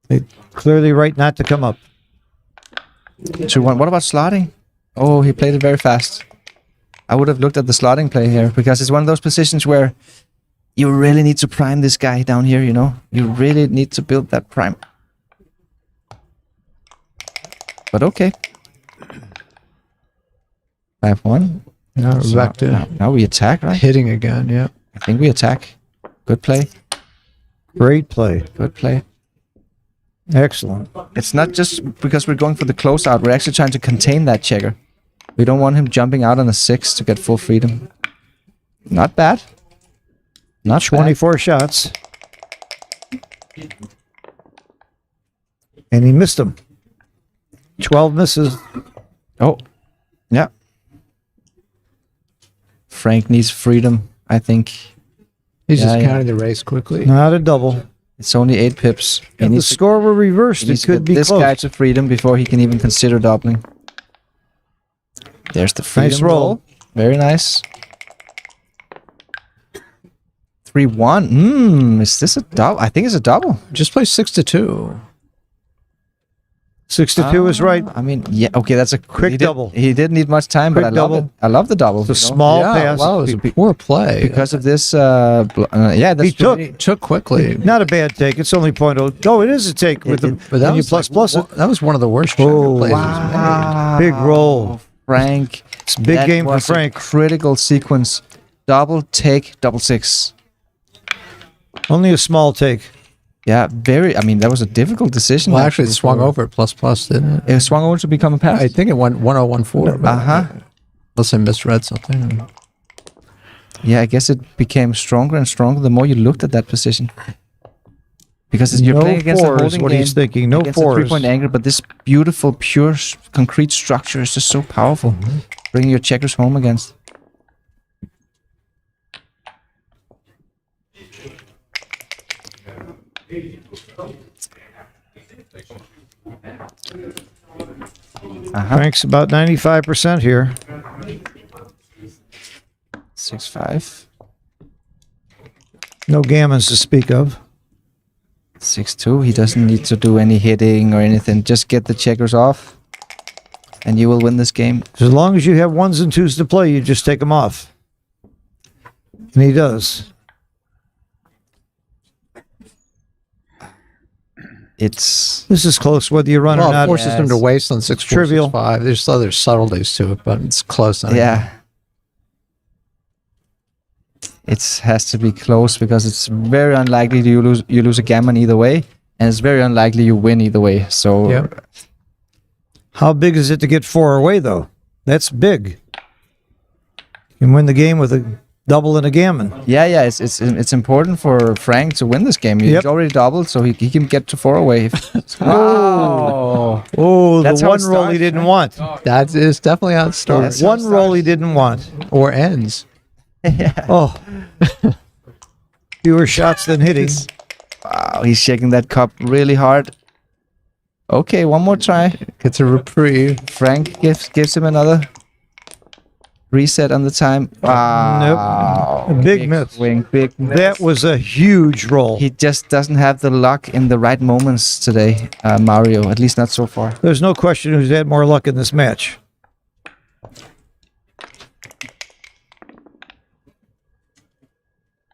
They clearly right not to come up. 2-1. What about slotting? Oh, he played it very fast. I would have looked at the slotting play here because it's one of those positions where you really need to prime this guy down here, you know? You really need to build that prime. But okay. 5-1. Now we're So back to now we attack, right? hitting again. Yeah. I think we attack. Good play. Great play. Good play. Excellent. It's not just because we're going for the closeout. We're actually trying to contain that checker. We don't want him jumping out on a 6 to get full freedom. Not bad. Not 24 shots. And he missed them. 12 misses. bad. Oh, yeah. Frank needs freedom, I think. He's Yeah, just yeah. counting the race quickly. Not a double. It's only 8 pips. He If the needs to, score were reversed, he it needs to could get be this close. guy to freedom before he can even consider doubling. There's the freedom Nice roll. Very nice. 3-1. Is this a double? I think it's a double. Just play 6-2. 6-2 is right. I mean, yeah, okay, that's a Quick he double. He didn't need much time, but Quick I love double. it. I love the double. It's a you know? small Yeah, pass. wow, it was a Be- poor play. Because of this, yeah, that's He took. Took quickly. Not a bad take. It's only 0.0. No, it is a take with the But that when you was plus like, plus it. that was one of the worst checker Oh, plays wow. Big roll. Frank. It's a big that game for was a Frank. critical sequence. Double take, double 6. Only a small take. Yeah, very. I mean, that was a difficult decision. Well, actually, it swung over at plus, didn't it? It swung over to become a pass. I think it went 1014. Uh-huh. Unless I misread something. Yeah, I guess it became stronger and stronger the more you looked at that position. Because you're No playing against a fours, holding what game, he's thinking. No against a fours. 3-point angle, but this beautiful, pure, concrete structure is just so powerful. Bringing your checkers home against. Frank's about 95% here. 6-5. No gammons to speak of. 6-2. He doesn't need to do any hitting or anything. Just get the checkers off, and you will win this game. As long as you have ones and twos to play, you just take them off. And he does. It's This is close whether you run or Well, it not. forces them to waste on 6-4, Trivial. 6-5. There's other subtleties to it, but it's close. anyway. yeah. It has to be close because it's very unlikely you lose a gammon either way, and it's very unlikely you win either way. So Yep. How big is it to get 4 away, though? That's big. You can win the game with a double and a gammon. yeah, it's important for Frank to win this game. He's Yep. already doubled, so he can get to 4 away. Wow. Oh, That's the how one it roll he starts, didn't want. That is definitely how it starts. One roll he didn't want. Or ends. Oh. Fewer shots than hitting. Wow, he's shaking that cup really hard. Okay, one more try. Gets a reprieve. Frank gives him another reset on the time. Wow. Nope. A big miss. Swing, big miss. That was a huge roll. He just doesn't have the luck in the right moments today, Mario. At least not so far. There's no question who's had more luck in this match.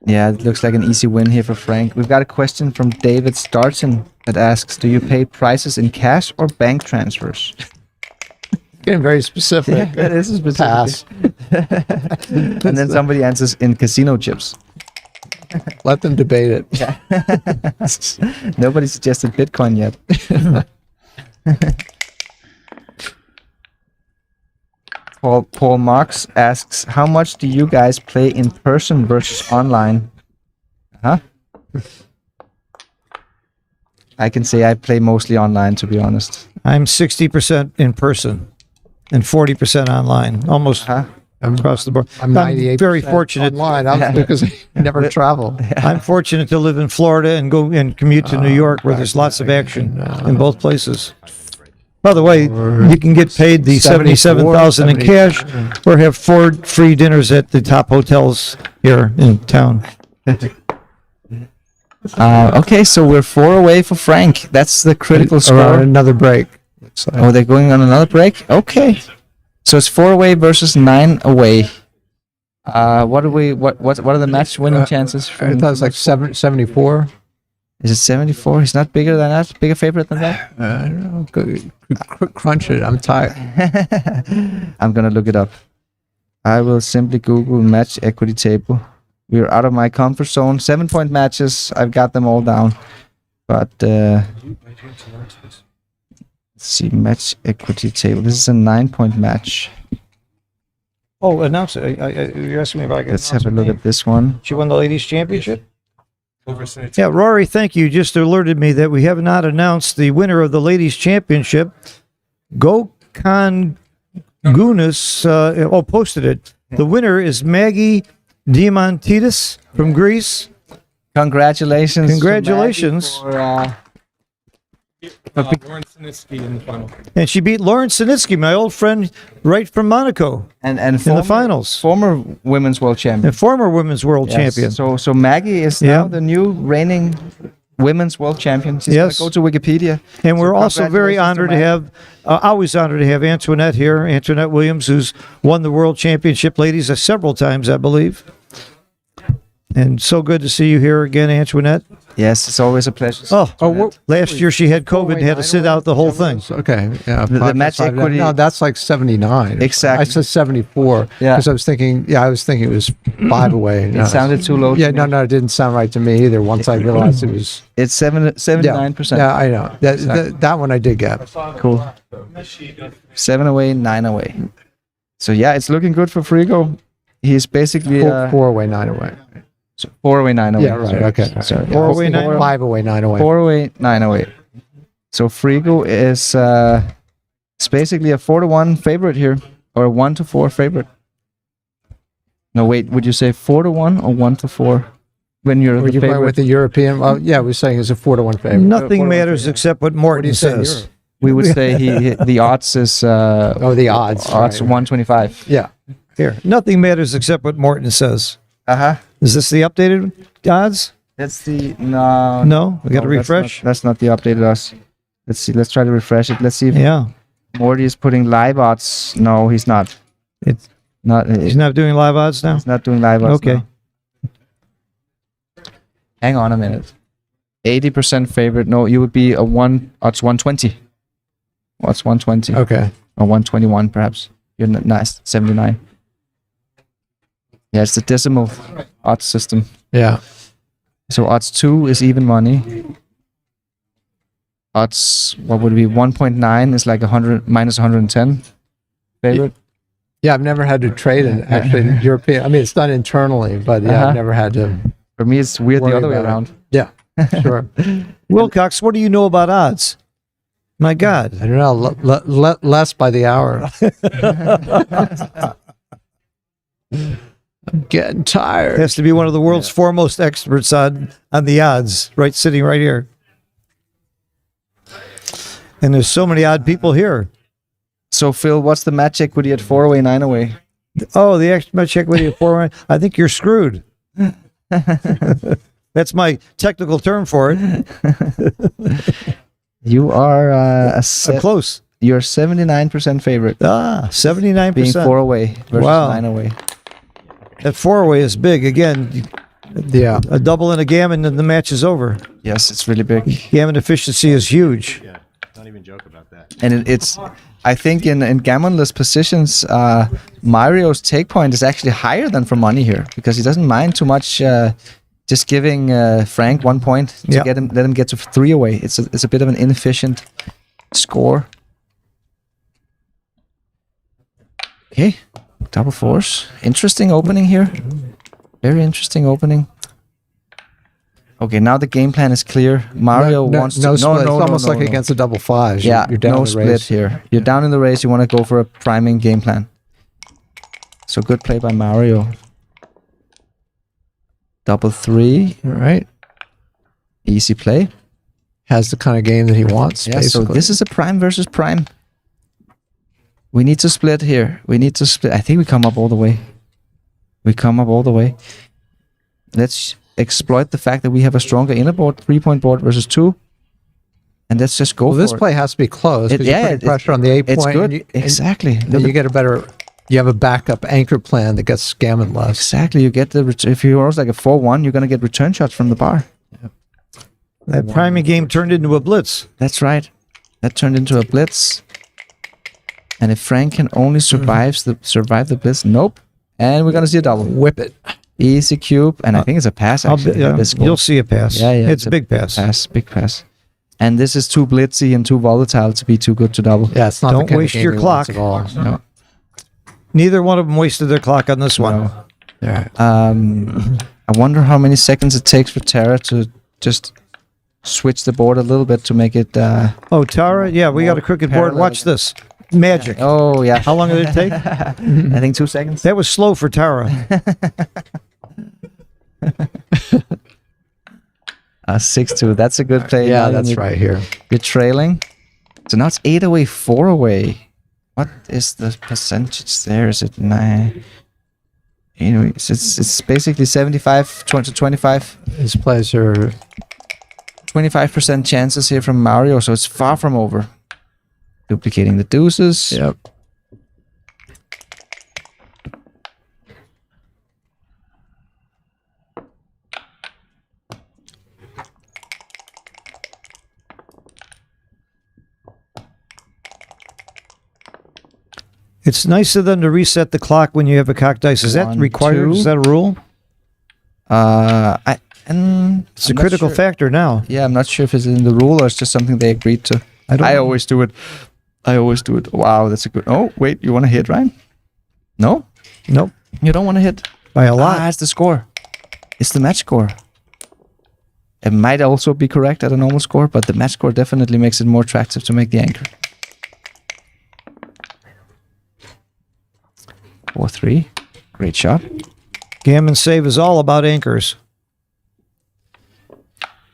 Yeah, it looks like an easy win here for Frank. We've got a question from David Starton that asks, do you pay prices in cash or bank transfers? Getting very specific. That is a specific. Pass. And then somebody answers in casino chips. Let them debate it. Nobody suggested Bitcoin yet. Paul Marks asks, how much do you guys play in person versus online? Huh? I can say I play mostly online, to be honest. I'm 60% in person and 40% online, almost Huh? across the board. I'm 98% very fortunate. online. I'm because I never travel. I'm fortunate to live in Florida and go and commute to New York, where there's lots of action in both places. By the way, you can get paid the 77,000 in cash, or have 4 free dinners at the top hotels here in town. Okay, so we're 4 away for Frank. That's the critical Or score. another break. So, Oh, they're going on another break? Okay. So it's 4 away versus 9 away. What are the match winning chances? I thought it was like 74. Is it 74? He's not bigger than that? Bigger favorite than that? I don't know. Crunch it. I'm tired. I'm gonna look it up. I will simply Google match equity table. We're out of my comfort zone. 7-point matches. I've got them all down. But let's see, match equity table. This is a 9-point match. Oh, announce it. You're asking me if I can Let's have a look at this one. She won the ladies' championship? Over Senate. Yeah, Rory, thank you. Just alerted me that we have not announced the winner of the ladies' championship. Gokhan Gunas, posted it. The winner is Maggie Diamantidis from Greece. Congratulations. to Congratulations. Maggie for, Lauren Sinitsky in the final. And she beat Lauren Sinitsky, my old friend, right from Monaco, and in the finals. Former women's world champion. And former women's world Yes. champion. So Maggie is Yeah. now the new reigning women's world champion. She's Yes. gonna go to Wikipedia. And we're So also very congratulations honored to Maggie. have, always honored to have Antoinette here, Antoinette Williams, who's won the world championship ladies several times, I believe. And so good to see you here again, Antoinette. Yes, it's always a pleasure. Oh, last year she had COVID and had to sit out the whole thing. Okay. Yeah. The match equity- No, that's like 79. Exactly. I said 74. Yeah. Because I was thinking it was 5 away. It sounded too low. Yeah, to me. no, it didn't sound right to me either. Once I realized it was. It's 79%. Yeah, I know. That one I did get. Cool. 7 away, 9 away. So yeah, it's looking good for Frigo. He's basically 4 away, 9 away. 4 away, 9 away. Yeah, right. Okay. Sorry. 4 away, 9 5 away, 9 away. 4 away, 9 away. So Frigo is it's basically a 4-1 favorite here, or a 1-4 favorite. No, wait. Would you say 4-1 or 1-4 when you're Were the you playing favorite? with the European? Well, yeah, we're saying it's a 4-1 favorite. Nothing matters except what Morton says. We would say the odds is The odds. odds right. 125. Yeah. Here, nothing matters except what Morton says. Uh huh. Is this the updated odds? That's the no. No, we got to no, refresh. That's not the updated odds. Let's see. Let's try to refresh it. Let's see if Yeah, Morty is putting live odds. No, he's not. it's Not. he's not doing live odds now. He's not doing live odds. Okay. now. Hang on a minute. 80% favorite. No, you would be a odds 120. Odds 120 Okay. or 121 perhaps. You're nice 79. Yeah, it's the decimal odds system. Yeah. So odds 2 is even money. Odds, what would it be? 1.9 is like 100 minus 110 favorite. Yeah, I've never had to trade in actually European. I mean, it's done internally, but yeah, Uh-huh. I've never had to. For me, it's weird the Worry other way about it. around. Yeah, sure. Wilcox, what do you know about odds? My God. I don't know. Less by the hour. I'm getting tired. Has to be one of the world's foremost experts on the odds, right, sitting right here. And there's so many odd people here. So, Phil, what's the match equity at 4-away, 9-away? Oh, the extra match equity of 4. I think you're screwed. That's my technical term for it. You are I'm close. You're 79% favorite. 79%. Being 4-away versus Wow. 9-away. That 4-way is big. Again, Yeah. a double and a gammon, and the match is over. Yes, it's really big. Gammon efficiency is huge. And it's, I think in gammonless positions, Mario's take point is actually higher than for money here because he doesn't mind too much just giving Frank 1 point to Yeah. let him get to 3-away. It's a bit of an inefficient score. Okay, double fours. Interesting opening here. Very interesting opening. Okay, now the game plan is clear. Mario wants no to split. It's almost no, like no. against the double fives. Yeah, you're down no the split race. here. You're down in the race. You want to go for a priming game plan. So good play by Mario. Double 3. All right. Easy play. Has the kind of game that he wants. Yeah, so basically. this is a prime versus prime. We need to split here. We need to split. I think we come up all the way. We come up all the way. Let's exploit the fact that we have a stronger inner board, 3-point board versus 2. And let's just go Well, for this it. play has to be close because you're putting pressure on the 8 It's point. good. and you- and Exactly. then you get a better. You have a backup anchor plan that gets gammon less. Exactly. You get the if you roll like a 4-1, you're gonna get return shots from the bar. That priming game turned into a blitz. That's right. That turned into a blitz. And if Frank can only survive the blitz, nope. And we're gonna see a double. Whip it. Easy cube, and I think it's a pass. Actually, this score. You'll see a pass. Yeah, yeah. It's a big pass. Big pass. And this is too blitzy and too volatile to be too good to double. Yeah, it's not. Don't the kind waste of game your he wants clock. at all. No. Neither one of them wasted their clock on this one. Yeah. I wonder how many seconds it takes for Tara to just switch the board a little bit to make it. Oh, Tara, yeah, we got a crooked board. parallel. Watch this. Magic. Oh yeah. How long did it take? I think 2 seconds. That was slow for Tara. 6-2. That's a good play. Yeah, Now that's you're- right here. You're trailing. So now it's 8-away, 4-away. What is the percentage there? Is it 9? Anyway, it's basically 75 to 25. His plays are 25% chances here from Mario, so it's far from over. Duplicating the deuces. Yep. It's nice of them to reset the clock when you have a cock dice. Is that 1, required? 2. Is that a rule? It's a It's a critical factor now. Yeah, I'm not sure if it's in the rule or it's just something they agreed to. I don't I know. always do it. Wow, that's a good. Oh, wait, you want to hit, Ryan? No, Nope. you don't want to hit. By a lot. It's the score. It's the match score. It might also be correct at a normal score, but the match score definitely makes it more attractive to make the anchor. 4-3. Great shot. Gammon save is all about anchors.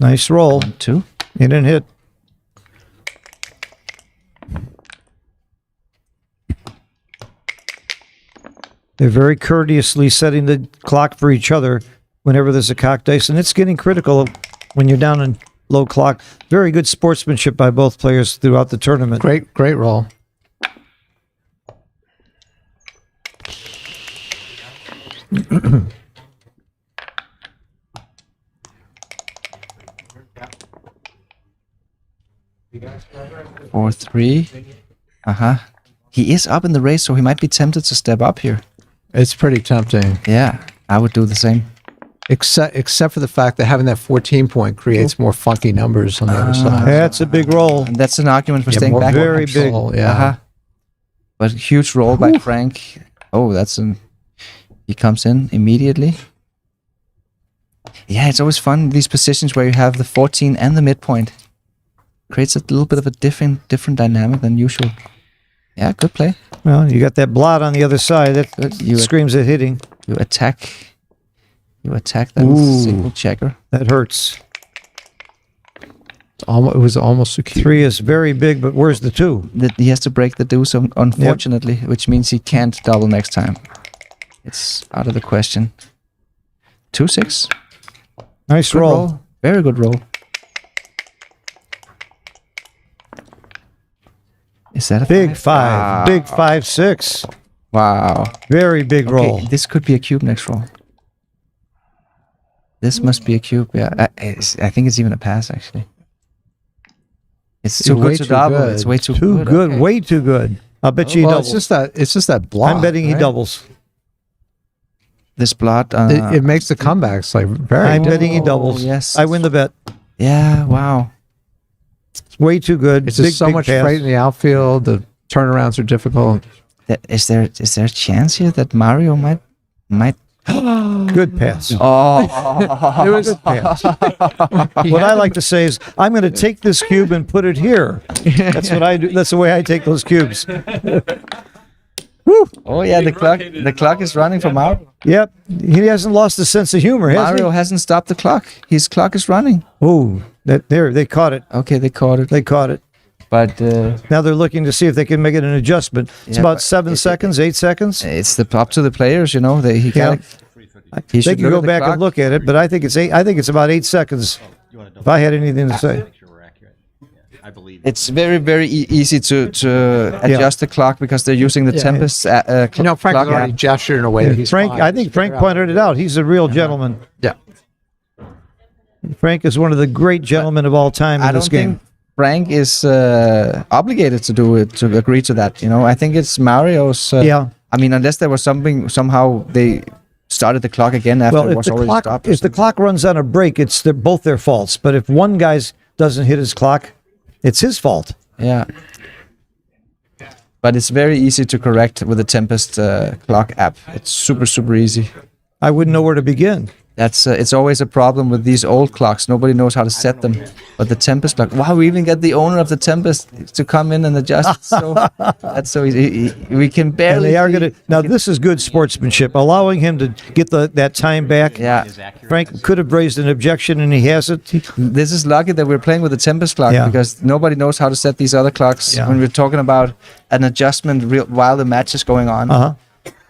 Nice roll. 1-2. You didn't hit. They're very courteously setting the clock for each other whenever there's a cock dice, and it's getting critical when you're down in low clock. Very good sportsmanship by both players throughout the tournament. Great roll. Or 3. He is up in the race, so he might be tempted to step up here. It's pretty tempting. Yeah, I would do the same. Except for the fact that having that 14 point creates more funky numbers on the other side. That's a big roll. And that's an argument for staying more back. very big. control, yeah. But huge roll by Frank. Oh, he comes in immediately. Yeah, it's always fun, these positions where you have the 14 and the midpoint. Creates a little bit of a different dynamic than usual. Yeah, good play. Well, you got that blot on the other side. That Good. You screams at hitting. attack that single checker. That hurts. It was almost secure. 3 is very big, but where's the 2? That he has to break the deuce, unfortunately, which means he can't double next time. It's out of the question. 2-6. Nice Good roll. Very good roll. Is that a Big 5. Wow. Big 5-6. Wow. Very big roll. Okay, this could be a cube next roll. This must be a cube. Yeah, I think it's even a pass actually. It's too way good to too double. good. It's way too Too good. Okay. Way too good. I'll bet you he Well, doubles. it's just that block. I'm betting he right? doubles. This blot. It makes the comebacks like very. I'm difficult. betting he doubles. yes. I win the bet. Yeah. Wow. It's way too good. It's just so big much pass. freight in the outfield. The turnarounds are difficult. Is there a chance here that Mario might? Good pass. Oh. It was What I like to say is, I'm going to take this cube and put it here. That's what I do. That's the way I take those cubes. Oh yeah. The clock is running for Mario. Yep. He hasn't lost the sense of humor, has Mario hasn't stopped the clock. His clock is running. he? Oh, they caught it. Okay, they caught it. They caught it. But Now they're looking to see if they can make it an adjustment. It's Yeah, about but 7 seconds, 8 seconds. it's up to the players, you know. He Yeah. gotta, he They should can look go at the back clock. and look at it, but I think it's 8. I think it's about 8 seconds. If I had anything to say. It's very, very easy to adjust the clock because they're using the Tempest Frank clock already app. gestured in a way that he's Frank, fine. I think Frank pointed it out. He's a real gentleman. Yeah. Frank is one of the great gentlemen of all time I in this don't game. think Frank is obligated to do it, to agree to that. You know, I think it's Mario's. Yeah. I mean, unless there was something, somehow they started the clock again after Well, it if was the already clock stopped. if the clock runs on a break, it's both their faults. But if one guy's doesn't hit his clock, it's his fault. Yeah. But it's very easy to correct with the Tempest clock app. It's super, super easy. I wouldn't know where to begin. That's it's always a problem with these old clocks. Nobody knows how to set them. But the Tempest clock, wow, we even get the owner of the Tempest to come in and adjust. So that's so easy. We can And barely. they are see- going to. Now, this is good sportsmanship, allowing him to get that time back. Yeah, Frank could have raised an objection, and he hasn't. this is lucky that we're playing with the Tempest clock Yeah. because nobody knows how to set these other clocks Yeah. when we're talking about an adjustment while the match is going on. Uh-huh.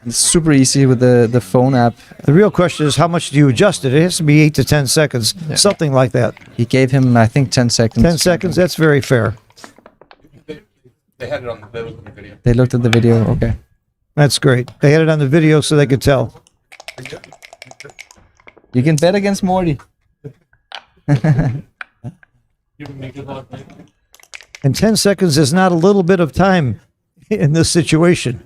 It's super easy with the phone app. The real question is, how much do you adjust it? It has to be 8 to 10 seconds, something like that. He gave him, I think, 10 seconds. 10 seconds, that's very fair. They had it on the video. They looked at the video. Okay. That's great. They had it on the video so they could tell. You can bet against Morty. And 10 seconds is not a little bit of time in this situation.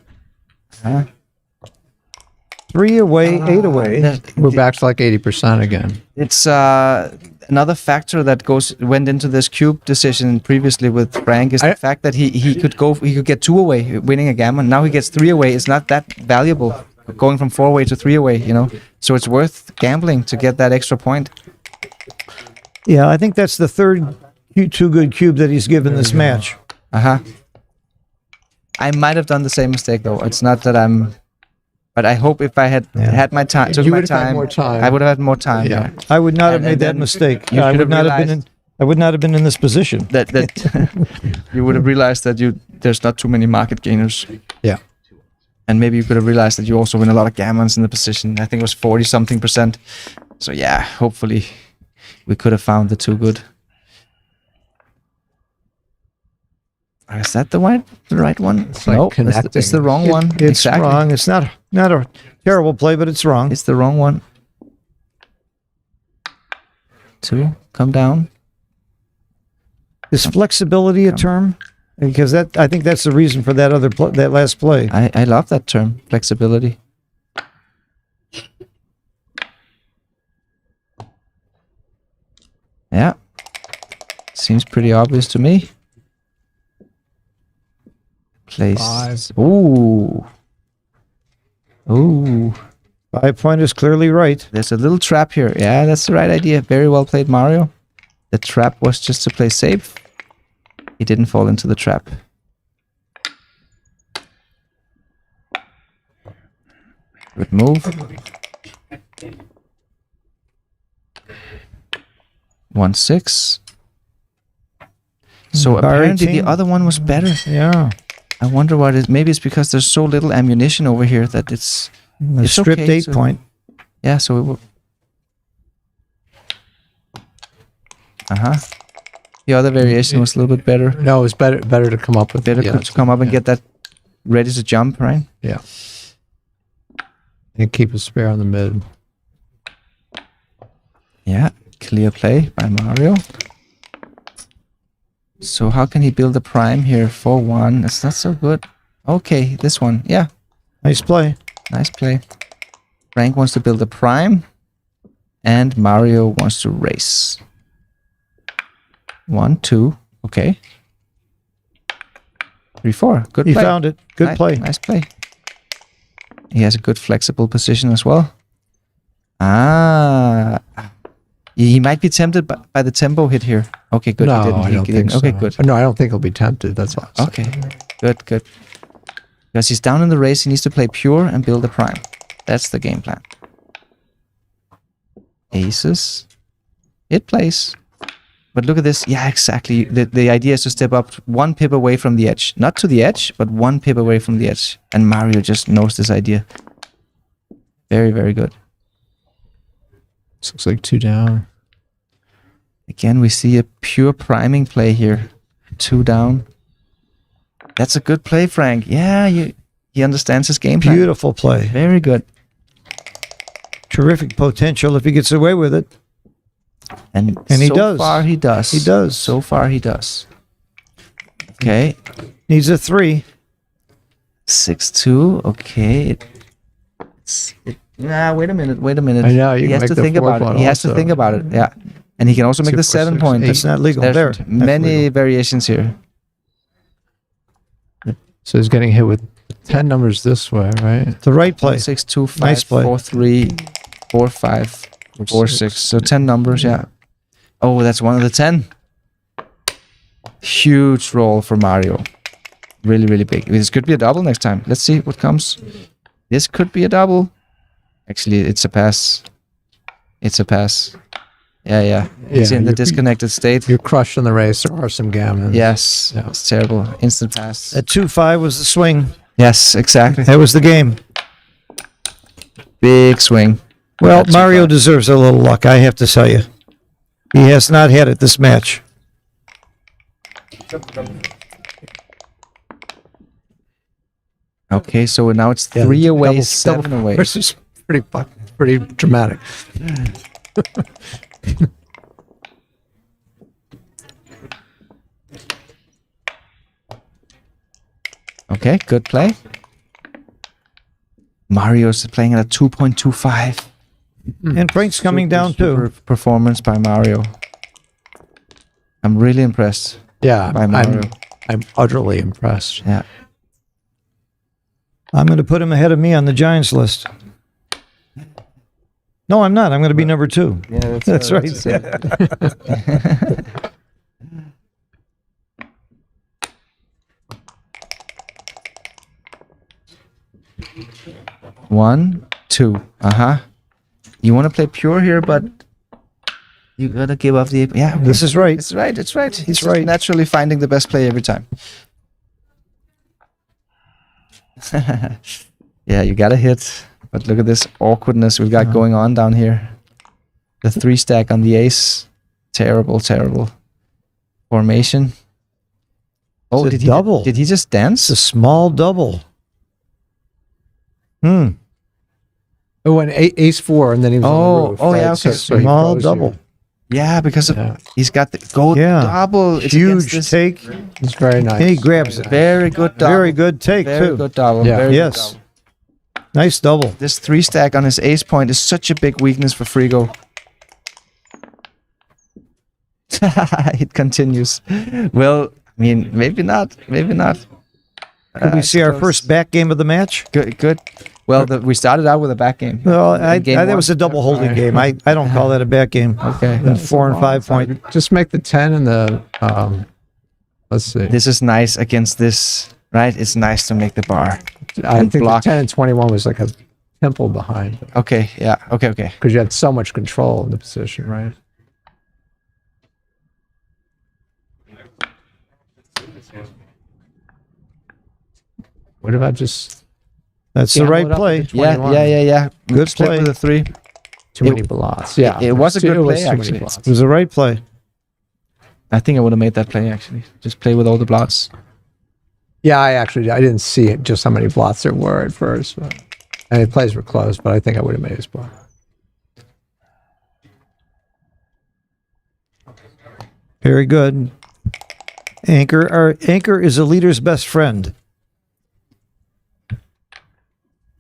3 away, 8 away. We're back to like 80% again. It's another factor that went into this cube decision previously with Frank is the fact that he could get 2 away winning a gammon. Now he gets 3 away. It's not that valuable going from 4 away to 3 away, you know. So it's worth gambling to get that extra point. Yeah, I think that's the third too good cube that he's given this match. I might have done the same mistake though. It's not that but I hope if I had had my time, You would have had more time. I would have had more time. Yeah. I would not have And made that then mistake. you I should would have not have been in. realized- I would not have been in this position. That you would have realized that there's not too many market gainers. Yeah. And maybe you could have realized that you also win a lot of gammons in the position. I think it was 40 something %. So yeah, hopefully we could have found the too good. Is that the right one? It's like No, it's connecting. the wrong one. It's Exactly. wrong. It's not a terrible play, but it's wrong. It's the wrong one. 2, come down. Is flexibility a term? Because I think that's the reason for that that last play. I love that term, flexibility. Yeah. Seems pretty obvious to me. Place. 5. Ooh. Ooh. 5 point is clearly right. There's a little trap here. Yeah, that's the right idea. Very well played, Mario. The trap was just to play safe. He didn't fall into the trap. Good move. 1-6. So apparently the other one was better. Yeah. I wonder what it is. Maybe it's because there's so little ammunition over here that it's Stripped okay, 8 so- point. Yeah, so it will. The other variation was a little bit better. No, it's better to come up with Better to come up and get that ready to jump, right? Yeah. And keep a spare on the mid. Yeah, clear play by Mario. So how can he build a prime here? 4-1. It's not so good. Okay, this one. Yeah, Nice play. nice play. Frank wants to build a prime, and Mario wants to race. 1, 2. Okay. 3, 4. Good He play. found it. Good play. Nice play. He has a good flexible position as well. Ah. He might be tempted by the tempo hit here. Okay, good. No, He didn't. I don't He think didn't. so. Okay, good. No, I don't think he'll be tempted. That's all. Okay, good. Because he's down in the race, he needs to play pure and build a prime. That's the game plan. Aces. It plays. But look at this. Yeah, exactly. The idea is to step up 1 pip away from the edge. Not to the edge, but 1 pip away from the edge. And Mario just knows this idea. Very, very good. This looks like 2 down. Again, we see a pure priming play here. 2 down. That's a good play, Frank. Yeah, he understands his game plan. Beautiful play. Very good. Terrific potential if he gets away with it. And he so does. far he does. He does. So far he does. Okay. Needs a 3. 6-2. Okay. Wait a minute. I know, you He can has make to the think 4 about it. point He has to also. think about it. Yeah. And he can also make 2, the 4, 7 6, point. 8. That's not legal. There's There. That's many legal. variations here. So he's getting hit with 10 numbers this way, right? The right play. 6, 2, 5, Nice play. 4, 3, 4, 5, 4, 6. So 10 numbers, yeah. Oh, that's one of the 10. Huge roll for Mario. Really, really big. This could be a double next time. Let's see what comes. This could be a double. Actually, it's a pass. It's a pass. Yeah. He's Yeah, in the you- disconnected state. You're crushed on the race. There are some gammons. Yes. Yeah. It's terrible. Instant pass. At 2-5 was the swing. Yes, exactly. That was the game. Big swing. Well, That's Mario far. deserves a little luck, I have to tell you. He has not had it this match. Okay, so now it's Yeah, 3 away, double- 7 double away. This is pretty dramatic. Okay, good play. Mario's playing at a 2.25. And Frank's coming down Super too. performance by Mario. I'm really impressed Yeah, by Mario. I'm utterly impressed. Yeah. I'm going to put him ahead of me on the Giants list. No, I'm not. I'm going to be number 2. Yeah, That's right. One, two. You want to play pure here, but you gotta give up the. Yeah, This is right. it's right. It's right. He's just right. naturally finding the best play every time. Yeah, you gotta hit. But look at this awkwardness we've got going on down here. The 3 stack on the ace. Terrible, terrible formation. Oh, It's a did he double. Did he just dance? It's a small double. Oh, and ace 4, and then he was on the roof. yeah, right? okay. So he Small froze double. you. Yeah, because of, Yeah. he's got the gold Yeah. double. It's against Huge this take. It's very nice. And he grabs it. very good double. Very good take, Very too. good double. Yeah. Very good Yes. double. Nice double. This 3 stack on his ace point is such a big weakness for Frigo. It continues. Well, I mean, maybe not. Maybe not. Could we see our first back game of the match? Good. Good. Well, we started out with a back game. Well, In game that one. was a double holding game. I don't call that a back game. Okay. And 4 and 5 point. Just make the 10 and the let's see. This is nice against this, right? It's nice to make the bar. I and think block. the 10 and 21 was like a temple behind Okay. Yeah. Okay. because you had so much control in the position, right? What about just That's the gamble right it up play. with the 21? Yeah. Good Split play. with a 3. Too many blots. Yeah, it was a good was play, too many actually. blots. It was the right play. I think I would have made that play actually. Just play with all the blots. Yeah, I didn't see just how many blots there were at first. But, and the plays were close, but I think I would have made his block. Very good. Anchor is a leader's best friend.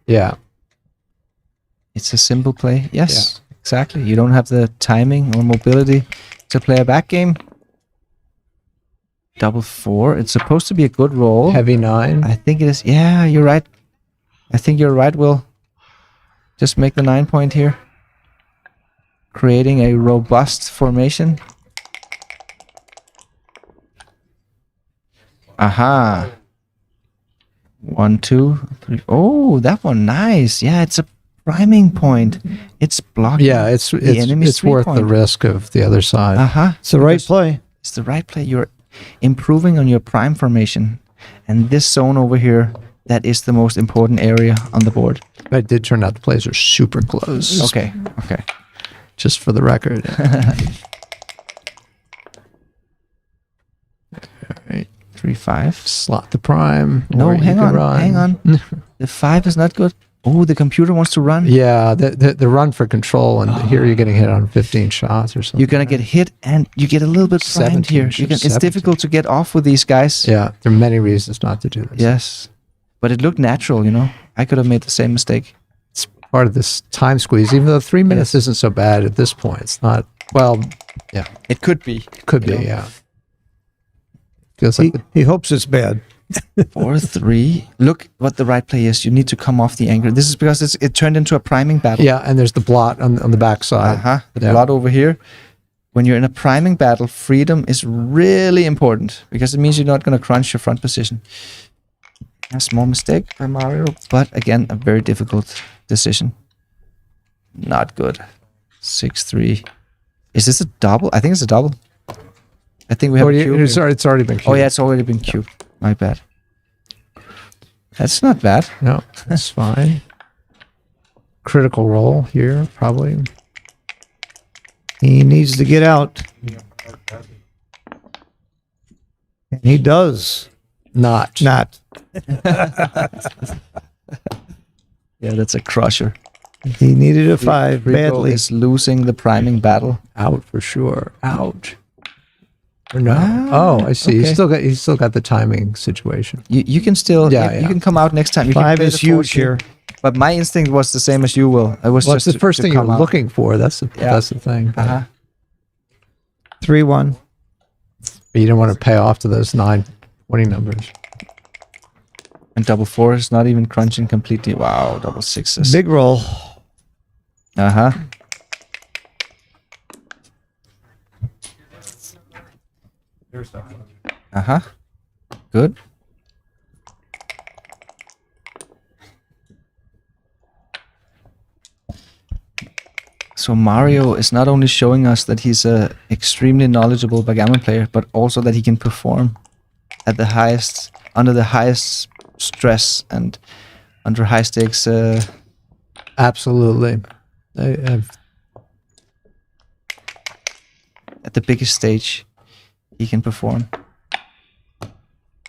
Yeah. It's a simple play. Yes, exactly. You don't have the timing or mobility to play a back game. Double 4. It's supposed to be a good roll. Heavy 9. I think it is. Yeah, you're right. I think you're right, Will. Just make the 9 point here. Creating a robust formation. Aha. 1, 2, 3. Oh, that one. Nice. Yeah, it's a priming point. It's blocking. Yeah, it's enemy's worth the 3-point. risk of the other side. Aha. It's the right play. It's the right play. You're improving on your prime formation. And this zone over here, that is the most important area on the board. But it did turn out the plays are super close. Okay. Just for the record. 3, 5. Slot the prime. No, or you hang can on. run. Hang on. The 5 is not good. Oh, the computer wants to run. Yeah, the run for control, and here you're getting hit on 15 shots or something. You're gonna get hit, and you get a little bit primed 17, here. It's 17. difficult to get off with these guys. Yeah, there are many reasons not to do this. Yes, but it looked natural. You know, I could have made the same mistake. It's part of this time squeeze, even though 3 minutes isn't so bad at this point. It's not, well, yeah, It could be. it could be, yeah. Feels like, He hopes it's bad. 4, 3. Look what the right play is. You need to come off the anchor. This is because it turned into a priming battle. yeah, and there's the blot on the backside. The Yeah. blot over here. When you're in a priming battle, freedom is really important because it means you're not going to crunch your front position. A small mistake by Mario, but again, a very difficult decision. Not good. 6, 3. Is this a double? I think it's a double. I think we have Oh, a yeah, cube. it's already been Oh cubed. yeah, it's already been cubed. My bad. That's not bad. No, that's fine. Critical roll here, probably. He needs to get out. And he does Not. not. Yeah, that's a crusher. He needed a 5 Frigo badly. is losing the priming battle. Out for sure. Out. Or no? Ah, Oh, I see. okay. He's still got the timing situation. You can still Yeah, you can come out next time. You can 5 play is the huge 14. here. But my instinct was the same as you will. It was Well, just it's the first to thing you're come out. looking for. That's the thing. Uh-huh. 3-1. But you don't want to pay off to those 920 numbers. And double 4 is not even crunching completely. Wow, double 6s. Big roll. Uh-huh. Uh-huh. Good. So Mario is not only showing us that he's a extremely knowledgeable backgammon player, but also that he can perform at the highest, under the highest stress and under high stakes. Absolutely. at the biggest stage he can perform.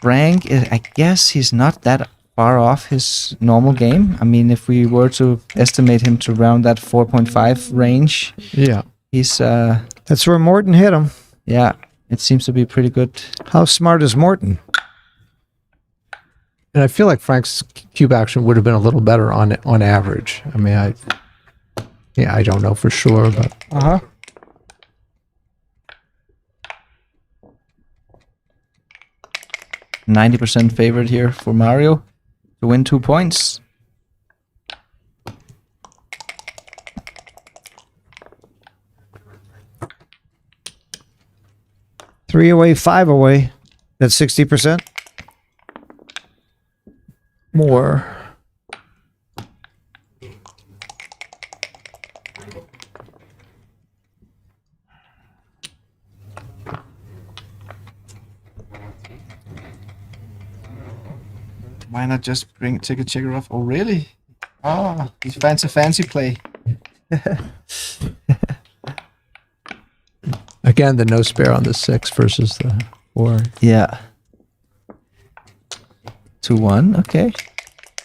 Frank, I guess he's not that far off his normal game. I mean, if we were to estimate him to around that 4.5 range, Yeah. he's That's where Morton hit him. yeah, it seems to be pretty good. How smart is Morton? And I feel like Frank's cube action would have been a little better on average. I mean, I don't know for sure, but 90% favorite here for Mario to win 2 points. Three away, five away. That's 60%. more. Why not just take a checker off? Oh, really? Oh, he's fancy play. Again, the no spare on the 6 versus the 4. Yeah. 2-1, okay.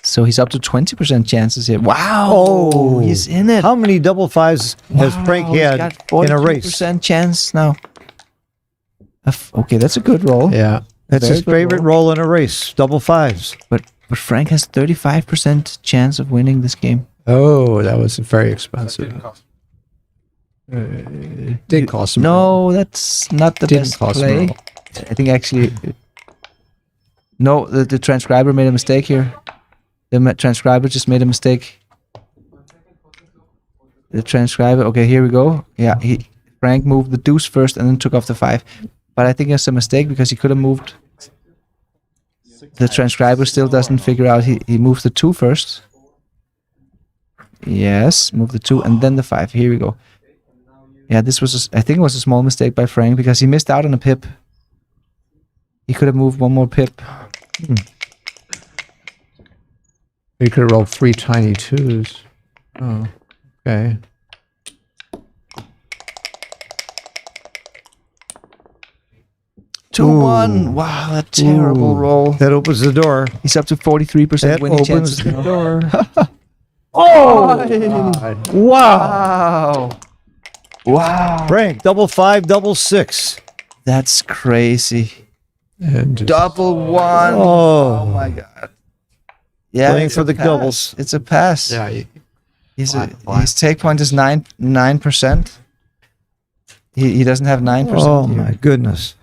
So he's up to 20% chances here. Wow! Oh. He's in it. How many double fives has Frank Wow, he's had got in a race? 42% chance now. Okay, that's a good roll. Yeah. That's Very his good favorite roll. roll in a race, double fives. But Frank has 35% chance of winning this game. Oh, that was very expensive. Did cost him. No, that's not the Didn't best cost him play. at all. I think actually, no, the transcriber made a mistake here. The transcriber just made a mistake. The transcriber. Okay, here we go. Yeah, Frank moved the deuce first and then took off the 5. But I think it's a mistake because he could have moved. The transcriber still doesn't figure out. He moves the 2 first. Yes, move the 2 and then the 5. Here we go. Yeah, this was I think it was a small mistake by Frank because he missed out on a pip. He could have moved one more pip. You could have rolled 3 tiny 2s. Oh, okay. Two one. Wow, a terrible roll. That opens the door. He's up to 43% That winning opens chances. the now. door. God. Wow. Wow. Wow. Frank, double 5, double 6. That's crazy. And just- Double 1. Oh. Oh my god. Yeah, Playing it's for a the pass. doubles. It's a pass. yeah, His take point is 9%. He doesn't have 9%. Oh here. my goodness.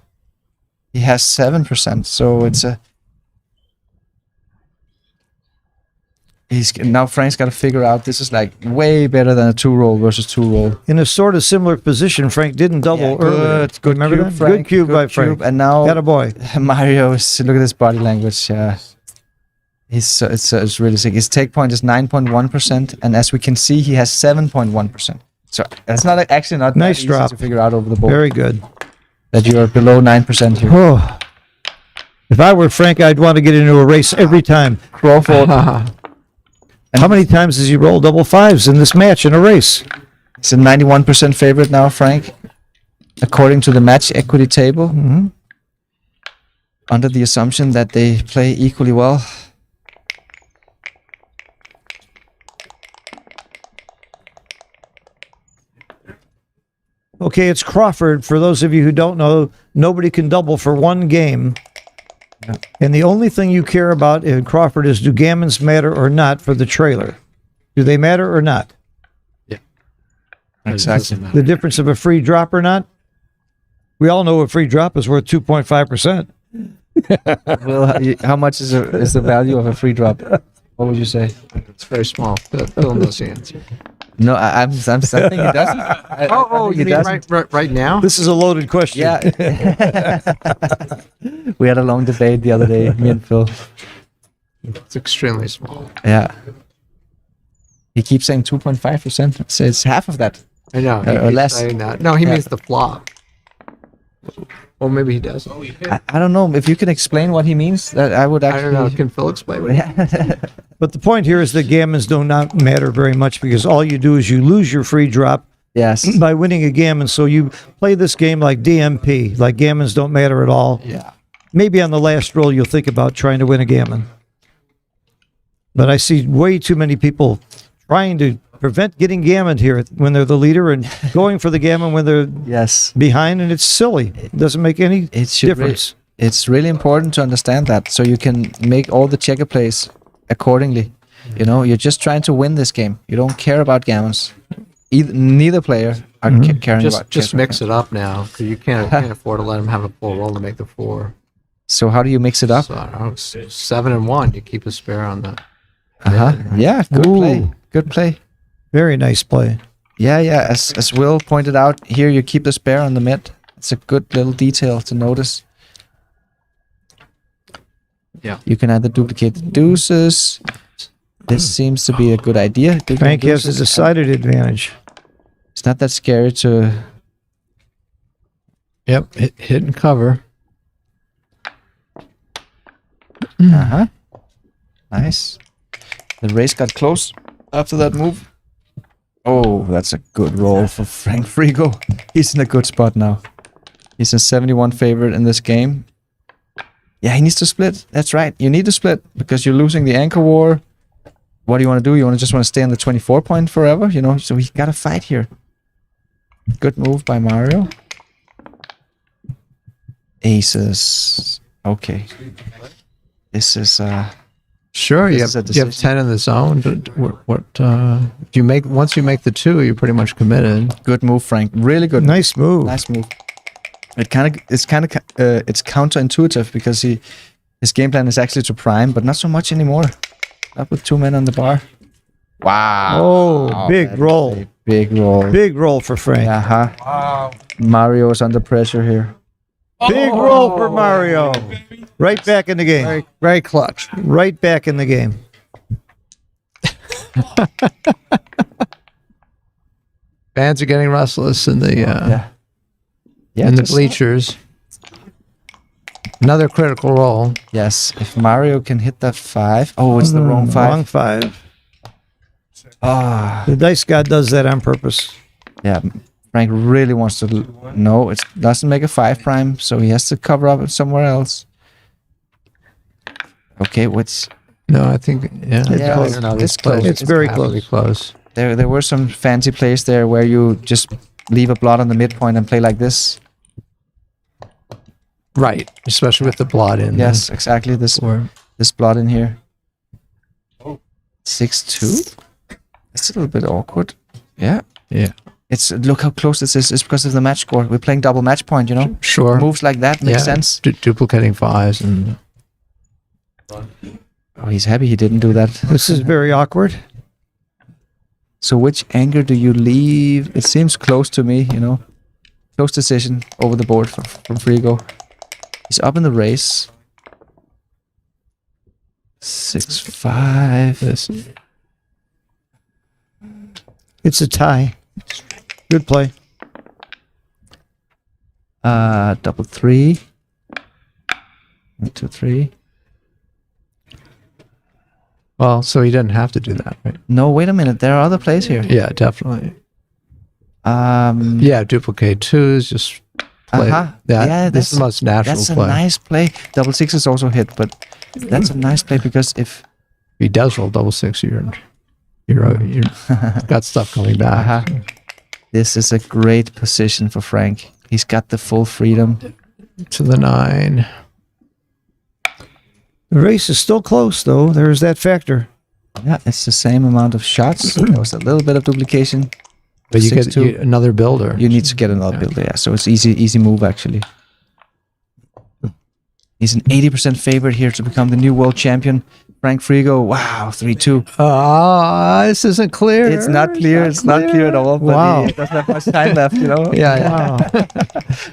He has 7%, so it's a. Now Frank's got to figure out this is like way better than a 2-roll versus 2-roll. In a sort of similar position, Frank didn't double earlier. Good Remember cube, that? Frank. Good cube by Frank. And now Attaboy. Mario is, look at his body language. Yeah, it's really sick. His take point is 9.1%, and as we can see, he has 7.1%. So that's actually not Nice that easy drop. to figure out over the board Very good. that you are below 9% here. Oh. If I were Frank, I'd want to get into a race every time. Crawford. How many times has he rolled double 5s in this match in a race? He's a 91% favorite now, Frank, according to the match equity table. Under the assumption that they play equally well. Okay, it's Crawford. For those of you who don't know, nobody can double for one game. And the only thing you care about in Crawford is do gammons matter or not for the trailer? Do they matter or not? Exactly. The difference of a free drop or not? We all know a free drop is worth 2.5%. Well, how much is the value of a free drop? What would you say? It's very small. Phil knows the answer. No, I'm saying he doesn't. Oh, you mean right now? This is a loaded question. Yeah. We had a long debate the other day, me and Phil. It's extremely small. Yeah. He keeps saying 2.5%. So it's half of that. I know. Or He's less. saying that. No, he Yeah. means the flop. Or maybe he doesn't. I don't know. If you can explain what he means, that I would I actually. don't know. Can Phil explain what he But the point here is that gammons do not matter very much because all you do is you lose your free drop Yes. by winning a gammon. So you play this game like DMP, like gammons don't matter at all. Yeah. Maybe on the last roll you'll think about trying to win a gammon. But I see way too many people trying to prevent getting gammoned here when they're the leader and going for the gammon when they're Yes. behind, and it's silly. It doesn't make any It should difference. It's really important to understand that, so you can make all the checker plays accordingly. You know, you're just trying to win this game. You don't care about gammons. Neither player are caring about. Just mix it up now, because you can't afford to let them have a full roll to make the 4. So how do you mix it up? So, I don't know, 7 and 1. You keep a spare on the. Yeah, good Ooh. play. Good play. Very nice play. Yeah. As Will pointed out, here you keep the spare on the mid. It's a good little detail to notice. Yeah. You can either duplicate the deuces. This seems to be a good idea. Duplicate Frank has a deuces. decided advantage. It's not that scary to. Yep. Hit and cover. Nice. The race got close after that move. Oh, that's a good roll for Frank Frigo. He's in a good spot now. He's a 71 favorite in this game. Yeah, he needs to split. That's right. You need to split because you're losing the anchor war. What do you want to do? You just want to stay on the 24 point forever, you know? So he got to fight here. Good move by Mario. Aces. Okay. This is Sure, This is a you have decision. 10 in the zone. What if you make once you make the 2, you're pretty much committed. good move, Frank. Really good. Nice move. Nice move. It's counterintuitive because his game plan is actually to prime, but not so much anymore. Not with 2 men on the bar. Wow. Oh, big roll. Big roll. Big roll for Frank. Wow. Mario is under pressure here. Big roll for Mario. Right back in the game. Very, very clutch. Right back in the game. Fans are getting restless in the in the just- bleachers. Another critical roll. Yes, if Mario can hit that 5. Oh, it's the wrong 5. Wrong 5. Ah, The dice god does that on purpose. yeah. Frank really wants to. No, it doesn't make a 5 prime, so he has to cover up somewhere else. Okay, what's No, I think Yeah, close. I don't know, it's close. It's very have to be close. there were some fancy plays there where you just leave a blot on the midpoint and play like this. Right, especially with the blot in. Yes, exactly. This blot in here. 6-2. It's a little bit awkward. Yeah. Yeah. It's look how close this is. It's because of the match score. We're playing double match point. You know, Sure. moves like that make Yeah, sense. duplicating 5s and Oh, he's happy he didn't do that. This is very awkward. So which anchor do you leave? It seems close to me. You know, close decision over the board from Frigo. He's up in the race. 6-5. this. It's a tie. Good play. Double 3. 1, 2, 3. Well, so he doesn't have to do that, right? No, wait a minute. There are other plays here. Yeah, definitely. Yeah, duplicate 2s, just play. Uh-huh. That, Yeah, this is the most natural That's play. a nice play. Double 6 is also hit, but that's a nice play because if If he does roll double 6, you're got stuff coming back. this is a great position for Frank. He's got the full freedom. To the 9. The race is still close, though. There's that factor. Yeah, it's the same amount of shots. There was a little bit of duplication. But you 6-2. get another builder. You need to get another builder, yeah. So it's easy move actually. He's an 80% favorite here to become the new world champion. Frank Frigo, wow, 3-2. This isn't clear. It's not clear. It's not clear at all. But Wow. he doesn't have much time left, you know. Yeah. Wow.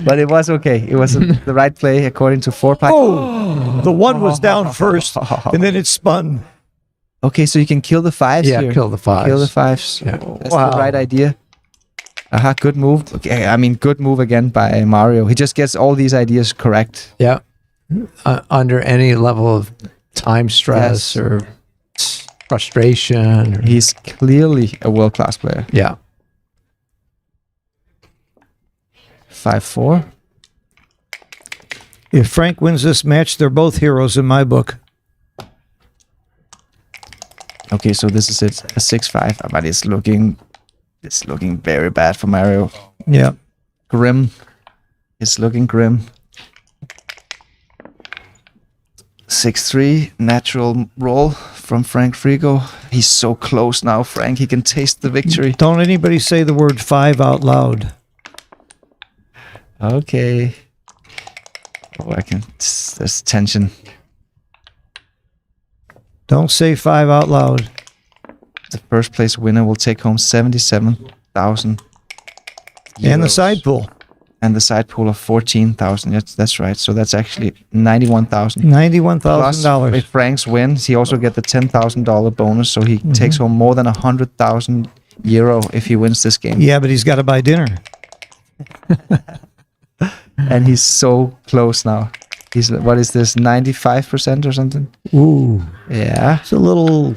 But it was okay. It was the right play according to 4-pack. Oh, the 1 was down first, and then it spun. Okay, so you can kill the 5s Yeah, here. kill the 5s. Kill the 5s. Yeah. That's the right idea. Good move. Okay, I mean, good move again by Mario. He just gets all these ideas correct. Yeah. Under any level of time stress Yes. or frustration. He's clearly a world-class player. Yeah. 5-4. If Frank wins this match, they're both heroes in my book. Okay, so this is it, a 6-5, but it's looking very bad for Mario. Yeah. Grim. It's looking grim. 6-3, natural roll from Frank Frigo. He's so close now, Frank. He can taste the victory. Don't anybody say the word 5 out loud. Okay. Oh, there's tension. Don't say 5 out loud. The first place winner will take home 77,000. And the side pool. And the side pool of 14,000. That's right. So that's actually 91,000. $91,000. If Franks wins, he also get the $10,000 bonus. So he takes home more than 100,000 euro if he wins this game. Yeah, but he's got to buy dinner. And he's so close now. He's, what is this, 95% or something? Ooh. Yeah. It's a little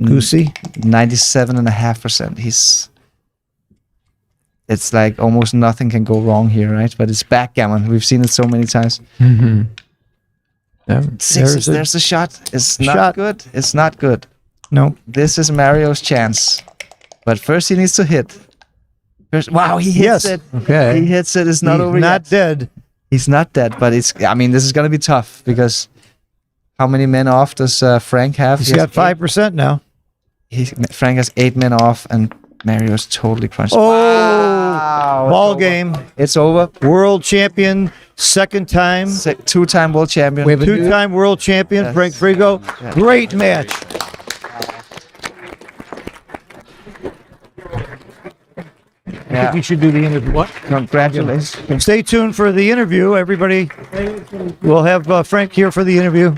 goosey. 97.5%. It's like almost nothing can go wrong here, right? But it's backgammon. We've seen it so many times. Mm-hmm. Yeah. Sixes, there's a shot. It's not Shot. good. It's not good. No. This is Mario's chance. But first he needs to hit. Wow, he hits Yes. it. Okay. He hits it. It's not He's over not yet. dead. He's not dead, but this is going to be tough because how many men off does Frank have? He's He has got 5% now. Frank has 8 men off, and Mario's totally crunched. Oh, Wow, it's ball over. game. It's over. World champion, second time. Two-time world champion. We have a new- Two-time world champion, Yes. Frank Frigo. Yeah. Great match. I think we should do the interview. What? Congratulations. Stay tuned for the interview, everybody. We'll have Frank here for the interview.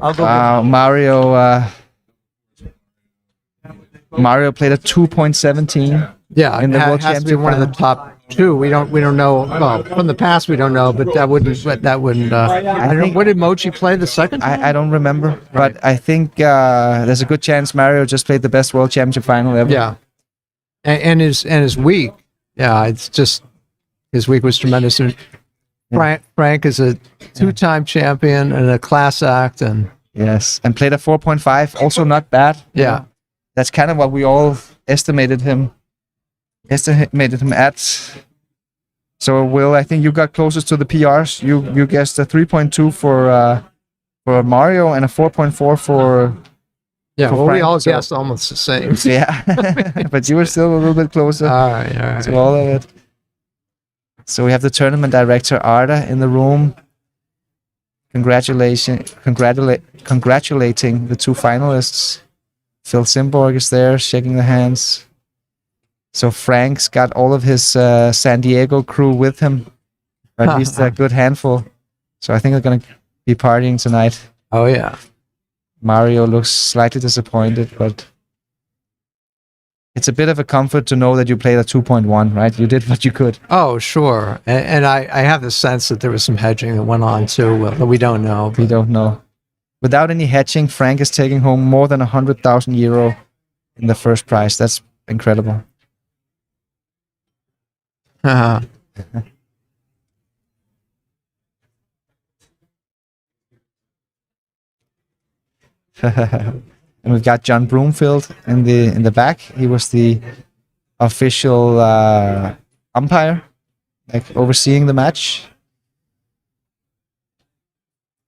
I'll go. Wow, Mario played a 2.17. Yeah, In the it World has to be Championship one of the top two. We don't know. Well, from the past we don't know, but that wouldn't. I don't know. What did Mochi play the second time? I don't remember, but I think there's a good chance Mario just played the best world championship final ever. Yeah, and his week. Yeah, it's just his week was tremendous. And Frank is a two-time champion and a class act, and Yes, and played a 4.5, also not bad. yeah. That's kind of what we all estimated him at. So Will, I think you got closest to the PRs. You guessed a 3.2 for Mario and a 4.4 for Yeah, for well, we Frank, all so- guessed almost the same. yeah, but you were still a little bit closer All right. to all of it. So we have the tournament director Arda in the room. Congratulating the two finalists. Phil Simborg is there, shaking the hands. So Frank's got all of his San Diego crew with him, or at least a good handful. So I think they're gonna be partying tonight. Oh yeah. Mario looks slightly disappointed, but it's a bit of a comfort to know that you played a 2.1, right? You did what you could. Oh sure. And I have the sense that there was some hedging that went on too, but we don't know. We don't know. Without any hedging, Frank is taking home more than 100,000 euro in the first prize. That's incredible. Uh-huh. And we've got John Broomfield in the back. He was the official umpire, like overseeing the match.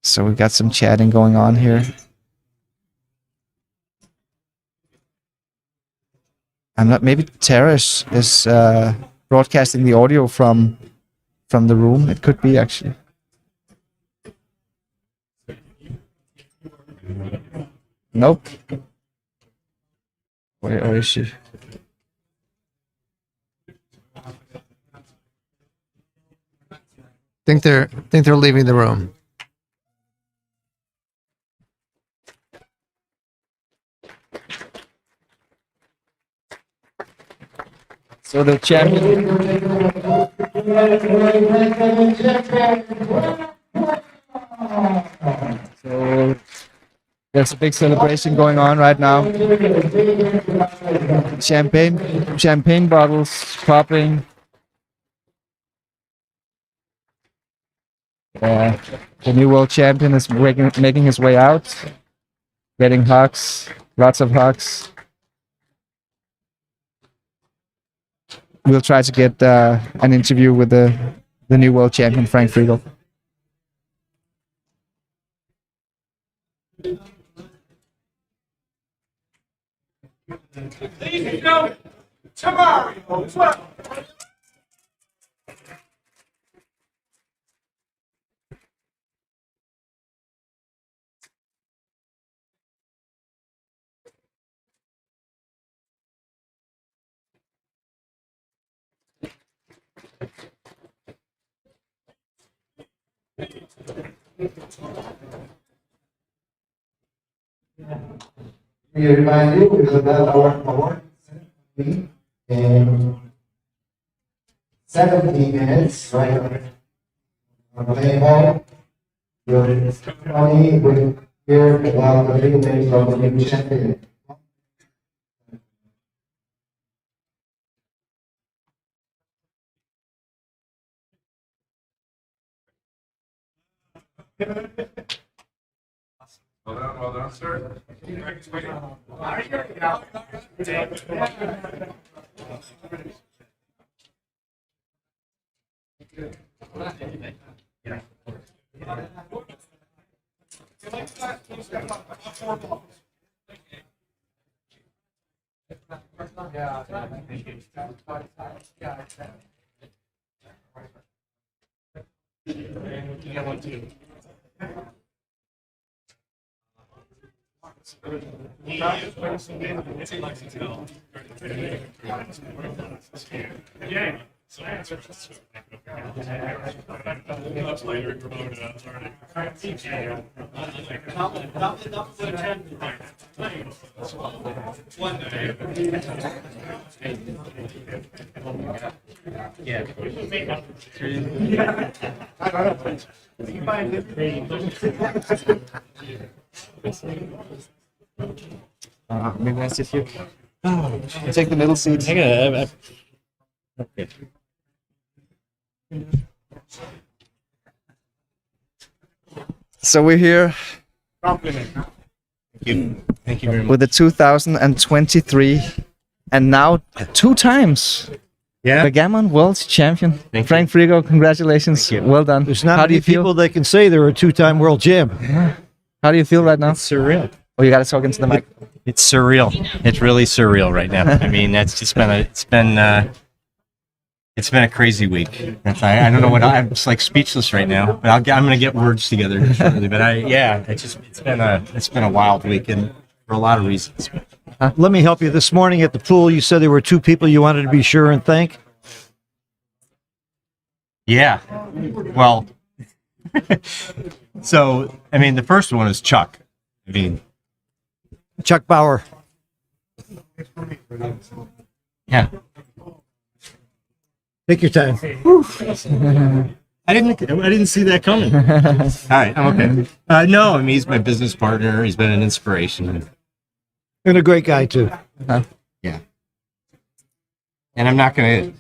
So we've got some chatting going on here. Maybe Tara is broadcasting the audio from the room. It could be actually. Nope. Where is she? Think they're leaving the room. So the champion. So there's a big celebration going on right now. Champagne bottles popping. The new world champion is making his way out, getting hugs, lots of hugs. We'll try to get an interview with the new world champion, Frank Friedel. We remind you is about our award in 17 minutes, right? On the main hall, your money will hear about the real names of the new champion. Well done, sir. Maybe I sit here. Take the middle seat. Okay. So we're here Thank you. Thank you very much. with the 2023 and now 2 times Yeah. Backgammon World Champion. Thank Frank Frigo, congratulations. Well done. There's not How do many you feel? people that can say they're a two-time world champ. How do you feel right now? It's surreal. Oh, you got to talk into the mic. It's surreal. It's really surreal right now. I mean, that's just been it's been a crazy week. I don't know what I'm just like speechless right now. But I'm gonna get words together shortly. But it's been a wild weekend for a lot of reasons. Let me help you. This morning at the pool, you said there were 2 people you wanted to be sure and thank. Yeah. Well, so I mean, the first one is Chuck. I mean, Chuck Bauer. yeah. Take your time. I didn't see that coming. All right, I'm okay. No, I mean, he's my business partner. He's been an inspiration. And a great guy, too. Yeah. And I'm not gonna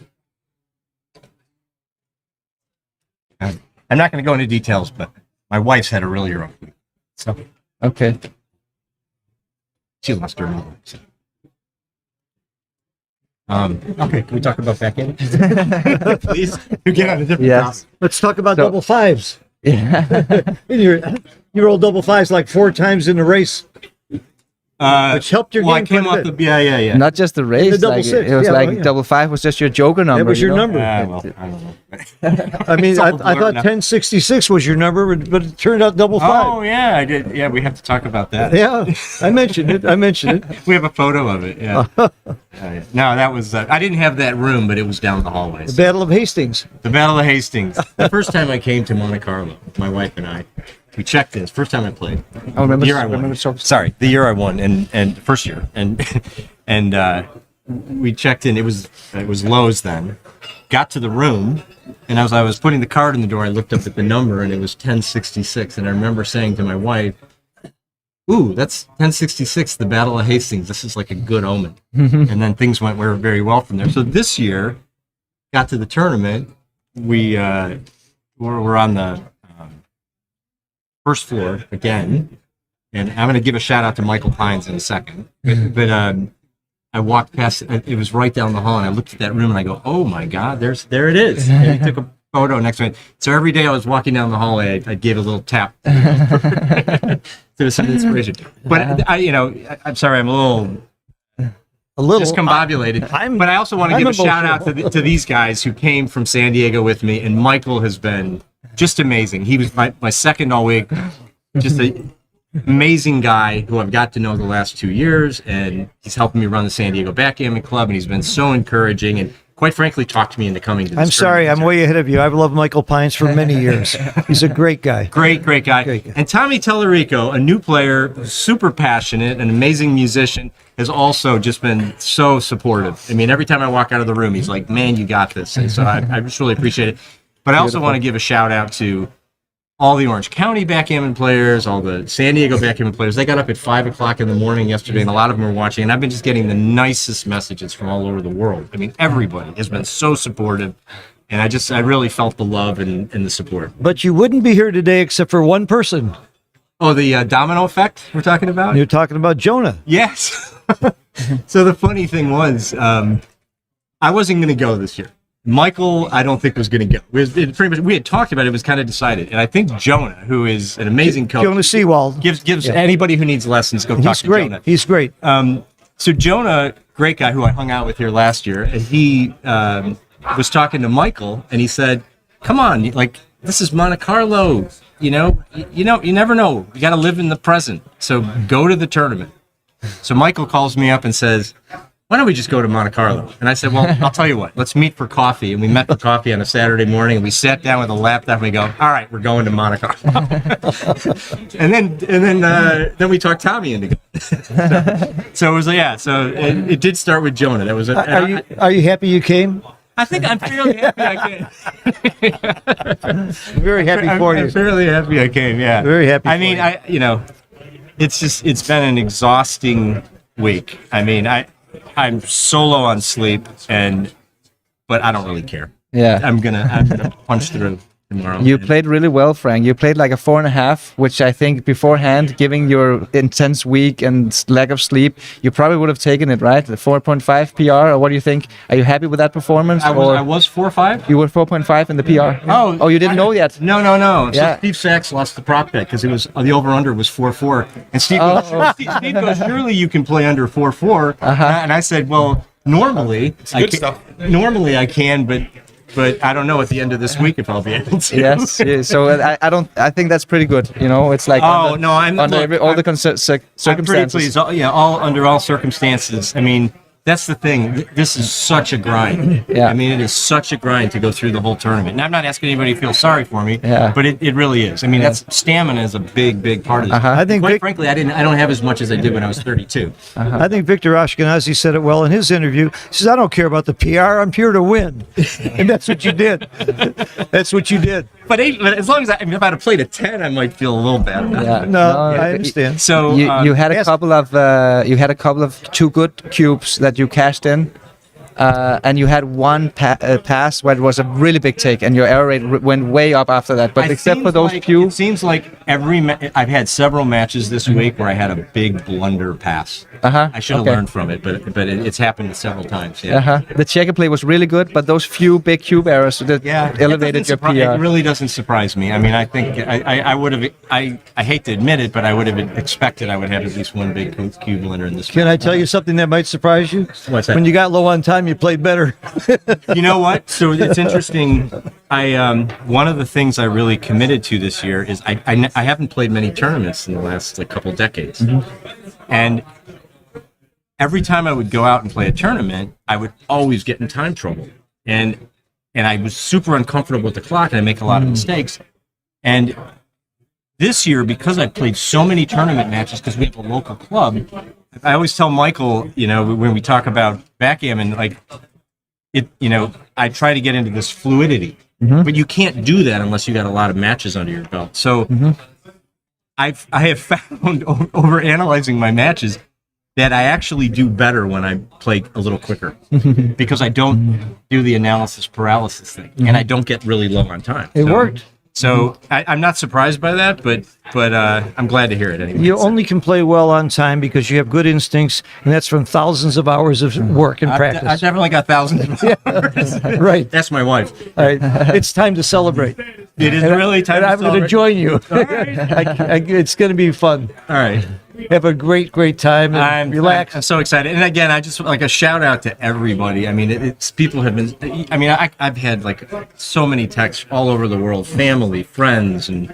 go into details, but my wife's had a really rough week. So Okay. she lost her mother. So. Okay, can we talk about Backgammon? Please? We get on a different Yes. Let's talk about So- double fives. Yeah. You rolled double fives like 4 times in the race, which helped your well, I game came quite a off bit. the yeah. Not just the race. The double like, six, it was yeah, like well, yeah. double 5 was just your joker number. That was your you know? number. Well, I don't know. I mean, It's I all thought blurred now. 1066 was your number, but it turned out double 5. Oh yeah, I did. Yeah, we have to talk about that. Yeah, I mentioned it. We have a photo of it. Yeah. Yeah. No, that was. I didn't have that room, but it was down the hallway. The Battle of Hastings. The Battle of Hastings. The first time I came to Monte-Carlo, my wife and I, we checked this. First time I played. I remember. The year I won. Sorry, the year I won, and first year, and we checked in. It was Lowe's then. Got to the room, and as I was putting the card in the door, I looked up at the number, and it was 1066. And I remember saying to my wife, "Ooh, that's 1066, the Battle of Hastings. This is like a good omen." And then things went very well from there. So this year, got to the tournament. We're on the first floor again, and I'm going to give a shout out to Michael Pines in a second. But I walked past. It was right down the hall, and I looked at that room, and I go, "Oh my God, there it is!" And he took a photo next to it. So every day I was walking down the hallway, I gave a little tap to some inspiration. But I'm sorry, I'm a little discombobulated. But I also want to give a shout out to these guys who came from San Diego with me, and Michael has been just amazing. He was my second all week, just an amazing guy who I've got to know the last 2 years, and he's helping me run the San Diego Backgammon Club, and he's been so encouraging and quite frankly talked me into coming to this I'm sorry, I'm way ahead of you. I've loved Michael Pines for many years. He's a great guy. Great guy. And Tommy Tellerico, a new player, super passionate, an amazing musician, has also just been so supportive. I mean, every time I walk out of the room, he's like, man, you got this. And so I just really appreciate it. But I also want to give a shout out to all the Orange County backgammon players, all the San Diego backgammon players. They got up at 5 o'clock in the morning yesterday, and a lot of them were watching. And I've been just getting the nicest messages from all over the world. I mean, everybody has been so supportive. And I really felt the love and the support. But you wouldn't be here today except for one person. Oh, the domino effect we're talking about? You're talking about Jonah. Yes. So the funny thing was, I wasn't going to go this year. Michael, I don't think was going to go. We had talked about it. It was kind of decided. And I think Jonah, who is an amazing coach. Jonah Seawald. Gives anybody who needs lessons, go talk to Jonah. He's great. So Jonah, great guy who I hung out with here last year, and he was talking to Michael, and he said, come on, like, this is Monte Carlo. You never know. You got to live in the present. So go to the tournament. So Michael calls me up and says, why don't we just go to Monte Carlo? And I said, well, I'll tell you what, let's meet for coffee. And we met for coffee on a Saturday morning, and we sat down with a laptop, and we go, all right, we're going to Monte Carlo. and then we talked Tommy into going. So it was, so it did start with Jonah. That was Are you happy you came? I think I'm fairly happy I came. Very happy for you. I'm fairly happy I came, yeah. Very happy I mean, it's been an exhausting week. I mean, I'm so low on sleep, but I don't really care. Yeah. I'm gonna punch through tomorrow. You played really well, Frank. You played like a 4.5, which I think beforehand, given your intense week and lack of sleep, you probably would have taken it, right? The 4.5 PR, or what do you think? Are you happy with that performance? I was 4.5. You were 4.5 in the PR. Oh, you didn't know yet? No. Yeah. So Steve Sachs lost the prop bet because it was the over/under was 4.4, and Steve goes, surely you can play under 4.4, and I said, well, normally I can, but I don't know at the end of this week if I'll be able to. Yes. Yeah, so I think that's pretty good. It's like all the circumstances. I'm pretty pleased. Under all circumstances. I mean, that's the thing. This is such a grind. Yeah. I mean, it is such a grind to go through the whole tournament. And I'm not asking anybody to feel sorry for me. Yeah. But it really is. I mean, that's stamina is a big part of this. I think quite frankly, I don't have as much as I did when I was 32. I think Victor Ashkenazi said it well in his interview. He says, I don't care about the PR. I'm here to win. And that's what you did. That's what you did. But as long as if I'd have played a 10, I might feel a little bad about Yeah. it. No, I understand. So you had a couple of two good cubes that you cashed in, and you had one pass where it was a really big take, and your error rate went way up after that. But except for those few, it seems like I've had several matches this week where I had a big blunder pass. I should have learned from it, but it's happened several times. Yeah. The checker play was really good, but those few big cube errors that elevated your PR. It really doesn't surprise me. I mean, I think I would have. I hate to admit it, but I would have expected I would have at least one big cube blunder in this. Can I tell you something that might surprise you? What's that? When you got low on time, you played better. You know what? So it's interesting. One of the things I really committed to this year is I haven't played many tournaments in the last couple decades, and every time I would go out and play a tournament, I would always get in time trouble, and I was super uncomfortable with the clock, and I make a lot of mistakes. And this year, because I played so many tournament matches, because we have a local club, I always tell Michael, when we talk about backgammon, I try to get into this fluidity, but you can't do that unless you got a lot of matches under your belt. So I have found over analyzing my matches that I actually do better when I play a little quicker because I don't do the analysis paralysis thing, and I don't get really low on time. It worked. So I'm not surprised by that, but I'm glad to hear it anyway. You only can play well on time because you have good instincts, and that's from thousands of hours of work and I practice. definitely got thousands of hours. Right. That's my wife. All right. It's time to celebrate. It is really time And to I'm going to celebrate. join you. It's going to be fun. All right. Have a great time and relax. I'm so excited. And again, I just like a shout out to everybody. I mean, it's people have been. I mean, I've had like so many texts all over the world, family, friends, and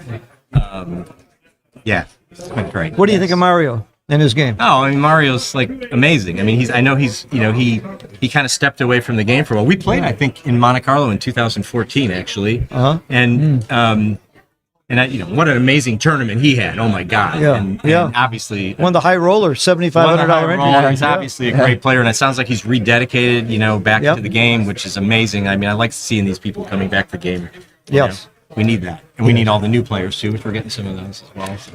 yeah, it's been great. What do you think of Mario and his game? Oh, I mean, Mario's like amazing. I mean, I know he's, you know, he kind of stepped away from the game for a while. We played, I think, in Monte-Carlo in 2014, actually. And I, you know, what an amazing tournament he had. Oh my God. Yeah. And obviously Won the high roller, $7,500 entry. He's obviously a great player, and it sounds like he's rededicated, you know, back Yep. to the game, which is amazing. I mean, I like seeing these people coming back to the game. You Yes. know, we need that, and we need all the new players too, which we're getting some of those as well. So.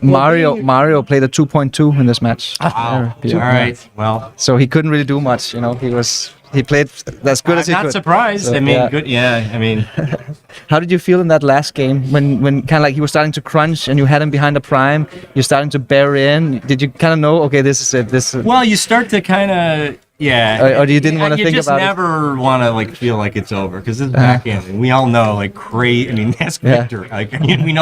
Mario played a 2.2 in this match. Wow. All right. Well, So he couldn't really do much. You know, he played as good as he I'm could. not surprised. So, I mean, yeah. good. Yeah. I mean, How did you feel in that last game when kind of like he was starting to crunch and you had him behind the prime? You're starting to bear in. Did you kind of know? Okay, this is it. This. Is well, you start to kind of. Yeah. Or you didn't wanna think about it? You just never want to like feel like it's over because it's backgammon. We all know like crazy. I mean, that's Victor. Like we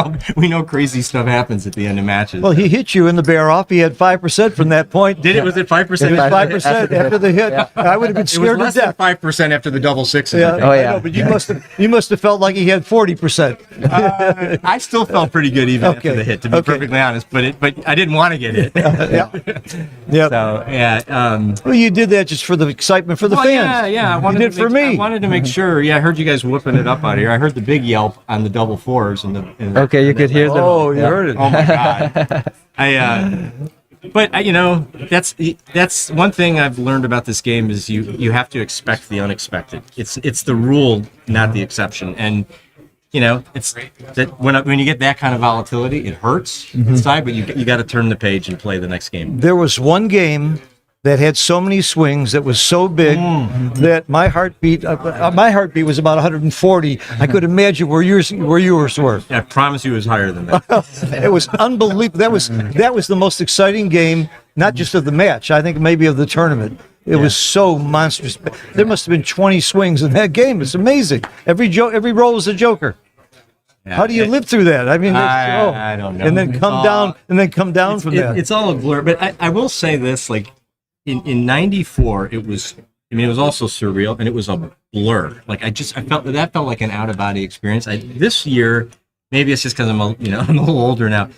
know crazy stuff happens at the end of matches. Well, he hit you in the bear off. He had 5% from that point. Did it? Was it 5%? It was 5% after the hit. I would have been It was scared to less than death. 5% after the double sixes. Yeah, I think. Oh, I yeah. know, but you must have felt like he had 40%. I still felt pretty good even Okay. after the hit, to be Okay. perfectly honest. But I didn't want to get hit. Yeah. Yeah. So yeah. Well, you did that just for the excitement for the Well, fans. yeah. I You wanted did to for make, me. I wanted to make sure. Yeah, I heard you guys whooping it up out here. I heard the big yelp on the double fours and the. Okay, you could hear them. Oh, you heard it. Oh my God. But you know, that's one thing I've learned about this game is you have to expect the unexpected. It's the rule, not the exception. And you know, it's that when you get that kind of volatility, it hurts inside. But you got to turn the page and play the next game. There was one game that had so many swings that was so big that my heartbeat was about 140. I could imagine where yours were. I promise you, it was higher than that. It was unbelievable. That was the most exciting game, not just of the match. I think maybe of the tournament. It was so monstrous. There must have been 20 swings in that game. It's amazing. Every roll was a joker. How do you live through that? I mean, I don't know. And then come down from that. It's all a blur. But I will say this: like in '94, it was. I mean, it was also surreal, and it was a blur. Like I felt that felt like an out of body experience. This year, maybe it's just because I'm a little older now.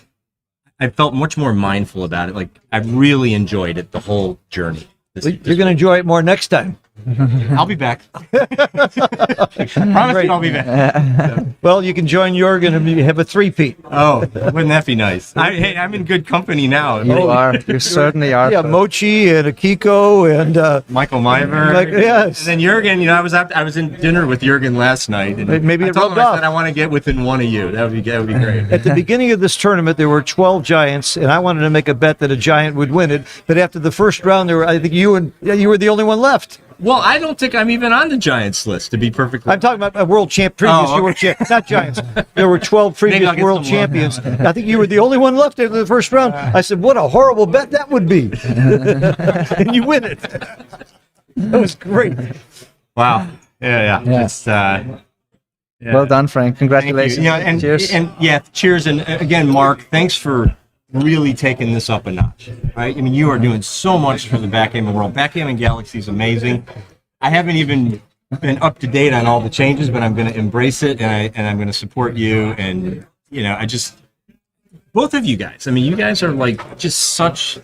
I felt much more mindful about it. Like I really enjoyed it, the whole journey. You're going to enjoy it more next time. I'll be back. Promise you I'll be back. Well, you can join Jorgen and have a three-peat. Oh, wouldn't that be nice? Hey, I'm in good company now. You are. You certainly are. Yeah, Mochi and Akiko and Michael Myver. yes. And then Jurgen, I was in dinner with Jurgen last night. And Maybe I it told him, rubbed I said, off. I want to get within one of you. That would be great. At the beginning of this tournament, there were 12 giants, and I wanted to make a bet that a giant would win it. But after the first round, I think you were the only one left. Well, I don't think I'm even on the Giants list, to be perfectly I'm talking about a world champ. You were not giants. There were 12 Maybe previous I'll get world some more. champions. I think you were the only one left after the first round. I said, "What a horrible bet that would be," and you win it. That was great. Wow. Yeah. It's, Well done, Frank. Congratulations. Yeah, Cheers. and yeah, cheers. And again, Mark, thanks for really taking this up a notch. Right? I mean, you are doing so much for the backgammon world. Backgammon Galaxy is amazing. I haven't even been up to date on all the changes, but I'm going to embrace it, and I'm going to support you. And you know, both of you guys. I mean, you guys are like just such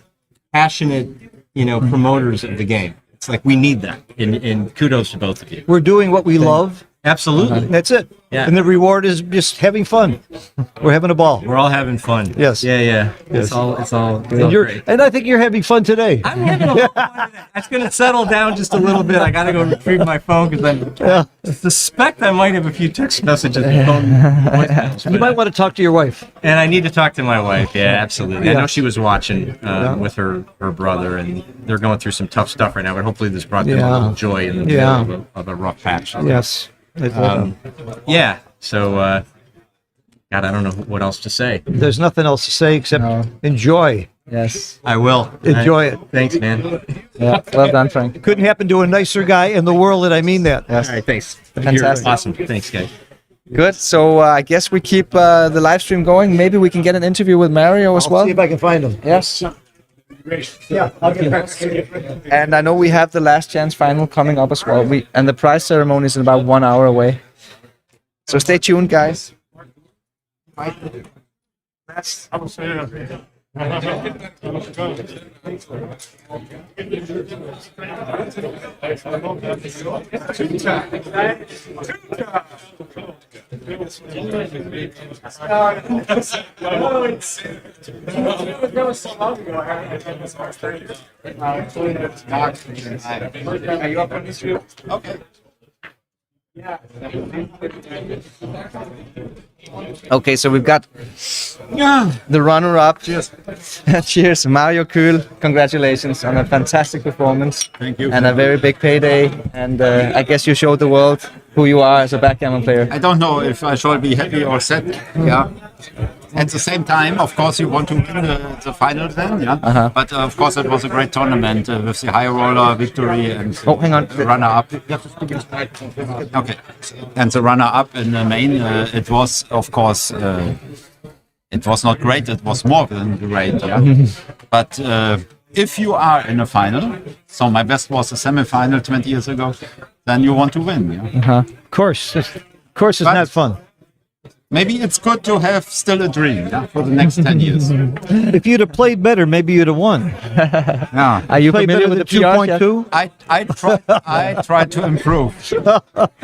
passionate, promoters of the game. It's like we need that. And kudos to both of you. We're doing what we love. Absolutely. That's it. Yeah. And the reward is just having fun. We're having a ball. We're all having fun. Yes. Yeah. It's all great. And I think you're having fun today. I'm having a little fun today. It's going to settle down just a little bit. I got to go retrieve my phone because I suspect I might have a few text messages. You might want to talk to your wife. And I need to talk to my wife. Yeah, absolutely. I know she was watching with her brother, and they're going through some tough stuff right now. But hopefully, this brought them a little joy in the middle of a rough patch. Yes. Yeah. So God, I don't know what else to say. There's nothing else to say except enjoy. Yes. I will. Enjoy it. Thanks, man. Yeah. Well done, Frank. Couldn't happen to a nicer guy in the world, and I mean that. All right, thanks. Fantastic. You're awesome. Thanks, guys. Good. So I guess we keep the live stream going. Maybe we can get an interview with Mario as well. See if I can find him. Yes. Yeah, I'll get back. And I know we have the last chance final coming up as well. And the prize ceremony is in about 1 hour away. So stay tuned, guys. Are you up on this group? Okay. Okay, so we've got the runner-up. Cheers. Cheers, Mario Kühl. Congratulations on a fantastic performance. Thank you. And a very big payday. And I guess you showed the world who you are as a backgammon player. I don't know if I shall be happy or sad. Yeah. At the same time, of course, you want to win the final then, yeah. But of course, it was a great tournament with the high roller victory and Oh, hang on. the runner-up. Okay, and the runner-up in the main, it was, of course, it was not great. It was more than great, yeah. But if you are in a final, so my best was a semi-final 20 years ago, then you want to win, yeah. Of course. Of course, it's But- not fun. Maybe it's good to have still a dream, yeah, for the next 10 years. If you'd have played better, maybe you'd have won. Yeah. Are you Played familiar better with than the PR? 2.2? I tried to improve.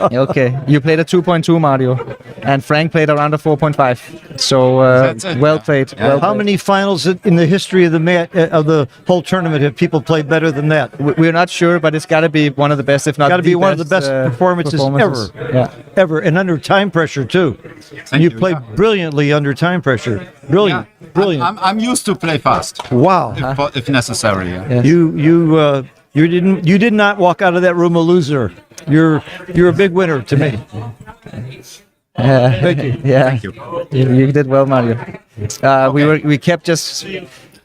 Okay, you played a 2.2, Mario, and Frank played around a 4.5. So That's it, well yeah. played. Yeah. Well How played. many finals in the history of the whole tournament have people played better than that? We're not sure, but it's got to be one of the best, if not Got to be one of the best performances ever. Yeah. Ever, and under time pressure too. Thank You you, played yeah. brilliantly under time pressure. Brilliant, Yeah. brilliant. I'm used to play fast, Wow. if necessary. Yeah. Yes. You did not walk out of that room a loser. You're a big winner to me. Thank you. Yeah. Thank you. You did well, Mario. We kept just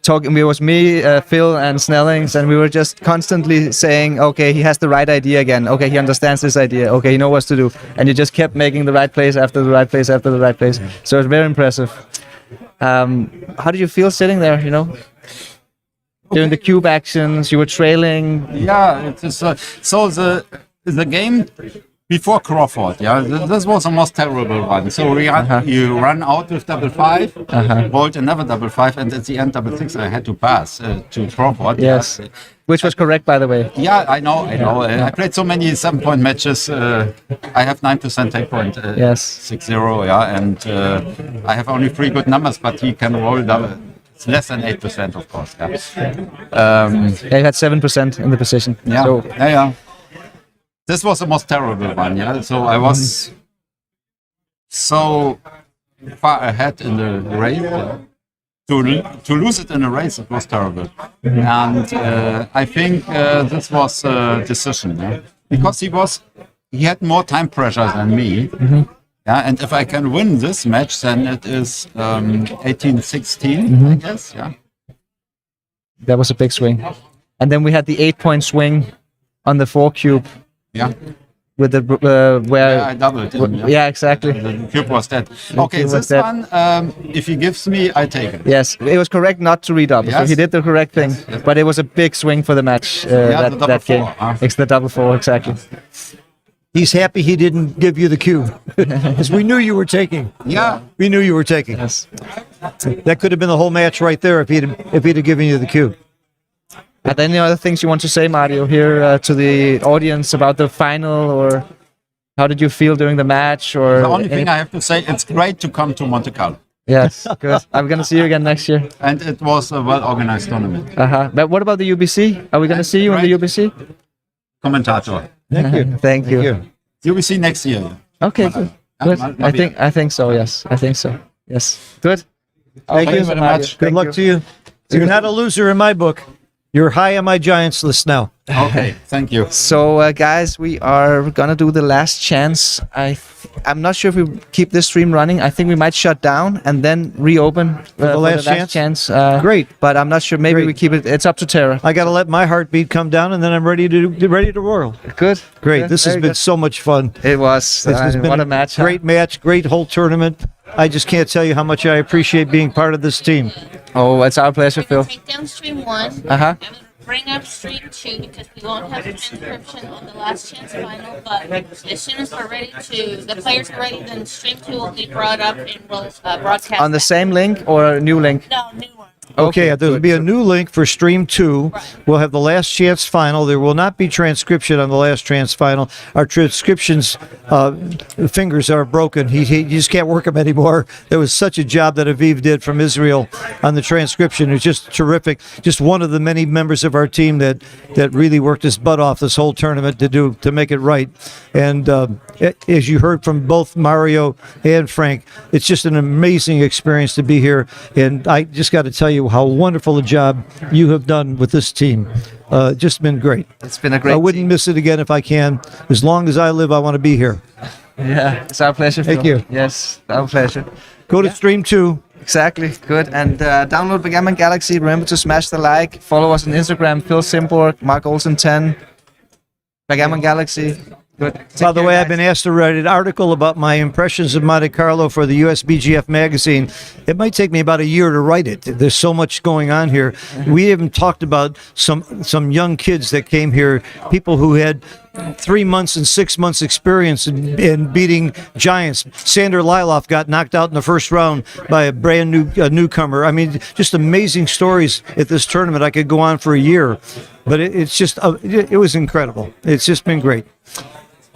talking. It was me, Phil, and Snellings, and we were just constantly saying, "Okay, he has the right idea again. Okay, he understands this idea. Okay, he knows what to do." And you just kept making the right plays after the right plays after the right plays. So it's very impressive. How did you feel sitting there? You know, doing the cube actions, you were trailing. Yeah, it is. So the game before Crawford, yeah, this was the most terrible one. So you run out with double five, bolt another double five, and at the end double six. I had to pass to Crawford. Yes, Yeah. which was correct, by the way. Yeah, I know. I played so many 7-point matches. I have 9% take point. Yes. 6-0, yeah, and I have only 3 good numbers, but he can roll double. It's less than 8%, of course. Yeah. Yeah, you had 7% in the position. Yeah. So Yeah. This was the most terrible one. Yeah. So I was so far ahead in the race. Yeah. To lose it in a race, it was terrible. And I think this was a decision, yeah? Because he had more time pressure than me. Yeah, and if I can win this match, then it is 18-16, I guess. Yeah. that was a big swing. And then we had the 8-point swing on the 4 cube Yeah. with the where. Yeah, I doubled. Yeah, exactly. The cube was dead. Okay, cube was this dead. one, if he gives me, I take it. Yes, it was correct not to redouble. So Yes. he did the correct thing, yes. but it was a big swing for the match. the double that game. four, huh? It's the double 4 exactly. He's happy he didn't give you the cube, because we knew you were taking. Yeah. We knew you were taking. Yes. That could have been the whole match right there if he'd have given you the cube. Are there any other things you want to say, Mario, here to the audience about the final, or how did you feel during the match? Or The only thing I have to say, it's great to come to Monte-Carlo. Yes, good. I'm gonna see you again next year. And it was a well-organized tournament. But what about the UBC? Are we gonna see you in the UBC? Commentator. Thank you. Thank you. UBC next year. Okay, good. Good. I think so. Yes, I think so. Yes. Good. Thank you very much. Good luck to you. You're not a loser in my book. You're high on my Giants list now. Okay, thank you. So, guys, we are gonna do the last chance. I'm not sure if we keep this stream running. I think we might shut down and then reopen for the last chance. Great. But I'm not sure. Maybe Great. we keep it. It's up to Tara. I got to let my heartbeat come down, and then I'm ready to whirl. Good. Great. Good. This has Very been good. so much fun. It was. This has been what a match. Huh? Great match, great whole tournament. I just can't tell you how much I appreciate being part of this team. Oh, it's our pleasure, Phil. Take down stream 1. Uh huh. I'm going to bring up stream 2 because we won't have transcription on the last chance final. But as soon as we're ready the players are ready, then stream 2 will be brought up and we'll broadcast. On the same link or a new link? No, new one. Okay, there'll be a new link for Stream 2. We'll have the last chance final. There will not be transcription on the last chance final. Our transcriptions fingers are broken. He just can't work them anymore. There was such a job that Aviv did from Israel on the transcription. It was just terrific. Just one of the many members of our team that really worked his butt off this whole tournament to make it right. And as you heard from both Mario and Frank, it's just an amazing experience to be here. And I just got to tell you how wonderful a job you have done with this team. Just been great. It's been a great. I wouldn't miss it again if I can. As long as I live, I want to be here. Yeah, it's our pleasure. Thank Phil. you. Yes, our pleasure. Go to Stream 2. Exactly. Good. And download Backgammon Galaxy. Remember to smash the like. Follow us on Instagram. Phil Simborg, Mark Olsen 10. Backgammon Galaxy. Good. By the way, I've been asked to write an article about my impressions of Monte Carlo for the US BGF magazine. It might take me about a year to write it. There's so much going on here. We haven't talked about some young kids that came here, people who had 3 months and 6 months experience in beating giants. Sander Liloff got knocked out in the first round by a brand new newcomer. I mean, just amazing stories at this tournament. I could go on for a year, but it's just it was incredible. It's just been great.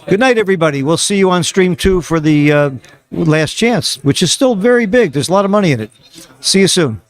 Good night, everybody. We'll see you on Stream 2 for the last chance, which is still very big. There's a lot of money in it. See you soon.